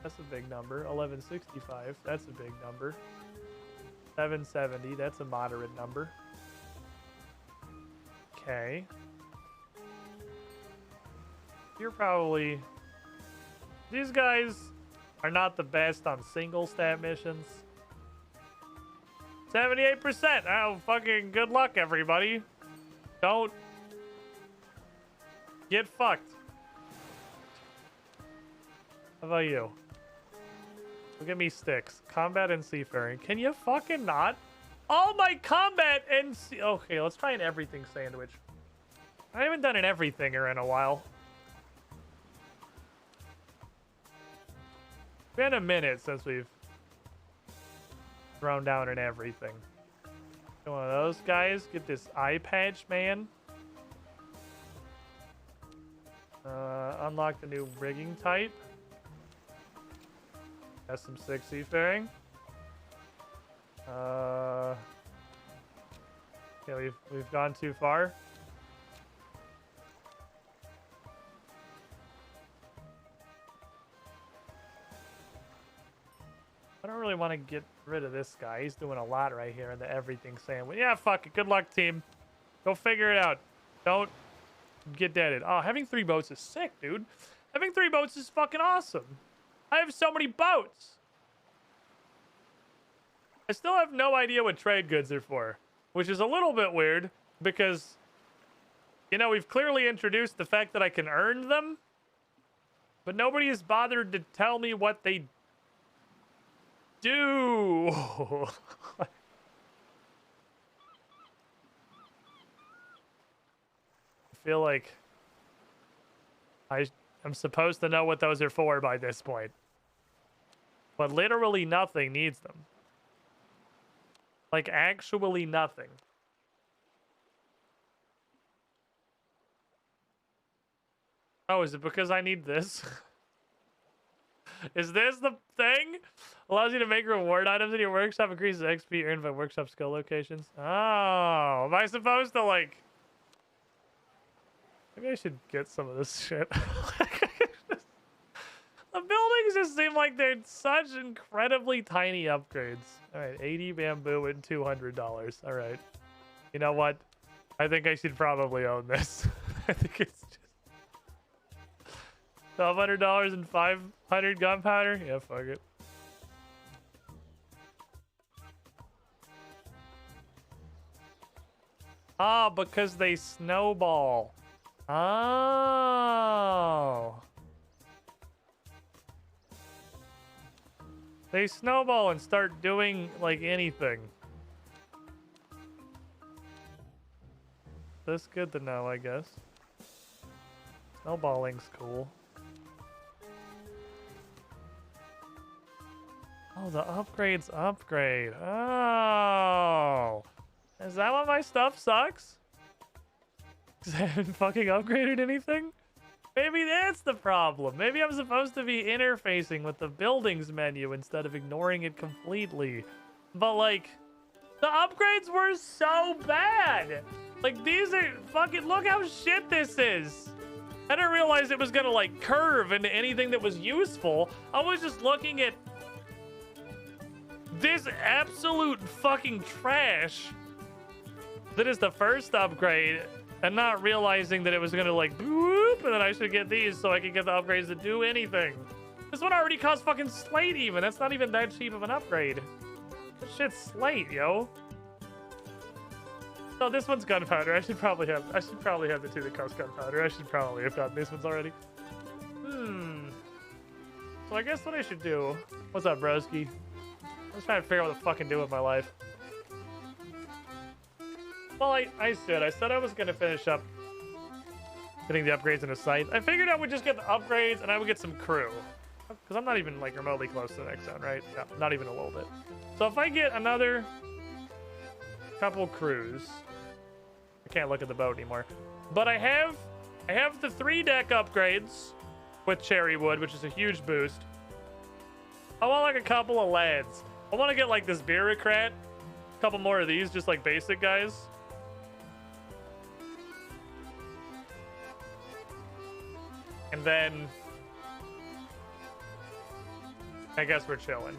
That's a big number. 1165. That's a big number. 770. That's a moderate number. Okay. You're probably... These guys are not the best on single stat missions. 78%. Oh, fucking good luck, everybody. Don't get fucked. How about you? Look at me sticks. Combat and seafaring. Can you fucking not? All my combat and okay, let's try an everything sandwich. I haven't done an everythinger in a while. Been a minute since we've thrown down an everything. Get one of those guys. Get this eye patch, man. Unlock the new rigging type. Has some sick seafaring. Yeah, we've gone too far. I don't really want to get rid of this guy. He's doing a lot right here in the everything sandwich. Yeah, fuck it. Good luck, team. Go figure it out. Don't get deaded. Oh, having 3 boats is sick, dude. Having 3 boats is fucking awesome. I have so many boats. I still have no idea what trade goods are for, which is a little bit weird because, you know, we've clearly introduced the fact that I can earn them, but nobody has bothered to tell me what they do. feel like I'm supposed to know what those are for by this point. But literally nothing needs them. Like, actually nothing. Oh, is it because I need this? Is this the thing? Allows you to make reward items in your workshop, increases XP earned by workshop skill locations. Oh, am I supposed to, like... Maybe I should get some of this shit. The buildings just seem like they're such incredibly tiny upgrades. All right, 80 bamboo and $200. All right. You know what? I think I should probably own this. I think it's just $1,200 and 500 gunpowder. Yeah, fuck it. Ah, because they snowball. Oh. They snowball and start doing, like, anything. That's good to know, I guess. Snowballing's cool. Oh, the upgrades upgrade. Oh. Is that why my stuff sucks? Because I haven't fucking upgraded anything? Maybe that's the problem. Maybe I'm supposed to be interfacing with the buildings menu instead of ignoring it completely. But, like, the upgrades were so bad. Like, these are fucking... Look how shit this is. I didn't realize it was gonna, like, curve into anything that was useful. I was just looking at this absolute fucking trash that is the first upgrade, and not realizing that it was gonna, like, boop, and then I should get these so I can get the upgrades that do anything. This one already costs fucking slate even. That's not even that cheap of an upgrade. This shit's slate, yo. So this one's gunpowder. I should probably have the two that cost gunpowder. I should probably have gotten these ones already. So I guess what I should do... What's up, broski? I'm just trying to figure out what to fucking do with my life. Well, I said I was gonna finish up getting the upgrades in a site. I figured I would just get the upgrades and I would get some crew. Because I'm not even, like, remotely close to the next zone, right? No, not even a little bit. So if I get another couple crews... I can't look at the boat anymore. But I have the 3-deck upgrades with cherry wood, which is a huge boost. I want, like, a couple of lads. I want to get, like, this bureaucrat. A couple more of these, just, like, basic guys. And then I guess we're chilling.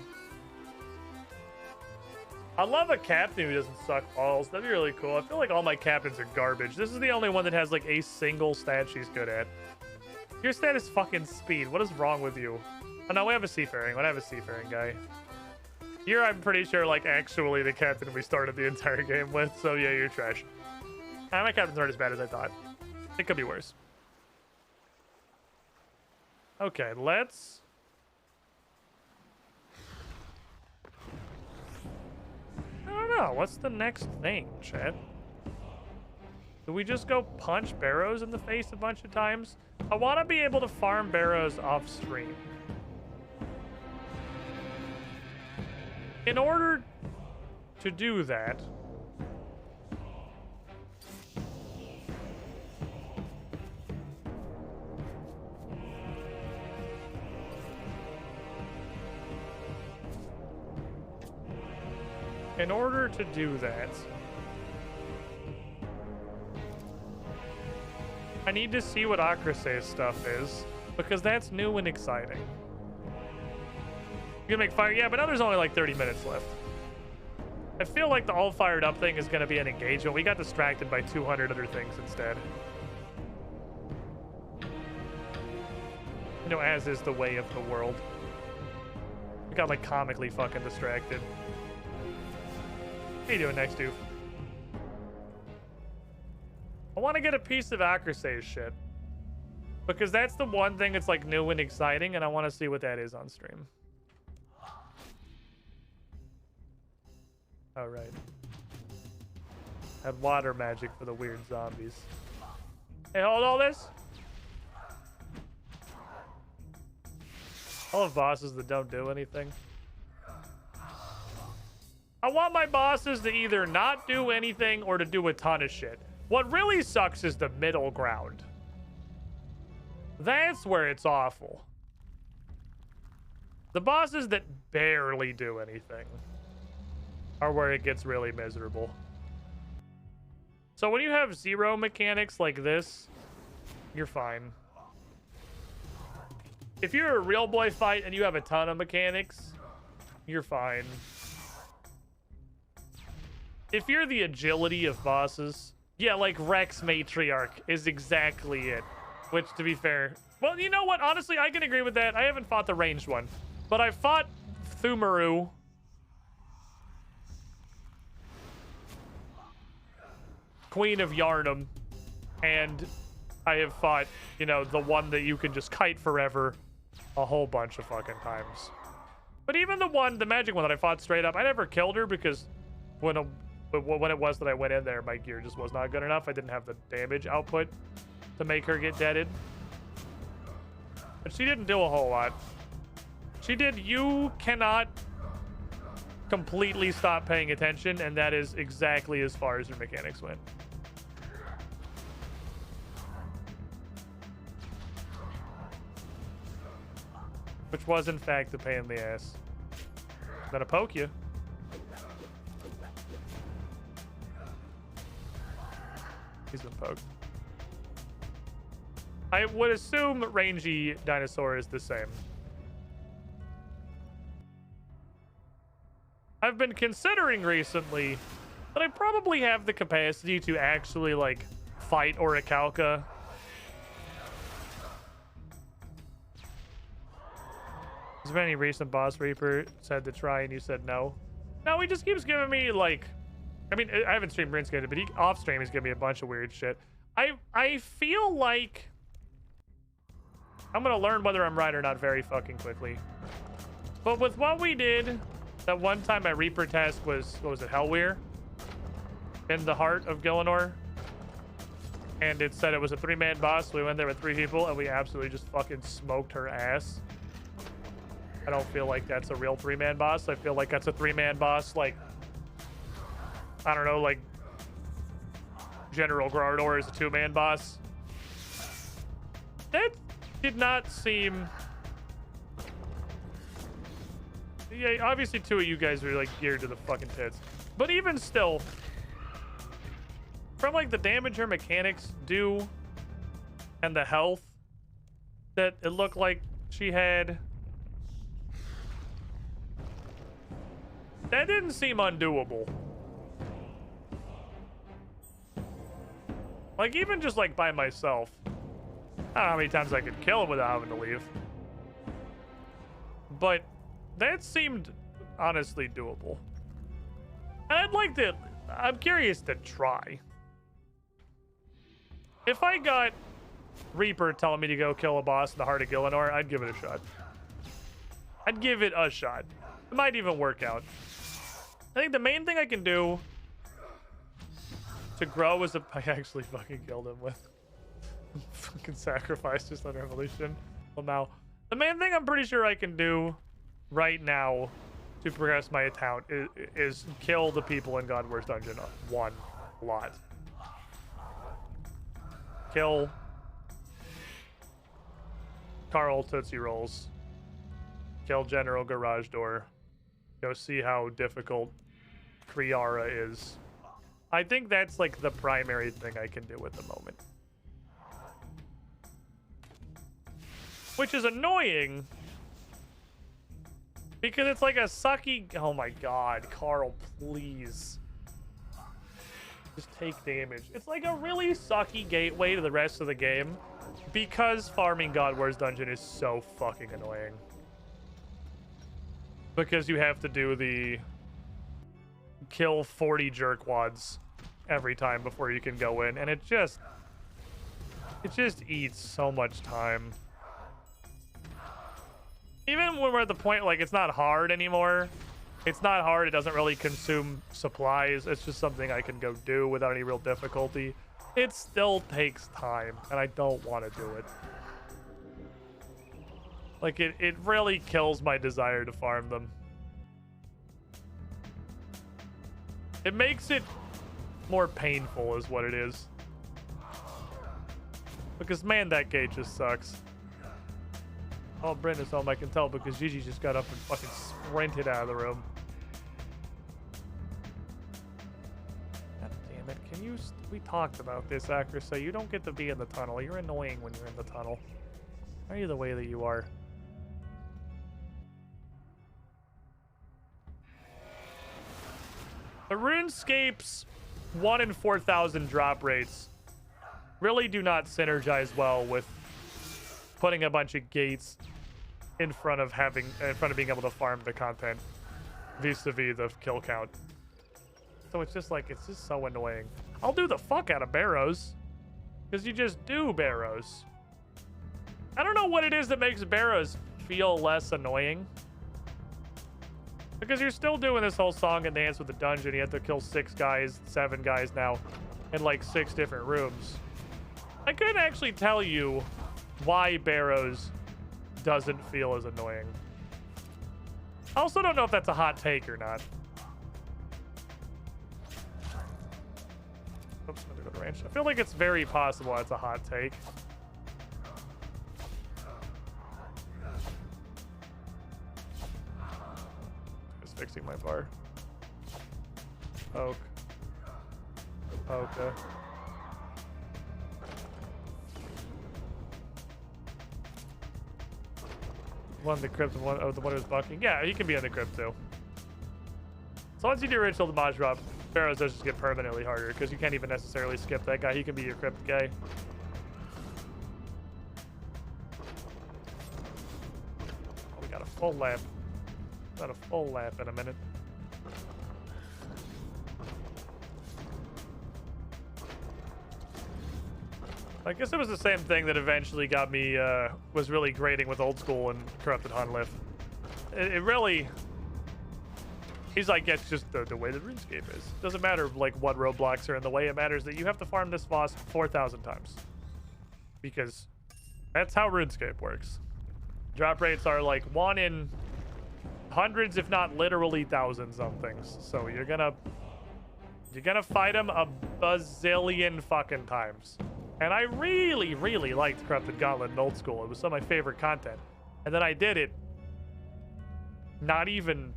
I love a captain who doesn't suck balls. That'd be really cool. I feel like all my captains are garbage. This is the only one that has, like, a single stat she's good at. Your stat is fucking speed. What is wrong with you? Oh, no, we have a seafaring. We have a seafaring guy. You're, I'm pretty sure, like, actually the captain we started the entire game with. So, yeah, you're trash. My captains aren't as bad as I thought. It could be worse. Okay, let's... I don't know. What's the next thing, chat? Do we just go punch barrows in the face a bunch of times? I want to be able to farm barrows off stream. In order to do that... In order to do that, I need to see what Acrace's stuff is, because that's new and exciting. You can make fire, yeah, but now there's only like 30 minutes left. I feel like the all fired up thing is going to be an engagement. We got distracted by 200 other things instead. You know, as is the way of the world. We got like comically fucking distracted. How you doing next, dude? I want to get a piece of Acrace's shit. Because that's the one thing that's like new and exciting, and I want to see what that is on stream. Oh, right. Had water magic for the weird zombies. Hey, hold all this. I love bosses that don't do anything. I want my bosses to either not do anything or to do a ton of shit. What really sucks is the middle ground. That's where it's awful. The bosses that barely do anything are where it gets really miserable. So when you have zero mechanics like this, you're fine. If you're a real boy fight and you have a ton of mechanics, you're fine. If you're the agility of bosses, yeah, like Rex Matriarch is exactly it. Which, to be fair, well, you know what? Honestly, I can agree with that. I haven't fought the ranged one, but I fought Thumaru. Queen of Yarnum, and I have fought, you know, the one that you can just kite forever a whole bunch of fucking times. But even the magic one that I fought straight up, I never killed her because when it was that I went in there, my gear just was not good enough. I didn't have the damage output to make her get deaded. But she didn't do a whole lot. She did, you cannot completely stop paying attention, and that is exactly as far as your mechanics went. Which was, in fact, a pain in the ass. Gonna poke you. He's been poked. I would assume rangy dinosaur is the same. I've been considering recently that I probably have the capacity to actually, like, fight Orichalca. Has there been any recent boss Reaper said to try and you said no? No, he just keeps giving me, like... I mean, I haven't streamed Runescape, but off stream he's giving me a bunch of weird shit. I feel like... I'm gonna learn whether I'm right or not very fucking quickly. But with what we did, that one time my Reaper task was, what was it, Hellweir? In the heart of Gillinor. And it said it was a 3-man boss. We went there with 3 people and we absolutely just fucking smoked her ass. I don't feel like that's a real 3-man boss. I feel like that's a 3-man boss, like, I don't know, like General Grardor is a 2-man boss. That did not seem... Yeah, obviously 2 of you guys are like geared to the fucking tits. But even still, from like the damage her mechanics do and the health that it looked like she had, that didn't seem undoable. Like, even just like by myself, I don't know how many times I could kill him without having to leave. But that seemed honestly doable. And I'd like to, I'm curious to try. If I got Reaper telling me to go kill a boss in the heart of Gillinor, I'd give it a shot. I'd give it a shot. It might even work out. I think the main thing I can do to grow is I actually fucking killed him with fucking sacrifice just on Revolution. Well, now, the main thing I'm pretty sure I can do right now to progress my account is kill the people in God Wars Dungeon one lot. Kill Carl Tootsie Rolls. Kill General Garage Door. Go see how difficult Kriara is. I think that's like the primary thing I can do at the moment. Which is annoying because it's like a sucky... Oh my god, Carl, please. Just take damage. It's like a really sucky gateway to the rest of the game because farming God Wars Dungeon is so fucking annoying. Because you have to do the kill 40 jerkwads every time before you can go in, and it just eats so much time. Even when we're at the point, like, it's not hard anymore. It's not hard. It doesn't really consume supplies. It's just something I can go do without any real difficulty. it still takes time, and I don't want to do it. Like, it really kills my desire to farm them. It makes it more painful is what it is. Because, man, that gate just sucks. Oh, Brenda's home, I can tell, because Gigi just got up and fucking sprinted out of the room. God damn it, can you... We talked about this, Accuracy. You don't get to be in the tunnel. You're annoying when you're in the tunnel. Why are you the way that you are? The RuneScape's 1 in 4,000 drop rates really do not synergize well with putting a bunch of gates in front of being able to farm the content vis-a-vis the kill count. So it's just so annoying. I'll do the fuck out of barrows because you just do barrows. I don't know what it is that makes barrows feel less annoying. Because you're still doing this whole song and dance with the dungeon. You have to kill 6 guys, 7 guys now in like 6 different rooms. I couldn't actually tell you why barrows doesn't feel as annoying. I also don't know if that's a hot take or not. Oops, I'm gonna go to range. I feel like it's very possible that's a hot take. Just fixing my bar. Poke. Okay. One in the crypt and one who's bucking. Yeah, he can be in the crypt too. So once you do ritual damage drop, barrows does just get permanently harder because you can't even necessarily skip that guy. He can be your crypt guy. Oh, we got a full lap. Got a full lap in a minute. I guess it was the same thing that eventually got me, was really grating with old school and corrupted Hunliff. It really, he's like, it's just the way that RuneScape is. Doesn't matter like what roadblocks are in the way. It matters that you have to farm this boss 4,000 times. Because that's how RuneScape works. Drop rates are like 1 in hundreds, if not literally thousands of things. So you're gonna fight them a bazillion fucking times. And I really, really liked Corrupted Gauntlet in old school. It was some of my favorite content. And then I did it not even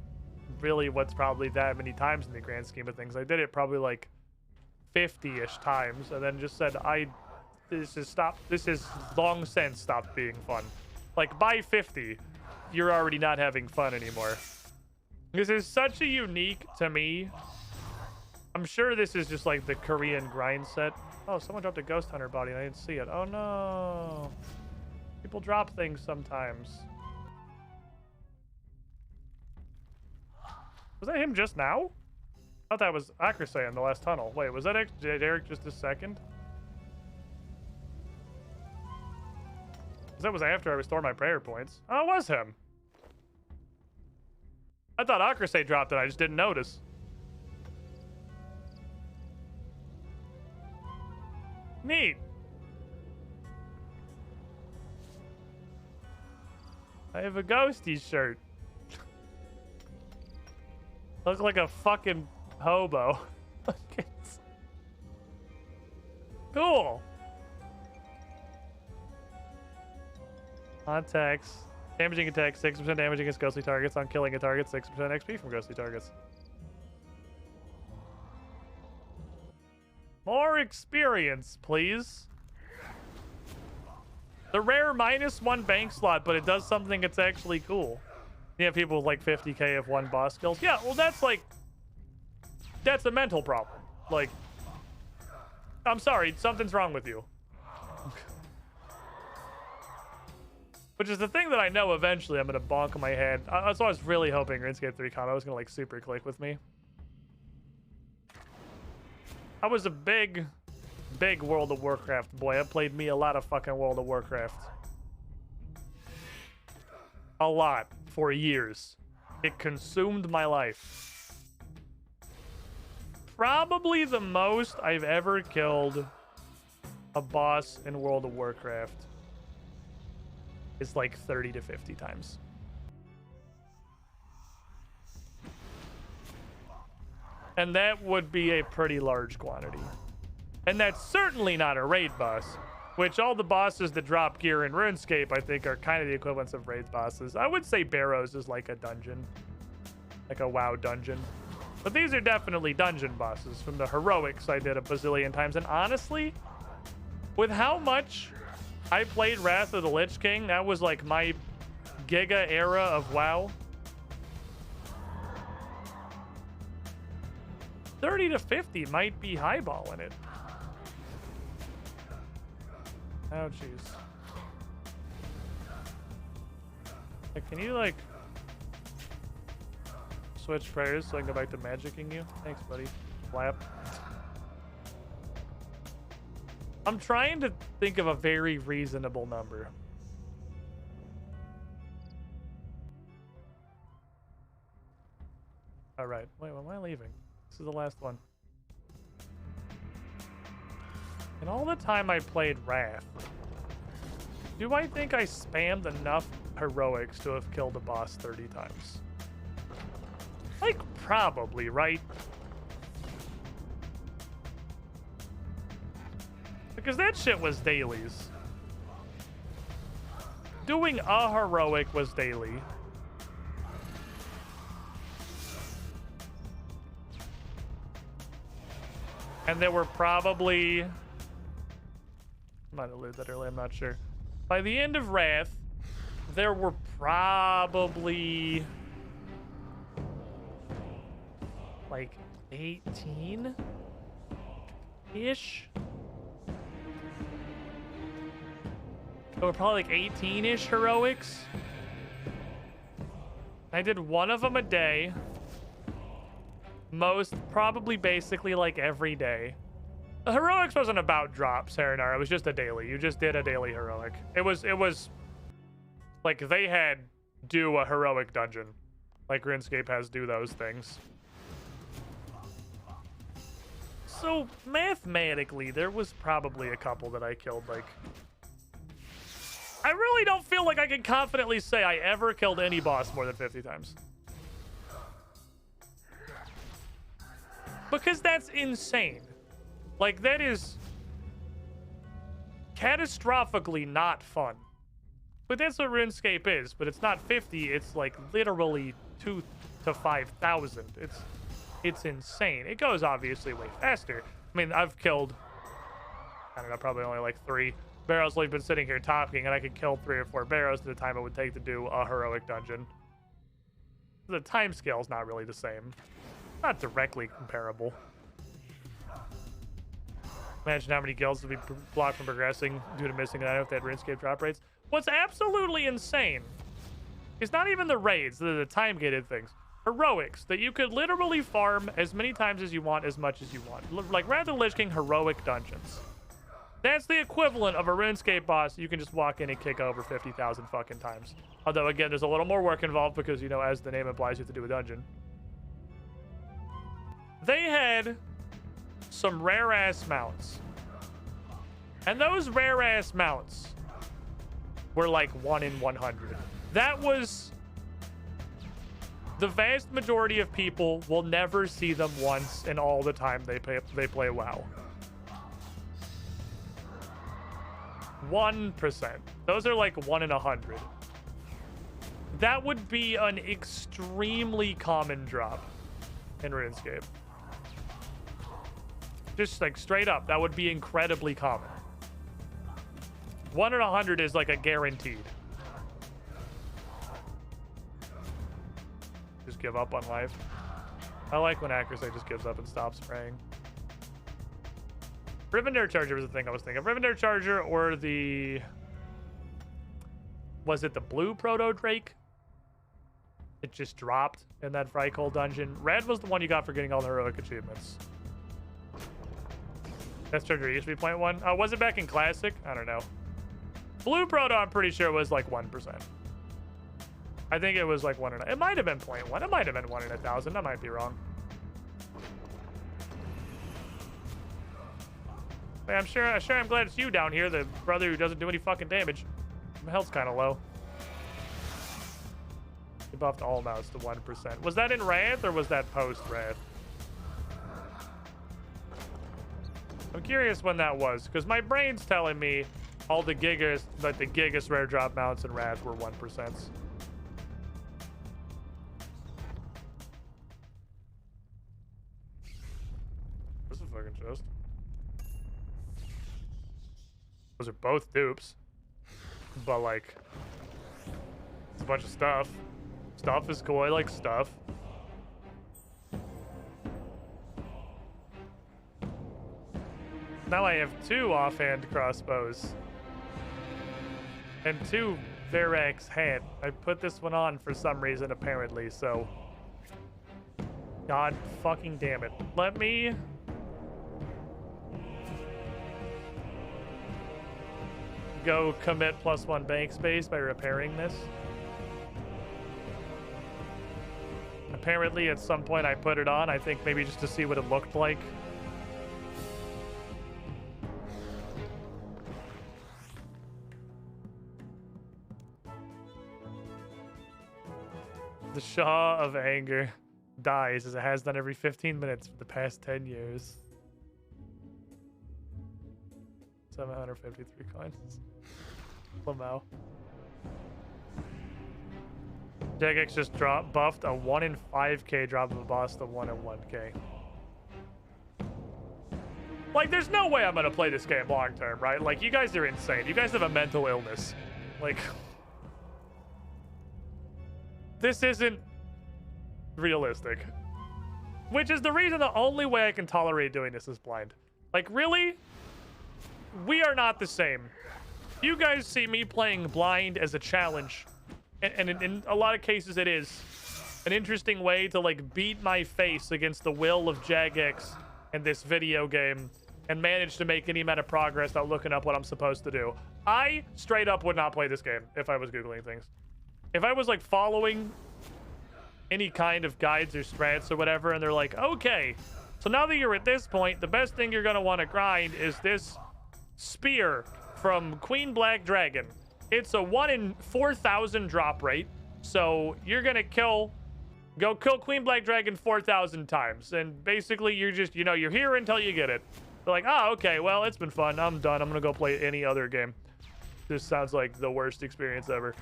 really what's probably that many times in the grand scheme of things. I did it probably like 50-ish times and then just said, this is long since stopped being fun. Like by 50, you're already not having fun anymore. This is such a unique to me. I'm sure this is just like the Korean grind set. Oh, someone dropped a ghost hunter body and I didn't see it. Oh no. People drop things sometimes. Was that him just now? I thought that was Accuracy in the last tunnel. Wait, was that Derek just a second? That was after I restored my prayer points. Oh, it was him. I thought Accuracy dropped it. I just didn't notice. Neat. I have a ghosty shirt. Look like a fucking hobo. Cool. Attacks. Damaging attacks, 6% damage against ghostly targets. On killing a target, 6% XP from ghostly targets. More experience, please. The rare -1 bank slot, but it does something that's actually cool. You have people with like 50k of 1 boss skills. Yeah, well, that's like... That's a mental problem. Like... I'm sorry, something's wrong with you. Which is the thing that I know eventually I'm going to bonk on my head. So I was really hoping RuneScape 3 combo was going to like super click with me. I was a big World of Warcraft boy. I played me a lot of fucking World of Warcraft. A lot. For years. It consumed my life. Probably the most I've ever killed a boss in World of Warcraft is like 30 to 50 times. And that would be a pretty large quantity. And that's certainly not a raid boss, which all the bosses that drop gear in RuneScape, I think, are kind of the equivalents of raid bosses. I would say Barrows is like a dungeon, like a WoW dungeon. But these are definitely dungeon bosses. From the heroics I did a bazillion times. And honestly, with how much I played Wrath of the Lich King, that was like my Giga era of WoW. 30 to 50 might be highballing it. Oh, jeez. Can you, like, switch prayers so I can go back to magicking you? Thanks, buddy. Flap. I'm trying to think of a very reasonable number. All right. Wait, when am I leaving? This is the last one. And all the time I played Wrath, do I think I spammed enough heroics to have killed a boss 30 times? Like, probably, right? Because that shit was dailies. Doing a heroic was daily. And there were probably... I might have alluded that earlier, I'm not sure. By the end of Wrath, there were probably... like 18-ish? There were probably like 18-ish heroics. I did one of them a day. Most, probably basically like every day. The heroics wasn't about drops, Harinar. It was just a daily. You just did a daily heroic. It was like they had do a heroic dungeon. Like RuneScape has do those things. So mathematically, there was probably a couple that I killed like... I really don't feel like I can confidently say I ever killed any boss more than 50 times. Because that's insane. Like, that is catastrophically not fun. But that's what RuneScape is. But it's not 50, it's like literally 2 to 5,000. It's insane. It goes obviously way faster. I mean, I've killed, I don't know, probably only like 3 barrels. We've been sitting here talking, and I could kill 3 or 4 barrows at the time it would take to do a heroic dungeon. The time scale is not really the same. Not directly comparable. Imagine how many guilds would be blocked from progressing due to missing an item if they had RuneScape drop rates. What's absolutely insane is not even the raids, the time-gated things. Heroics, that you could literally farm as many times as you want, as much as you want. Like, Wrath of the Lich King heroic dungeons. That's the equivalent of a RuneScape boss you can just walk in and kick over 50,000 fucking times. Although, again, there's a little more work involved because, you know, as the name implies, you have to do a dungeon. They had some rare-ass mounts. And those rare-ass mounts were like 1 in 100. That was... The vast majority of people will never see them once in all the time they play WoW. 1%. Those are like 1 in 100. That would be an extremely common drop in RuneScape. Just like straight up, that would be incredibly common. 1 in 100 is like a guaranteed. Just give up on life. I like when accuracy just gives up and stops praying. Rivendare Charger was the thing I was thinking of. Rivendare Charger or the... Was it the blue Proto Drake? It just dropped in that Frykole dungeon. Red was the one you got for getting all the heroic achievements. That's Charger used to be 0.1. Was it back in Classic? I don't know. Blue Proto, I'm pretty sure, was like 1%. I think it was like 1 in... It might have been 0.1. It might have been 1 in 1,000. I might be wrong. I'm sure I'm glad it's you down here, the brother who doesn't do any fucking damage. My health's kind of low. He buffed all mounts to 1%. Was that in Wrath or was that post Wrath? I'm curious when that was, because my brain's telling me all the gigas, like the gigas rare drop mounts in Wrath were 1%. This is a fucking chest. Those are both dupes. But like, it's a bunch of stuff. Stuff is cool. I like stuff. Now I have 2 offhand crossbows. And 2 Verax hand. I put this one on for some reason, apparently, so... God fucking damn it. Let me... go commit +1 bank space by repairing this. Apparently, at some point I put it on, I think maybe just to see what it looked like. The Shaw of Anger dies as it has done every 15 minutes for the past 10 years. 753 coins. Lamau. Jagex just buffed a 1 in 5k drop of a boss to 1 in 1k. Like, there's no way I'm gonna play this game long term, right? Like, you guys are insane. You guys have a mental illness. Like, this isn't realistic. Which is the reason the only way I can tolerate doing this is blind. Like, really? We are not the same. You guys see me playing blind as a challenge. And in a lot of cases, it is an interesting way to, like, beat my face against the will of Jagex and this video game and manage to make any amount of progress without looking up what I'm supposed to do. I straight up would not play this game if I was Googling things. If I was, like, following any kind of guides or strats or whatever, and they're like, okay, so now that you're at this point, the best thing you're going to want to grind is this spear from Queen Black Dragon. It's a 1 in 4,000 drop rate, so you're gonna go kill Queen Black Dragon 4,000 times, and basically you're just, you know, you're here until you get it. They're like, oh, okay, well, it's been fun. I'm done. I'm gonna go play any other game. This sounds like the worst experience ever.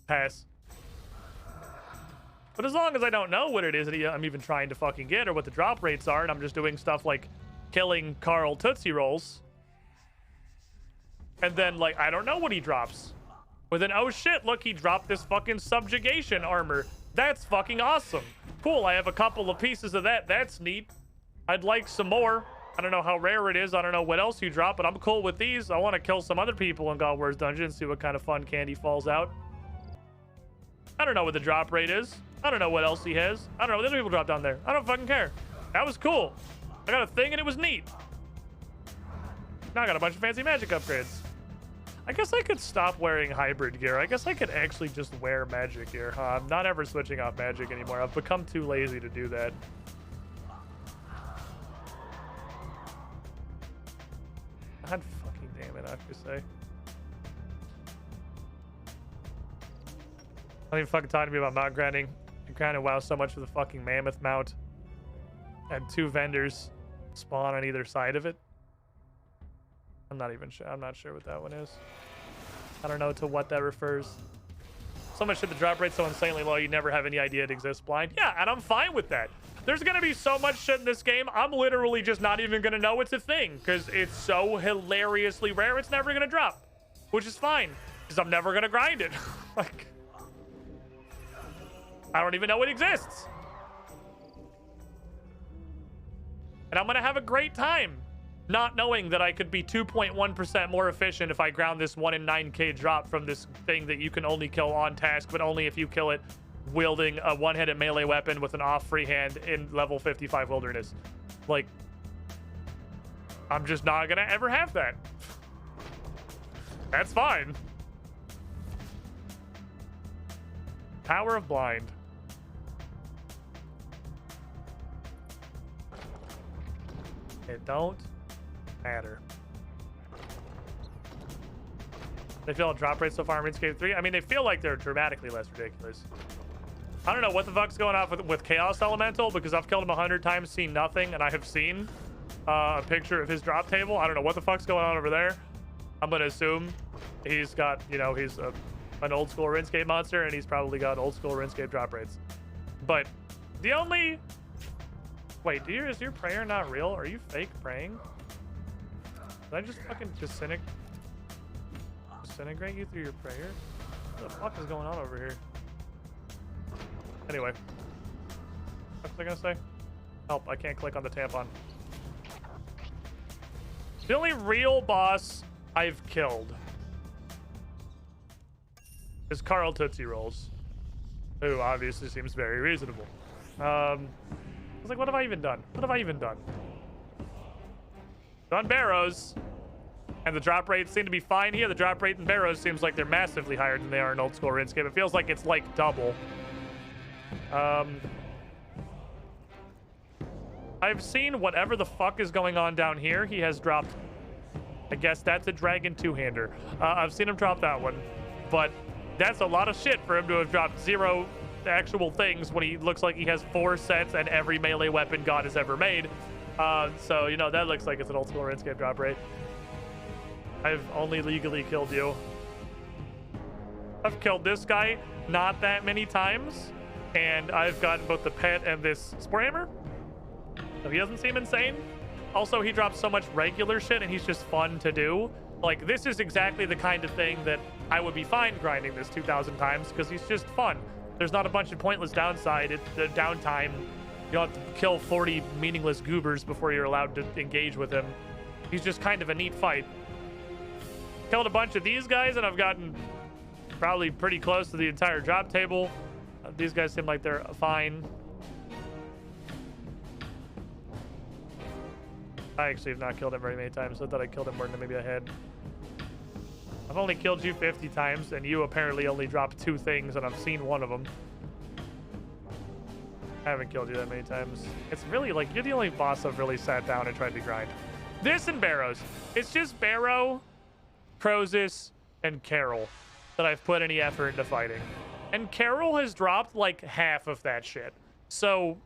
Pass. But as long as I don't know what it is that I'm even trying to fucking get or what the drop rates are, and I'm just doing stuff like killing Carl Tootsie Rolls, and then, like, I don't know what he drops. But then, oh shit, look, he dropped this fucking subjugation armor. That's fucking awesome. Cool, I have a couple of pieces of that. That's neat. I'd like some more. I don't know how rare it is. I don't know what else you drop, but I'm cool with these. I want to kill some other people in God Wars Dungeon and see what kind of fun candy falls out. I don't know what the drop rate is. I don't know what else he has. I don't know what other people drop down there. I don't fucking care. That was cool. I got a thing and it was neat. Now I got a bunch of fancy magic upgrades. I guess I could stop wearing hybrid gear. I guess I could actually just wear magic gear, huh? I'm not ever switching off magic anymore. I've become too lazy to do that. God fucking damn it, I have to say. Don't even fucking talk to me about mount grinding. I grinded WoW so much for the fucking mammoth mount. And 2 vendors spawn on either side of it. I'm not even sure. I'm not sure what that one is. I don't know to what that refers. So much shit, the drop rate's so insanely low, you never have any idea it exists blind. Yeah, and I'm fine with that. There's gonna be so much shit in this game, I'm literally just not even gonna know it's a thing, because it's so hilariously rare, it's never gonna drop. Which is fine, because I'm never gonna grind it. Like, I don't even know it exists. And I'm gonna have a great time not knowing that I could be 2.1% more efficient if I ground this 1 in 9k drop from this thing that you can only kill on task, but only if you kill it wielding a one-handed melee weapon with an off free hand in level 55 wilderness. Like, I'm just not gonna ever have that. That's fine. Power of Blind. It don't matter. They feel drop rates so far in RuneScape 3. I mean, they feel like they're dramatically less ridiculous. I don't know what the fuck's going on with Chaos Elemental, because I've killed him 100 times, seen nothing, and I have seen a picture of his drop table. I don't know what the fuck's going on over there. I'm gonna assume he's got, you know, he's an old school RuneScape monster, and he's probably got old school RuneScape drop rates. But the only... Wait, is your prayer not real? Are you fake praying? Did I just fucking disintegrate you through your prayer? What the fuck is going on over here? Anyway. What was I gonna say? Help, I can't click on the tampon. The only real boss I've killed is Carl Tootsie Rolls, who obviously seems very reasonable. I was like, what have I even done? What have I even done? Done Barrows, and the drop rates seem to be fine here. The drop rate in Barrows seems like they're massively higher than they are in old school RuneScape. It feels like it's like double. I've seen whatever the fuck is going on down here. He has dropped, I guess that's a dragon two-hander. I've seen him drop that one, but that's a lot of shit for him to have dropped 0 actual things when he looks like he has 4 sets and every melee weapon God has ever made. So, you know, that looks like it's an old school RuneScape drop rate. I've only legally killed you. I've killed this guy not that many times, and I've gotten both the pet and this spore hammer. So he doesn't seem insane. Also, he drops so much regular shit, and he's just fun to do. Like, this is exactly the kind of thing that I would be fine grinding this 2,000 times, because he's just fun. There's not a bunch of pointless downside. It's the downtime. You don't have to kill 40 meaningless goobers before you're allowed to engage with him. He's just kind of a neat fight. Killed a bunch of these guys, and I've gotten probably pretty close to the entire drop table. These guys seem like they're fine. I actually have not killed him very many times. I thought I killed him more than maybe I had. I've only killed you 50 times, and you apparently only dropped 2 things, and I've seen one of them. I haven't killed you that many times. It's really like, you're the only boss I've really sat down and tried to grind. This and Barrows. It's just Barrow, Crozus, and Carol that I've put any effort into fighting. And Carol has dropped like half of that shit. So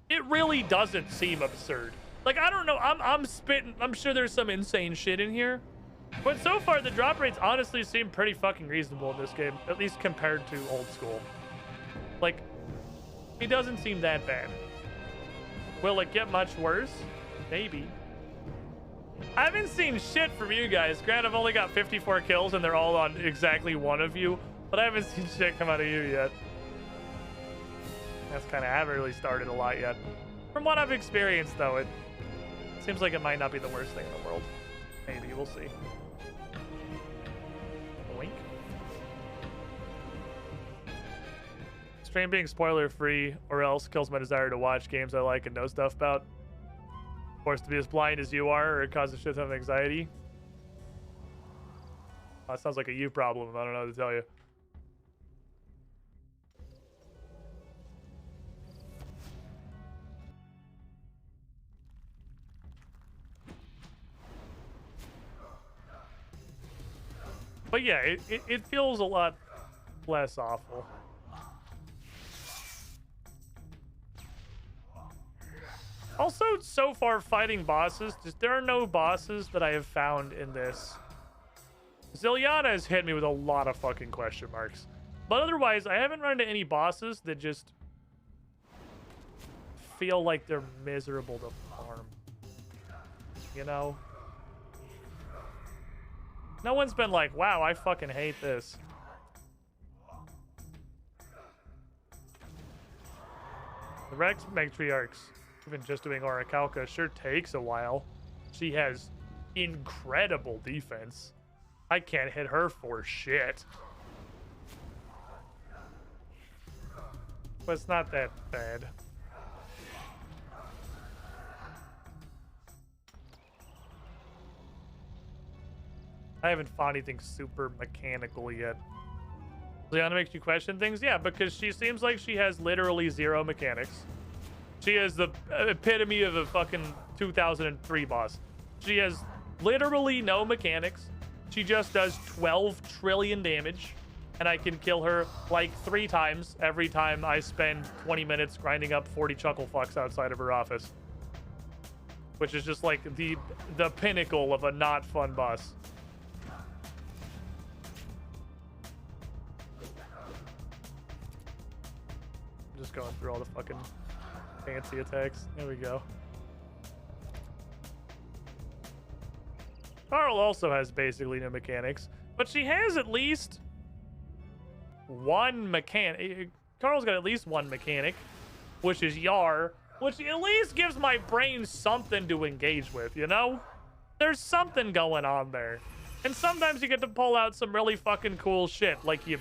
it really doesn't seem absurd. Like, I don't know, I'm spitting, I'm sure there's some insane shit in here. But so far, the drop rates honestly seem pretty fucking reasonable in this game, at least compared to old school. Like, it doesn't seem that bad. Will it get much worse? Maybe. I haven't seen shit from you guys. Granted, I've only got 54 kills, and they're all on exactly one of you, but I haven't seen shit come out of you yet. That's kind of, I haven't really started a lot yet. From what I've experienced, though, it seems like it might not be the worst thing in the world. Maybe, we'll see. Wink. Stream being spoiler free or else kills my desire to watch games I like and know stuff about. Forced to be as blind as you are, or it causes shit ton of anxiety. That sounds like a you problem. I don't know what to tell you. But yeah, it feels a lot less awful. Also, so far fighting bosses, there are no bosses that I have found in this. Ziliana has hit me with a lot of fucking question marks. But otherwise, I haven't run into any bosses that just feel like they're miserable to farm. You know? No one's been like, wow, I fucking hate this. The Rex matriarchs, even just doing Orichalca, sure takes a while. She has incredible defense. I can't hit her for shit. But it's not that bad. I haven't fought anything super mechanical yet. Liana makes you question things? Yeah, because she seems like she has literally 0 mechanics. She is the epitome of a fucking 2003 boss. She has literally no mechanics. She just does 12 trillion damage, and I can kill her like 3 times every time I spend 20 minutes grinding up 40 chuckle fucks outside of her office, which is just like the pinnacle of a not fun boss. I'm just going through all the fucking fancy attacks. There we go. Carl also has basically no mechanics, but she has at least one mechanic. Carl's got at least one mechanic, which is Yar, which at least gives my brain something to engage with, you know? There's something going on there. And sometimes you get to pull out some really fucking cool shit, like he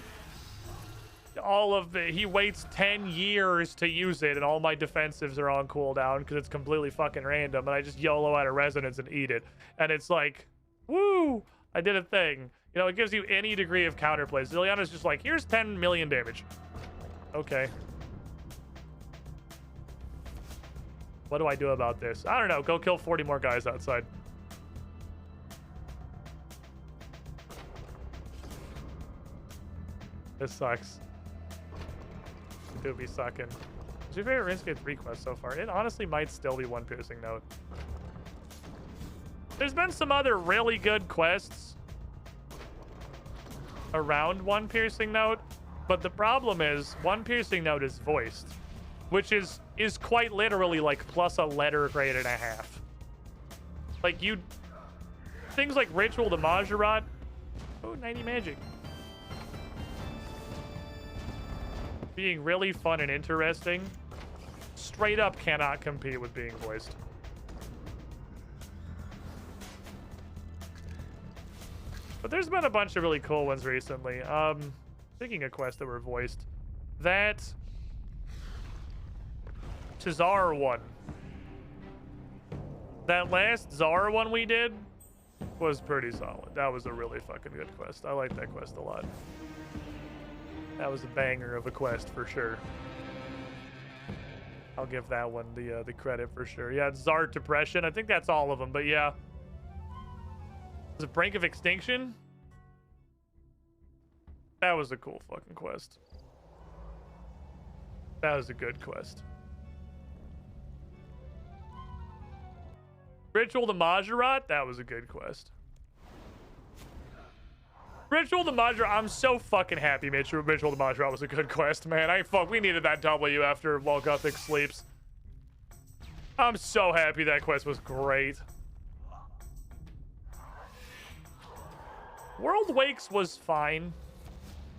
waits 10 years to use it, and all my defensives are on cooldown because it's completely fucking random, and I just YOLO out of resonance and eat it. And it's like, woo, I did a thing. You know, it gives you any degree of counterplay. Ziliana's just like, here's 10 million damage. Okay. What do I do about this? I don't know. Go kill 40 more guys outside. This sucks. Do be sucking. What's your favorite RuneScape 3 quest so far? It honestly might still be One Piercing Note. There's been some other really good quests around One Piercing Note, but the problem is One Piercing Note is voiced, which is quite literally like plus a letter grade and a half. Like things like Ritual de Majorat. Oh, 90 magic. Being really fun and interesting, straight up cannot compete with being voiced. But there's been a bunch of really cool ones recently. Thinking of quests that were voiced. That Czar one. That last Czar one we did was pretty solid. That was a really fucking good quest. I like that quest a lot. That was a banger of a quest for sure. I'll give that one the credit for sure. Yeah, Czar Depression. I think that's all of them, but yeah. Was it Brink of Extinction? That was a cool fucking quest. That was a good quest. Ritual de Majorat? That was a good quest. Ritual de Majorat, I'm so fucking happy Ritual de Majorat was a good quest, man. We needed that W after while Gothic sleeps. I'm so happy that quest was great. World Wakes was fine.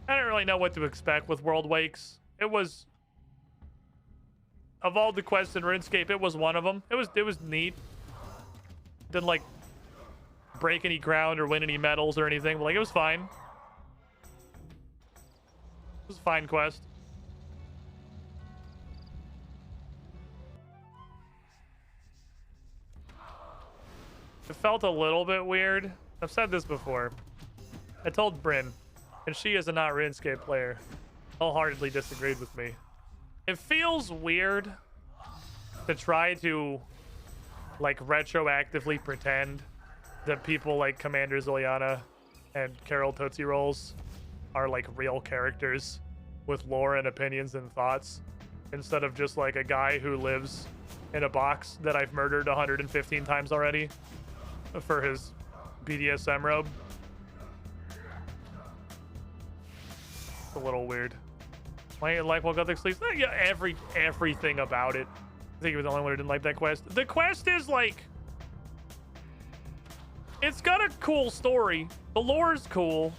I don't really know what to expect with World Wakes. It was, of all the quests in RuneScape, it was one of them. It was neat. Didn't like break any ground or win any medals or anything, but like it was fine. It was a fine quest. It felt a little bit weird. I've said this before. I told Bryn, and she is a not RuneScape player, wholeheartedly disagreed with me. It feels weird to try to like retroactively pretend that people like Commander Ziliana and Carol Tootsie Rolls are like real characters with lore and opinions and thoughts, instead of just like a guy who lives in a box that I've murdered 115 times already for his BDSM robe. It's a little weird. Like while Gothic sleeps? Yeah, everything about it. I think he was the only one who didn't like that quest. The quest is like, it's got a cool story. The lore's cool.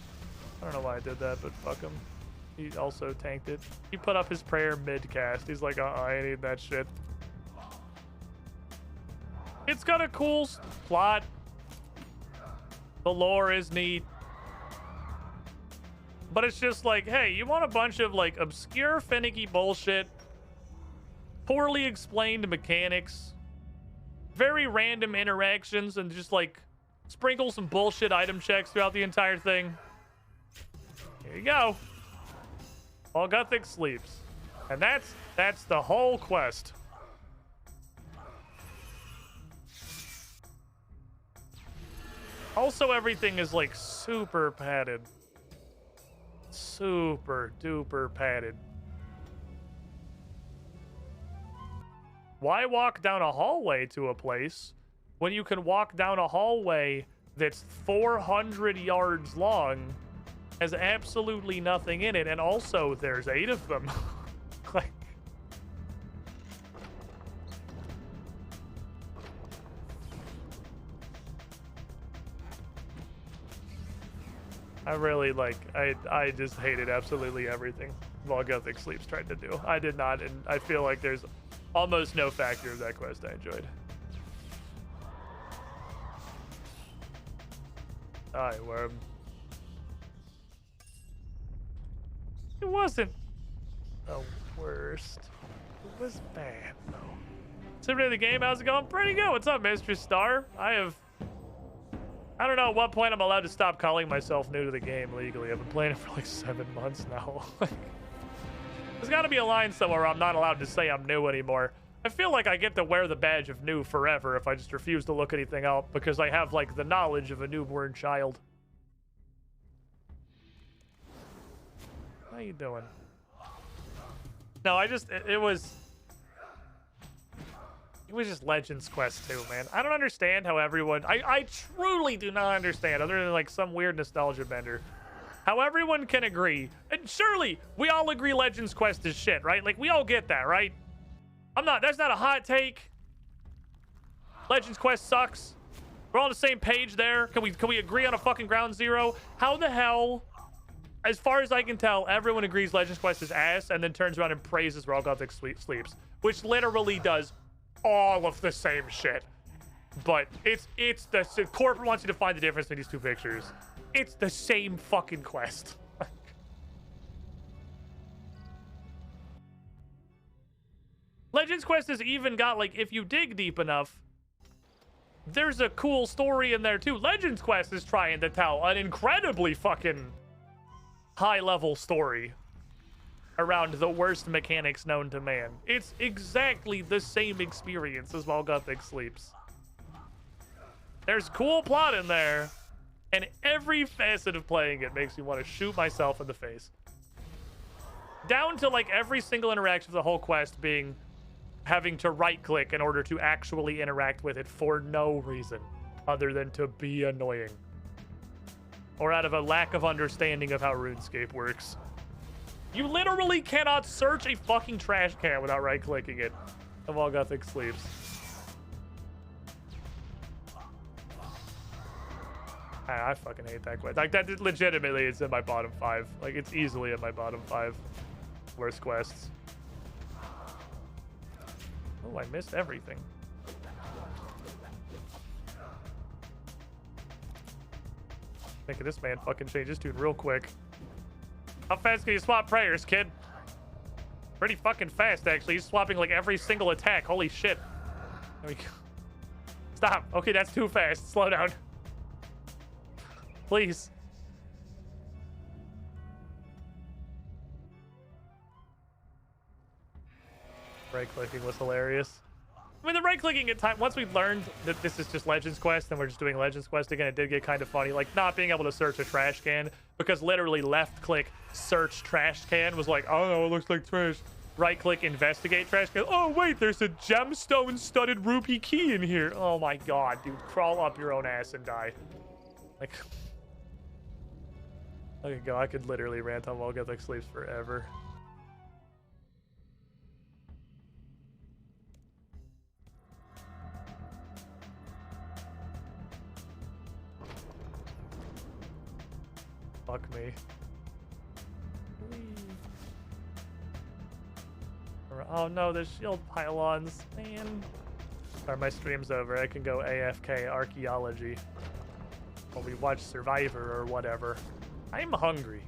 I don't know why I did that, but fuck him. He also tanked it. He put up his prayer mid-cast. He's like, I need that shit. It's got a cool plot. The lore is neat. But it's just like, hey, you want a bunch of like obscure, finicky bullshit, poorly explained mechanics, very random interactions, and just like sprinkle some bullshit item checks throughout the entire thing. Here you go. All Gothic sleeps. And that's the whole quest. Also, everything is like super padded. Super duper padded. Why walk down a hallway to a place when you can walk down a hallway that's 400 yards long, has absolutely nothing in it, and also there's 8 of them? Like, I really I just hated absolutely everything While Gothic Sleeps tried to do. I did not, and I feel like there's almost no factor of that quest I enjoyed. Die, worm. It wasn't the worst. It was bad, though. Super to the game, how's it going? Pretty good. What's up, Mistress Star? I don't know at what point I'm allowed to stop calling myself new to the game legally. I've been playing it for like 7 months now. There's got to be a line somewhere where I'm not allowed to say I'm new anymore. I feel like I get to wear the badge of new forever if I just refuse to look anything up because I have like the knowledge of a newborn child. How you doing? No, it was just Legends Quest 2, man. I don't understand how everyone... I truly do not understand, other than like some weird nostalgia bender, how everyone can agree. And surely, we all agree Legends Quest is shit, right? Like, we all get that, right? That's not a hot take. Legends Quest sucks. We're all on the same page there. Can we agree on a fucking ground zero? How the hell... As far as I can tell, everyone agrees Legends Quest is ass and then turns around and praises While Gothic Sleeps, which literally does all of the same shit. But it's the corporate wants you to find the difference in these two pictures. It's the same fucking quest. Legends Quest has even got, like, if you dig deep enough, there's a cool story in there too. Legends Quest is trying to tell an incredibly fucking high-level story around the worst mechanics known to man. It's exactly the same experience as While Gothic Sleeps. There's cool plot in there, and every facet of playing it makes me want to shoot myself in the face. Down to, like, every single interaction of the whole quest being having to right-click in order to actually interact with it for no reason other than to be annoying. Or out of a lack of understanding of how RuneScape works. You literally cannot search a fucking trash can without right-clicking it. Of While Gothic Sleeps. I fucking hate that quest. Like, that legitimately is in my bottom 5. Like, it's easily in my bottom 5 worst quests. Oh, I missed everything. Making this man fucking change his tune real quick. How fast can you swap prayers, kid? Pretty fucking fast, actually. He's swapping like every single attack. Holy shit. There we go. Stop. Okay, that's too fast. Slow down. Please. Right-clicking was hilarious. I mean, the right-clicking at time, once we learned that this is just Legends Quest and we're just doing Legends Quest again, it did get kind of funny. Like, not being able to search a trash can because literally left-click search trash can was like, oh no, it looks like trash. Right-click investigate trash can. Oh wait, there's a gemstone-studded rupee key in here. Oh my god, dude, crawl up your own ass and die. Like, okay, go. I could literally rant on While Gothic Sleeps forever. Fuck me. Oh no, there's shield pylons, man. Sorry, my stream's over. I can go AFK archaeology while we watch Survivor or whatever. I'm hungry.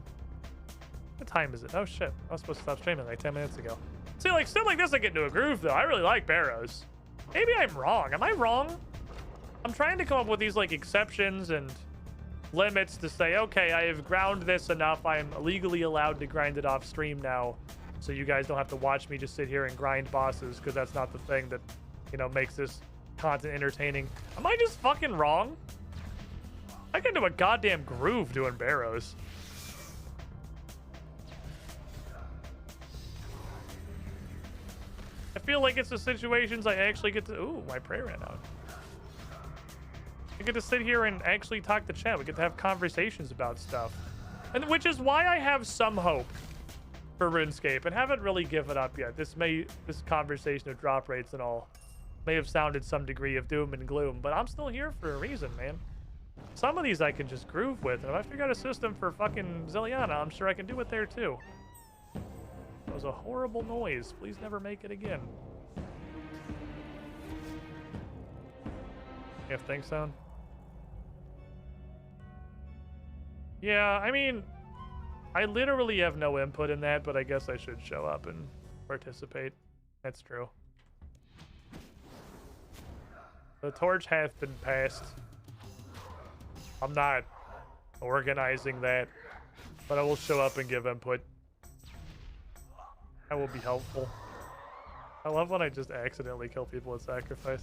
What time is it? Oh shit, I was supposed to stop streaming like 10 minutes ago. See, like, stuff like this I get into a groove though. I really like Barrows. Maybe I'm wrong. Am I wrong? I'm trying to come up with these like exceptions and limits to say, okay, I have ground this enough. I am legally allowed to grind it off stream now, so you guys don't have to watch me just sit here and grind bosses, because that's not the thing that, you know, makes this content entertaining. Am I just fucking wrong? I get into a goddamn groove doing barrows. I feel like it's the situations I actually get to... Ooh, my prayer ran out. I get to sit here and actually talk to chat. We get to have conversations about stuff. And which is why I have some hope for RuneScape and haven't really given up yet. This conversation of drop rates and all may have sounded some degree of doom and gloom, but I'm still here for a reason, man. Some of these I can just groove with, and if I figure out a system for fucking Zilliana, I'm sure I can do it there too. That was a horrible noise. Please never make it again. You have thing sound? Yeah, I mean, I literally have no input in that, but I guess I should show up and participate. That's true. The torch hath been passed. I'm not organizing that, but I will show up and give input. That will be helpful. I love when I just accidentally kill people with sacrifice.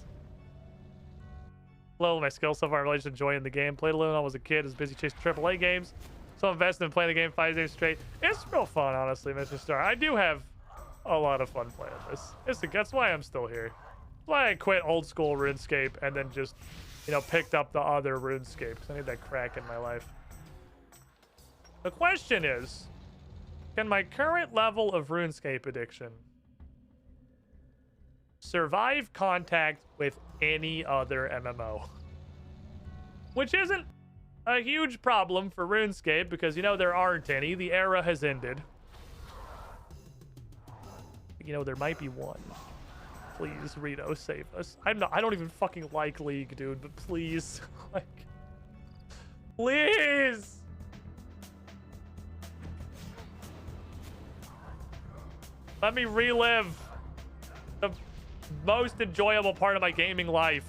Low my skill so far. I'm really just enjoying the game. Played alone when I was a kid. Was busy chasing AAA games. So invested in playing the game 5 days straight. It's real fun, honestly, Mr. Star. I do have a lot of fun playing this. That's why I'm still here. That's why I quit old school RuneScape and then just, you know, picked up the other RuneScape. Because I need that crack in my life. The question is, can my current level of RuneScape addiction survive contact with any other MMO? Which isn't a huge problem for RuneScape because, you know, there aren't any. The era has ended. You know, there might be one. Please, Rito, save us. I don't even fucking like League, dude, but please. Like, please! Let me relive the most enjoyable part of my gaming life.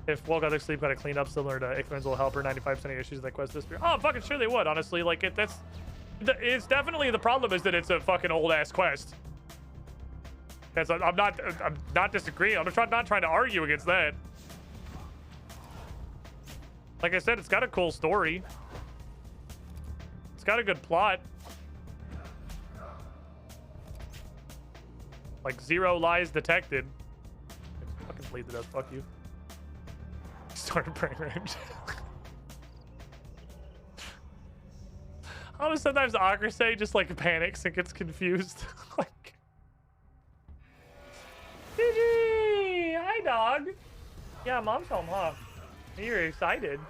If woke out of sleep, got to clean up similar to Ickman's will help her 95% of issues in that quest disappear. Oh, I'm fucking sure they would, honestly. Like, it's definitely the problem is that it's a fucking old ass quest. I'm not disagreeing. I'm not trying to argue against that. Like I said, it's got a cool story. It's got a good plot. Like, 0 lies detected. Fucking bleed to death. Fuck you. Started praying range. I know sometimes Akrase just like panics and gets confused. Like, GG! Hi, dog. Yeah, mom's home, huh? You're excited.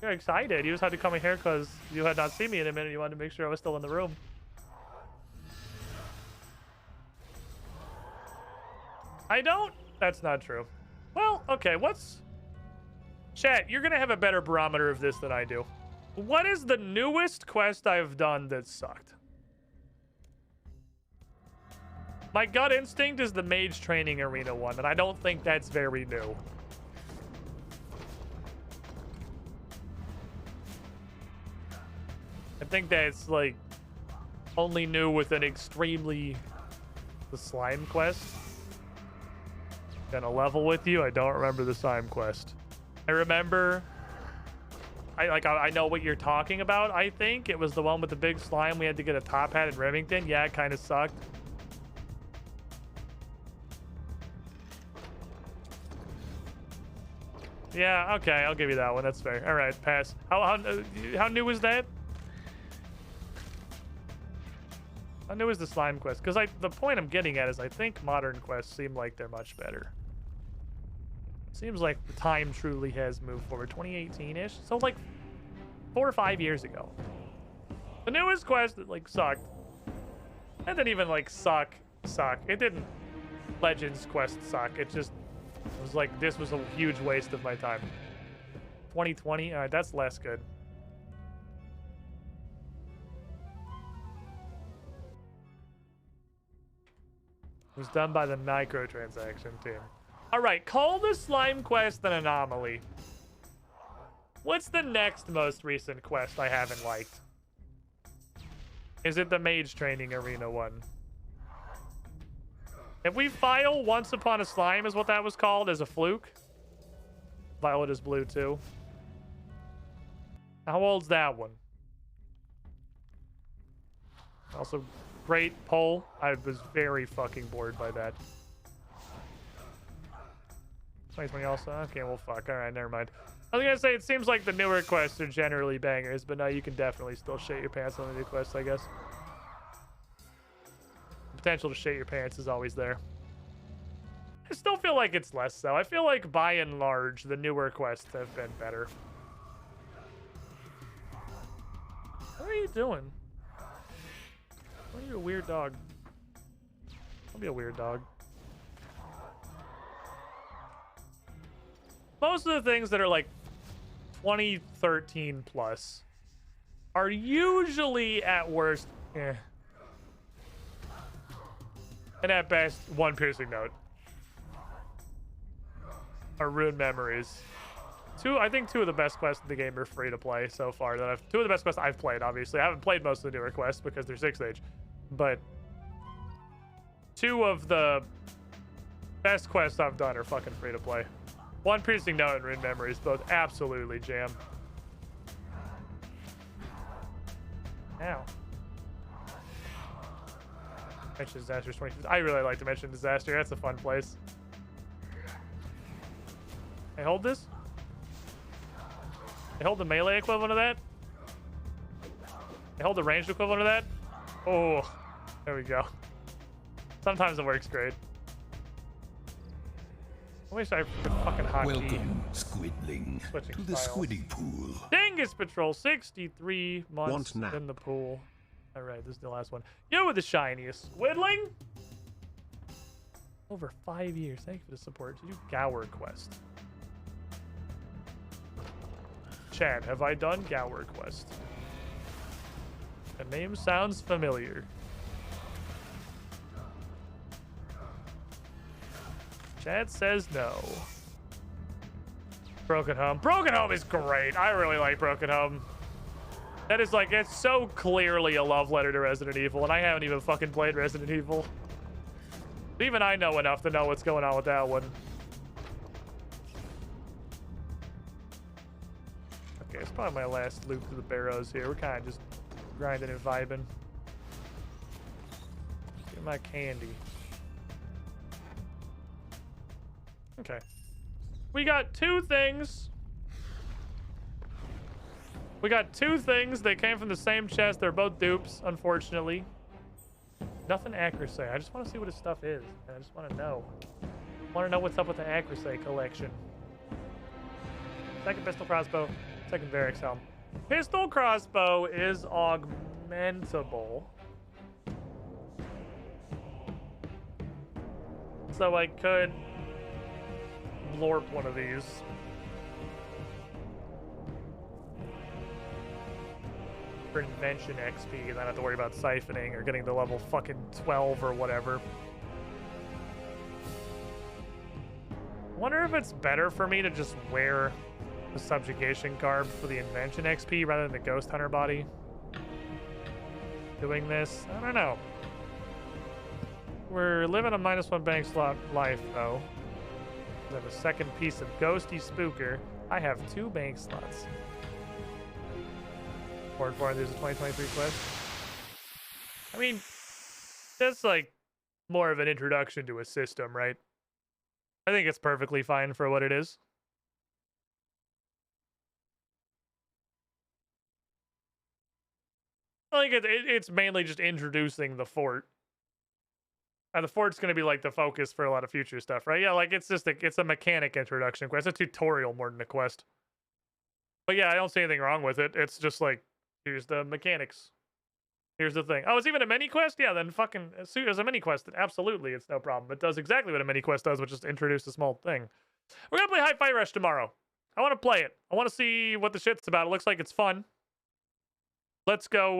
You're excited. You just had to come in here because you had not seen me in a minute. You wanted to make sure I was still in the room. I don't? That's not true. Well, okay, Chat, you're gonna have a better barometer of this than I do. What is the newest quest I've done that sucked? My gut instinct is the Mage Training Arena one, and I don't think that's very new. I think that's, like, only new with an extremely... The slime quest. Gonna level with you. I don't remember the slime quest. I remember. I know what you're talking about. I think it was the one with the big slime. We had to get a top hat in Remington. Yeah, it kind of sucked. Yeah, okay, I'll give you that one. That's fair. All right, pass. How new is that? How new is the slime quest? Because the point I'm getting at is I think modern quests seem like they're much better. Seems like the time truly has moved forward. 2018-ish? So, like, 4 or 5 years ago. The newest quest that, like, sucked. It didn't even, like, suck. It didn't Legends quest suck. It was like, this was a huge waste of my time. 2020? Alright, that's less good. It was done by the microtransaction team. Alright, call the slime quest an anomaly. What's the next most recent quest I haven't liked? Is it the Mage Training Arena one? If we file Once Upon a Slime is what that was called as a fluke. Violet is blue too. How old's that one? Also, great poll. I was very fucking bored by that. 2020 also? Okay, well, fuck. Alright, never mind. I was gonna say, it seems like the newer quests are generally bangers, but no, you can definitely still shit your pants on the new quests, I guess. The potential to shit your pants is always there. I still feel like it's less so. I feel like, by and large, the newer quests have been better. What are you doing? Why are you a weird dog? Don't be a weird dog. Most of the things that are like 2013 plus are usually at worst, eh. And at best, one piercing note. Or ruined memories. I think two of the best quests in the game are free to play so far. Two of the best quests I've played, obviously. I haven't played most of the newer quests because they're 6th age. But two of the best quests I've done are fucking free to play. One piercing note and ruined memories, both absolutely jam. Ow. Mention Disasters 2015. I really like to mention Disaster. That's a fun place. Hey, hold this. They hold the melee equivalent of that. They hold the ranged equivalent of that. Oh, there we go. Sometimes it works great. I wish I could fucking hotkey. Welcome, Squidling, Switching to the styles. Squiddy Pool. Dingus Patrol, 63 months in the pool. All right, this is the last one. You with the shiniest. Squidling? Over 5 years. Thank you for the support. To do Gower Quest. Chad, have I done Gower Quest? The name sounds familiar. Chad says no. Broken Home. Broken Home is great. I really like Broken Home. That is like, it's so clearly a love letter to Resident Evil, and I haven't even fucking played Resident Evil. But even I know enough to know what's going on with that one. Okay, it's probably my last loop through the barrows here. We're kind of just grinding and vibing. Get my candy. Okay. We got two things. We got two things. They came from the same chest. They're both dupes, unfortunately. Nothing accuracy. I just want to see what his stuff is. I just want to know. I want to know what's up with the accuracy collection. Second pistol crossbow. Second Varix helm. Pistol crossbow is augmentable. So I could blorp one of these. For invention XP, and then I have to worry about siphoning or getting to level fucking 12 or whatever. I wonder if it's better for me to just wear the subjugation garb for the invention XP rather than the ghost hunter body. Doing this, I don't know. We're living a -1 bank slot life though. I have a second piece of ghosty spooker. I have 2 bank slots. 4 and 4, there's a 2023 quest. I mean, that's like more of an introduction to a system, right? I think it's perfectly fine for what it is. I think it's mainly just introducing the fort. And the fort's going to be like the focus for a lot of future stuff, right? Yeah, like it's a mechanic introduction quest. It's a tutorial more than a quest. But yeah, I don't see anything wrong with it. It's just like, here's the mechanics. Here's the thing. Oh, it's even a mini quest? Yeah, then fucking, as a mini quest, absolutely, it's no problem. It does exactly what a mini quest does, which is introduce a small thing. We're going to play Hi-Fi Rush tomorrow. I want to play it. I want to see what the shit's about. It looks like it's fun. Let's go.